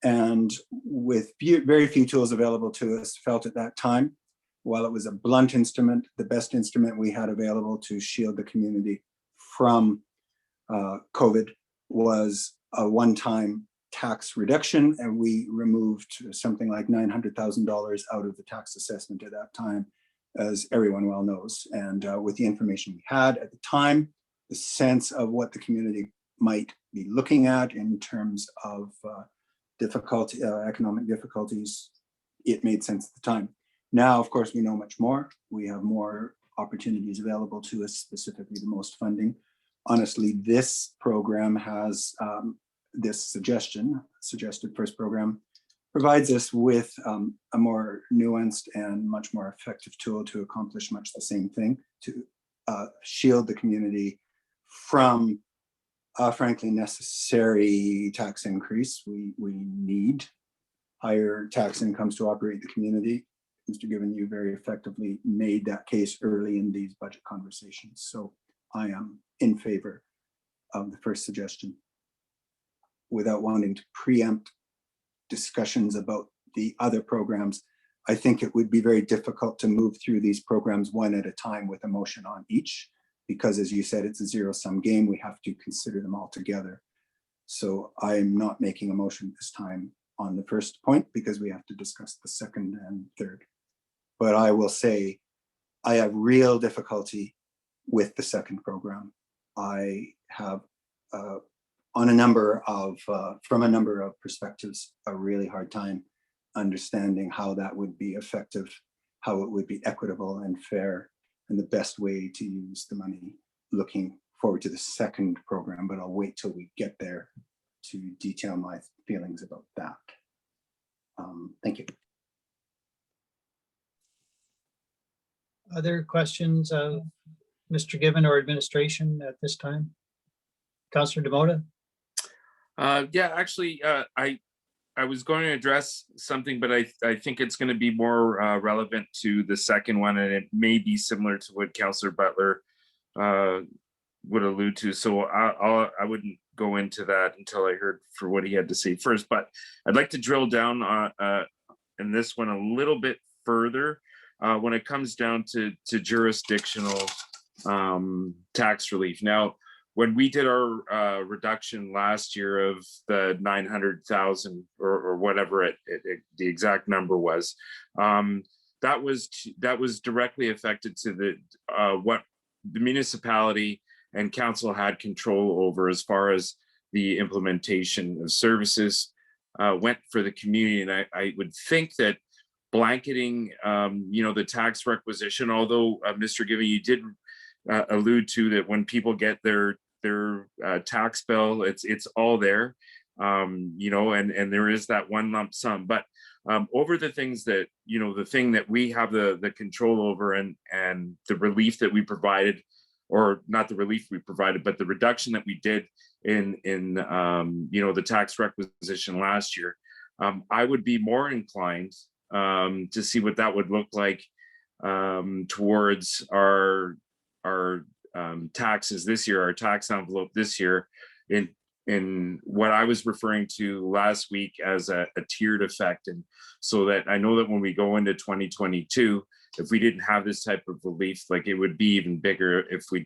and with very few tools available to us, felt at that time, while it was a blunt instrument, the best instrument we had available to shield the community from COVID was a one-time tax reduction, and we removed something like $900,000 out of the tax assessment at that time, as everyone well knows. And with the information we had at the time, the sense of what the community might be looking at in terms of economic difficulties, it made sense at the time. Now, of course, we know much more. We have more opportunities available to us, specifically the most funding. Honestly, this program has this suggested first program provides us with a more nuanced and much more effective tool to accomplish much the same thing, to shield the community from frankly necessary tax increase. We need higher tax incomes to operate the community. Mr. Given, you very effectively made that case early in these budget conversations. So I am in favor of the first suggestion, without wanting to preempt discussions about the other programs. I think it would be very difficult to move through these programs one at a time with a motion on each, because as you said, it's a zero-sum game. We have to consider them all together. So I'm not making a motion this time on the first point, because we have to discuss the second and third. But I will say, I have real difficulty with the second program. I have, on a number of, from a number of perspectives, a really hard time understanding how that would be effective, how it would be equitable and fair, and the best way to use the money. Looking forward to the second program, but I'll wait till we get there to detail my feelings about that. Thank you. Other questions of Mr. Given or administration at this time? Councillor Demota? Yeah, actually, I was going to address something, but I think it's going to be more relevant to the second one, and it may be similar to what Councillor Butler would allude to. So I wouldn't go into that until I heard for what he had to say first. But I'd like to drill down on in this one a little bit further when it comes down to jurisdictional tax relief. Now, when we did our reduction last year of the 900,000 or whatever the exact number was, that was directly affected to the what the municipality and council had control over as far as the implementation of services went for the community. And I would think that blanketing, the tax requisition, although Mr. Given, you did allude to that when people get their tax bill, it's all there, and there is that one lump sum. But over the things that, the thing that we have the control over and the relief that we provided, or not the relief we provided, but the reduction that we did in the tax requisition last year, I would be more inclined to see what that would look like towards our taxes this year, our tax envelope this year, in what I was referring to last week as a tiered effect. And so that I know that when we go into 2022, if we didn't have this type of relief, like it would be even bigger if we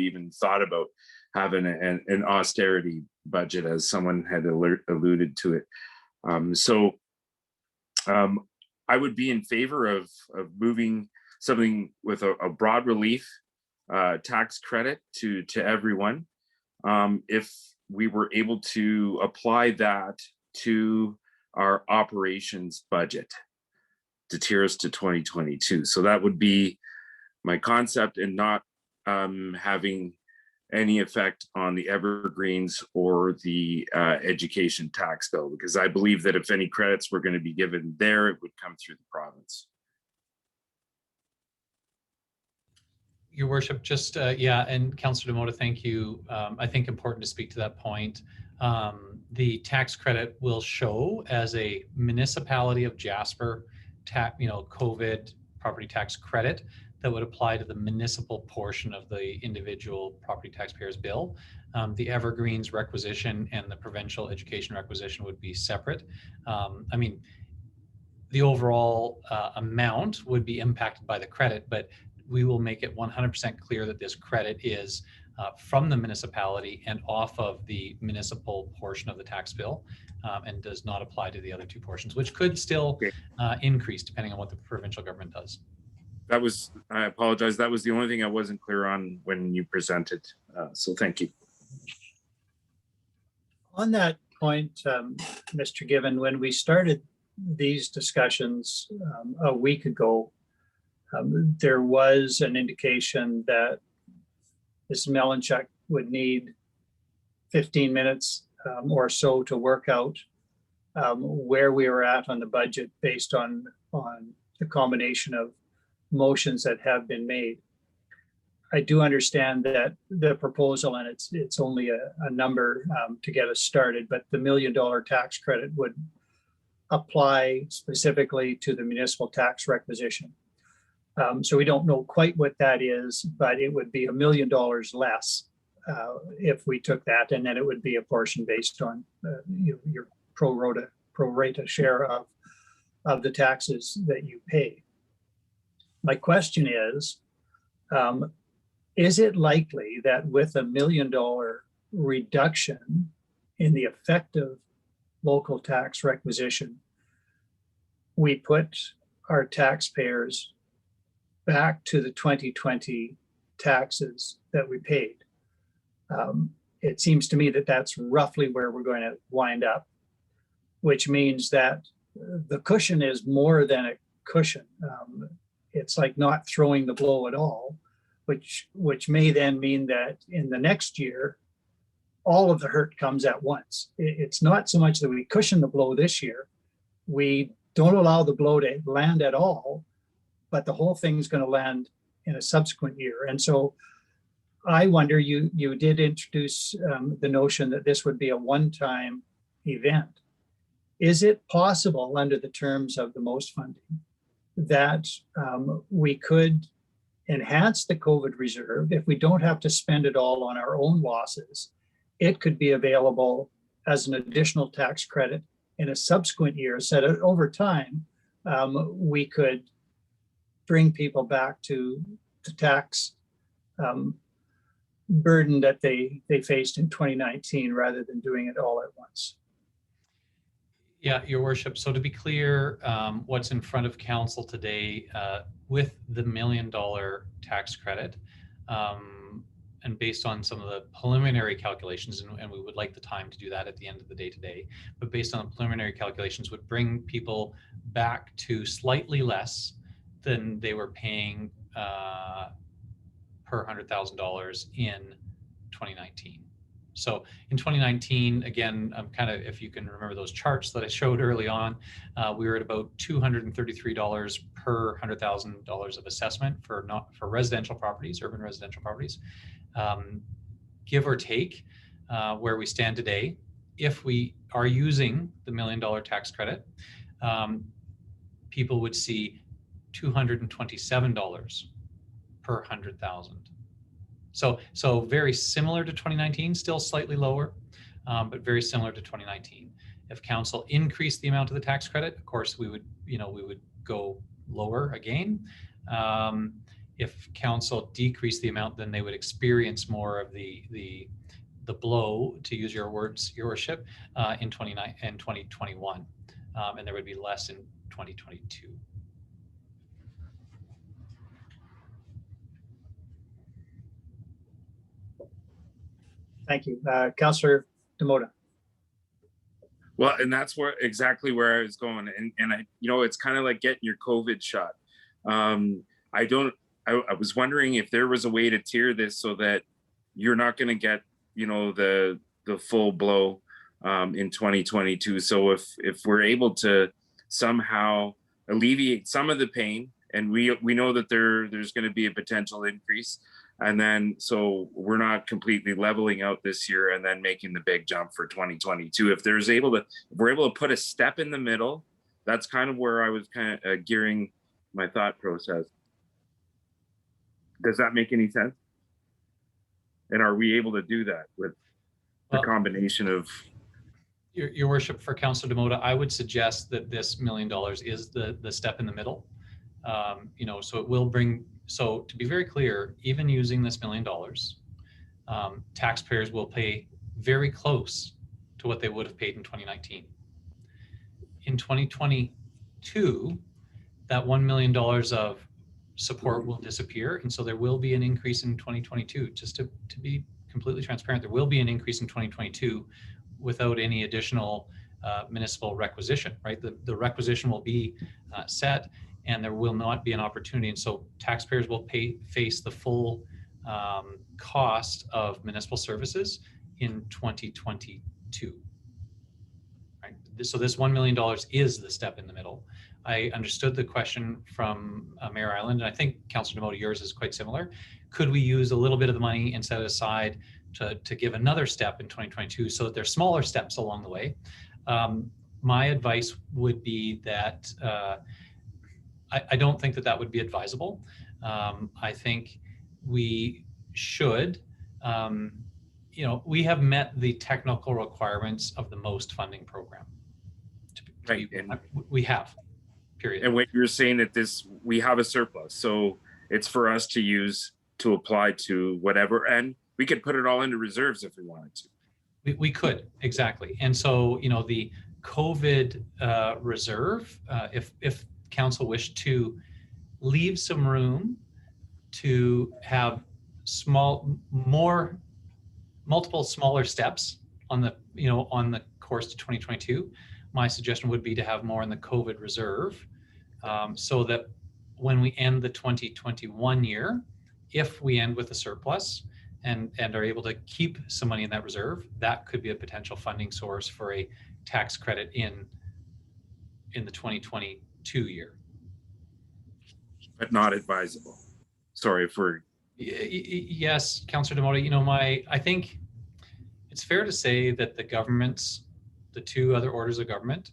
even thought about having an austerity budget, as someone had alluded to it. I would be in favor of moving something with a broad relief tax credit to everyone, if we were able to apply that to our operations budget to tier us to 2022. So that would be my concept, and not having any effect on the evergreens or the education tax bill, because I believe that if any credits were going to be given there, it would come through the province. Your worship, just and Councillor Demota, thank you. I think important to speak to that point. The tax credit will show as a municipality of Jasper COVID property tax credit that would apply to the municipal portion of the individual property taxpayer's bill. The evergreens requisition and the provincial education requisition would be separate. The overall amount would be impacted by the credit, but we will make it 100% clear that this credit is from the municipality and off of the municipal portion of the tax bill, and does not apply to the other two portions, which could still increase depending on what the provincial government does. That was, I apologize, that was the only thing I wasn't clear on when you presented. So thank you. On that point, Mr. Given, when we started these discussions a week ago, there was an indication that Ms. Melanchuk would need 15 minutes or so to work out where we were at on the budget based on the combination of motions that have been made. I do understand that the proposal, and it's only a number to get us started, but the $1 million tax credit would apply specifically to the municipal tax requisition. So we don't know quite what that is, but it would be $1 million less if we took that, and then it would be a portion based on your pro rata share of the taxes that you pay. My question is it likely that with $1 million reduction in the effective local tax requisition, we put our taxpayers back to the 2020 taxes that we paid? It seems to me that that's roughly where we're going to wind up, which means that the cushion is more than a cushion. It's like not throwing the blow at all, which may then mean that in the next year, all of the hurt comes at once. It's not so much that we cushion the blow this year, we don't allow the blow to land at all, but the whole thing is going to land in a subsequent year. And so I wonder, you did introduce the notion that this would be a one-time event. Is it possible under the terms of the most funding that we could enhance the COVID reserve if we don't have to spend it all on our own losses? It could be available as an additional tax credit in a subsequent year, so that over time we could bring people back to the tax burden that they faced in 2019 rather than doing it all at once. Yeah, Your Worship. So to be clear, what's in front of council today with the $1 million tax credit, and based on some of the preliminary calculations, and we would like the time to do that at the end of the day today, but based on the preliminary calculations would bring people back to slightly less than they were paying per $100,000 in 2019. So in 2019, again, kind of, if you can remember those charts that I showed early on, we were at about $233 per $100,000 of assessment for residential properties, urban residential properties. Give or take where we stand today, if we are using the $1 million tax credit, people would see $227 per 100,000. So very similar to 2019, still slightly lower, but very similar to 2019. If council increased the amount of the tax credit, of course, we would go lower again. If council decreased the amount, then they would experience more of the blow, to use your words, Your Worship, in 2021, and there would be less in 2022. Thank you. Councillor Demota. Well, and that's exactly where I was going. And I, it's kind of like getting your COVID shot. I was wondering if there was a way to tier this so that you're not going to get, the full blow in 2022. So if we're able to somehow alleviate some of the pain, and we know that there's going to be a potential increase, and then so we're not completely leveling out this year and then making the big jump for 2022. If we're able to put a step in the middle, that's kind of where I was kind of gearing my thought process. Does that make any sense? And are we able to do that with the combination of? Your Worship, for Councillor Demota, I would suggest that this $1 million is the step in the middle. So it will bring. So to be very clear, even using this $1 million, taxpayers will pay very close to what they would have paid in 2019. In 2022, that $1 million of support will disappear. And so there will be an increase in 2022. Just to be completely transparent, there will be an increase in 2022 without any additional municipal requisition, right? The requisition will be set, and there will not be an opportunity. And so taxpayers will face the full cost of municipal services in 2022. Right? So this $1 million is the step in the middle. I understood the question from Mayor Island, and I think Councillor Demoda, yours is quite similar. Could we use a little bit of the money and set it aside to give another step in 2022 so that there's smaller steps along the way? My advice would be that I don't think that would be advisable. I think we should, we have met the technical requirements of the most funding program. Right, and we have, period. And when you're saying that we have a surplus, so it's for us to use to apply to whatever, and we could put it all into reserves if we wanted to. We could, exactly. And so, the COVID reserve, if council wished to leave some room to have multiple smaller steps on the, on the course to 2022, my suggestion would be to have more in the COVID reserve, so that when we end the 2021 year, if we end with a surplus and are able to keep some money in that reserve, that could be a potential funding source for a tax credit in the 2022 year. But not advisable. Sorry for. Yes, Councillor Demoda, I think it's fair to say that the two other orders of government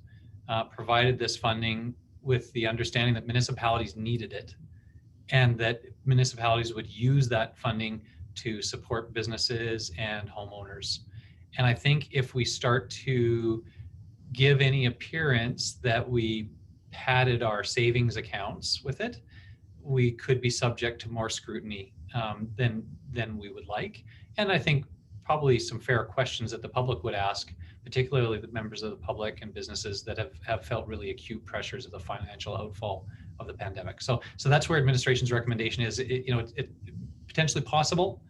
provided this funding with the understanding that municipalities needed it, and that municipalities would use that funding to support businesses and homeowners. And I think if we start to give any appearance that we padded our savings accounts with it, we could be subject to more scrutiny than we would like. And I think probably some fair questions that the public would ask, particularly the members of the public and businesses that have felt really acute pressures of the financial outfall of the pandemic. So that's where administration's recommendation is. It's potentially possible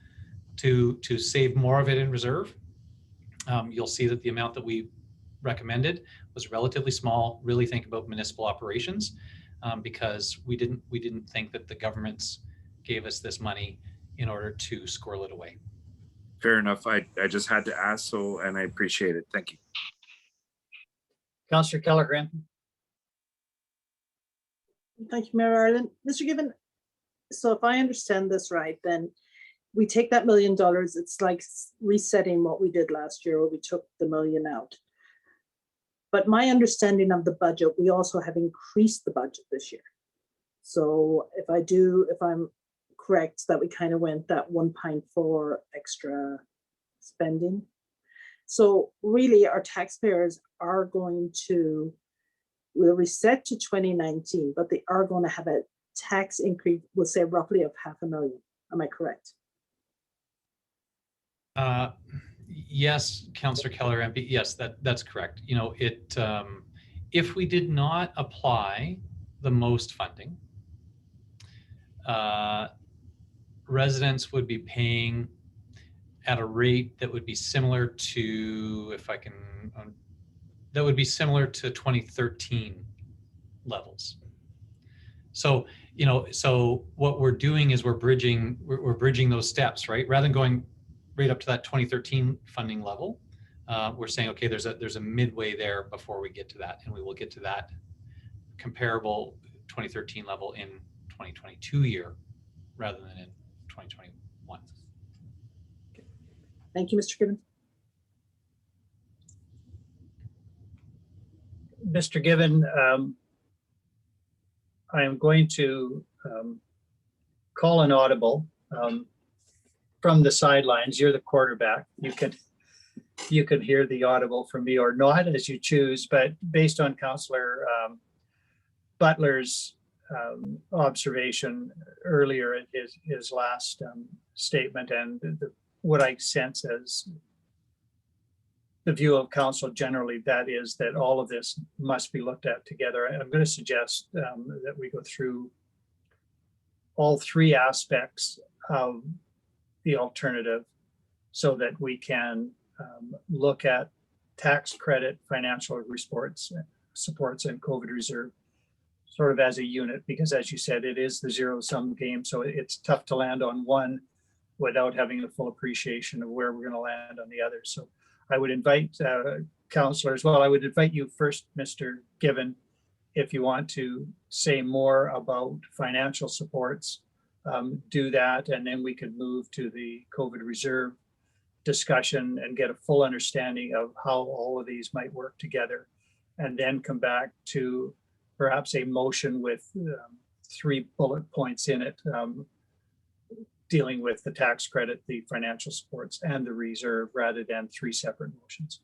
to save more of it in reserve. You'll see that the amount that we recommended was relatively small. Really think about municipal operations, because we didn't think that the governments gave us this money in order to squirrel it away. Fair enough. I just had to ask, and I appreciate it. Thank you. Councillor Keller-Granton. Thank you, Mayor Ireland. Mr. Gibbon, so if I understand this right, then we take that $1 million, it's like resetting what we did last year, where we took the $1 million out. But my understanding of the budget, we also have increased the budget this year. So if I'm correct, that we kind of went that 1.4 extra spending. So really our taxpayers are going to, we'll reset to 2019, but they are going to have a tax increase, we'll say roughly of $500,000. Am I correct? Yes, Councillor Keller, MP. Yes, that's correct. If we did not apply the most funding, residents would be paying at a rate that would be similar to, that would be similar to 2013 levels. So, so what we're doing is we're bridging those steps, right? Rather than going right up to that 2013 funding level, we're saying, okay, there's a midway there before we get to that, and we will get to that comparable 2013 level in 2022 year rather than in 2021. Thank you, Mr. Gibbon. Mr. Gibbon, I am going to call an audible from the sidelines. You're the quarterback. You could hear the audible from me or not, as you choose, but based on Councillor Butler's observation earlier in his last statement and what I sense as the view of council generally, that is that all of this must be looked at together. I'm going to suggest that we go through all three aspects of the alternative so that we can look at tax credit, financial supports and COVID reserve sort of as a unit, because as you said, it is the zero-sum game. So it's tough to land on one without having a full appreciation of where we're going to land on the other. So I would invite councillors, well, I would invite you first, Mr. Given, if you want to say more about financial supports, do that, and then we could move to the COVID reserve discussion and get a full understanding of how all of these might work together, and then come back to perhaps a motion with 3 bullet points in it, dealing with the tax credit, the financial supports, and the reserve, rather than 3 separate motions.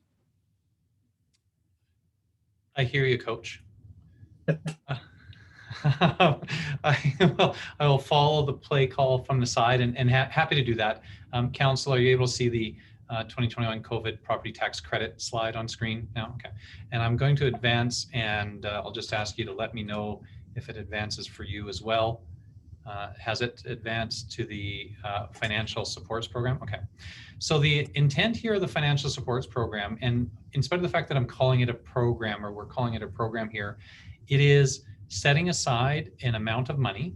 I hear you, Coach. I will follow the play call from the side, and happy to do that. Council, are you able to see the 2021 COVID property tax credit slide on screen now? Okay. And I'm going to advance, and I'll just ask you to let me know if it advances for you as well. Has it advanced to the financial supports program? Okay. So the intent here of the financial supports program, and in spite of the fact that I'm calling it a program, or we're calling it a program here, it is setting aside an amount of money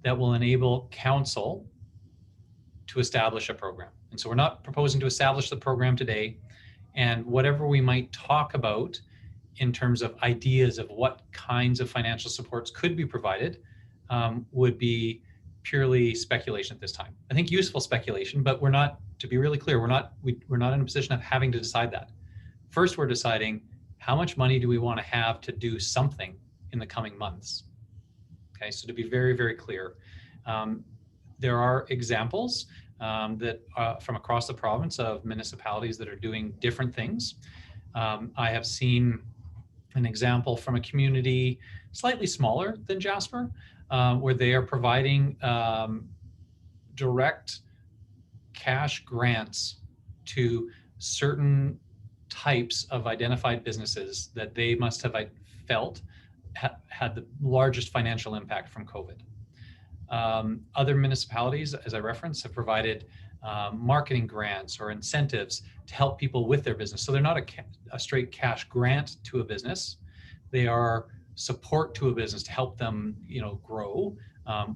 that will enable council to establish a program. And so we're not proposing to establish the program today, and whatever we might talk about in terms of ideas of what kinds of financial supports could be provided would be purely speculation at this time. I think useful speculation, but we're not, to be really clear, we're not in a position of having to decide that. First, we're deciding how much money do we want to have to do something in the coming months. Okay, so to be very, very clear, there are examples that from across the province of municipalities that are doing different things. I have seen an example from a community slightly smaller than Jasper, where they are providing direct cash grants to certain types of identified businesses that they must have felt had the largest financial impact from COVID. Other municipalities, as I referenced, have provided marketing grants or incentives to help people with their business. So they're not a straight cash grant to a business. They are support to a business to help them, grow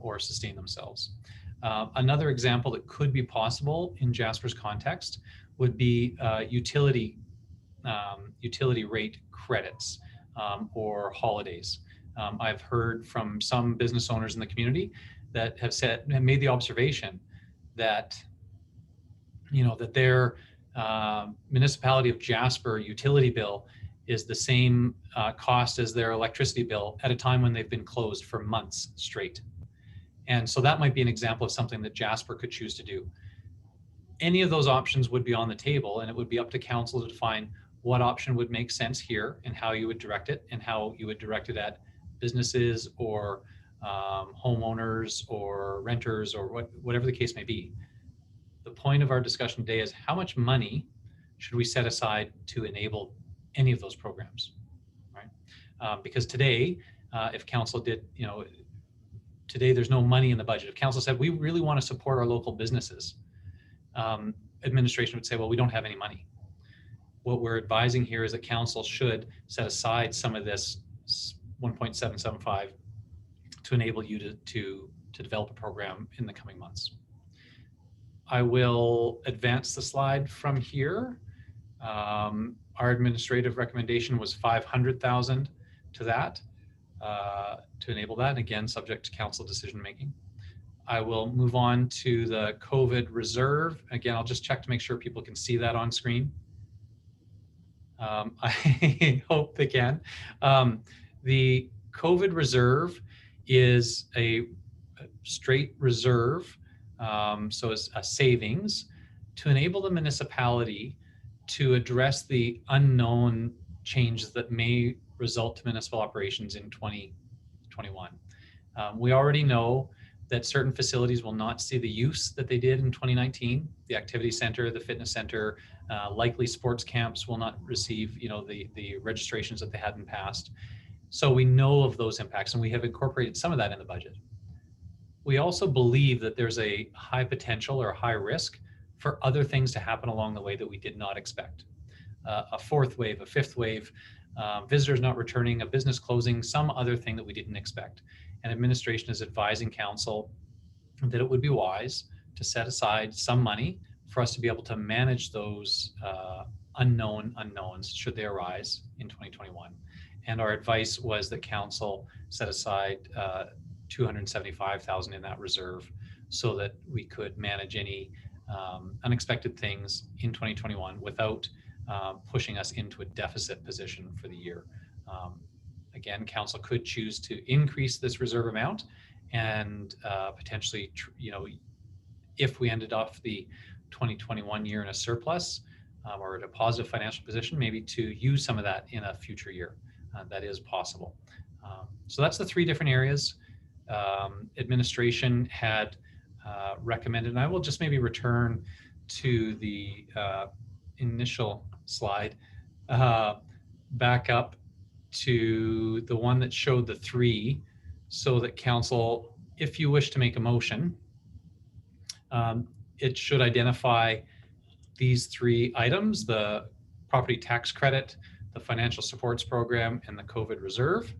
or sustain themselves. Another example that could be possible in Jasper's context would be utility rate credits or holidays. I've heard from some business owners in the community that have made the observation that, that their municipality of Jasper utility bill is the same cost as their electricity bill at a time when they've been closed for months straight. And so that might be an example of something that Jasper could choose to do. Any of those options would be on the table, and it would be up to council to define what option would make sense here and how you would direct it, and how you would direct it at businesses or homeowners or renters or whatever the case may be. The point of our discussion today is how much money should we set aside to enable any of those programs, right? Because today, if council did, today there's no money in the budget. If council said, we really want to support our local businesses, administration would say, well, we don't have any money. What we're advising here is that council should set aside some of this 1.775 to enable you to develop a program in the coming months. I will advance the slide from here. Our administrative recommendation was 500,000 to that, to enable that, and again, subject to council decision making. I will move on to the COVID reserve. Again, I'll just check to make sure people can see that on screen. I hope they can. The COVID reserve is a straight reserve, so it's a savings to enable the municipality to address the unknown changes that may result to municipal operations in 2021. We already know that certain facilities will not see the use that they did in 2019. The activity center, the fitness center, likely sports camps will not receive, the registrations that they had in past. So we know of those impacts, and we have incorporated some of that in the budget. We also believe that there's a high potential or a high risk for other things to happen along the way that we did not expect. A fourth wave, a fifth wave, visitors not returning, a business closing, some other thing that we didn't expect. And administration is advising council that it would be wise to set aside some money for us to be able to manage those unknown unknowns should they arise in 2021. And our advice was that council set aside $275,000 in that reserve so that we could manage any unexpected things in 2021 without pushing us into a deficit position for the year. Again, council could choose to increase this reserve amount and potentially, if we ended off the 2021 year in a surplus or at a positive financial position, maybe to use some of that in a future year. That is possible. So that's the three different areas. Administration had recommended, and I will just maybe return to the initial slide, back up to the one that showed the three, so that council, if you wish to make a motion, it should identify these three items: the property tax credit, the financial supports program, and the COVID reserve,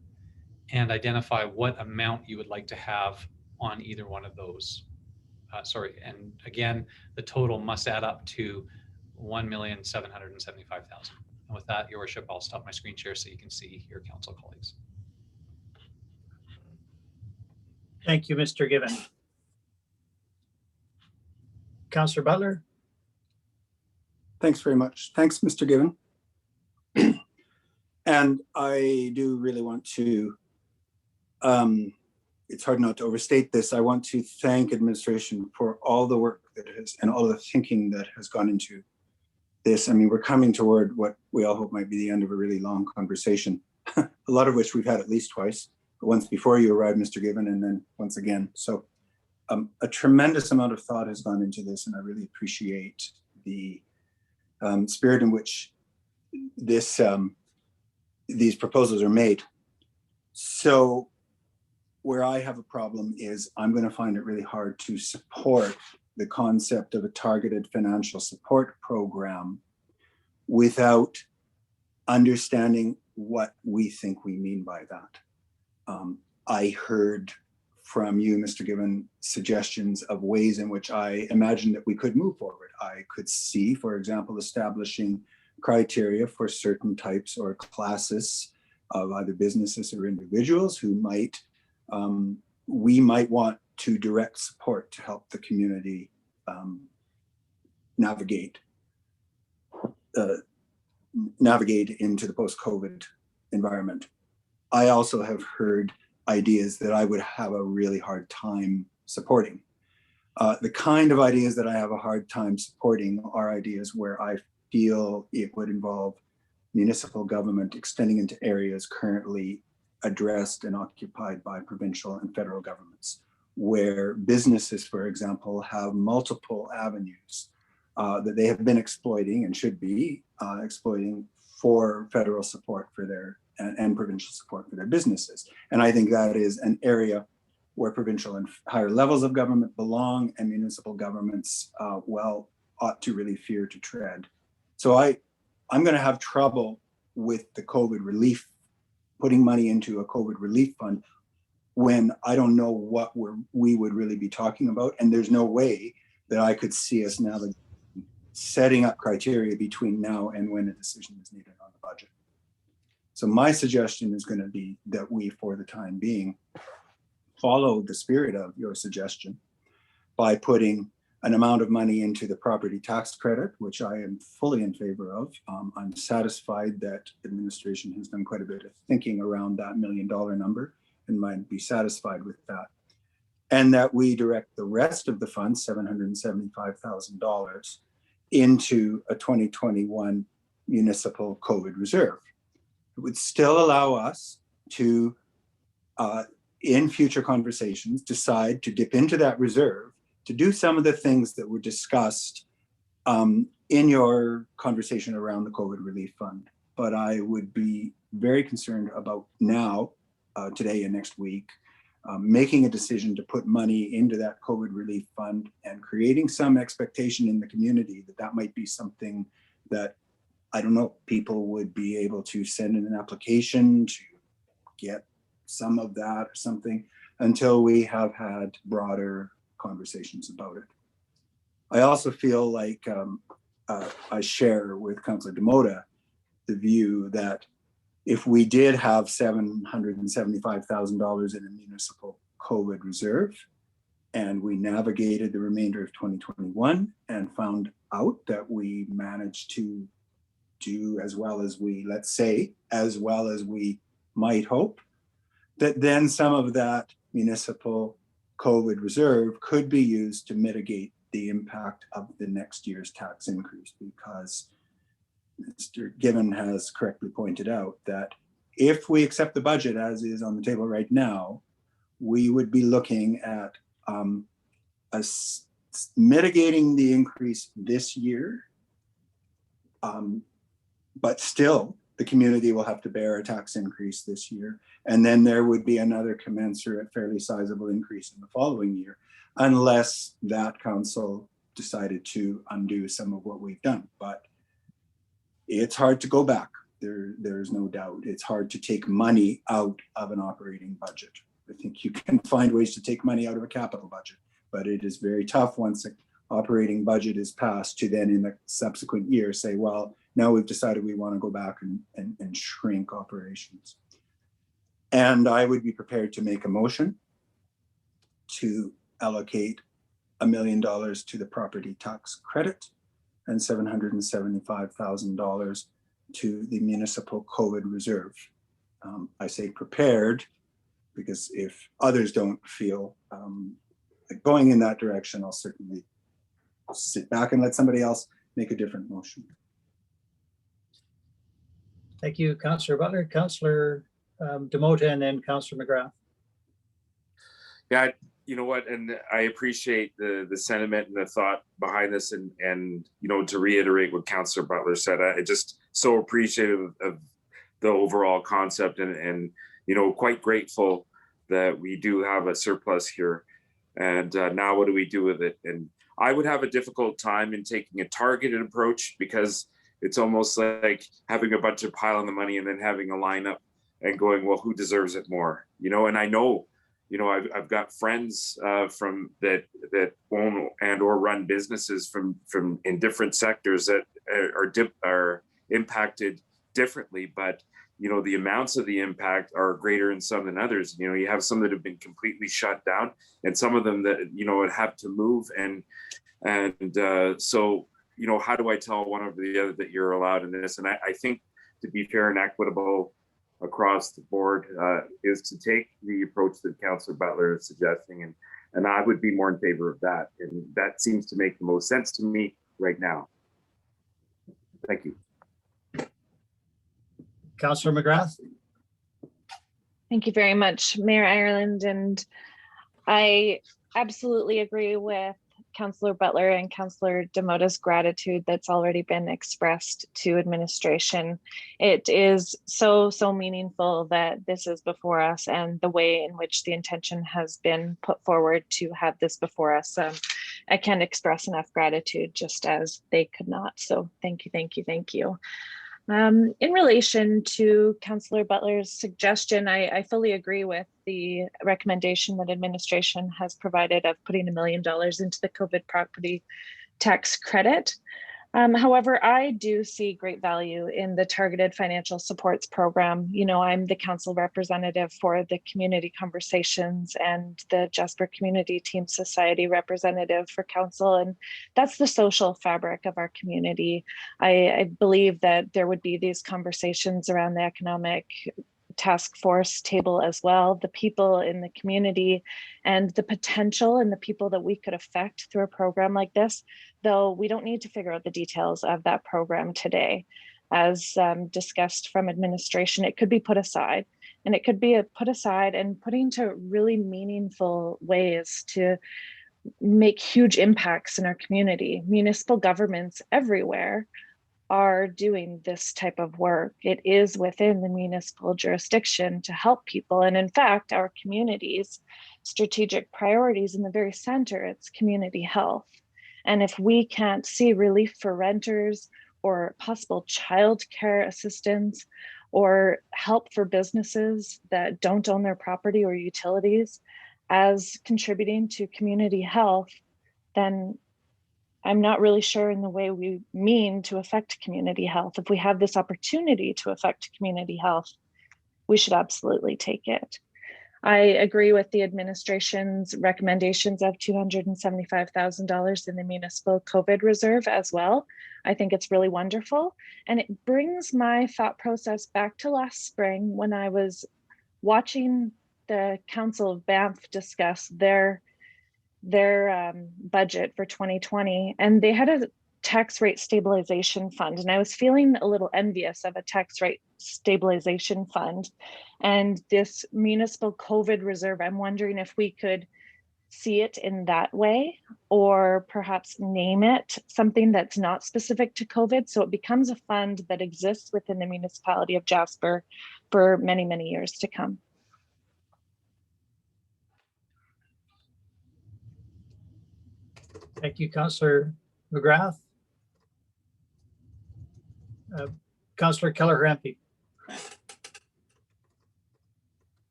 and identify what amount you would like to have on either one of those. And again, the total must add up to $1,775,000. And with that, Your Worship, I'll stop my screen share so you can see your council colleagues. Thank you, Mr. Given. Councillor Butler. Thanks very much. Thanks, Mr. Given. And I do really want to, it's hard not to overstate this. I want to thank administration for all the work that has and all the thinking that has gone into this. I mean, we're coming toward what we all hope might be the end of a really long conversation, a lot of which we've had at least twice, but once before you arrived, Mr. Given, and then once again. So a tremendous amount of thought has gone into this, and I really appreciate the spirit in which this these proposals are made. So where I have a problem is I'm going to find it really hard to support the concept of a targeted financial support program without understanding what we think we mean by that. I heard from you, Mr. Given, suggestions of ways in which I imagine that we could move forward. I could see, for example, establishing criteria for certain types or classes of either businesses or individuals who might, we might want to direct support to help the community navigate into the post-COVID environment. I also have heard ideas that I would have a really hard time supporting. The kind of ideas that I have a hard time supporting are ideas where I feel it would involve municipal government extending into areas currently addressed and occupied by provincial and federal governments, where businesses, for example, have multiple avenues that they have been exploiting and should be exploiting for federal support for their and provincial support for their businesses. And I think that is an area where provincial and higher levels of government belong, and municipal governments, ought to really fear to tread. So I'm going to have trouble with the COVID relief, putting money into a COVID relief fund when I don't know what we would really be talking about. And there's no way that I could see us now setting up criteria between now and when a decision is needed on the budget. So my suggestion is going to be that we, for the time being, follow the spirit of your suggestion by putting an amount of money into the property tax credit, which I am fully in favor of. I'm satisfied that administration has done quite a bit of thinking around that $1 million number and might be satisfied with that. And that we direct the rest of the funds, $775,000, into a 2021 municipal COVID reserve. It would still allow us to in future conversations, decide to dip into that reserve to do some of the things that were discussed in your conversation around the COVID relief fund. But I would be very concerned about now, today and next week, making a decision to put money into that COVID relief fund and creating some expectation in the community that that might be something that, I don't know, people would be able to send in an application to get some of that or something until we have had broader conversations about it. I also feel like I share with Councillor Demota the view that if we did have $775,000 in a municipal COVID reserve and we navigated the remainder of 2021 and found out that we managed to do as well as we, let's say, as well as we might hope, that then some of that municipal COVID reserve could be used to mitigate the impact of the next year's tax increase, because Mr. Given has correctly pointed out that if we accept the budget as is on the table right now, we would be looking at mitigating the increase this year, but still the community will have to bear a tax increase this year. And then there would be another commensurate, fairly sizable increase in the following year, unless that council decided to undo some of what we've done. But it's hard to go back. There's no doubt. It's hard to take money out of an operating budget. I think you can find ways to take money out of a capital budget, but it is very tough once an operating budget is passed to then in the subsequent year say, well, now we've decided we want to go back and shrink operations. And I would be prepared to make a motion to allocate $1 million to the property tax credit and $775,000 to the municipal COVID reserve. I say prepared because if others don't feel like going in that direction, I'll certainly sit back and let somebody else make a different motion. Thank you, Councillor Butler, Councillor Demota, and then Councillor McGrath. Yeah, you know what, and I appreciate the sentiment and the thought behind this, and you know, to reiterate what Councillor Butler said, I just so appreciative of the overall concept, and you know, quite grateful that we do have a surplus here, and now what do we do with it? And I would have a difficult time in taking a targeted approach, because it's almost like having a bunch of piling the money and then having a lineup and going, well, who deserves it more? You know, and I know, you know, I've got friends from that own and or run businesses from in different sectors that are impacted differently, but you know, the amounts of the impact are greater in some than others. You know, you have some that have been completely shut down, and some of them that, you know, would have to move, and so, you know, how do I tell one over the other that you're allowed in this? And I think, to be fair and equitable across the board, is to take the approach that Councillor Butler is suggesting, and I would be more in favor of that, and that seems to make the most sense to me right now. Thank you. Councillor McGrath. Thank you very much, Mayor Ireland. And I absolutely agree with Councillor Butler and Councillor Demota's gratitude that's already been expressed to administration. It is so meaningful that this is before us, and the way in which the intention has been put forward to have this before us. I can't express enough gratitude, just as they could not. So thank you, thank you, thank you. In relation to Councillor Butler's suggestion, I fully agree with the recommendation that administration has provided of putting $1 million into the COVID property tax credit. However, I do see great value in the targeted financial supports program. You know, I'm the council representative for the community conversations and the Jasper Community Team Society representative for council, and that's the social fabric of our community. I believe that there would be these conversations around the economic task force table as well, the people in the community and the potential and the people that we could affect through a program like this, though we don't need to figure out the details of that program today. As discussed from administration, it could be put aside And it could be put aside and put into really meaningful ways to make huge impacts in our community. Municipal governments everywhere are doing this type of work. It is within the municipal jurisdiction to help people. And in fact, our community's strategic priorities in the very center, it's community health. And if we can't see relief for renters or possible childcare assistance or help for businesses that don't own their property or utilities as contributing to community health, then I'm not really sure in the way we mean to affect community health. If we have this opportunity to affect community health, we should absolutely take it. I agree with the administration's recommendations of $275,000 in the municipal COVID reserve as well. I think it's really wonderful. And it brings my thought process back to last spring when I was watching the Council of Banff discuss their budget for 2020, and they had a tax rate stabilization fund, and I was feeling a little envious of a tax rate stabilization fund and this municipal COVID reserve. I'm wondering if we could see it in that way, or perhaps name it something that's not specific to COVID, so it becomes a fund that exists within the municipality of Jasper for many, many years to come. Thank you, Councillor McGrath. Councillor Keller-Hrampe.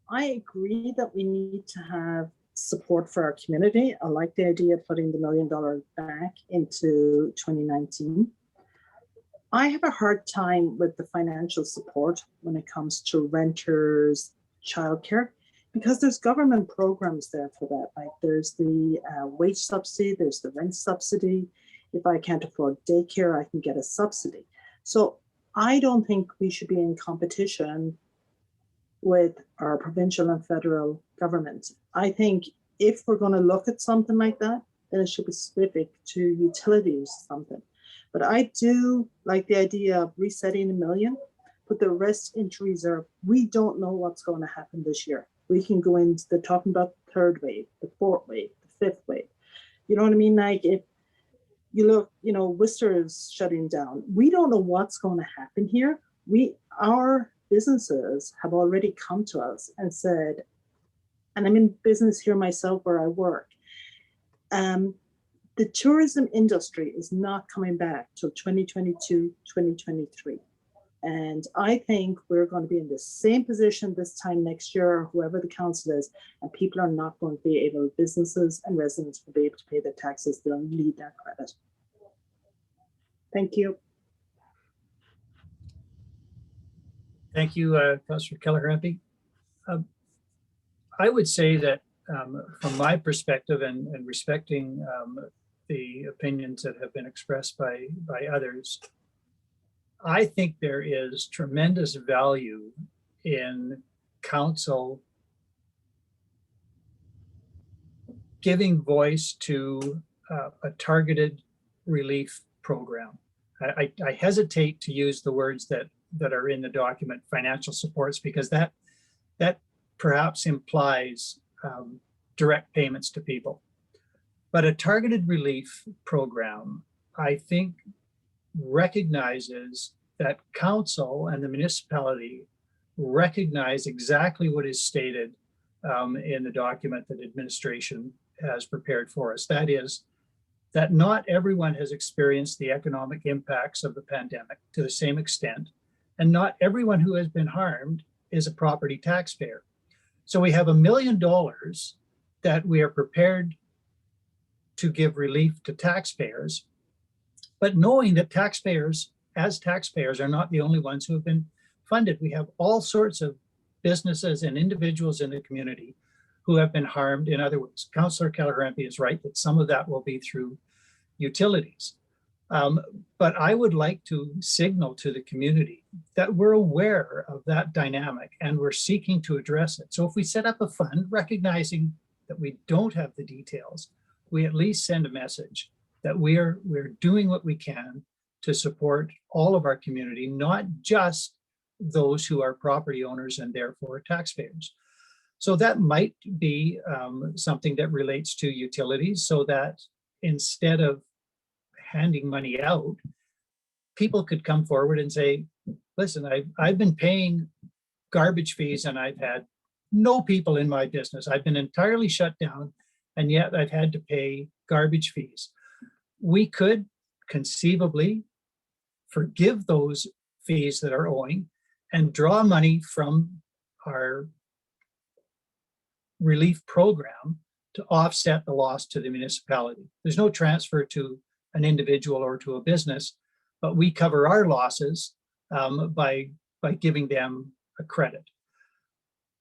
I agree that we need to have support for our community. I like the idea of putting the $1 million back into 2019. I have a hard time with the financial support when it comes to renters, childcare, because there's government programs there for that. Like there's the wage subsidy, there's the rent subsidy. If I can't afford daycare, I can get a subsidy. So I don't think we should be in competition with our provincial and federal governments. I think if we're going to look at something like that, then it should be specific to utilities something. But I do like the idea of resetting $1 million, put the rest into reserve. We don't know what's going to happen this year. We can go into the talking about the third wave, the fourth wave, the fifth wave. You know what I mean? Like if you look, you know, Worcester is shutting down. We don't know what's going to happen here. Our businesses have already come to us and said, and I'm in business here myself where I work, the tourism industry is not coming back till 2022, 2023. And I think we're going to be in the same position this time next year, whoever the council is, and people are not going to be able, businesses and residents will be able to pay their taxes. They'll need that credit. Thank you. Thank you, Councillor Keller-Hrampe. I would say that from my perspective and respecting the opinions that have been expressed by others, I think there is tremendous value in council giving voice to a targeted relief program. I hesitate to use the words that are in the document, financial supports, because that perhaps implies direct payments to people. But a targeted relief program, I think, recognizes that council and the municipality recognize exactly what is stated in the document that administration has prepared for us. That is, that not everyone has experienced the economic impacts of the pandemic to the same extent, and not everyone who has been harmed is a property taxpayer. So we have $1 million that we are prepared to give relief to taxpayers, but knowing that taxpayers, as taxpayers, are not the only ones who have been funded. We have all sorts of businesses and individuals in the community who have been harmed in other ways. Councillor Keller-Hrampe is right that some of that will be through utilities. But I would like to signal to the community that we're aware of that dynamic and we're seeking to address it. So if we set up a fund, recognizing that we don't have the details, we at least send a message that we're doing what we can to support all of our community, not just those who are property owners and therefore taxpayers. So that might be something that relates to utilities, so that instead of handing money out, people could come forward and say, listen, I've been paying garbage fees and I've had no people in my business. I've been entirely shut down, and yet I've had to pay garbage fees. We could conceivably forgive those fees that are owing and draw money from our relief program to offset the loss to the municipality. There's no transfer to an individual or to a business, but we cover our losses by giving them a credit.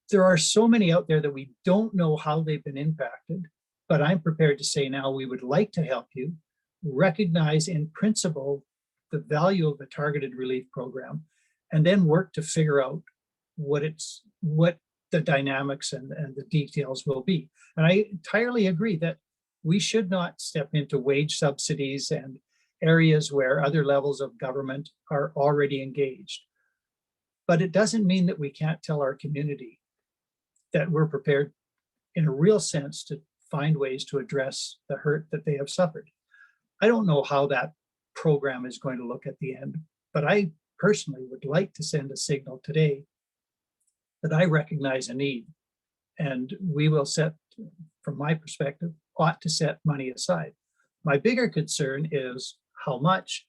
There are so many out there that we don't know how they've been impacted, but I'm prepared to say now we would like to help you recognize in principle the value of a targeted relief program, and then work to figure out what the dynamics and the details will be. And I entirely agree that we should not step into wage subsidies and areas where other levels of government are already engaged. But it doesn't mean that we can't tell our community that we're prepared in a real sense to find ways to address the hurt that they have suffered. I don't know how that program is going to look at the end, but I personally would like to send a signal today that I recognize a need, and we will set, from my perspective, ought to set money aside. My bigger concern is how much,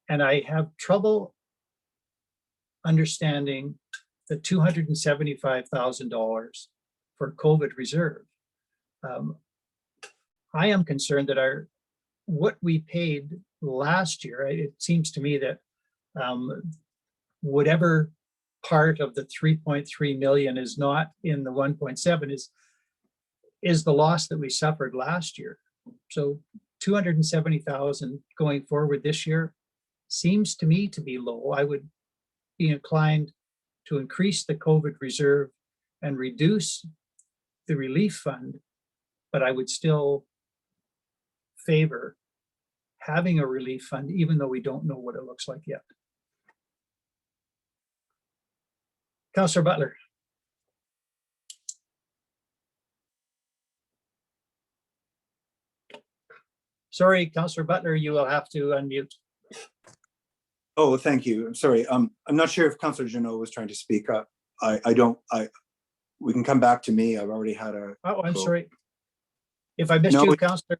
and I have trouble understanding the $275,000 for COVID reserve. I am concerned that what we paid last year, it seems to me that whatever part of the 3.3 million is not in the 1.7 is the loss that we suffered last year. So 270,000 going forward this year seems to me to be low. I would be inclined to increase the COVID reserve and reduce the relief fund, but I would still favor having a relief fund, even though we don't know what it looks like yet. Councillor Butler. Sorry, Councillor Butler, you will have to unmute. Oh, thank you. I'm sorry. I'm not sure if Councillor Jeannot was trying to speak up. We can come back to me. I've already had a. Oh, I'm sorry. If I missed you, Councillor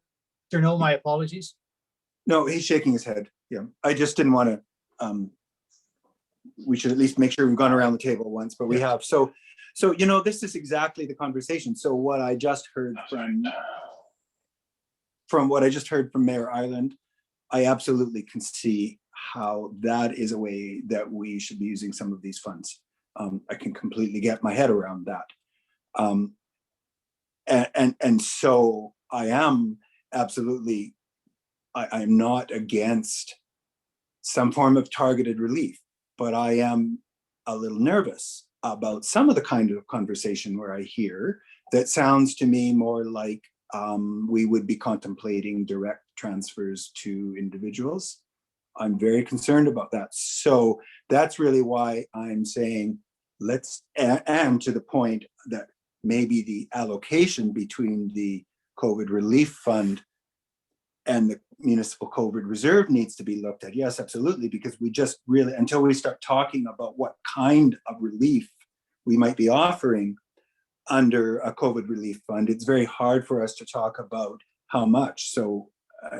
Jeannot, my apologies. No, he's shaking his head. Yeah, I just didn't want to. We should at least make sure we've gone around the table once, but we have. So this is exactly the conversation. So what I just heard from what I just heard from Mayor Ireland, I absolutely can see how that is a way that we should be using some of these funds. I can completely get my head around that. And so I am absolutely, I'm not against some form of targeted relief, but I am a little nervous about some of the kind of conversation where I hear that sounds to me more like we would be contemplating direct transfers to individuals. I'm very concerned about that. So that's really why I'm saying and to the point that maybe the allocation between the COVID relief fund and the municipal COVID reserve needs to be looked at. Yes, absolutely, because we just really, until we start talking about what kind of relief we might be offering under a COVID relief fund, it's very hard for us to talk about how much. So,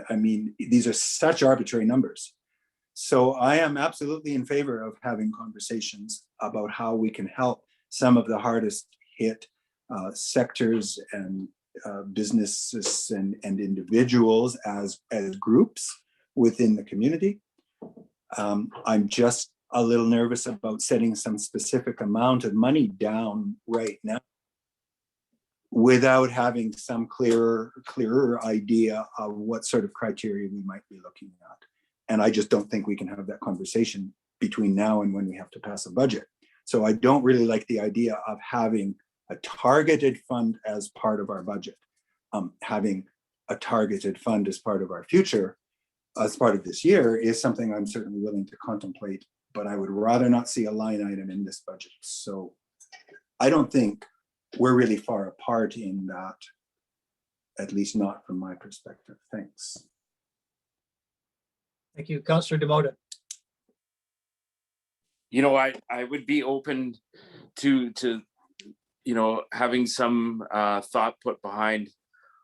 I mean, these are such arbitrary numbers. So I am absolutely in favor of having conversations about how we can help some of the hardest hit sectors and businesses and individuals as groups within the community. I'm just a little nervous about setting some specific amount of money down right now without having some clearer idea of what sort of criteria we might be looking at. And I just don't think we can have that conversation between now and when we have to pass a budget. So I don't really like the idea of having a targeted fund as part of our budget. Having a targeted fund as part of our future, as part of this year, is something I'm certainly willing to contemplate. but I would rather not see a line item in this budget. So I don't think we're really far apart in that, at least not from my perspective. Thanks. Thank you. Councillor Demota. You know, I would be open to you know, having some thought put behind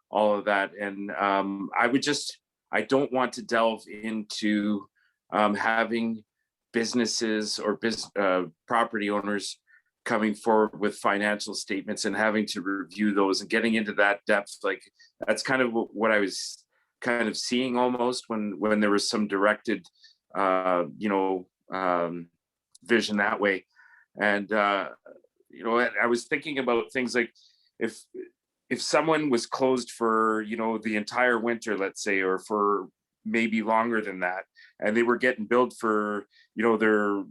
all of that. And I don't want to delve into having businesses or property owners coming forward with financial statements and having to review those and getting into that depth. Like, that's kind of what I was kind of seeing almost when there was some directed, you know, vision that way. And, you know, I was thinking about things like if someone was closed for, you know, the entire winter, let's say, or for maybe longer than that, and they were getting billed for, you know, their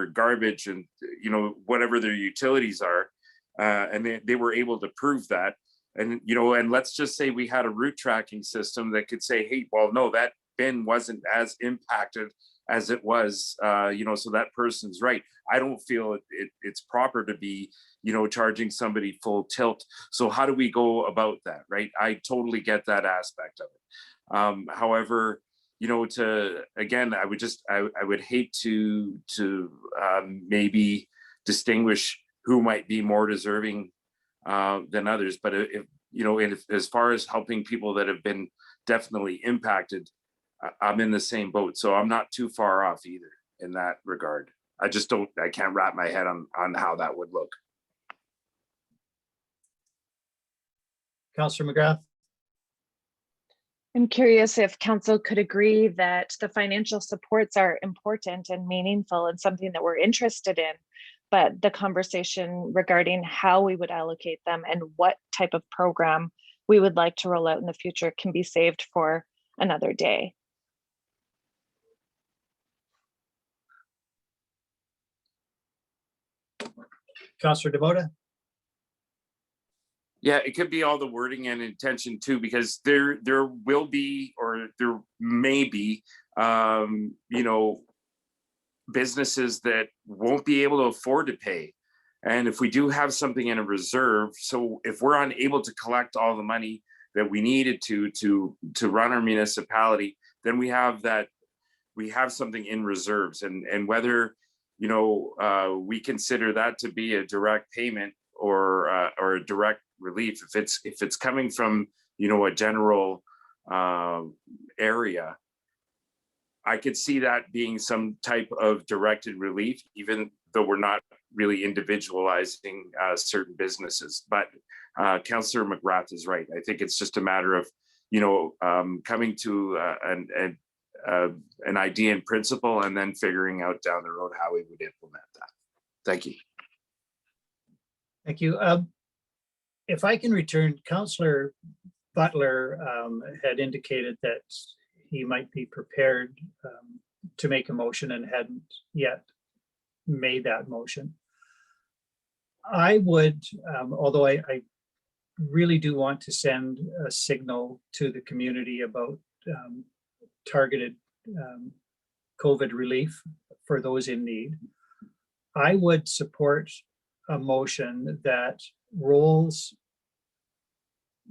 garbage and, you know, whatever their utilities are, and they were able to prove that. And, you know, and let's just say we had a route tracking system that could say, hey, well, no, that bin wasn't as impacted as it was, you know, so that person's right. I don't feel it's proper to be, you know, charging somebody full tilt. So how do we go about that, right? I totally get that aspect of it. However, you know, I would hate to maybe distinguish who might be more deserving than others. But if, you know, as far as helping people that have been definitely impacted, I'm in the same boat. So I'm not too far off either in that regard. I can't wrap my head on how that would look. Councillor McGrath. I'm curious if council could agree that the financial supports are important and meaningful and something that we're interested in, but the conversation regarding how we would allocate them and what type of program we would like to roll out in the future can be saved for another day. Councillor Demota. Yeah, it could be all the wording and intention too, because there will be, or there may be, you know, businesses that won't be able to afford to pay. And if we do have something in a reserve, so if we're unable to collect all the money that we needed to run our municipality, then we have something in reserves. And whether, you know, we consider that to be a direct payment or a direct relief, if it's coming from, you know, a general area, I could see that being some type of directed relief, even though we're not really individualizing certain businesses. But Councillor McGrath is right. I think it's just a matter of, you know, coming to an idea in principle and then figuring out down the road how we would implement that. Thank you. Thank you. If I can return, Councillor Butler had indicated that he might be prepared to make a motion and hadn't yet made that motion. I would, although I really do want to send a signal to the community about targeted COVID relief for those in need, I would support a motion that rolls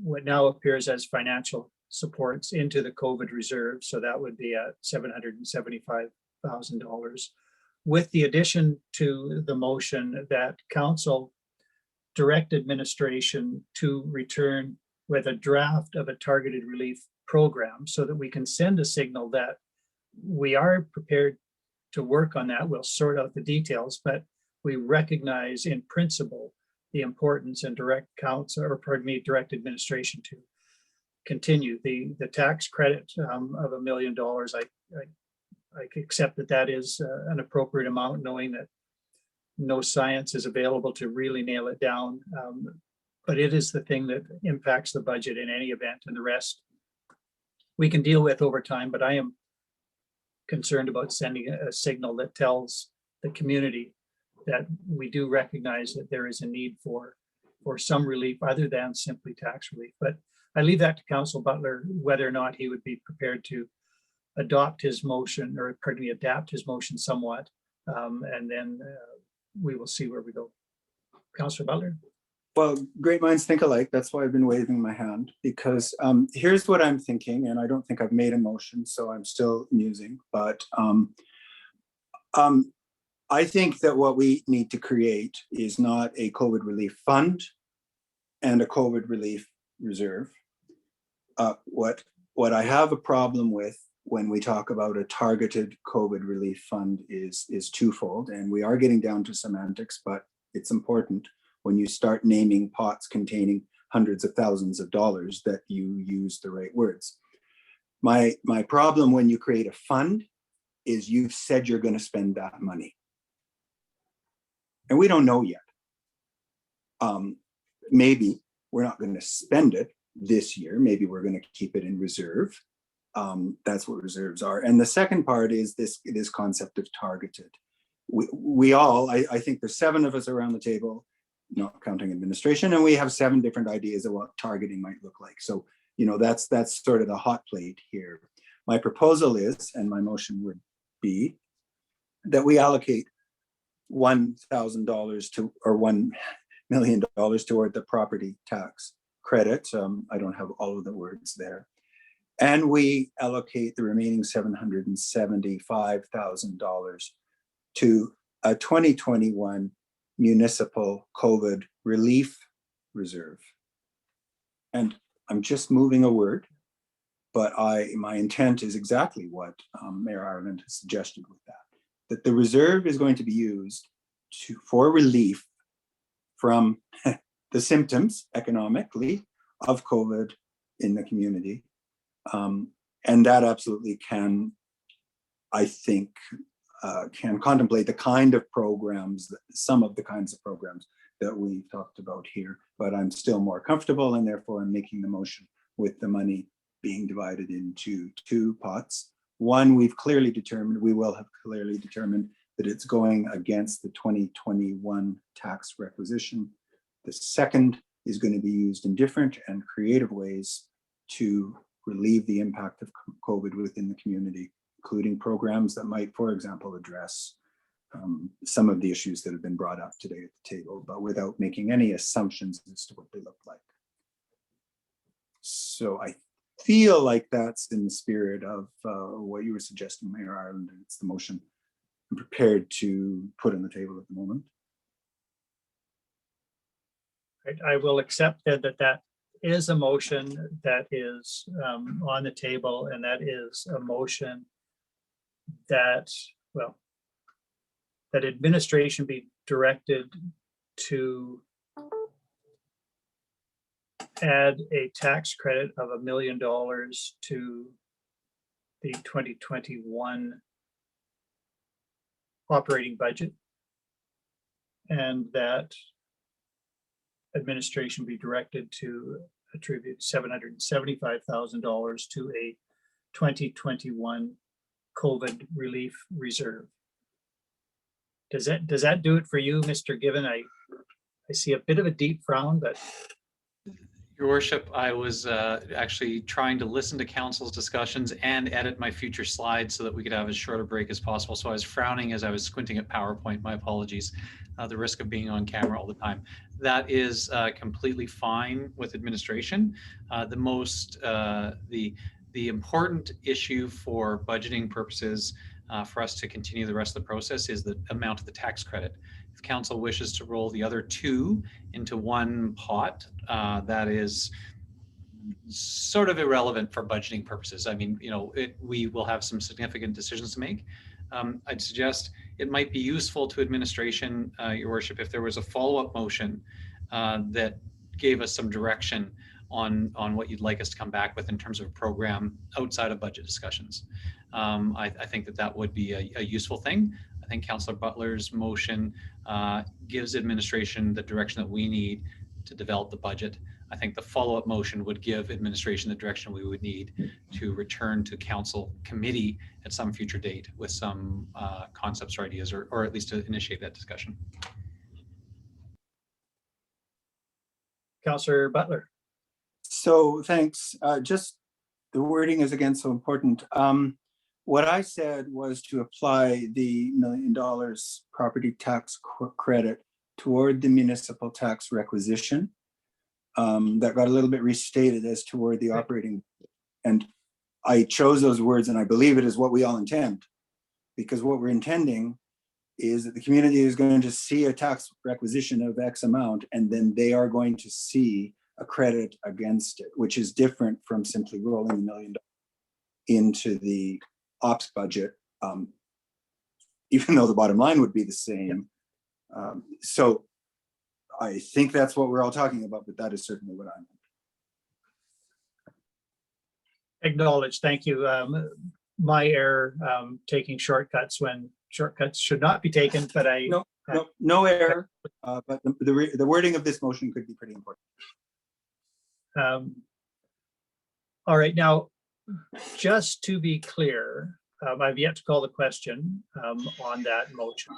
what now appears as financial supports into the COVID reserve. So that would be at $775,000, with the addition to the motion that council direct administration to return with a draft of a targeted relief program so that we can send a signal that we are prepared to work on that. We'll sort out the details, but we recognize in principle the importance and direct direct administration to continue the tax credit of $1 million. I accept that is an appropriate amount, knowing that no science is available to really nail it down. But it is the thing that impacts the budget in any event, and the rest we can deal with over time. But I am concerned about sending a signal that tells the community that we do recognize that there is a need for some relief other than simply tax relief. But I leave that to Councillor Butler, whether or not he would be prepared to adopt his motion, or pardon me, adapt his motion somewhat And then we will see where we go. Councillor Butler? Well, great minds think alike. That's why I've been waving my hand, because here's what I'm thinking, and I don't think I've made a motion, so I'm still musing, but I think that what we need to create is not a COVID relief fund and a COVID relief reserve. What I have a problem with when we talk about a targeted COVID relief fund is twofold, and we are getting down to semantics, but it's important when you start naming pots containing hundreds of thousands of dollars that you use the right words. My problem when you create a fund is you've said you're going to spend that money. And we don't know yet. Maybe we're not going to spend it this year. Maybe we're going to keep it in reserve. That's what reserves are. And the second part is this concept of targeted. We all, I think there's 7 of us around the table, not counting administration, and we have 7 different ideas of what targeting might look like. So, you know, that's sort of the hot plate here. My proposal is, and my motion would be, that we allocate $1,000 to, or $1 million toward the property tax credit. I don't have all of the words there. And we allocate the remaining $775,000 to a 2021 municipal COVID relief reserve. And I'm just moving a word, but my intent is exactly what Mayor Ireland has suggested with that the reserve is going to be used for relief from the symptoms economically of COVID in the community. And that absolutely can, I think, can contemplate the kind of programs, some of the kinds of programs that we talked about here, but I'm still more comfortable, and therefore I'm making the motion with the money being divided into 2 pots. One, we will have clearly determined that it's going against the 2021 tax requisition. The second is going to be used in different and creative ways to relieve the impact of COVID within the community, including programs that might, for example, address some of the issues that have been brought up today at the table, but without making any assumptions as to what they look like. So I feel like that's in the spirit of what you were suggesting, Mayor Ireland, and it's the motion I'm prepared to put on the table at the moment. Right, I will accept that is a motion that is on the table, and that is a motion that, well, that administration be directed to add a tax credit of $1 million to the 2021 operating budget, and that administration be directed to attribute $775,000 to a 2021 COVID relief reserve. Does that do it for you, Mr. Given? I see a bit of a deep frown, but. Your Worship, I was actually trying to listen to council's discussions and edit my future slides so that we could have as short a break as possible. So I was frowning as I was squinting at PowerPoint. My apologies. The risk of being on camera all the time. That is completely fine with administration. The important issue for budgeting purposes for us to continue the rest of the process is the amount of the tax credit. If council wishes to roll the other 2 into one pot, that is sort of irrelevant for budgeting purposes. I mean, you know, we will have some significant decisions to make. I'd suggest it might be useful to administration, Your Worship, if there was a follow-up motion that gave us some direction on what you'd like us to come back with in terms of a program outside of budget discussions. I think that would be a useful thing. I think Councillor Butler's motion gives administration the direction that we need to develop the budget. I think the follow-up motion would give administration the direction we would need to return to council committee at some future date with some concepts or ideas, or at least to initiate that discussion. Councillor Butler. So thanks. Just the wording is again so important. what I said was to apply the $1 million property tax credit toward the municipal tax requisition. That got a little bit restated as toward the operating. And I chose those words, and I believe it is what we all intend, because what we're intending is that the community is going to see a tax requisition of X amount, and then they are going to see a credit against it, which is different from simply rolling $1 million into the ops budget, even though the bottom line would be the same. So I think that's what we're all talking about, but that is certainly what I meant. Acknowledged. Thank you. My error, taking shortcuts when shortcuts should not be taken, but I. No error, but the wording of this motion could be pretty important. All right, now, just to be clear, I've yet to call the question on that motion.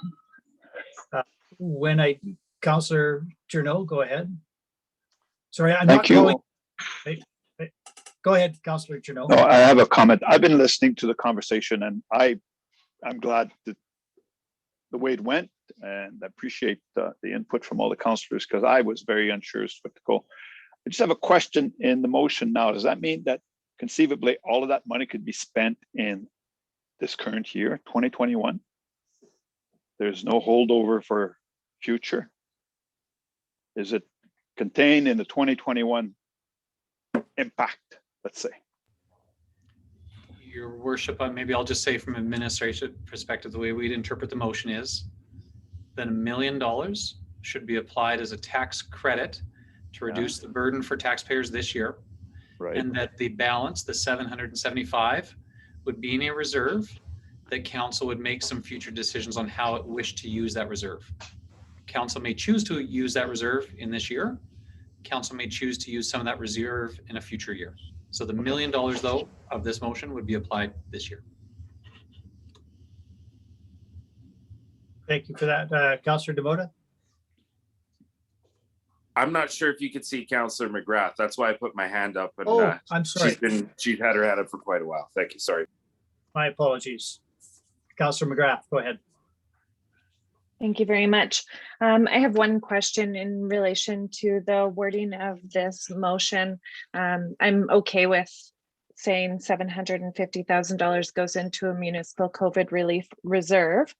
Councillor Journeau, go ahead. Sorry, I'm not calling. Go ahead, Councillor Journeau. No, I have a comment. I've been listening to the conversation, and I'm glad that the way it went, and I appreciate the input from all the councillors, because I was very unsure as to what to go. I just have a question in the motion now. Does that mean that conceivably all of that money could be spent in this current year, 2021? There's no holdover for future? Is it contained in the 2021 impact, let's say? Your worship, maybe I'll just say from administration perspective, the way we'd interpret the motion is that $1 million should be applied as a tax credit to reduce the burden for taxpayers this year. Right. And that the balance, the 775, would be in a reserve that council would make some future decisions on how it wished to use that reserve. Council may choose to use that reserve in this year. Council may choose to use some of that reserve in a future year. So the $1 million, though, of this motion would be applied this year. Thank you for that, Councillor Demota. I'm not sure if you could see Councillor McGrath. That's why I put my hand up. And, oh, I'm sorry. She's had her hand up for quite a while. Thank you. Sorry. My apologies. Councillor McGrath, go ahead. Thank you very much. I have one question in relation to the wording of this motion. I'm okay with saying $750,000 goes into a municipal COVID relief reserve.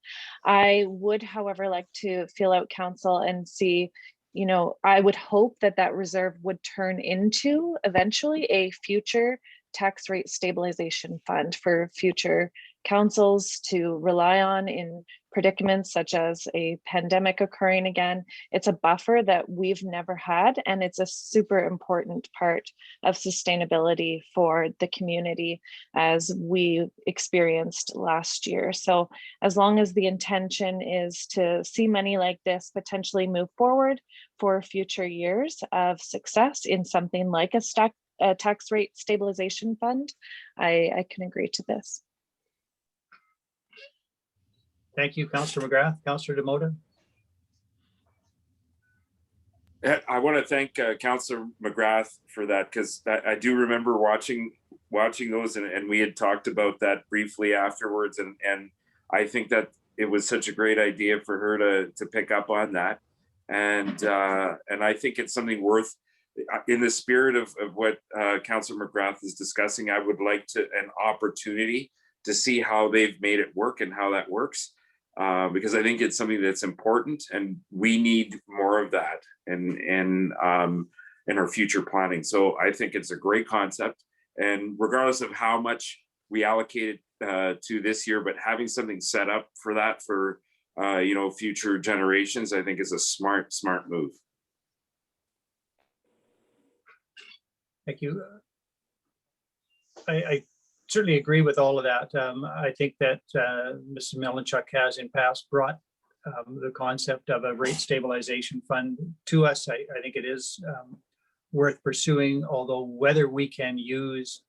I would, however, like to feel out council and see, you know, I would hope that that reserve would turn into eventually a future tax rate stabilization fund for future councils to rely on in predicaments such as a pandemic occurring again. It's a buffer that we've never had, and it's a super important part of sustainability for the community as we experienced last year. So as long as the intention is to see money like this potentially move forward for future years of success in something like a tax rate stabilization fund, I can agree to this. Thank you, Councillor McGrath. Councillor Demota. I want to thank Councillor McGrath for that, because I do remember watching those, and we had talked about that briefly afterwards, and I think that it was such a great idea for her to pick up on that, and I think it's something worth, in the spirit of what Councillor McGrath is discussing. I would like an opportunity to see how they've made it work and how that works. Because I think it's something that's important, and we need more of that in our future planning. So I think it's a great concept, and regardless of how much we allocated to this year, but having something set up for that for future generations, I think is a smart move. Thank you. I certainly agree with all of that. I think that Mrs. Melanchuk has in past brought the concept of a rate stabilization fund to us. I think it is worth pursuing, although whether we can use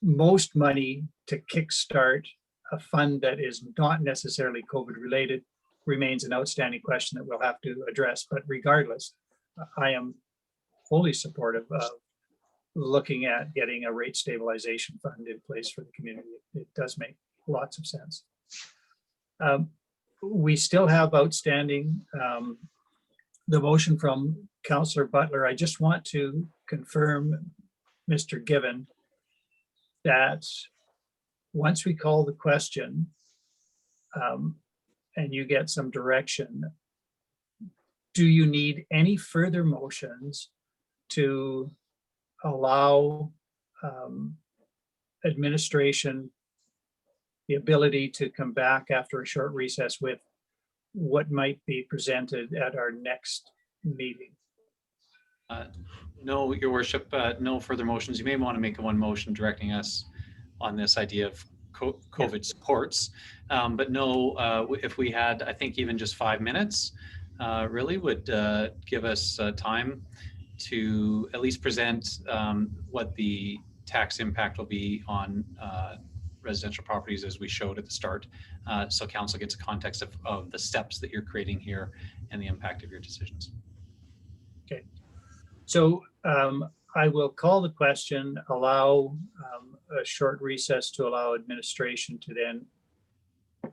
most money to kickstart a fund that is not necessarily COVID related remains an outstanding question that we'll have to address. But regardless, I am wholly supportive of looking at getting a rate stabilization fund in place for the community. It does make lots of sense. We still have outstanding the motion from Councillor Butler. I just want to confirm, Mr. Given, that once we call the question and you get some direction, do you need any further motions to allow administration the ability to come back after a short recess with what might be presented at our next meeting? No, Your Worship, no further motions. You may want to make one motion directing us on this idea of COVID supports, but no, if we had, I think even just 5 minutes, really would give us time to at least present what the tax impact will be on residential properties as we showed at the start. So council gets a context of the steps that you're creating here and the impact of your decisions. Okay, so I will call the question, allow a short recess to allow administration to then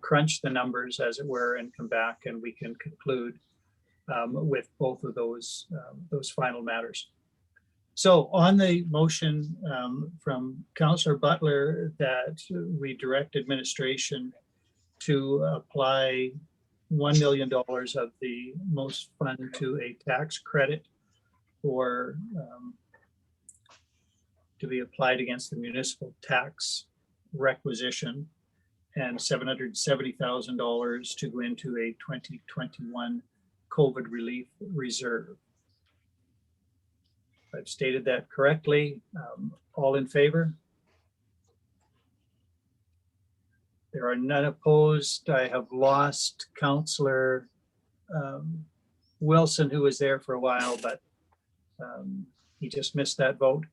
crunch the numbers, as it were, and come back, and we can conclude with both of those final matters. So on the motion from Councillor Butler that we direct administration to apply $1 million of the most fund to a tax credit or to be applied against the municipal tax requisition, and $770,000 to go into a 2021 COVID relief reserve. I've stated that correctly. All in favor? There are none opposed. I have lost Councillor Wilson, who was there for a while, but he just missed that vote.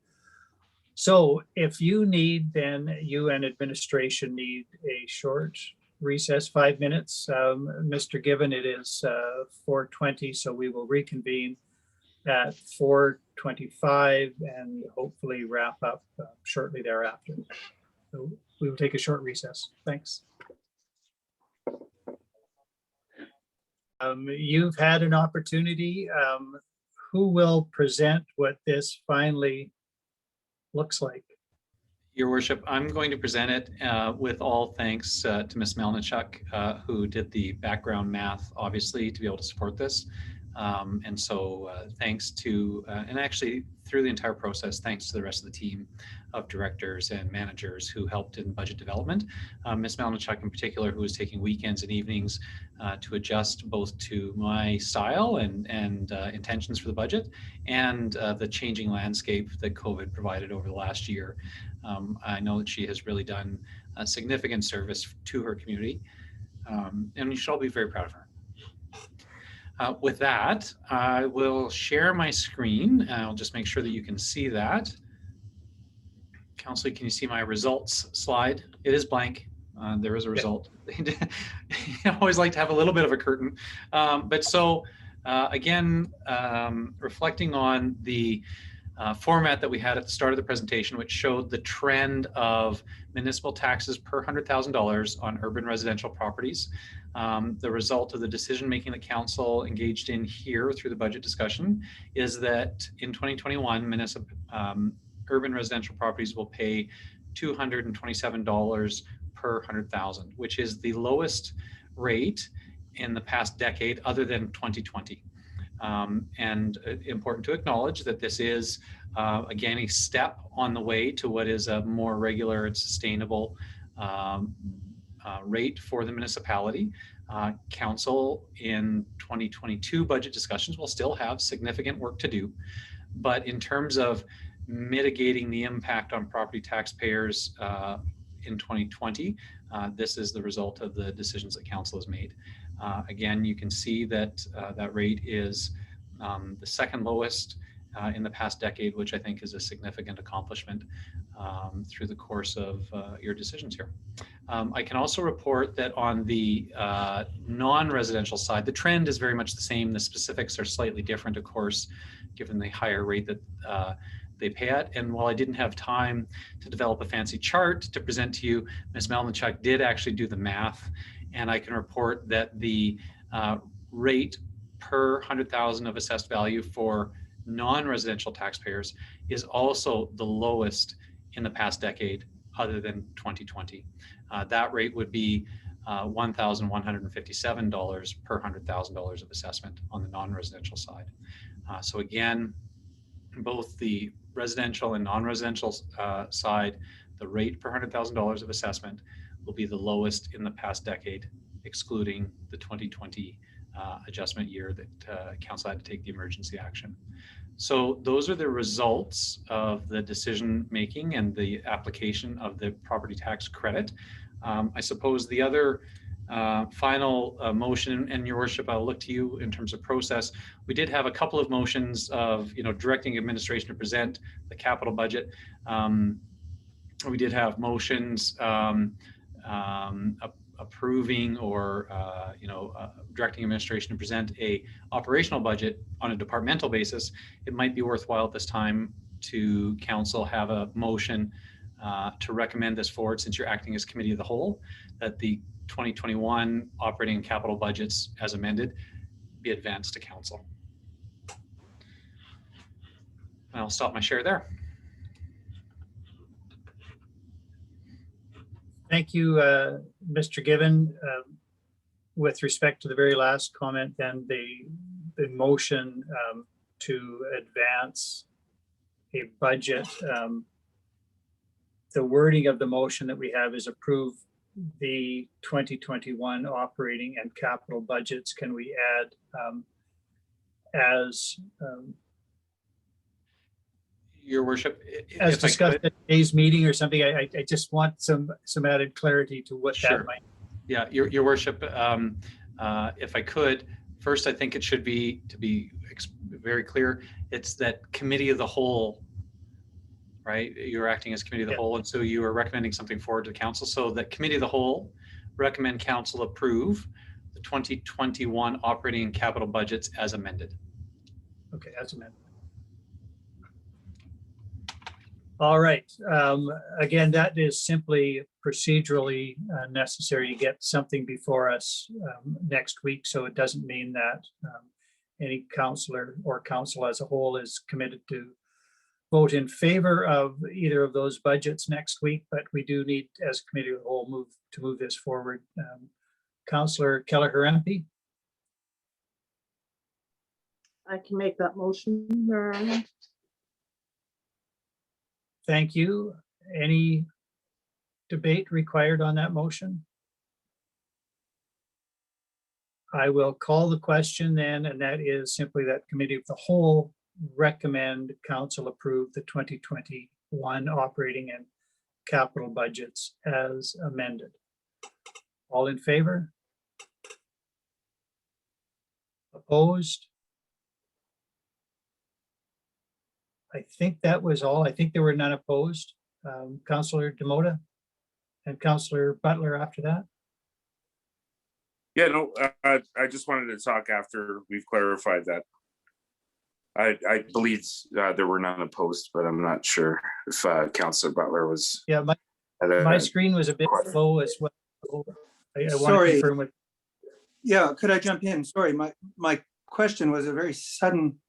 So if you need, then you and administration need a short recess, 5 minutes. Mr. Given, it is 4:20, so we will reconvene at 4:25 and hopefully wrap up shortly thereafter. So we will take a short recess. Thanks. You've had an opportunity. Who will present what this finally looks like? Your Worship, I'm going to present it with all thanks to Ms. Melnichuk, who did the background math, obviously, to be able to support this. And so thanks to, and actually through the entire process, thanks to the rest of the team of directors and managers who helped in budget development. Ms. Melnichuk in particular, who was taking weekends and evenings to adjust both to my style and intentions for the budget and the changing landscape that COVID provided over the last year. I know that she has really done a significant service to her community, and you should all be very proud of her. With that, I will share my screen. I'll just make sure that you can see that. Councillor, can you see my results slide? It is blank. There is a result. I always like to have a little bit of a curtain. But so again, reflecting on the format that we had at the start of the presentation, which showed the trend of municipal taxes per $100,000 on urban residential properties. The result of the decision-making that council engaged in here through the budget discussion is that in 2021, urban residential properties will pay $227 per 100,000, which is the lowest rate in the past decade other than 2020. And important to acknowledge that this is, again, a step on the way to what is a more regular and sustainable rate for the municipality. Council in 2022 budget discussions will still have significant work to do, but in terms of mitigating the impact on property taxpayers in 2020, this is the result of the decisions that council has made. Again, you can see that that rate is the second lowest in the past decade, which I think is a significant accomplishment through the course of your decisions here. I can also report that on the non-residential side, the trend is very much the same. The specifics are slightly different, of course, given the higher rate that they pay at. And while I didn't have time to develop a fancy chart to present to you, Ms. Melnichuk did actually do the math, and I can report that the rate per 100,000 of assessed value for non-residential taxpayers is also the lowest in the past decade, other than 2020. That rate would be $1,157 per $100,000 of assessment on the non-residential side. So again, both the residential and non-residential side, the rate per $100,000 of assessment will be the lowest in the past decade, excluding the 2020 adjustment year that council had to take the emergency action. So those are the results of the decision making and the application of the property tax credit. I suppose the other final motion, and Your Worship, I'll look to you in terms of process. We did have a couple of motions of, directing administration to present the capital budget. We did have motions approving or directing administration to present a operational budget on a departmental basis. It might be worthwhile at this time to council have a motion to recommend this forward, since you're acting as committee of the whole, that the 2021 operating and capital budgets as amended be advanced to council. I'll stop my share there. Thank you, Mr. Given. With respect to the very last comment, then the motion to advance a budget, the wording of the motion that we have is approve the 2021 operating and capital budgets. Can we add as Your Worship, as discussed at today's meeting or something? I just want some added clarity to what that might. Yeah, Your Worship, if I could, first, I think it should be, to be very clear, it's that committee of the whole, right? You're acting as committee of the whole, and so you are recommending something forward to council. So that committee of the whole recommend council approve the 2021 operating and capital budgets as amended. Okay, as amended. All right. Again, that is simply procedurally necessary to get something before us next week. So it doesn't mean that any councillor or council as a whole is committed to vote in favor of either of those budgets next week, but we do need, as committee of the whole, move this forward. Councillor Kelleher-MP. I can make that motion. Thank you. Any debate required on that motion? I will call the question then, and that is simply that committee of the whole recommend council approve the 2021 operating and capital budgets as amended. All in favor? Opposed? I think that was all. I think there were none opposed. Councillor Demota and Councillor Butler after that. Yeah, no, I just wanted to talk after we've clarified that. I believe there were none opposed, but I'm not sure if Councillor Butler was. Yeah, my screen was a bit low as well. I want to confirm with. Yeah, could I jump in? Sorry, my question was a very sudden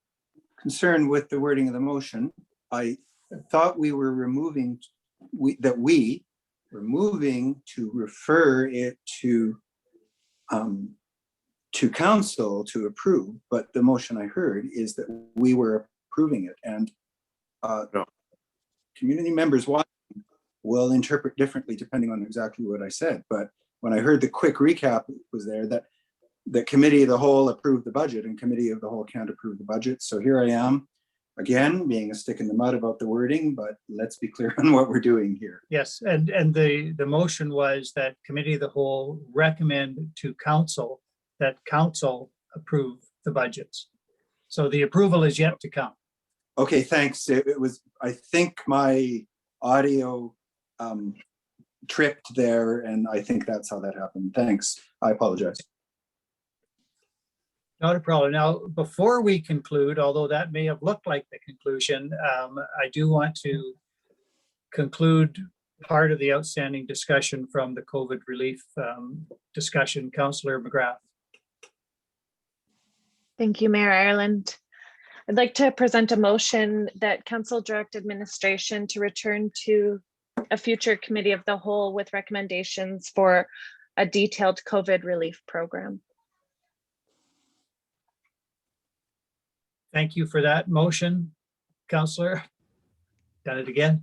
concern with the wording of the motion. I thought we were removing, that we were moving to refer it to council to approve, but the motion I heard is that we were approving it, and No. community members will interpret differently depending on exactly what I said. But when I heard the quick recap, it was there that the committee of the whole approved the budget and committee of the whole can't approve the budget. So here I am again, being a stick in the mud about the wording, but let's be clear on what we're doing here. Yes, and the motion was that committee of the whole recommend to council that council approve the budgets. So the approval is yet to come. Okay, thanks. It was, I think my audio tripped there, and I think that's how that happened. Thanks. I apologize. Not a problem. Now, before we conclude, although that may have looked like the conclusion, I do want to conclude part of the outstanding discussion from the COVID relief discussion. Councillor McGrath. Thank you, Mayor Ireland. I'd like to present a motion that Council direct administration to return to a future committee of the whole with recommendations for a detailed COVID relief program. Thank you for that motion, Councillor. Done it again.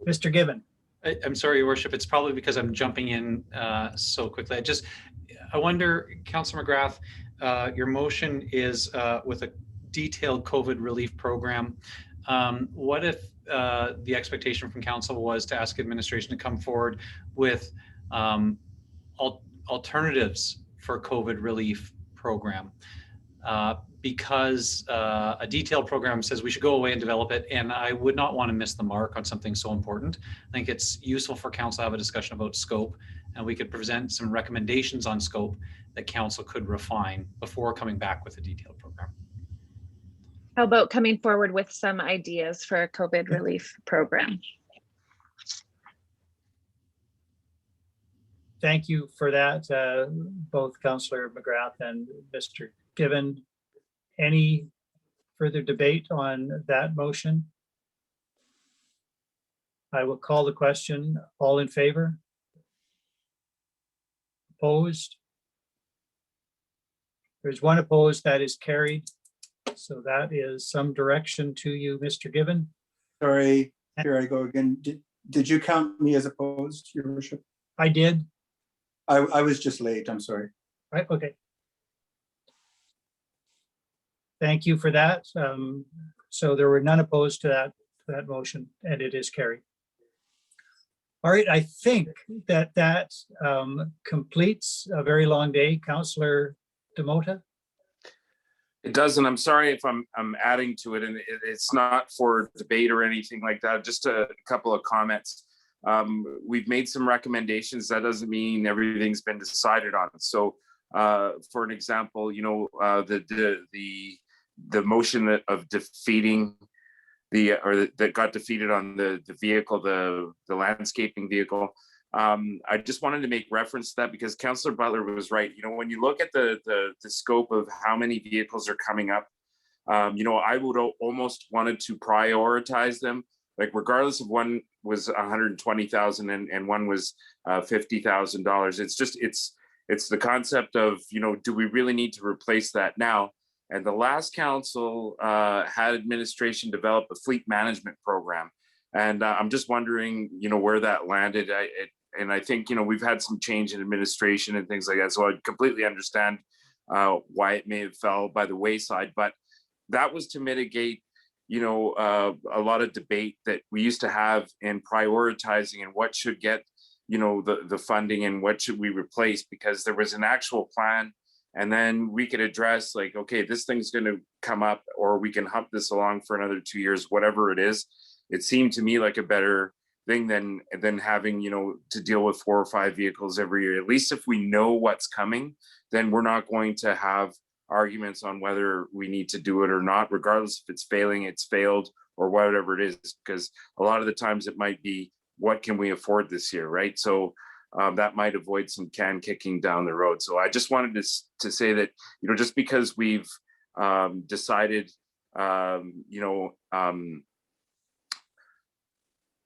Mr. Gibbon. I'm sorry, Your Worship. It's probably because I'm jumping in so quickly. I wonder, Councillor McGrath, your motion is with a detailed COVID relief program. What if the expectation from council was to ask administration to come forward with alternatives for COVID relief program? Because a detailed program says we should go away and develop it, and I would not want to miss the mark on something so important. I think it's useful for council to have a discussion about scope, and we could present some recommendations on scope that council could refine before coming back with a detailed program. How about coming forward with some ideas for a COVID relief program? Thank you for that, both Councillor McGrath and Mr. Gibbon. Any further debate on that motion? I will call the question. All in favor? Opposed? There's one opposed. That is carried. So that is some direction to you, Mr. Gibbon. Sorry, here I go again. Did you count me as opposed, Your Worship? I did. I was just late. I'm sorry. Right. Okay. Thank you for that. So there were none opposed to that motion, and it is carried. All right, I think that completes a very long day. Councillor Demota. It does, and I'm sorry if I'm adding to it, and it's not for debate or anything like that. Just a couple of comments. We've made some recommendations. That doesn't mean everything's been decided on. So, for an example, you know, the motion of defeating that got defeated on the vehicle, the landscaping vehicle. I just wanted to make reference to that because Councillor Butler was right. You know, when you look at the scope of how many vehicles are coming up, you know, I would almost wanted to prioritize them. Like regardless of one was 120,000 and one was $50,000. It's just it's the concept of, you know, do we really need to replace that now? And the last council had administration develop a fleet management program. And I'm just wondering, you know, where that landed. And I think, you know, we've had some change in administration and things like that. So I completely understand why it may have fell by the wayside. But that was to mitigate, you know, a lot of debate that we used to have in prioritizing and what should get, you know, the funding and what should we replace, because there was an actual plan. And then we could address like, okay, this thing's going to come up, or we can hump this along for another 2 years, whatever it is. It seemed to me like a better thing than having, you know, to deal with 4 or 5 vehicles every year. At least if we know what's coming, then we're not going to have arguments on whether we need to do it or not, regardless if it's failing, it's failed, or whatever it is, because a lot of the times it might be, what can we afford this year, right? So that might avoid some can kicking down the road. So I just wanted to say that, you know, just because we've decided, you know,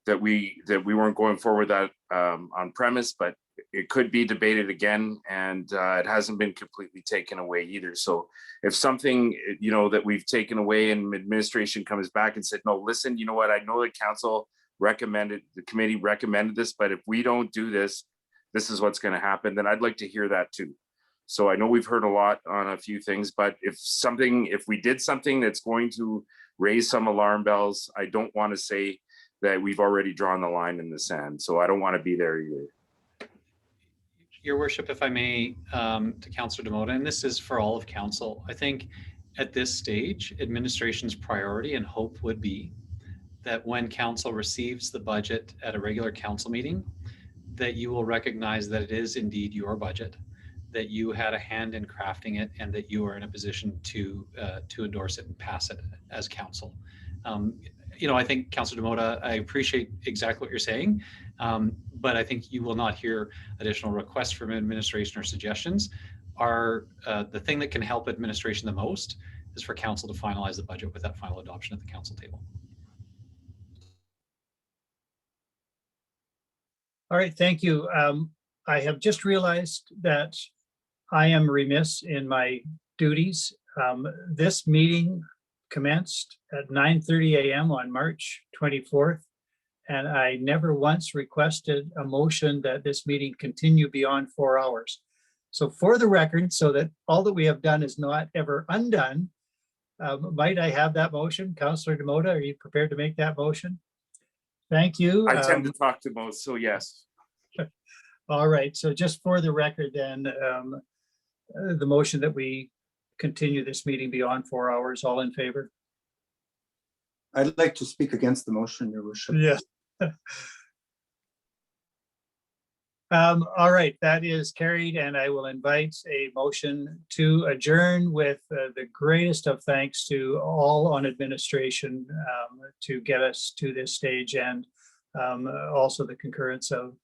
that we weren't going forward that on premise, but it could be debated again, and it hasn't been completely taken away either. So if something, you know, that we've taken away and administration comes back and said, no, listen, you know what, I know the council recommended, the committee recommended this, but if we don't do this, this is what's going to happen, then I'd like to hear that too. So I know we've heard a lot on a few things, but if we did something that's going to raise some alarm bells, I don't want to say that we've already drawn the line in the sand. So I don't want to be there either. Your Worship, if I may, to Councillor Demota, and this is for all of council, I think at this stage, administration's priority and hope would be that when council receives the budget at a regular council meeting, that you will recognize that it is indeed your budget, that you had a hand in crafting it and that you are in a position to endorse it and pass it as council. You know, I think Councillor Demota, I appreciate exactly what you're saying, but I think you will not hear additional requests from administration or suggestions. The thing that can help administration the most is for council to finalize the budget with that final adoption at the council table. All right, thank you. I have just realized that I am remiss in my duties. This meeting commenced at 9:30 a.m. on March 24th, and I never once requested a motion that this meeting continue beyond 4 hours. So for the record, so that all that we have done is not ever undone, might I have that motion? Councillor Demota, are you prepared to make that motion? Thank you. I tend to talk to most, so yes. All right, so just for the record then, the motion that we continue this meeting beyond 4 hours, all in favor? I'd like to speak against the motion, Your Worship. Yeah. All right, that is carried, and I will invite a motion to adjourn with the greatest of thanks to all on administration to get us to this stage, and also the concurrence of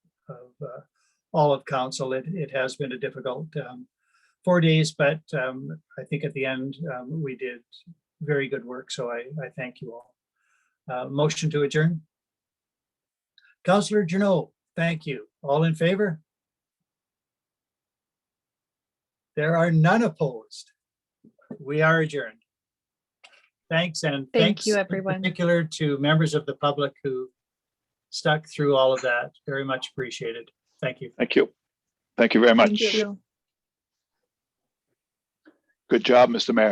all of council. It has been a difficult 4 days, but I think at the end we did very good work, so I thank you all. Motion to adjourn. Councillor Jeannot, thank you. All in favor? There are none opposed. We are adjourned. Thanks, and Thank you, thanks everyone. in particular to members of the public who stuck through all of that. Very much appreciated. Thank you. Thank you. Thank you very much. Thank you. Good job, Mr. Mayor.